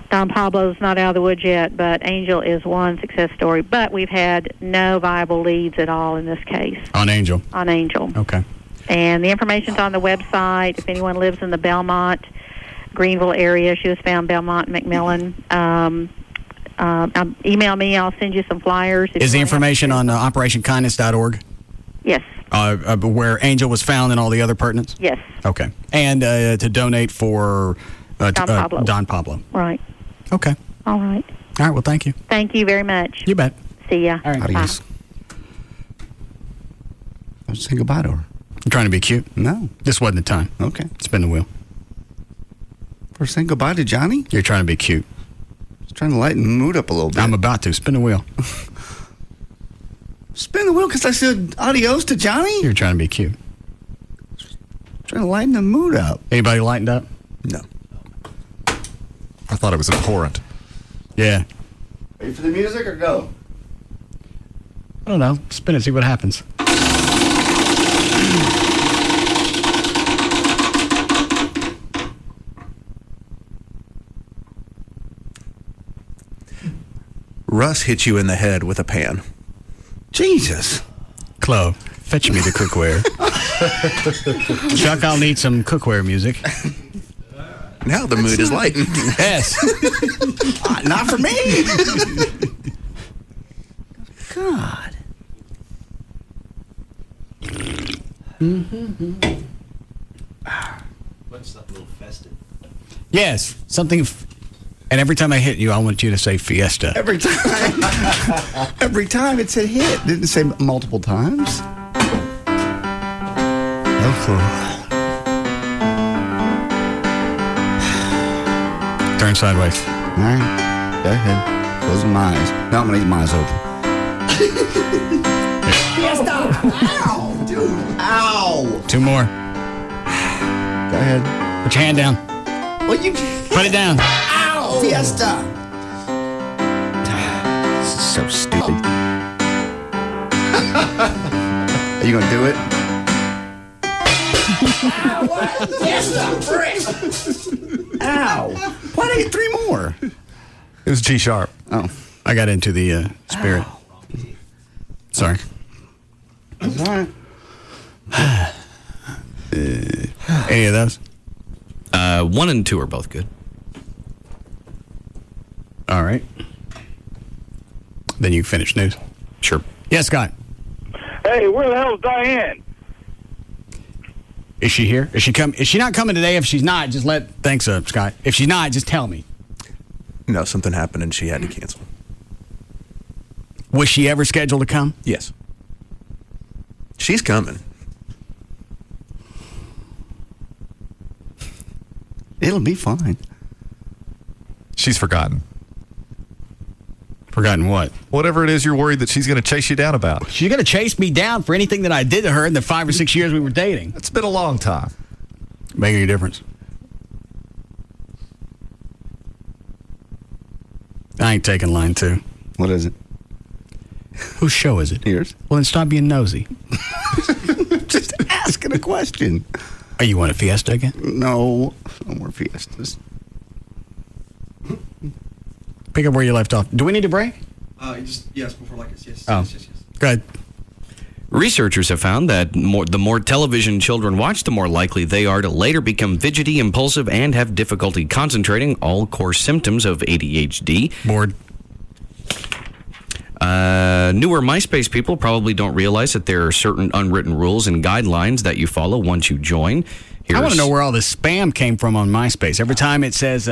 Don Pablo's not out of the woods yet, but Angel is one success story. But we've had no viable leads at all in this case. On Angel? On Angel. Okay. And the information's on the website. If anyone lives in the Belmont, Greenville area, she was found Belmont, McMillan. Email me. I'll send you some flyers. Is the information on OperationKindness.org? Yes. Where Angel was found and all the other pertinence? Yes. Okay. And to donate for Don Pablo. Right. Okay. All right. All right. Well, thank you. Thank you very much. You bet. See ya. All right. Bye. Let's say goodbye to her. I'm trying to be cute. No. This wasn't the time. Okay. Spin the wheel. First saying goodbye to Johnny? You're trying to be cute. Just trying to lighten the mood up a little bit. I'm about to. Spin the wheel. Spin the wheel because I said adios to Johnny? You're trying to be cute. Trying to lighten the mood up. Anybody lightened up? No. I thought it was abhorrent. Yeah. Ready for the music or go? I don't know. Spin it, see what happens. Russ hit you in the head with a pan. Jesus. Chloe, fetch me the cookware. Chuck, I'll need some cookware music. Now the mood is lightened. Yes. Not for me. God. What's that little festive? Yes, something. And every time I hit you, I want you to say fiesta. Every time it said hit. Didn't it say multiple times? Turn sideways. All right. Go ahead. Closing my eyes. No, I'm going to leave my eyes open. Fiesta! Ow! Dude. Ow! 2 more. Go ahead. Put your hand down. Well, you... Put it down. Ow! Fiesta! This is so stupid. Are you going to do it? Ow! What? Fiesta! Frick! Ow! Why did I get 3 more? It was G sharp. Oh. I got into the spirit. Ow. Sorry. That's all right. Any of those? 1 and 2 are both good. All right. Then you finish news. Sure. Yes, Scott. Hey, where the hell's Diane? Is she here? Is she not coming today? If she's not, just thanks, Scott. If she's not, just tell me. No, something happened and she had to cancel. Was she ever scheduled to come? Yes. She's coming. It'll be fine. She's forgotten. Forgotten what? Whatever it is you're worried that she's going to chase you down about. She's going to chase me down for anything that I did to her in the 5 or 6 years we were dating. It's been a long time. Make any difference? I ain't taking line 2. What is it? Whose show is it? Yours. Well, then stop being nosy. Just asking a question. Are you on a fiesta again? No more fiestas. Pick up where you left off. Do we need a break? Yes, before like this. Yes. Oh. Yes. Go ahead. Researchers have found that the more television children watch, the more likely they are to later become fidgety, impulsive, and have difficulty concentrating, all core symptoms of ADHD. Bored. Newer MySpace people probably don't realize that there are certain unwritten rules and guidelines that you follow once you join. I want to know where all this spam came from on MySpace. Every time it says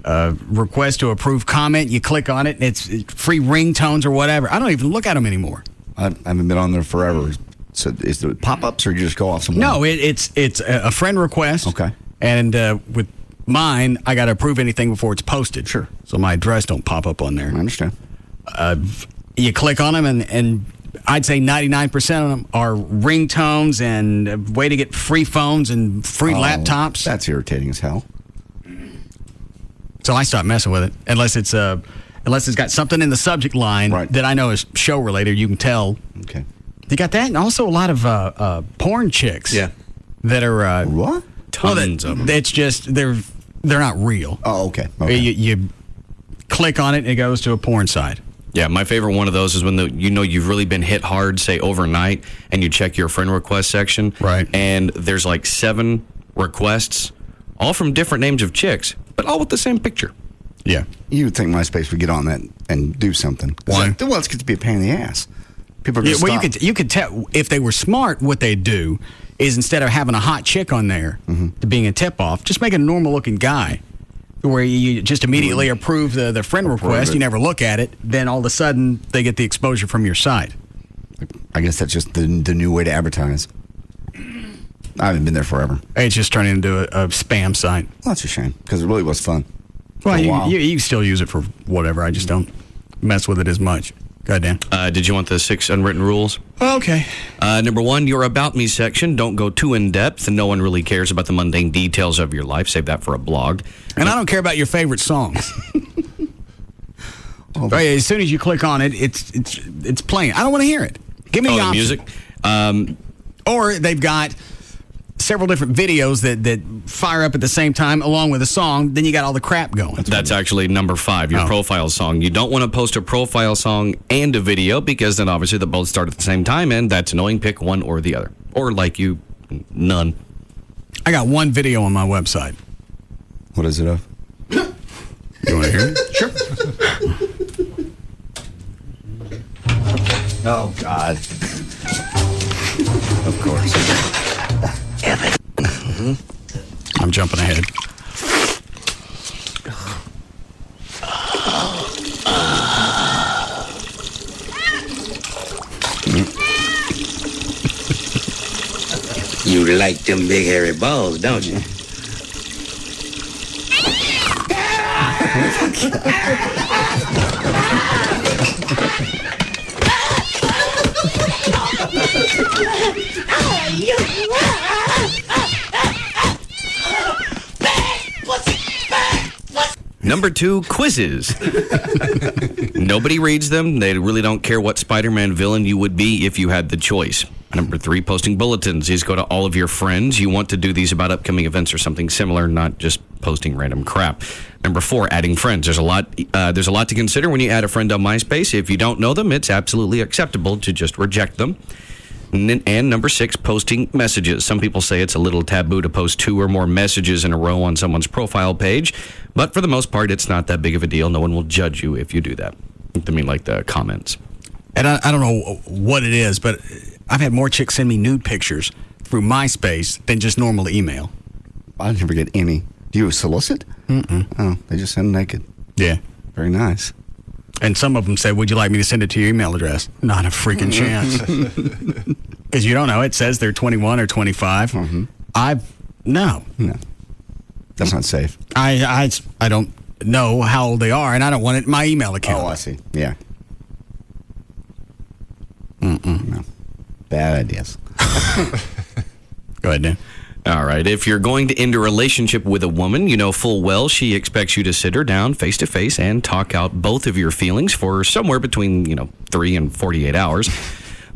request to approve comment, you click on it, and it's free ringtones or whatever. I don't even look at them anymore. I haven't been on there forever. So is it pop-ups or you just go off somewhere? No, it's a friend request. Okay. And with mine, I got to approve anything before it's posted. Sure. So my address don't pop up on there. I understand. You click on them, and I'd say 99% of them are ringtones and a way to get free phones and free laptops. That's irritating as hell. So I stopped messing with it unless it's got something in the subject line that I know is show related. You can tell. Okay. You got that, and also a lot of porn chicks. Yeah. That are what? Tons of them. It's just they're They're not real. Oh, okay. You click on it, and it goes to a porn site. Yeah, my favorite one of those is when you've really been hit hard, say overnight, and you check your friend request section. Right. And there's like 7 requests, all from different names of chicks, but all with the same picture. Yeah. You would think MySpace would get on that and do something. Why? Well, it's going to be a pain in the ass. People are going to stop. Well, you could tell if they were smart. What they'd do is instead of having a hot chick on there to being a tip-off, just make a normal-looking guy where you just immediately approve the friend request. You never look at it. Then all of a sudden, they get the exposure from your site. I guess that's just the new way to advertise. I haven't been there forever. It's just turning into a spam site. Well, that's a shame because it really was fun. Well, you still use it for whatever. I just don't mess with it as much. Go ahead, Dan. Did you want the 6 unwritten rules? Okay. Number 1, your About Me section. Don't go too in-depth, and no one really cares about the mundane details of your life. Save that for a blog. And I don't care about your favorite songs. As soon as you click on it, it's playing. I don't want to hear it. Give me the option. Music. Or they've got several different videos that fire up at the same time along with a song. Then you got all the crap going. That's actually number 5, your profile song. You don't want to post a profile song and a video because then obviously they both start at the same time, and that's annoying. Pick one or the other. Or none. I got one video on my website. What is it of? You want to hear it? Sure. Oh, God. Of course. I'm jumping ahead. You like them big hairy balls, don't you? Number 2, quizzes. Nobody reads them. They really don't care what Spider-Man villain you would be if you had the choice. Number 3, posting bulletins. These go to all of your friends. You want to do these about upcoming events or something similar, not just posting random crap. Number 4, adding friends. There's a lot to consider when you add a friend on MySpace. If you don't know them, it's absolutely acceptable to just reject them. And number 6, posting messages. Some people say it's a little taboo to post 2 or more messages in a row on someone's profile page, but for the most part, it's not that big of a deal. No one will judge you if you do that. I mean, like the comments. And I don't know what it is, but I've had more chicks send me nude pictures through MySpace than just normal email. I never get any. Do you solicit? Mm-mm. Oh, they just send naked. Yeah. Very nice. And some of them say, would you like me to send it to your email address? Not a freaking chance. Because you don't know. It says they're 21 or 25. Mm-hmm. No. That's not safe. I don't know how old they are, and I don't want it in my email account. Oh, I see. Yeah. No. Bad ideas. Go ahead, Dan. All right. If you're going to end a relationship with a woman, you know full well she expects you to sit her down face to face and talk out both of your feelings for somewhere between, 3 and 48 hours.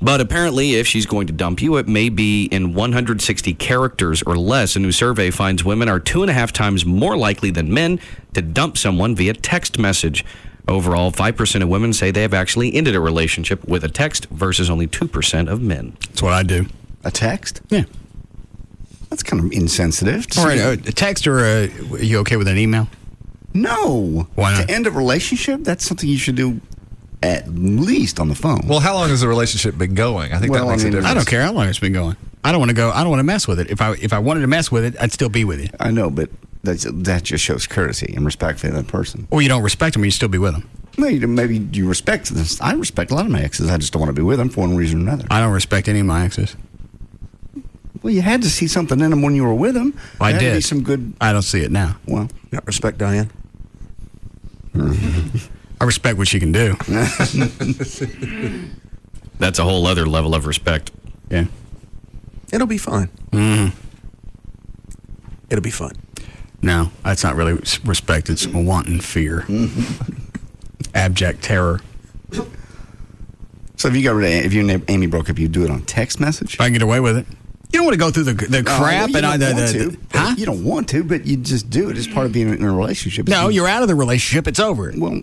But apparently, if she's going to dump you, it may be in 160 characters or less. A new survey finds women are 2.5 times more likely than men to dump someone via text message. Overall, 5% of women say they have actually ended a relationship with a text versus only 2% of men. That's what I do. A text? Yeah. That's kind of insensitive. All right, a text or are you okay with an email? No. Why not? To end a relationship, that's something you should do at least on the phone. Well, how long has the relationship been going? I think that makes a difference. I don't care how long it's been going. I don't want to go. I don't want to mess with it. If I wanted to mess with it, I'd still be with you. I know, but that just shows courtesy and respect for that person. Or you don't respect them, you still be with them. Maybe you respect this. I respect a lot of my exes. I just don't want to be with them for one reason or another. I don't respect any of my exes. Well, you had to see something in them when you were with them. I did. Be some good. I don't see it now. Well, not respect Diane. I respect what she can do. That's a whole other level of respect. Yeah. It'll be fun. Mm-hmm. It'll be fun. No, that's not really respect. It's wanton fear. Abject terror. So if you and Amy broke up, you do it on text message? If I can get away with it. You don't want to go through the crap. You don't want to, but you just do it. It's part of being in a relationship. No, you're out of the relationship. It's over. Well,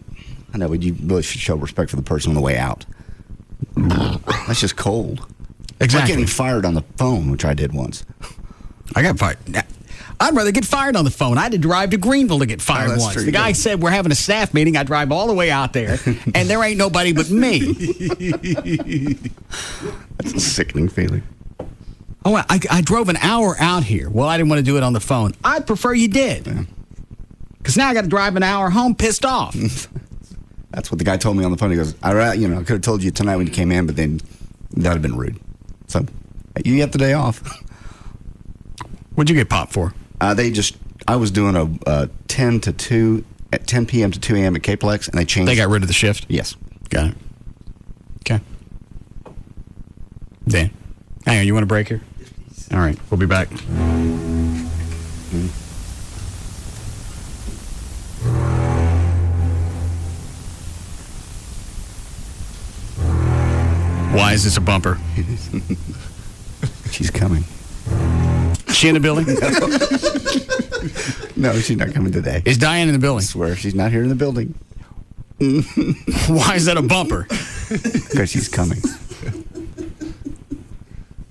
I know, but you really should show respect for the person on the way out. That's just cold. Exactly. It's like getting fired on the phone, which I did once. I got fired. I'd rather get fired on the phone. I had to drive to Greenville to get fired once. True. The guy said, we're having a staff meeting. I drive all the way out there, and there ain't nobody but me. That's a sickening feeling. Oh, I drove an hour out here. Well, I didn't want to do it on the phone. I'd prefer you did. Because now I got to drive an hour home pissed off. That's what the guy told me on the phone. He goes, I could have told you tonight when you came in, but then that would have been rude. So, you get the day off. What'd you get popped for? I was doing a 10 to 2, at 10 p.m. to 2 a.m. at KPLX, and they changed. They got rid of the shift? Yes. Got it. Okay. Dan, hang on, you want a break here? All right, we'll be back. Why is this a bumper? She's coming. Is she in the building? No, she's not coming today. Is Diane in the building? I swear, she's not here in the building. Why is that a bumper? Because she's coming.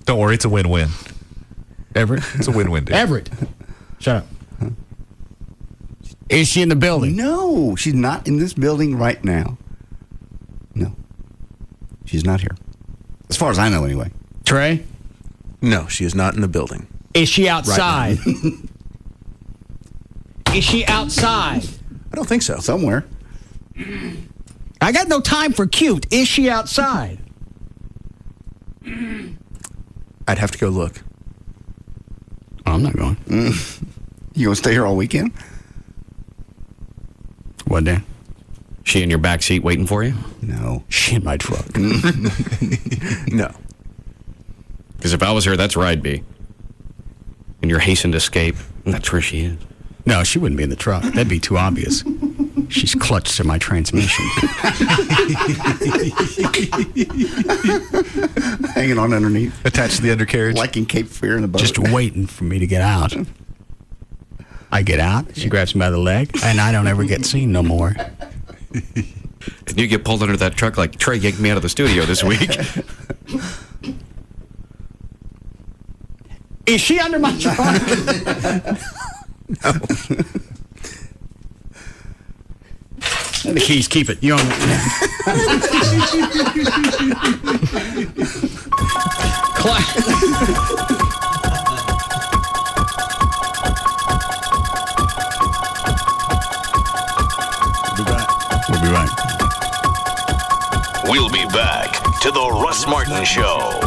Don't worry, it's a win-win. Everett? It's a win-win, dude. Everett, shut up. Is she in the building? No, she's not in this building right now. No. She's not here. As far as I know, anyway. Trey? No, she is not in the building. Is she outside? Right. Is she outside? I don't think so. Somewhere. I got no time for cute. Is she outside? I'd have to go look. Oh, I'm not going. You gonna stay here all weekend? What, Dan? She in your back seat waiting for you? No. She in my truck. No. Because if I was her, that's where I'd be. In your hastened escape, that's where she is. No, she wouldn't be in the truck. That'd be too obvious. She's clutched to my transmission. Hanging on underneath. Attached to the undercarriage. Like in Cape Fear in the boat. Just waiting for me to get out. I get out, she grabs me by the leg, and I don't ever get seen no more. And you get pulled under that truck like Trey yanked me out of the studio this week. Is she under my truck? No. And the keys, keep it. You own it. We'll be back. We'll be back to the Russ Martin Show.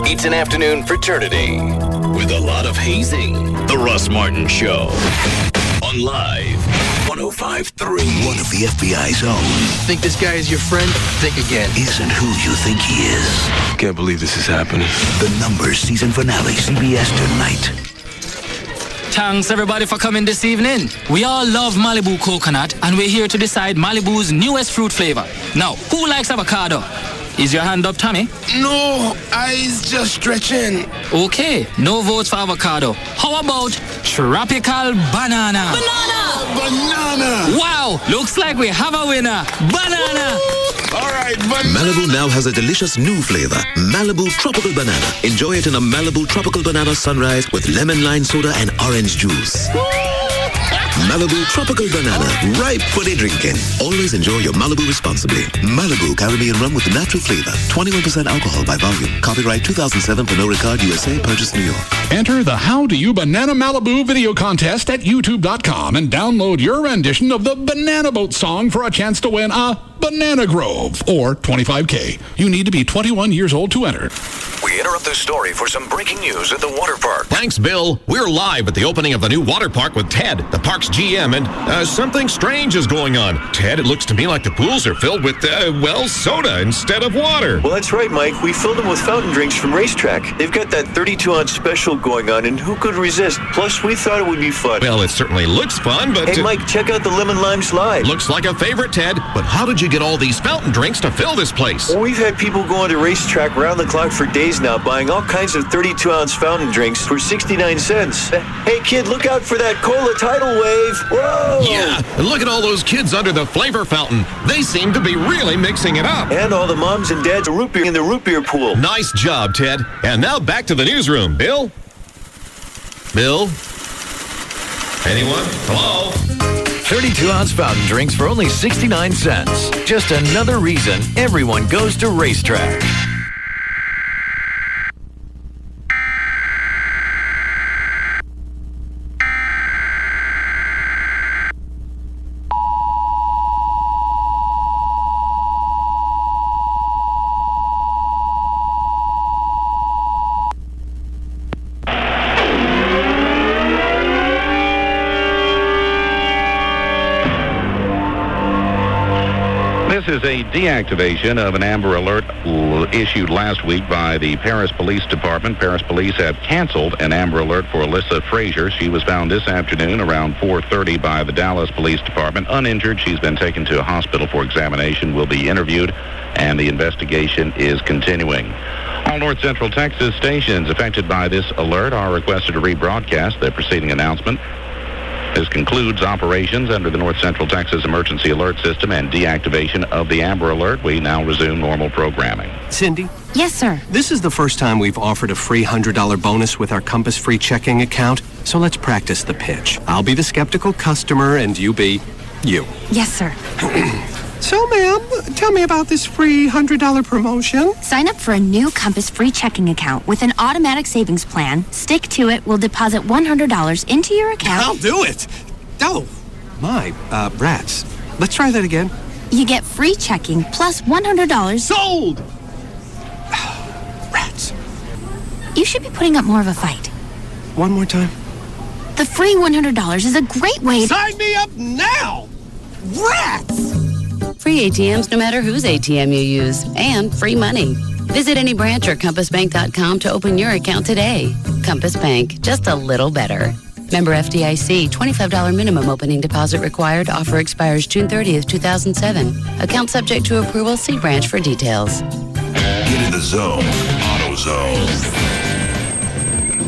It's an afternoon fraternity with a lot of hazing. The Russ Martin Show on Live 105.3. One of the FBI's own. Think this guy is your friend? Think again. Isn't who you think he is. Can't believe this is happening. The Numbers season finale, CBS tonight. Thanks everybody for coming this evening. We all love Malibu coconut and we're here to decide Malibu's newest fruit flavor. Now, who likes avocado? Is your hand up, Tommy? No, eyes just stretching. Okay, no votes for avocado. How about tropical banana? Banana! Wow, looks like we have a winner. Banana! All right, banana. Malibu now has a delicious new flavor, Malibu Tropical Banana. Enjoy it in a Malibu Tropical Banana Sunrise with lemon lime soda and orange juice. Malibu Tropical Banana, ripe for the drinking. Always enjoy your Malibu responsibly. Malibu Caribbean rum with natural flavor. 21% alcohol by volume. Copyright 2007 Pernod Ricard USA. Purchase New York. Enter the How Do You Banana Malibu video contest at youtube.com and download your rendition of the Banana Boat song for a chance to win a Banana Grove, or 25K. You need to be 21 years old to enter. We interrupt this story for some breaking news at the water park. Thanks, Bill. We're live at the opening of the new water park with Ted, the park's GM, and something strange is going on. Ted, it looks to me like the pools are filled with, soda instead of water. Well, that's right, Mike. We filled them with fountain drinks from Racetrack. They've got that 32-ounce special going on, and who could resist? Plus, we thought it would be fun. Well, it certainly looks fun, but... Hey, Mike, check out the lemon lime slide. Looks like a favorite, Ted. But how did you get all these fountain drinks to fill this place? Well, we've had people going to Racetrack round the clock for days now, buying all kinds of 32-ounce fountain drinks for 69 cents. Hey, kid, look out for that cola tidal wave. Whoa! Yeah, and look at all those kids under the flavor fountain. They seem to be really mixing it up. And all the moms and dads are root beer in the root beer pool. Nice job, Ted. And now back to the newsroom. Bill? Bill? Anyone? Hello? 32-ounce fountain drinks for only 69 cents. Just another reason everyone goes to Racetrack. This is a deactivation of an Amber Alert issued last week by the Paris Police Department. Paris Police have canceled an Amber Alert for Alyssa Frazier. She was found this afternoon around 4:30 by the Dallas Police Department. Uninjured, she's been taken to a hospital for examination, will be interviewed, and the investigation is continuing. All North Central Texas stations affected by this alert are requested to rebroadcast their preceding announcement. This concludes operations under the North Central Texas Emergency Alert System and deactivation of the Amber Alert. We now resume normal programming. Cindy? Yes, sir. This is the first time we've offered a free $100 bonus with our Compass free checking account, so let's practice the pitch. I'll be the skeptical customer and you be you. Yes, sir. So, ma'am, tell me about this free $100 promotion. Sign up for a new Compass free checking account with an automatic savings plan. Stick to it. We'll deposit $100 into your account. I'll do it. Oh, my, rats. Let's try that again. You get free checking plus $100. Sold! Rats. You should be putting up more of a fight. One more time. The free $100 is a great way to... Sign me up now! Rats! Free ATMs no matter whose ATM you use, and free money. Visit any branch or compassbank.com to open your account today. Compass Bank, just a little better. Member FDIC, $25 minimum opening deposit required. Offer expires June 30th, 2007. Account subject to approval. See branch for details. Get in the zone. AutoZone.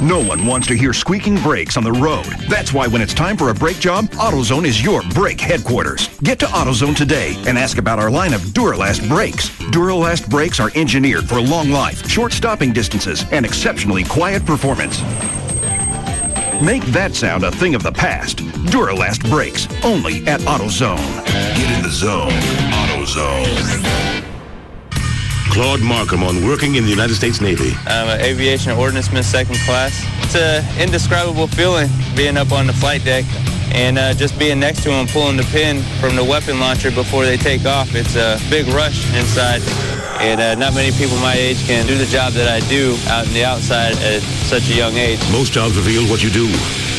No one wants to hear squeaking brakes on the road. That's why when it's time for a brake job, AutoZone is your brake headquarters. Get to AutoZone today and ask about our line of Duralast brakes. Duralast brakes are engineered for long life, short stopping distances, and exceptionally quiet performance. Make that sound a thing of the past. Duralast brakes, only at AutoZone. Get in the zone. AutoZone. Claude Markham on working in the United States Navy. I'm an aviation ordnanceman, second class. It's an indescribable feeling being up on the flight deck and just being next to them, pulling the pin from the weapon launcher before they take off. It's a big rush inside, and not many people my age can do the job that I do out in the outside at such a young age. Most jobs reveal what you do.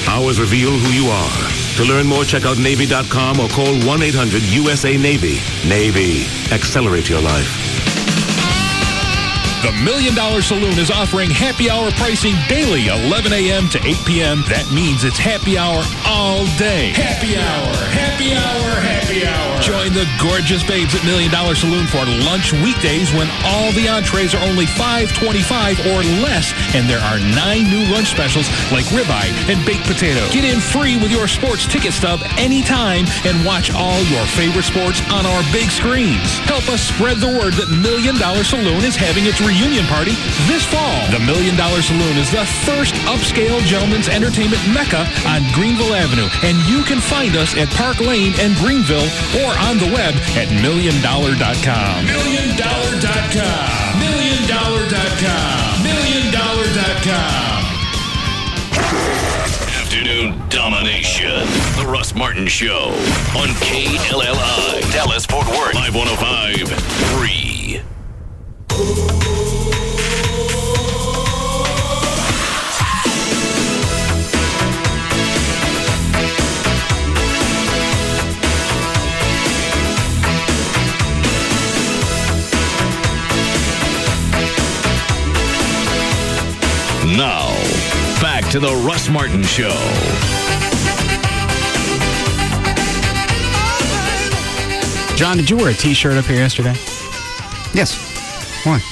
Ours reveal who you are. To learn more, check out Navy.com or call 1-800-USA-NAVY. Navy. Accelerate your life. The $1 Million Saloon is offering happy hour pricing daily, 11 a.m. to 8 p.m. That means it's happy hour all day. Happy hour, happy hour, happy hour. Join the gorgeous babes at $1 Million Saloon for lunch weekdays when all the entrees are only $5.25 or less, and there are 9 new lunch specials like ribeye and baked potato. Get in free with your sports ticket stub anytime and watch all your favorite sports on our big screens. Help us spread the word that $1 Million Saloon is having its reunion party this fall. The $1 Million Saloon is the first upscale gentleman's entertainment mecca on Greenville Avenue, and you can find us at Park Lane and Greenville or on the web at $1,000,000.com. $1,000,000.com. $1,000,000.com. $1,000,000.com. Afternoon domination. The Russ Martin Show on KLLI. Dallas, Fort Worth. Live 105.3. Now, back to the Russ Martin Show. John, did you wear a T-shirt up here yesterday? Yes. Why?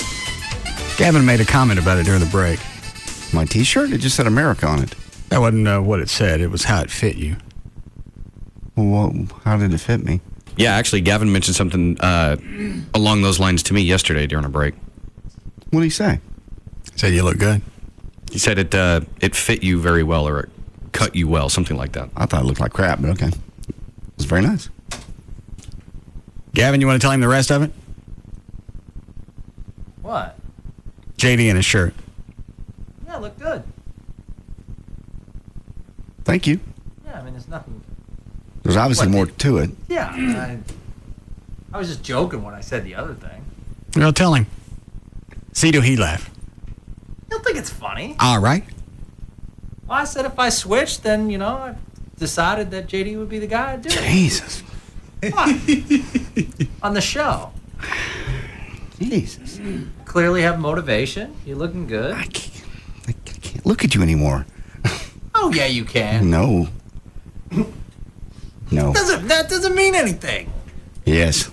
Gavin made a comment about it during the break. My T-shirt? It just said America on it. That wasn't what it said. It was how it fit you. Well, how did it fit me? Yeah, actually, Gavin mentioned something along those lines to me yesterday during a break. What did he say? He said you look good. He said it fit you very well, or it cut you well, something like that. I thought it looked like crap, but okay. It was very nice. Gavin, you want to tell him the rest of it? What? JD in his shirt. Yeah, look good. Thank you. Yeah, I mean, there's nothing. There's obviously more to it. Yeah, I was just joking when I said the other thing. Well, tell him. See, do he laugh? He'll think it's funny. All right. Well, I said if I switched, then, I decided that JD would be the guy I'd do it. Jesus. What? On the show. Jesus. Clearly have motivation. You're looking good. I can't look at you anymore. Oh, yeah, you can. No. No. That doesn't mean anything. Yes.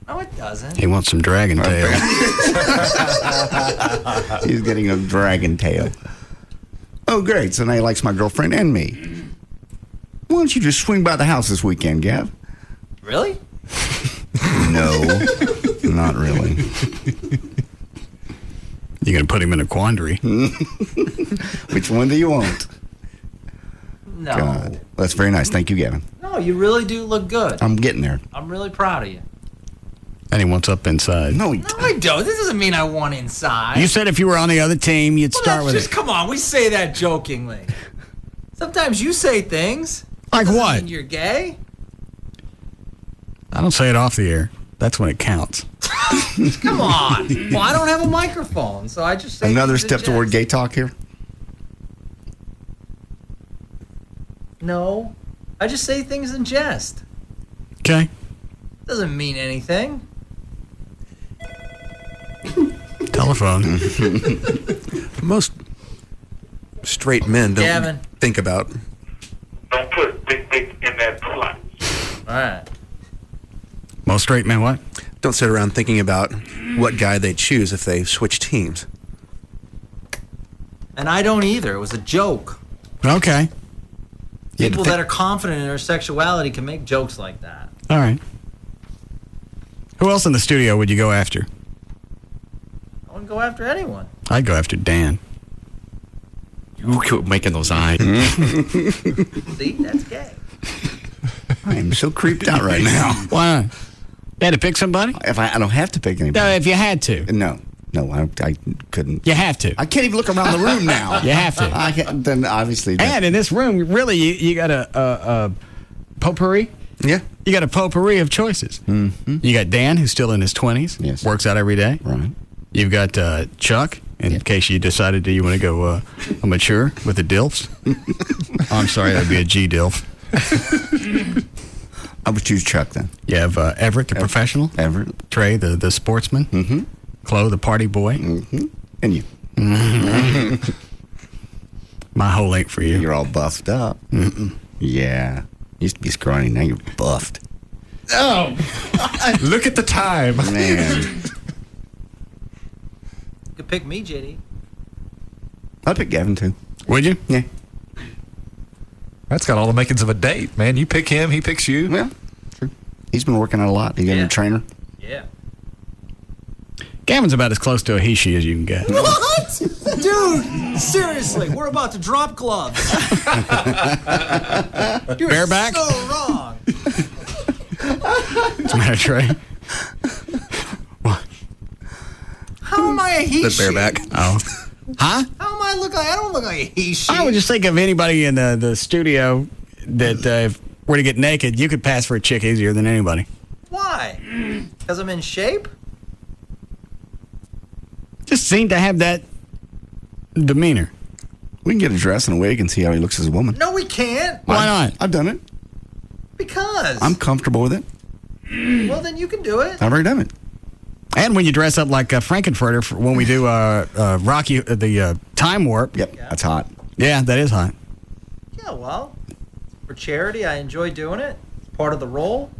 No, it doesn't. He wants some dragon tail. He's getting a dragon tail. Oh, great. So now he likes my girlfriend and me. Why don't you just swing by the house this weekend, Gav? Really? No, not really. You're going to put him in a quandary. Which one do you want? No. God. That's very nice. Thank you, Gavin. No, you really do look good. I'm getting there. I'm really proud of you. And he wants up inside. No, I don't. This doesn't mean I want inside. You said if you were on the other team, you'd start with it. Come on, we say that jokingly. Sometimes you say things. Like what? Mean you're gay? I don't say it off the air. That's when it counts. Come on. Well, I don't have a microphone, so I just say Another things in step toward jest. gay talk here? No. I just say things in jest. Okay. Doesn't mean anything. Telephone. Most straight men don't Gavin. think about. Don't put big dick in that pot. All right. Most straight men what? Don't sit around thinking about what guy they'd choose if they switched teams. And I don't either. It was a joke. Okay. People that are confident in their sexuality can make jokes like that. All right. Who else in the studio would you go after? I wouldn't go after anyone. I'd go after Dan. You keep making those eyes. See, that's gay. I am so creeped out right now. Why not? You had to pick somebody? If I don't have to pick anybody. No, if you had to. No, I couldn't. You have to. I can't even look around the room now. You have to. I can't, then obviously. And in this room, really, you got a potpourri. Yeah. You got a potpourri of choices. Mm-hmm. You got Dan, who's still in his 20s. Yes. Works out every day. Right. You've got Chuck, in case you decided you want to go mature with the DILFs. I'm sorry, that'd be a G DILF. I would choose Chuck then. You have Everett, the professional. Everett. Trey, the sportsman. Mm-hmm. Chloe, the party boy. Mm-hmm. And you. Mm-hmm. My whole ain't for you. You're all buffed up. Mm-mm. Yeah. Used to be scrawny, now you're buffed. Oh, look at the time, man. You could pick me, JD. I'd pick Gavin too. Would you? Yeah. That's got all the makings of a date, man. You pick him, he picks you. Well, true. He's been working out a lot. He got a trainer. Yeah. Gavin's about as close to a he-she as you can get. What? Dude, seriously, we're about to drop gloves. You're Bareback? so wrong. What's the matter, Trey? What? How am I a he? The bareback. Oh. Huh? How am I look like? I don't look like a he. I would just think of anybody in the studio that if were to get naked, you could pass for a chick easier than anybody. Why? Because I'm in shape? Just seem to have that demeanor. We can get a dress and a wig and see how he looks as a woman. No, we can't. Why not? I've done it. Because. I'm comfortable with it. Well, then you can do it. I've already done it. And when you dress up like Frankenfurter when we do Rocky, the Time Warp. Yep, that's hot. Yeah, that is hot. Yeah, well, for charity, I enjoy doing it. It's part of the role.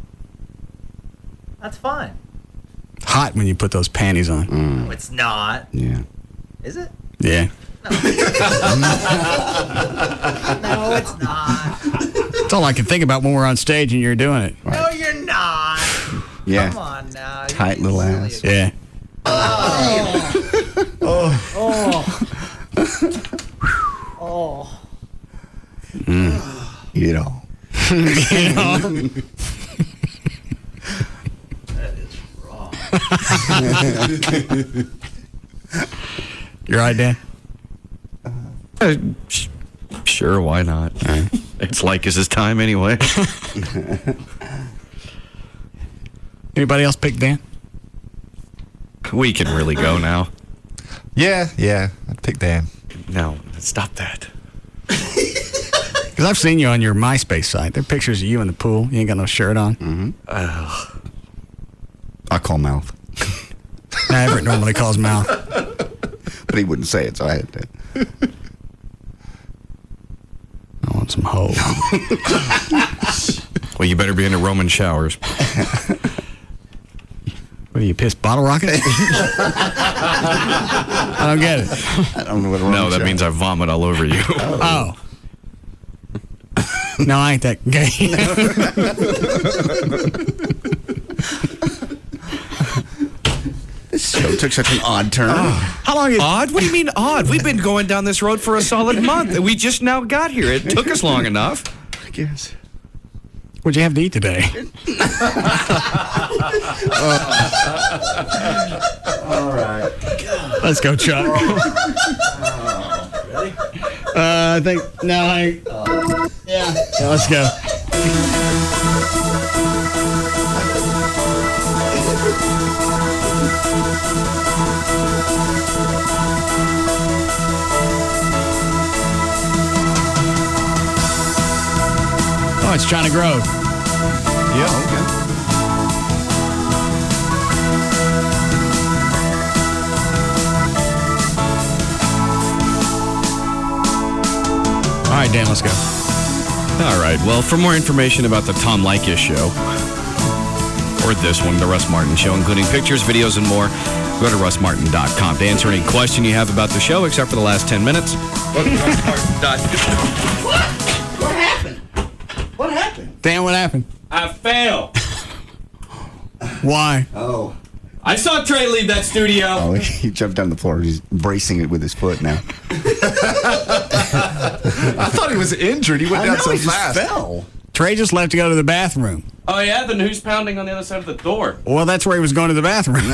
That's fine. Hot when you put those panties on. No, it's not. Yeah. Is it? Yeah. No, it's not. That's all I can think about when we're on stage and you're doing it. No, you're not. Yeah. Come on now. Tight little ass. Yeah. Oh. Eat it all. You know? That is wrong. You're right, Dan? Sure, why not? It's Lycus' time anyway. Anybody else pick Dan? We can really go now. Yeah, I'd pick Dan. No, stop that. Because I've seen you on your MySpace site. There are pictures of you in the pool. You ain't got no shirt on. Mm-hmm. I call mouth. Everett normally calls mouth. But he wouldn't say it, so I had to. I want some hoes. Well, you better be into Roman showers. What are you, piss bottle rocket? I don't get it. I don't know what No, that means I vomit all over you. Oh. No, I ain't that gay. This show took such an odd turn. How long is Odd? What do you mean odd? We've been going down this road for a solid month. We just now got here. It took us long enough. I guess. What'd you have to eat today? All right. Let's go, Chuck. Ready? I think, yeah, let's go. Oh, it's China Grove. Yeah, okay. All right, Dan, let's go. All right. Well, for more information about the Tom Leykis Show, or this one, the Russ Martin Show, including pictures, videos, and more, go to russmartin.com. To answer any question you have about the show, except for the last 10 minutes, go to russmartin.com. What happened? What happened? Dan, what happened? I failed. Why? Oh. I saw Trey leave that studio. Oh, he jumped down the floor. He's bracing it with his foot now. I thought he was injured. He went down so he just fast. fell. Trey just left to go to the bathroom. Oh, yeah? Then who's pounding on the other side of the door? Well, that's where he was going to the bathroom.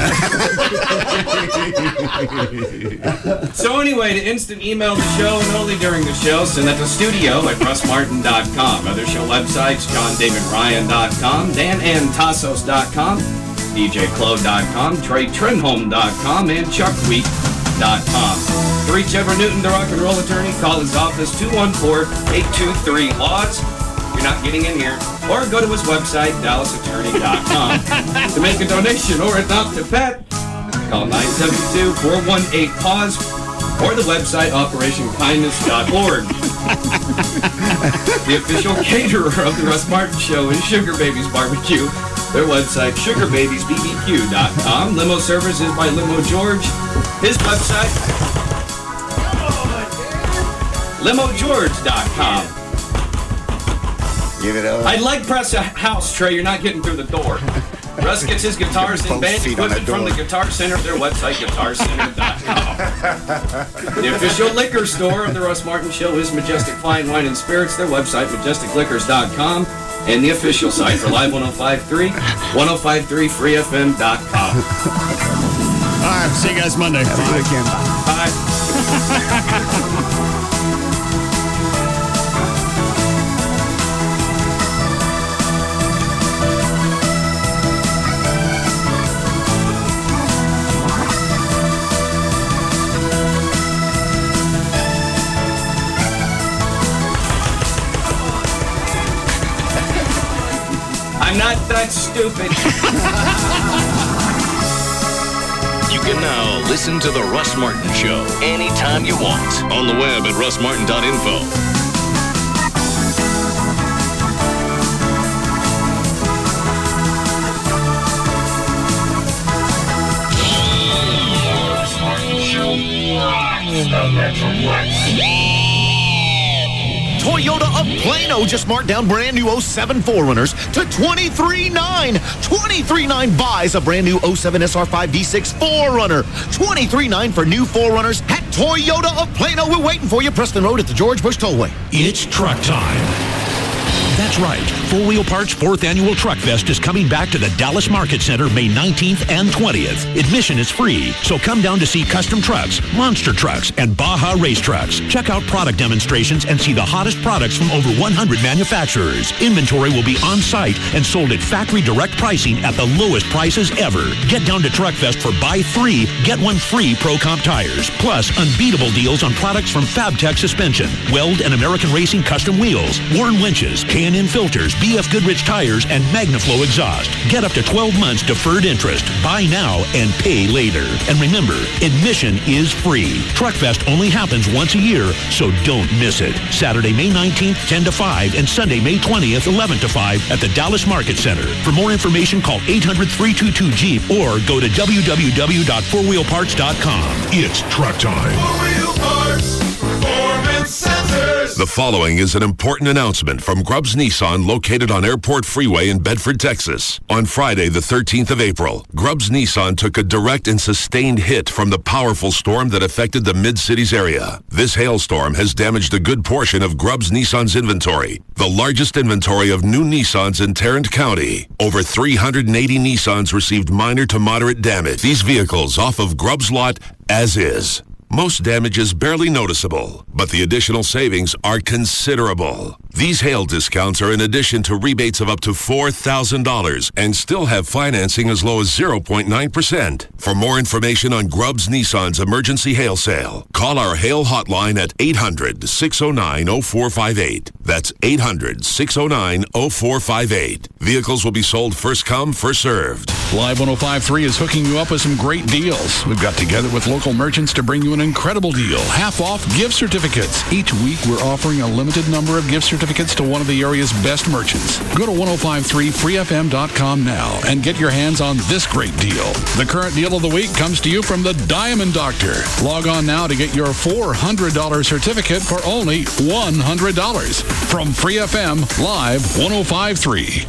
So anyway, to instant email the show and only during the show, send that to studio@russmartin.com. Other show websites, johndavidryan.com, danandtassos.com, djclo.com, treytrenholm.com, and chuckwheat.com. To reach Everett Newton, the rock and roll attorney, call his office, 214-823-LAWS. You're not getting in here. Or go to his website, dallasattorney.com. To make a donation or adopt a pet, call 972-418-PAUSE or the website operationkindness.org. The official caterer of the Russ Martin Show is Sugar Babies Barbecue. Their website, sugarbabiesbbq.com. Limo service is by Limo George. His website, limogeorge.com. Give it up. I'd like press a house, Trey. You're not getting through the door. Russ gets his guitars and band equipment from the Guitar Center. Their website, guitarcenter.com. The official liquor store of the Russ Martin Show is Majestic Fine Wine and Spirits. Their website, majesticliquors.com. And the official site for Live 105.3, 105.3freefm.com. All right, see you guys Monday. Have a good weekend. Bye. stupid. You can now listen to The Russ Martin Show anytime you want on the web at russmartin.info. Toyota of Plano just marked down brand new 07 4Runners to $23,900. $23,900 buys a brand new 07 SR5 V6 4Runner. $23,900 for new 4Runners at Toyota of Plano. We're waiting for you. Preston Road at the George Bush Tollway. It's truck time. That's right. Full Wheel Parts' 4th Annual Truck Fest is coming back to the Dallas Market Center May 19th and 20th. Admission is free, so come down to see custom trucks, monster trucks, and Baja race trucks. Check out product demonstrations and see the hottest products from over 100 manufacturers. Inventory will be on site and sold at factory direct pricing at the lowest prices ever. Get down to Truck Fest for buy 3, get 1 free Pro Comp tires. Plus, unbeatable deals on products from FabTech Suspension, Weld and American Racing Custom Wheels, Warren Winches, K&N Filters, BF Goodrich Tires, and MagnaFlow Exhaust. Get up to 12 months deferred interest. Buy now and pay later. And remember, admission is free. Truck Fest only happens once a year, so don't miss it. Saturday, May 19th, 10 to 5, and Sunday, May 20th, 11 to 5 at the Dallas Market Center. For more information, call 800-322-JEEP or go to www.4wheelparts.com. It's truck time. 4-Wheel Parts, Performance Centers. The following is an important announcement from Grubbs Nissan located on Airport Freeway in Bedford, Texas. On Friday, the 13th of April, Grubbs Nissan took a direct and sustained hit from the powerful storm that affected the Mid-Cities area. This hailstorm has damaged a good portion of Grubbs Nissan's inventory, the largest inventory of new Nissans in Tarrant County. Over 380 Nissans received minor to moderate damage. These vehicles off of Grubbs lot as is. Most damage is barely noticeable, but the additional savings are considerable. These hail discounts are in addition to rebates of up to $4,000 and still have financing as low as 0.9%. For more information on Grubbs Nissan's emergency hail sale, call our hail hotline at 800-609-0458. That's 800-609-0458. Vehicles will be sold first come, first served. Live 105.3 is hooking you up with some great deals. We've got together with local merchants to bring you an incredible deal. Half off gift certificates. Each week we're offering a limited number of gift certificates to one of the area's best merchants. Go to 1053freefm.com now and get your hands on this great deal. The current deal of the week comes to you from the Diamond Doctor. Log on now to get your $400 certificate for only $100 from Free FM Live 105.3.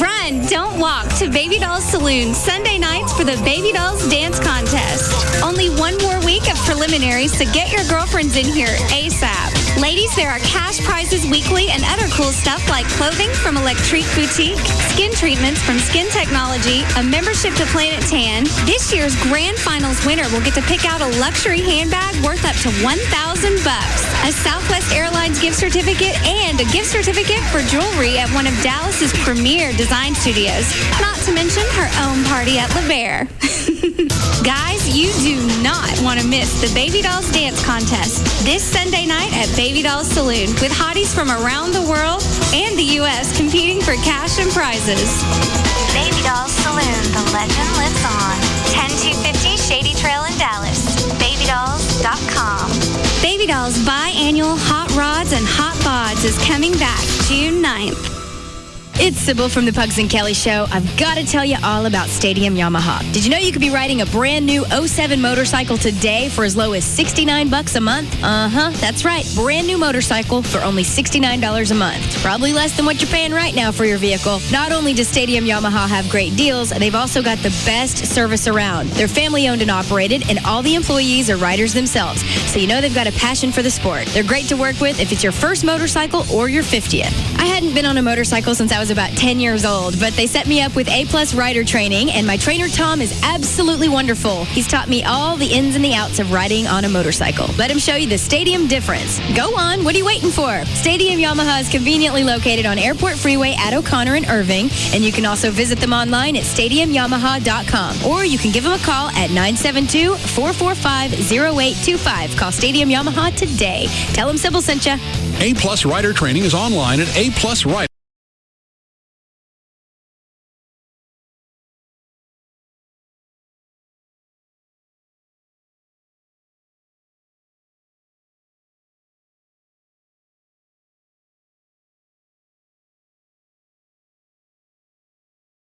Run, don't walk to Baby Dolls Saloon Sunday nights for the Baby Dolls Dance Contest. Only one more week of preliminaries, so get your girlfriends in here ASAP. Ladies, there are cash prizes weekly and other cool stuff like clothing from Electrique Boutique, skin treatments from Skin Technology, a membership to Planet Tan. This year's grand finals winner will get to pick out a luxury handbag worth up to $1,000, a Southwest Airlines gift certificate, and a gift certificate for jewelry at one of Dallas's premier design studios. Not to mention her own party at Le Bear. Guys, you do not want to miss the Baby Dolls Dance Contest this Sunday night at Baby Dolls Saloon with hotties from around the world and the U.S. competing for cash and prizes. Baby Dolls Saloon, the legend lives on. 10250 Shady Trail in Dallas. BabyDolls.com. Baby Dolls biannual Hot Rods and Hot Bods is coming back June 9th. It's Sybil from the Pugs and Kelly Show. I've got to tell you all about Stadium Yamaha. Did you know you could be riding a brand new 07 motorcycle today for as low as $69 a month? That's right. Brand new motorcycle for only $69 a month. Probably less than what you're paying right now for your vehicle. Not only does Stadium Yamaha have great deals, they've also got the best service around. They're family owned and operated, and all the employees are riders themselves. So you know they've got a passion for the sport. They're great to work with if it's your first motorcycle or your 50th. I hadn't been on a motorcycle since I was about 10 years old, but they set me up with A-plus rider training, and my trainer Tom is absolutely wonderful. He's taught me all the ins and the outs of riding on a motorcycle. Let him show you the Stadium difference. Go on, what are you waiting for? Stadium Yamaha is conveniently located on Airport Freeway at O'Connor and Irving, and you can also visit them online at stadiumyamaha.com, or you can give them a call at 972-445-0825. Call Stadium Yamaha today. Tell them Sybil sent you. A-plus rider training is online at A-plus Rider.